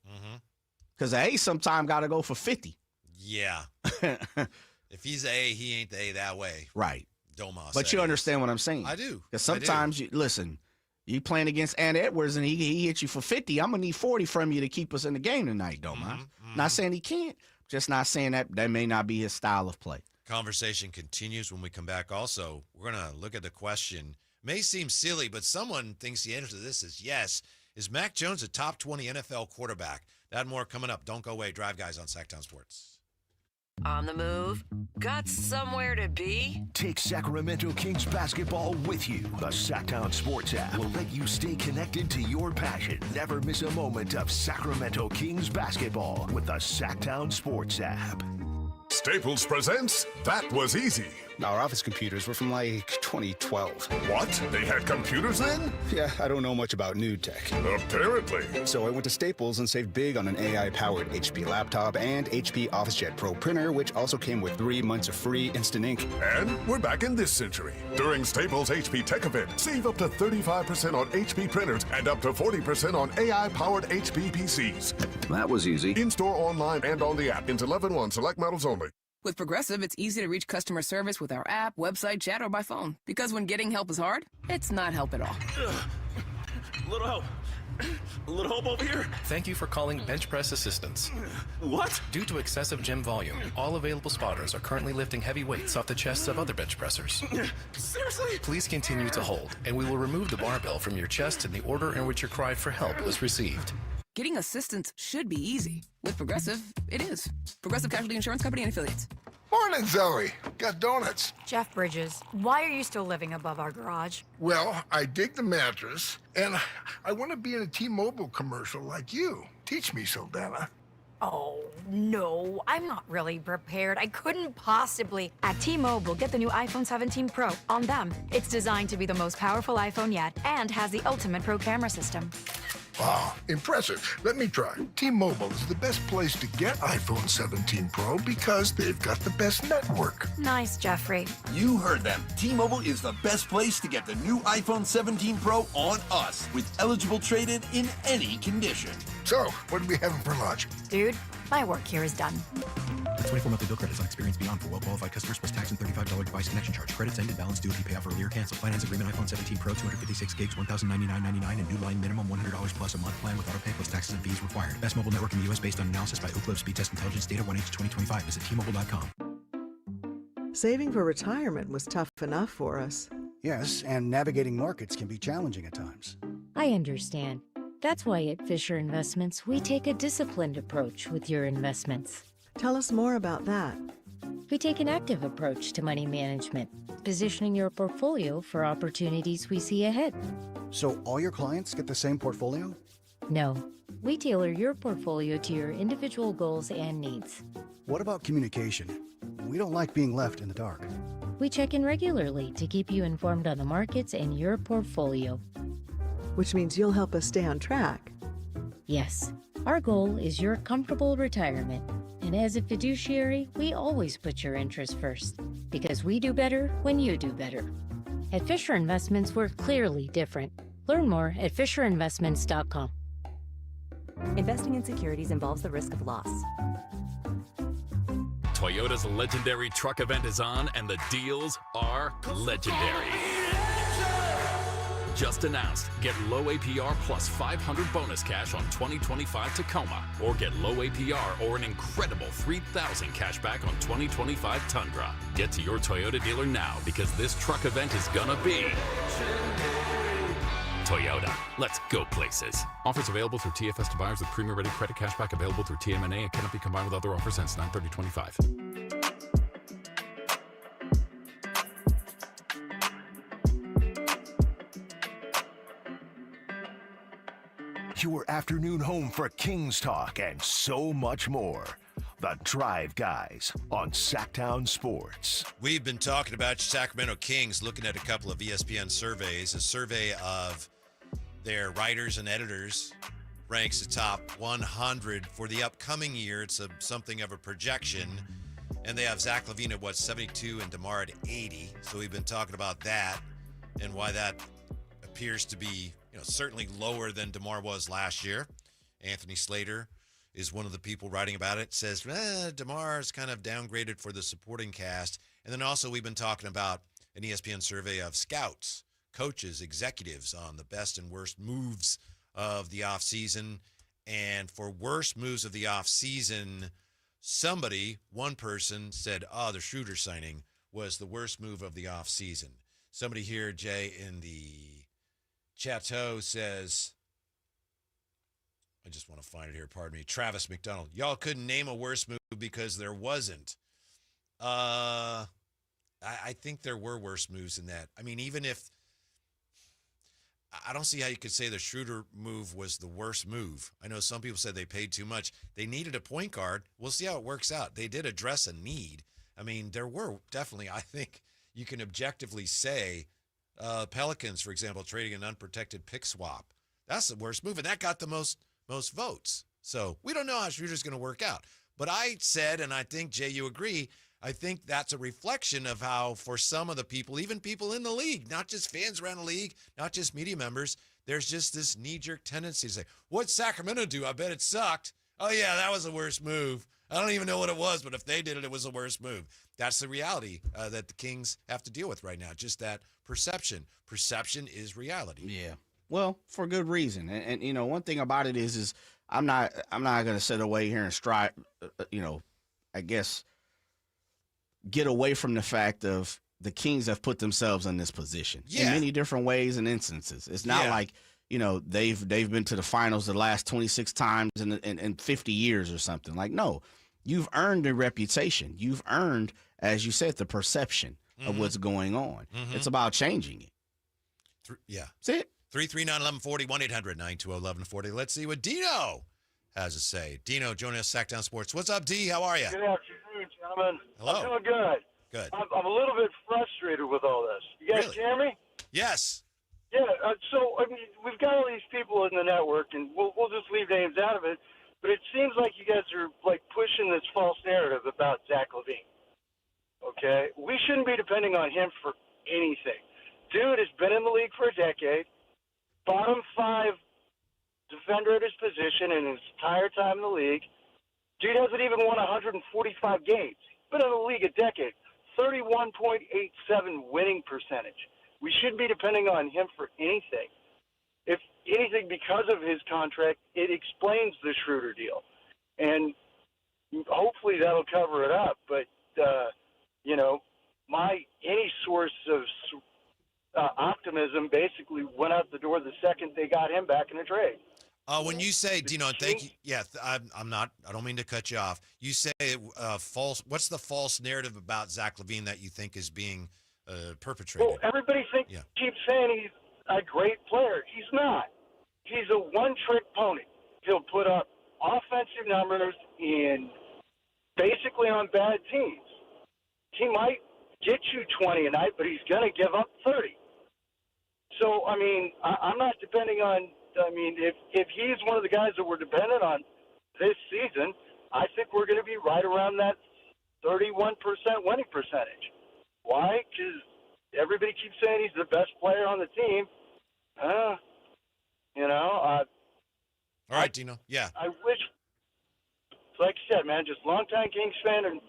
Because A sometime got to go for 50. Yeah. If he's A, he ain't the A that way. Right. Domas. But you understand what I'm saying? I do. Because sometimes you playing against Ant Edwards and he hit you for 50. I'm gonna need 40 from you to keep us in the game tonight, Domas. Not saying he can't. Just not saying that may not be his style of play. Conversation continues when we come back. Also, we're going to look at the question. May seem silly, but someone thinks the answer to this is yes. Is Mac Jones a top 20 NFL quarterback? That and more coming up. Don't go away. Drive Guys on Sactown Sports. On the move? Got somewhere to be? Take Sacramento Kings basketball with you. The Sactown Sports app will let you stay connected to your passion. Never miss a moment of Sacramento Kings basketball with the Sactown Sports app. Staples presents That Was Easy. Our office computers were from like 2012. What? They had computers then? Yeah, I don't know much about new tech. Apparently. So I went to Staples and saved big on an AI-powered HP laptop and HP OfficeJet Pro printer, which also came with 3 months of free instant ink. And we're back in this century. During Staples HP Tech Event, save up to 35% on HP printers and up to 40% on AI-powered HP PCs. That was easy. In-store, online, and on the app. Into 11/1 select models only. With Progressive, it's easy to reach customer service with our app, website, chat, or by phone. Because when getting help is hard, it's not help at all. Little help. A little help over here. Thank you for calling Bench Press Assistance. What? Due to excessive gym volume, all available spotters are currently lifting heavy weights off the chests of other bench pressers. Seriously? Please continue to hold, and we will remove the barbell from your chest in the order in which your cry for help was received. Getting assistance should be easy. With Progressive, it is. Progressive Casualty Insurance Company and Affiliates. Morning, Zoe. Got donuts. Jeff Bridges, why are you still living above our garage? Well, I dig the mattress, and I want to be in a T-Mobile commercial like you. Teach me, Saldana. Oh, no, I'm not really prepared. I couldn't possibly. At T-Mobile, get the new iPhone 17 Pro on them. It's designed to be the most powerful iPhone yet and has the ultimate pro camera system. Wow, impressive. Let me try. T-Mobile is the best place to get iPhone 17 Pro because they've got the best network. Nice, Jeffrey. You heard them. T-Mobile is the best place to get the new iPhone 17 Pro on us with eligible trade-in in any condition. So, what are we having for lunch? Dude, my work here is done. 24 monthly bill credits on experience beyond for well-qualified customers plus tax and $35 device connection charge. Credits ended, balance due if you pay off earlier. Cancel. Finance agreement iPhone 17 Pro, 256 gigs, $1,099.99 and new line minimum $100 plus a month plan with auto pay plus taxes and fees required. Best mobile network in the U.S. based on analysis by Ookla Speed Test Intelligence Data 1H 2025. Visit T-Mobile.com. Saving for retirement was tough enough for us. Yes, and navigating markets can be challenging at times. I understand. That's why at Fisher Investments, we take a disciplined approach with your investments. Tell us more about that. We take an active approach to money management, positioning your portfolio for opportunities we see ahead. So all your clients get the same portfolio? No, we tailor your portfolio to your individual goals and needs. What about communication? We don't like being left in the dark. We check in regularly to keep you informed on the markets and your portfolio. Which means you'll help us stay on track. Yes, our goal is your comfortable retirement. And as a fiduciary, we always put your interests first, because we do better when you do better. At Fisher Investments, we're clearly different. Learn more at FisherInvestments.com. Investing in securities involves the risk of loss. Toyota's legendary truck event is on, and the deals are legendary. Just announced. Get low APR plus 500 bonus cash on 2025 Tacoma. Or get low APR or an incredible 3,000 cash back on 2025 Tundra. Get to your Toyota dealer now because this truck event is gonna be Toyota. Let's go places. Offers available through TFS to buyers with premium ready credit cashback available through TMNA and cannot be combined with other offers since 9/30/25. Your afternoon home for Kings Talk and so much more. The Drive Guys on Sactown Sports. We've been talking about your Sacramento Kings, looking at a couple of ESPN surveys. A survey of their writers and editors ranks the top 100 for the upcoming year. It's something of a projection. And they have Zach LaVine at 72 and DeMar at 80. So we've been talking about that and why that appears to be, certainly lower than DeMar was last year. Anthony Slater is one of the people writing about it. Says, DeMar is kind of downgraded for the supporting cast. And then also we've been talking about an ESPN survey of scouts, coaches, executives on the best and worst moves of the offseason. And for worst moves of the offseason, one person said, the Schroeder signing was the worst move of the offseason. Somebody here, Jay, in the Chateau says, I just want to find it here, pardon me, Travis McDonald. Y'all couldn't name a worse move because there wasn't. I think there were worse moves than that. I mean, even if I don't see how you could say the Schroeder move was the worst move. I know some people said they paid too much. They needed a point guard. We'll see how it works out. They did address a need. I mean, there were definitely, I think you can objectively say, Pelicans, for example, trading an unprotected pick swap. That's the worst move, and that got the most votes. So we don't know how Schroeder's going to work out. But I said, and I think, Jay, you agree, I think that's a reflection of how for some of the people, even people in the league, not just fans around the league, not just media members, there's just this knee-jerk tendency to say, what'd Sacramento do? I bet it sucked. Oh, yeah, that was the worst move. I don't even know what it was, but if they did it, it was the worst move. That's the reality that the Kings have to deal with right now, just that perception. Perception is reality. Yeah. Well, for good reason. And one thing about it is I'm not going to sit away here and strive, I guess, get away from the fact of the Kings have put themselves in this position in many different ways and instances. It's not like, they've been to the finals the last 26 times in 50 years or something. Like, no, you've earned a reputation. You've earned, as you said, the perception of what's going on. It's about changing it. That's it. 339-1140, 1-800-920-1140. Let's see what Dino has to say. Dino, joining us, Sactown Sports. What's up, D? How are you? Good afternoon, gentlemen. Hello. I'm doing good. Good. I'm a little bit frustrated with all this. You guys hear me? Yes. Yeah, so, I mean, we've got all these people in the network, and we'll just leave names out of it, but it seems like you guys are, pushing this false narrative about Zach LaVine. Okay? We shouldn't be depending on him for anything. Dude has been in the league for a decade, bottom 5 defender at his position in his entire time in the league. Dude hasn't even won 145 games. Been in the league a decade. 31.87 winning percentage. We shouldn't be depending on him for anything. If anything, because of his contract, it explains the Schroeder deal. And hopefully that'll cover it up. But, any source of optimism basically went out the door the second they got him back in a trade. When you say, Dino, thank you. Yeah, I don't mean to cut you off. You say false. What's the false narrative about Zach LaVine that you think is being perpetrated? Well, everybody keeps saying he's a great player. He's not. He's a one-trick pony. He'll put up offensive numbers basically on bad teams. He might get you 20 a night, but he's going to give up 30. So, I mean, I'm not depending on if he's one of the guys that we're dependent on this season, I think we're going to be right around that 31% winning percentage. Why? Because everybody keeps saying he's the best player on the team. All right, Dino. Yeah. I wish, like you said, man, just longtime Kings fan and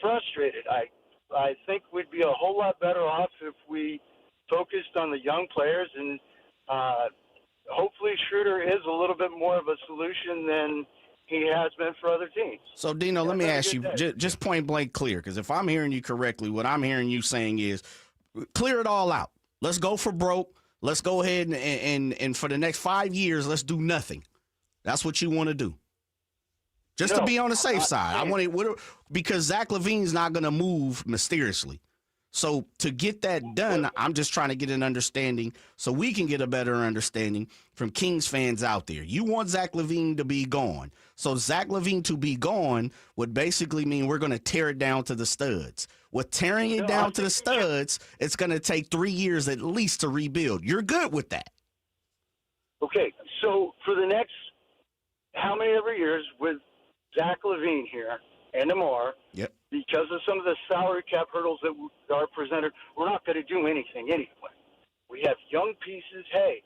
frustrated. I think we'd be a whole lot better off if we focused on the young players, and hopefully Schroeder is a little bit more of a solution than he has been for other teams. So, Dino, let me ask you, just point blank clear, because if I'm hearing you correctly, what I'm hearing you saying is clear it all out. Let's go for broke. Let's go ahead and for the next 5 years, let's do nothing. That's what you want to do. Just to be on the safe side. I want it because Zach LaVine's not going to move mysteriously. So to get that done, I'm just trying to get an understanding so we can get a better understanding from Kings fans out there. You want Zach LaVine to be gone. So Zach LaVine to be gone would basically mean we're going to tear it down to the studs. With tearing it down to the studs, it's going to take 3 years at least to rebuild. You're good with that. Okay, so for the next how many ever years with Zach LaVine here and Amar, Yep. because of some of the salary cap hurdles that are presented, we're not going to do anything anyway. We have young pieces. Hey,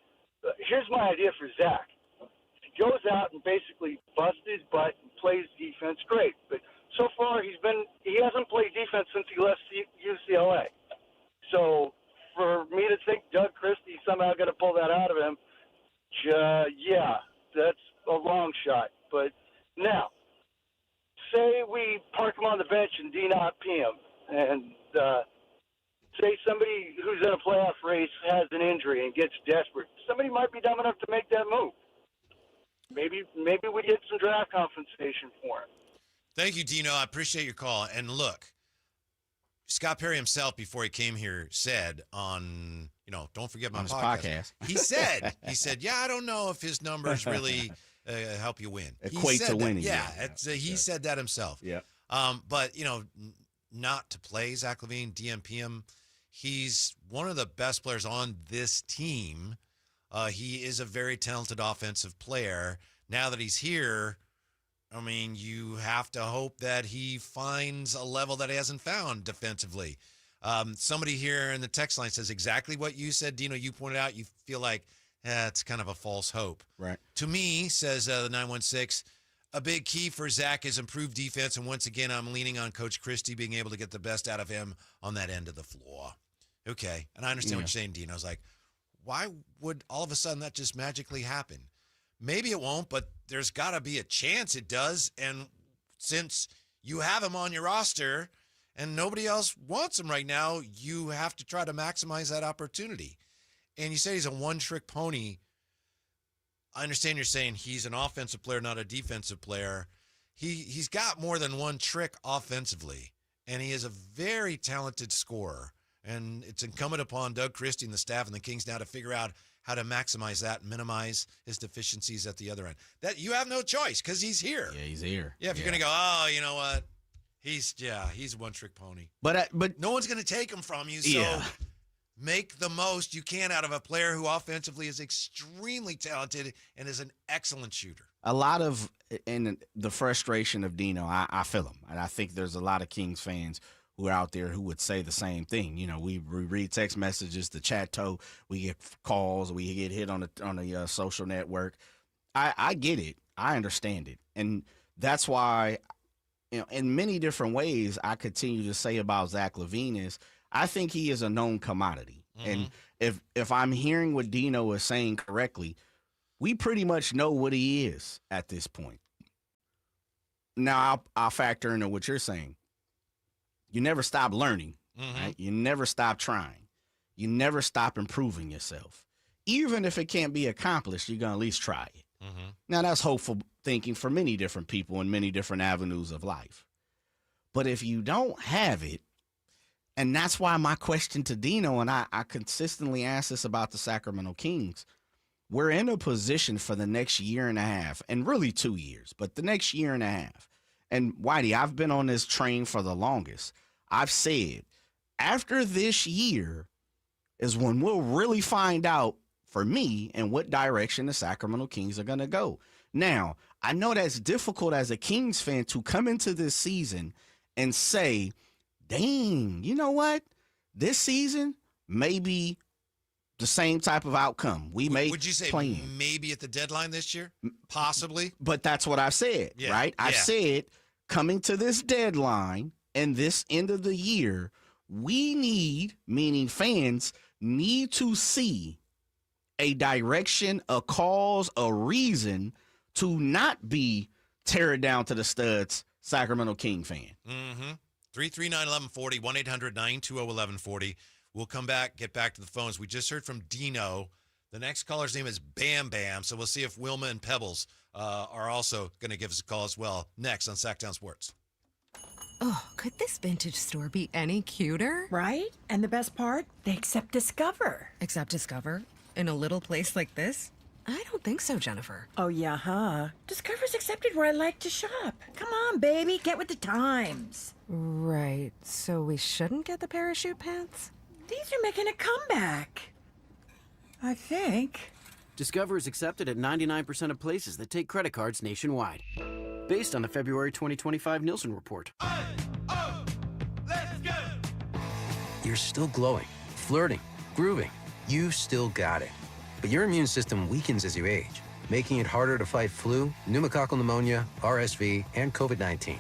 here's my idea for Zach. If he goes out and basically busts his butt and plays defense, great. But so far, he hasn't played defense since he left UCLA. So for me to think Doug Christie's somehow going to pull that out of him, yeah, that's a long shot. But now, say we park him on the bench and D-Not P him, and say somebody who's in a playoff race has an injury and gets desperate. Somebody might be dumb enough to make that move. Maybe we get some draft compensation for him. Thank you, Dino. I appreciate your call. And look, Scott Perry himself, before he came here, said on, don't forget my podcast. He said, yeah, I don't know if his numbers really help you win. Equate to winning. Yeah, he said that himself. Yeah. But, not to play Zach LaVine, DMP him. He's one of the best players on this team. He is a very talented offensive player. Now that he's here, you have to hope that he finds a level that he hasn't found defensively. Somebody here in the text line says exactly what you said, Dino. You pointed out you feel like it's kind of a false hope. Right. To me, says the 916, a big key for Zach is improved defense, and once again, I'm leaning on Coach Christie being able to get the best out of him on that end of the floor. Okay, and I understand what you're saying, Dino. I was like, why would all of a sudden that just magically happen? Maybe it won't, but there's got to be a chance it does. And since you have him on your roster and nobody else wants him right now, you have to try to maximize that opportunity. And you say he's a one-trick pony. I understand you're saying he's an offensive player, not a defensive player. He's got more than one trick offensively, and he is a very talented scorer. And it's incumbent upon Doug Christie and the staff and the Kings now to figure out how to maximize that and minimize his deficiencies at the other end. That you have no choice because he's here. Yeah, he's here. Yeah, if you're going to go, oh, you know what? He's a one-trick pony. But no one's going to take him from you, so make the most you can out of a player who offensively is extremely talented and is an excellent shooter. A lot of in the frustration of Dino, I feel him. And I think there's a lot of Kings fans who are out there who would say the same thing. We read text messages, the chat we get calls, we get hit on the social network. I get it. I understand it. And that's why, in many different ways, I continue to say about Zach LaVine is I think he is a known commodity. Mm-hmm. And if I'm hearing what Dino is saying correctly, we pretty much know what he is at this point. Now, I'll factor into what you're saying. You never stop learning, right? You never stop trying. You never stop improving yourself. Even if it can't be accomplished, you're going to at least try it. Mm-hmm. Now, that's hopeful thinking for many different people in many different avenues of life. But if you don't have it, and that's why my question to Dino, and I consistently ask this about the Sacramento Kings, we're in a position for the next year and a half, and really 2 years, but the next year and a half. And Whitey, I've been on this train for the longest. I've said, after this year is when we'll really find out, for me, in what direction the Sacramento Kings are going to go. Now, I know that's difficult as a Kings fan to come into this season and say, dang, you know what? This season may be the same type of outcome. Would you say maybe at the deadline this year? Possibly? But that's what I've said, right? I've said coming to this deadline and this end of the year, we need, meaning fans, need to see a direction, a cause, a reason to not be tear it down to the studs Sacramento King fan. Mm-hmm. 339-1140, 1-800-920-1140. We'll come back, get back to the phones. We just heard from Dino. The next caller's name is Bam Bam, so we'll see if Wilma and Pebbles are also going to give us a call as well next on Sactown Sports. Oh, could this vintage store be any cuter? Right? And the best part? They accept Discover. Accept Discover? In a little place like this? I don't think so, Jennifer. Oh, yeah, huh? Discover's accepted where I like to shop. Come on, baby, get with the times. Right, so we shouldn't get the parachute pants? These are making a comeback. I think. Discover is accepted at 99% of places that take credit cards nationwide. Based on the February 2025 Nielsen report. You're still glowing, flirting, grooving. You still got it. But your immune system weakens as you age, making it harder to fight flu, pneumococcal pneumonia, RSV, and COVID-19.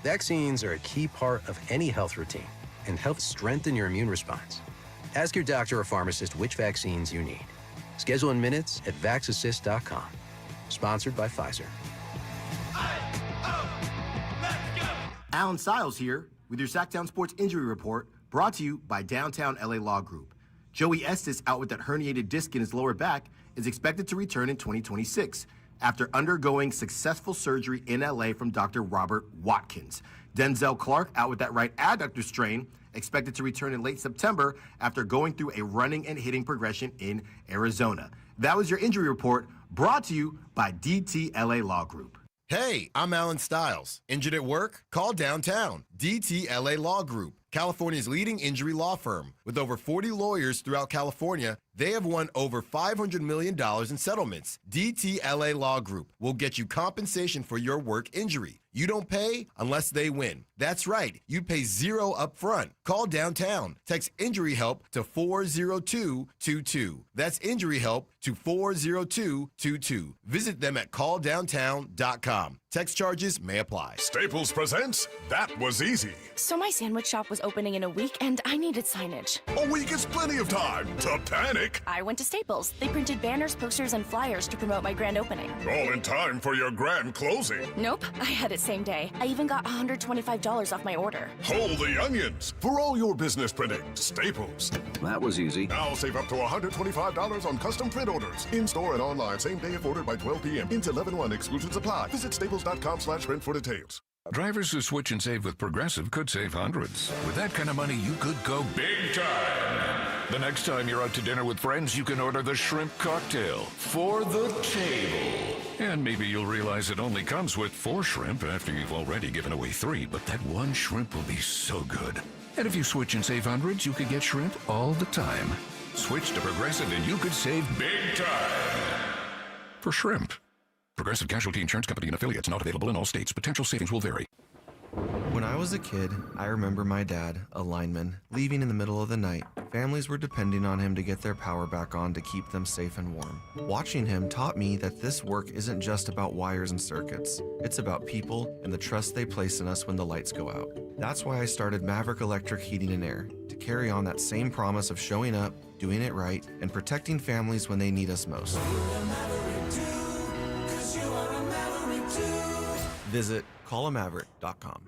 Vaccines are a key part of any health routine and help strengthen your immune response. Ask your doctor or pharmacist which vaccines you need. Schedule in minutes at vaxassist.com. Sponsored by Pfizer. Alan Stiles here with your Sactown Sports Injury Report, brought to you by Downtown LA Law Group. Joey Estes, out with that herniated disc in his lower back, is expected to return in 2026 after undergoing successful surgery in LA from Dr. Robert Watkins. Denzel Clark, out with that right adductor strain, expected to return in late September after going through a running and hitting progression in Arizona. That was your injury report, brought to you by DTLA Law Group. Hey, I'm Alan Stiles. Injured at work? Call Downtown. DTLA Law Group, California's leading injury law firm. With over 40 lawyers throughout California, they have won over $500 million in settlements. DTLA Law Group will get you compensation for your work injury. You don't pay unless they win. That's right. You pay zero up front. Call Downtown. Text Injury Help to 40222. That's Injury Help to 40222. Visit them at calldowntown.com. Text charges may apply. Staples presents That Was Easy. So my sandwich shop was opening in a week, and I needed signage. A week is plenty of time to panic. I went to Staples. They printed banners, posters, and flyers to promote my grand opening. All in time for your grand closing. Nope, I had it same day. I even got $125 off my order. Hold the onions. For all your business printing, Staples. That was easy. Now save up to $125 on custom print orders. In-store and online, same day if ordered by 12 p.m. Into 11/1. Exclusions apply. Visit staples.com/print for details. Drivers who switch and save with Progressive could save hundreds. With that kind of money, you could go big time. The next time you're out to dinner with friends, you can order the shrimp cocktail for the table. And maybe you'll realize it only comes with 4 shrimp after you've already given away 3, but that one shrimp will be so good. And if you switch and save hundreds, you could get shrimp all the time. Switch to Progressive and you could save big time. For shrimp. Progressive Casualty Insurance Company and affiliates, not available in all states. Potential savings will vary. When I was a kid, I remember my dad, a lineman, leaving in the middle of the night. Families were depending on him to get their power back on to keep them safe and warm. Watching him taught me that this work isn't just about wires and circuits. It's about people and the trust they place in us when the lights go out. That's why I started Maverick Electric Heating and Air, to carry on that same promise of showing up, doing it right, and protecting families when they need us most. Visit callamaverick.com.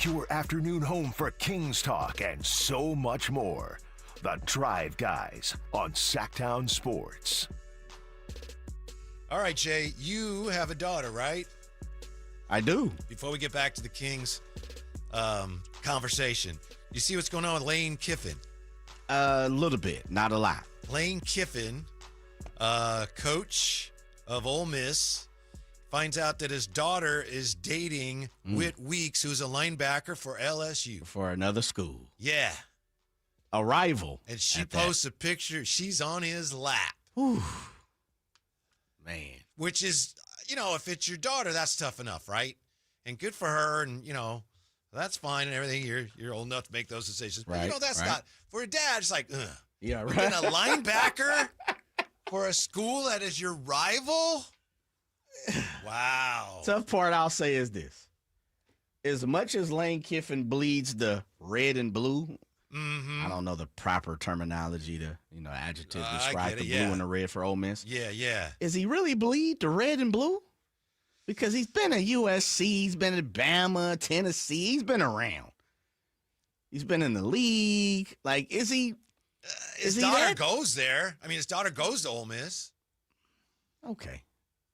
Your afternoon home for Kings Talk and so much more. The Drive Guys on Sactown Sports. All right, Jay, you have a daughter, right? I do. Before we get back to the Kings conversation, you see what's going on with Lane Kiffin? A little bit, not a lot. Lane Kiffin, coach of Ole Miss, finds out that his daughter is dating Whit Weeks, who's a linebacker for LSU. For another school. Yeah. A rival. And she posts a picture. She's on his lap. Whew. Man. Which is, if it's your daughter, that's tough enough, right? And good for her. And, that's fine and everything. You're old enough to make those decisions. But, Right, that's not. For a dad, it's like, ugh. Yeah, right. Being a linebacker for a school that is your rival? Wow. Tough part I'll say is this. As much as Lane Kiffin bleeds the red and blue, I don't know the proper terminology to, adjective describe the blue and the red for Ole Miss. Yeah. Is he really bleed the red and blue? Because he's been at USC, he's been at Bama, Tennessee, he's been around. He's been in the league. Like, is he? His daughter goes there. I mean, his daughter goes to Ole Miss. Okay.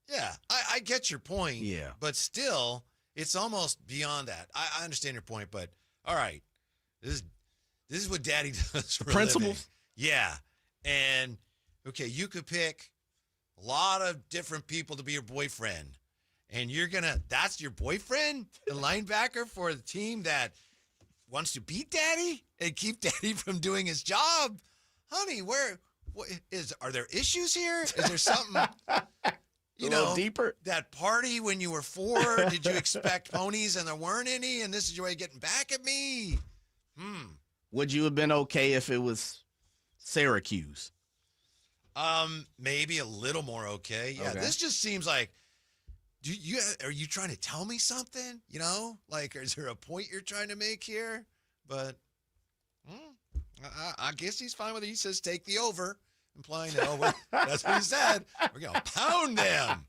Yeah, I get your point. Yeah. But still, it's almost beyond that. I understand your point, but all right, this is what Daddy does for principles? a living. Yeah. And, okay, you could pick a lot of different people to be your boyfriend. And that's your boyfriend, the linebacker for the team that wants to beat Daddy and keep Daddy from doing his job. Honey, are there issues here? Is there something, deeper? That party when you were 4, did you expect ponies and there weren't any? And this is your way of getting back at me? Would you have been okay if it was Syracuse? Maybe a little more okay. Yeah, This just seems like, are you trying to tell me something? Like, is there a point you're trying to make here? But I guess he's fine with it. He says take the over, implying that that's what he said. We're gonna pound them,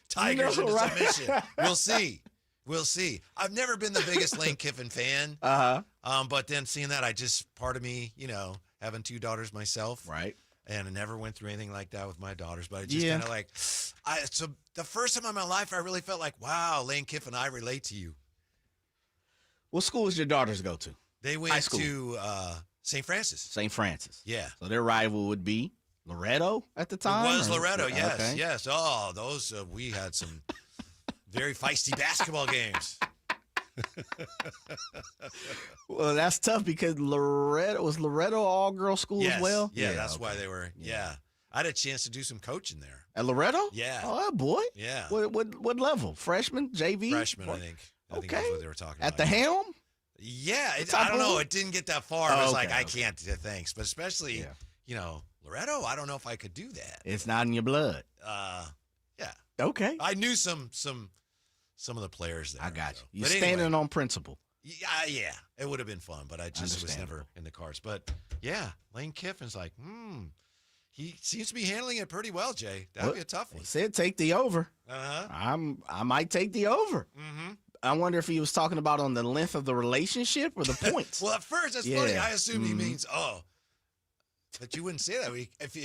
Tigers into submission. We'll see. I've never been the biggest Lane Kiffin fan. But then seeing that, part of me, having 2 daughters myself. Right. And I never went through anything like that with my daughters. But I just kind of so the first time in my life, I really felt like, wow, Lane Kiffin, I relate to you. What school does your daughters go to? They went to St. Francis. St. Francis. Yeah. So their rival would be Loretto at the time? It was Loretto, yes. Okay. Yes. Oh, those, we had some very feisty basketball games. Well, that's tough because Loretto all-girl school as well? Yeah, that's why they were. Yeah. I had a chance to do some coaching there. At Loretto? Yeah. Oh, boy. Yeah. What level? Freshman? JV? Freshman, I think. I think that's what they were talking about. At the helm? Yeah. I don't know. It didn't get that far. I was like, I can't do thanks. But especially, Loretto, I don't know if I could do that. It's not in your blood. Yeah. Okay. I knew some of the players there. I got you. You're But standing anyway, on principle. Yeah. It would have been fun, but I just was never in the cards. But, yeah, Lane Kiffin's like, he seems to be handling it pretty well, Jay. That would be a tough one. He said take the over. Uh-huh. I might take the over. Mm-hmm. I wonder if he was talking about on the length of the relationship or the points. Well, at first, that's funny. I assumed he means, but you wouldn't say that. If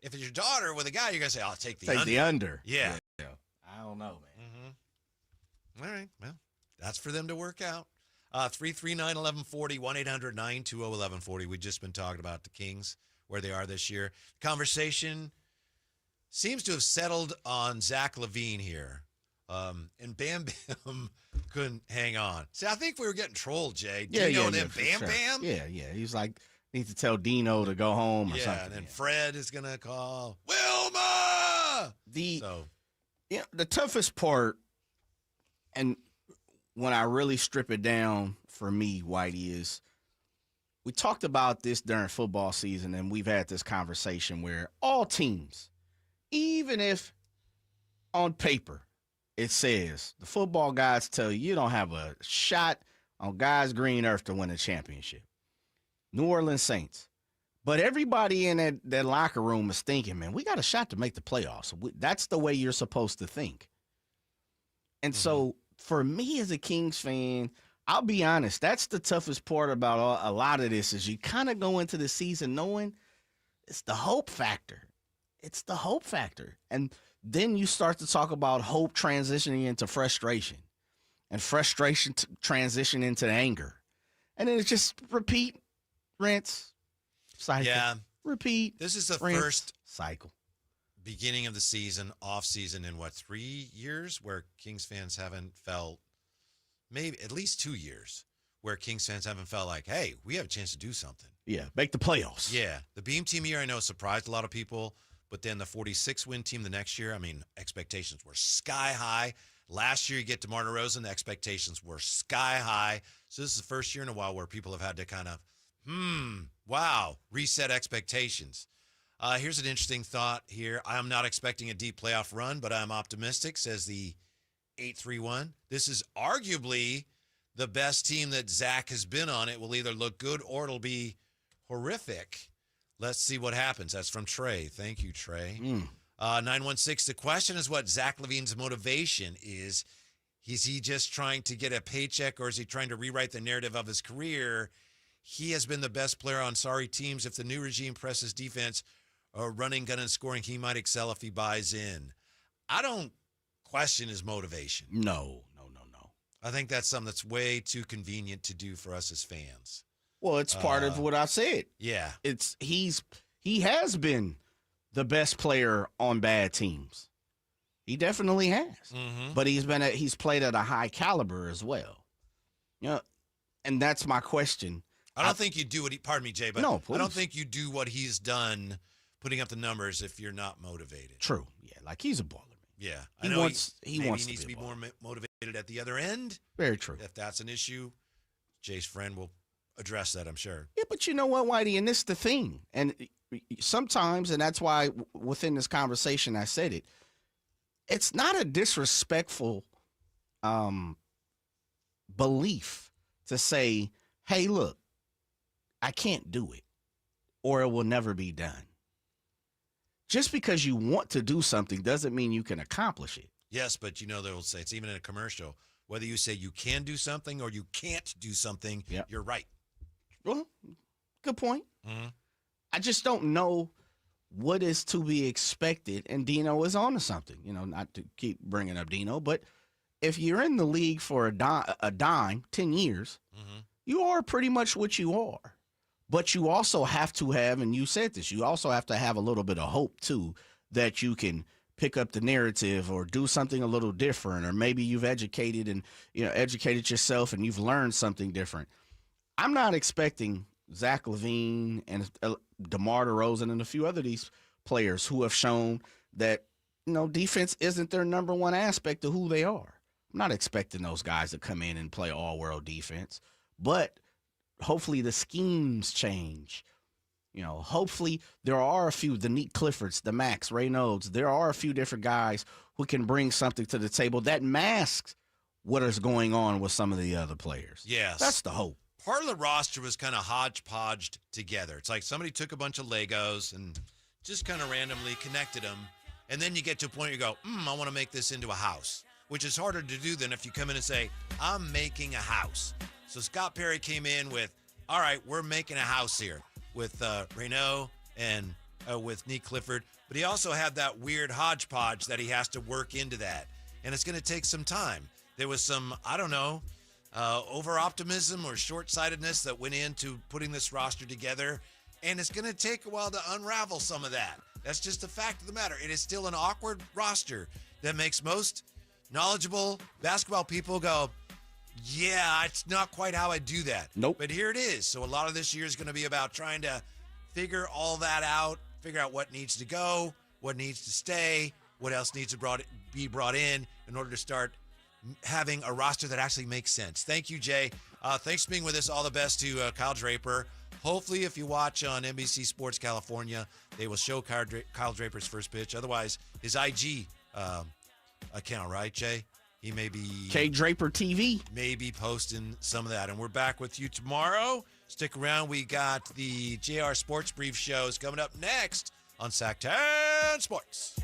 it's your daughter with a guy, you're going to say, I'll take the under. Take the under. Yeah. I don't know, man. All right. Well, that's for them to work out. 339-1140, 1-800-920-1140. We've just been talking about the Kings, where they are this year. Conversation seems to have settled on Zach LaVine here. And Bam Bam couldn't hang on. See, I think we were getting trolled, Jay. Dino and then Bam Bam? Yeah. He's like, need to tell Dino to go home or something. Yeah, and then Fred is going to call Wilma! The toughest part, and when I really strip it down for me, Whitey, is we talked about this during football season, and we've had this conversation where all teams, even if on paper it says, the football guys tell you don't have a shot on God's green earth to win a championship. New Orleans Saints. But everybody in that locker room is thinking, man, we got a shot to make the playoffs. That's the way you're supposed to think. And so for me as a Kings fan, I'll be honest, that's the toughest part about a lot of this is you kind of go into the season knowing it's the hope factor. It's the hope factor. And then you start to talk about hope transitioning into frustration and frustration transition into anger. And then it's just repeat, rinse, cycle. Yeah. Repeat. This is the first cycle. Beginning of the season, off season in 3 years where Kings fans haven't felt, maybe at least 2 years, where Kings fans haven't felt like, hey, we have a chance to do something. Yeah, make the playoffs. Yeah. The Beam team year, I know, surprised a lot of people, but then the 46-win team the next year, I mean, expectations were sky high. Last year, you get DeMar DeRozan, the expectations were sky high. So this is the first year in a while where people have had to kind of, reset expectations. Here's an interesting thought here. I'm not expecting a deep playoff run, but I'm optimistic, says the 831. This is arguably the best team that Zach has been on. It will either look good or it'll be horrific. Let's see what happens. That's from Trey. Thank you, Trey. 916, the question is what Zach LaVine's motivation is. Is he just trying to get a paycheck, or is he trying to rewrite the narrative of his career? He has been the best player on sorry teams. If the new regime presses defense or running, gun, and scoring, he might excel if he buys in. I don't question his motivation. No. I think that's something that's way too convenient to do for us as fans. Well, it's part of what I said. Yeah. He has been the best player on bad teams. He definitely has. Mm-hmm. But he's played at a high caliber as well. You know, and that's my question. I don't think you do what pardon me, Jay, but No, I don't please. think you do what he's done putting up the numbers if you're not motivated. True. Yeah, like he's a baller. Yeah. He I know wants maybe to he needs to be be a more motivated at the other end. Very true. If that's an issue, Jay's friend will address that, I'm sure. Yeah, but you know what, Whitey, and this is the thing. And sometimes, and that's why within this conversation I said it, it's not a disrespectful belief to say, hey, look, I can't do it, or it will never be done. Just because you want to do something doesn't mean you can accomplish it. Yes, but they'll say, it's even in a commercial, whether you say you can do something or you can't do something, you're right. Well, good point. Mm-hmm. I just don't know what is to be expected, and Dino is on to something. Not to keep bringing up Dino, but if you're in the league for a dime 10 years, you are pretty much what you are. But you also have to have, and you said this, you also have to have a little bit of hope, too, that you can pick up the narrative or do something a little different, or maybe you've educated yourself and you've learned something different. I'm not expecting Zach LaVine and DeMar DeRozan and a few other these players who have shown that, defense isn't their number one aspect of who they are. I'm not expecting those guys to come in and play all-world defense, but hopefully the schemes change. Hopefully there are a few, the Nick Cliffords, the Max, Reynolds, there are a few different guys who can bring something to the table that masks what is going on with some of the other players. Yes. That's the hope. Part of the roster was kind of hodgepodged together. It's like somebody took a bunch of Legos and just kind of randomly connected them. And then you get to a point where you go, I want to make this into a house, which is harder to do than if you come in and say, I'm making a house. So Scott Perry came in with, all right, we're making a house here with Renaud and with Nick Clifford. But he also had that weird hodgepodge that he has to work into that. And it's going to take some time. There was some, over-optimism or short-sightedness that went into putting this roster together. And it's going to take a while to unravel some of that. That's just a fact of the matter. It is still an awkward roster that makes most knowledgeable basketball people go, yeah, it's not quite how I do that. Nope. But here it is. So a lot of this year is going to be about trying to figure all that out, figure out what needs to go, what needs to stay, what else needs to be brought in order to start having a roster that actually makes sense. Thank you, Jay. Thanks for being with us. All the best to Kyle Draper. Hopefully, if you watch on NBC Sports California, they will show Kyle Draper's first pitch. Otherwise, his IG account, right, Jay? He may be... K Draper TV. Maybe posting some of that. And we're back with you tomorrow. Stick around. We got the JR Sports Brief shows coming up next on Sactown Sports.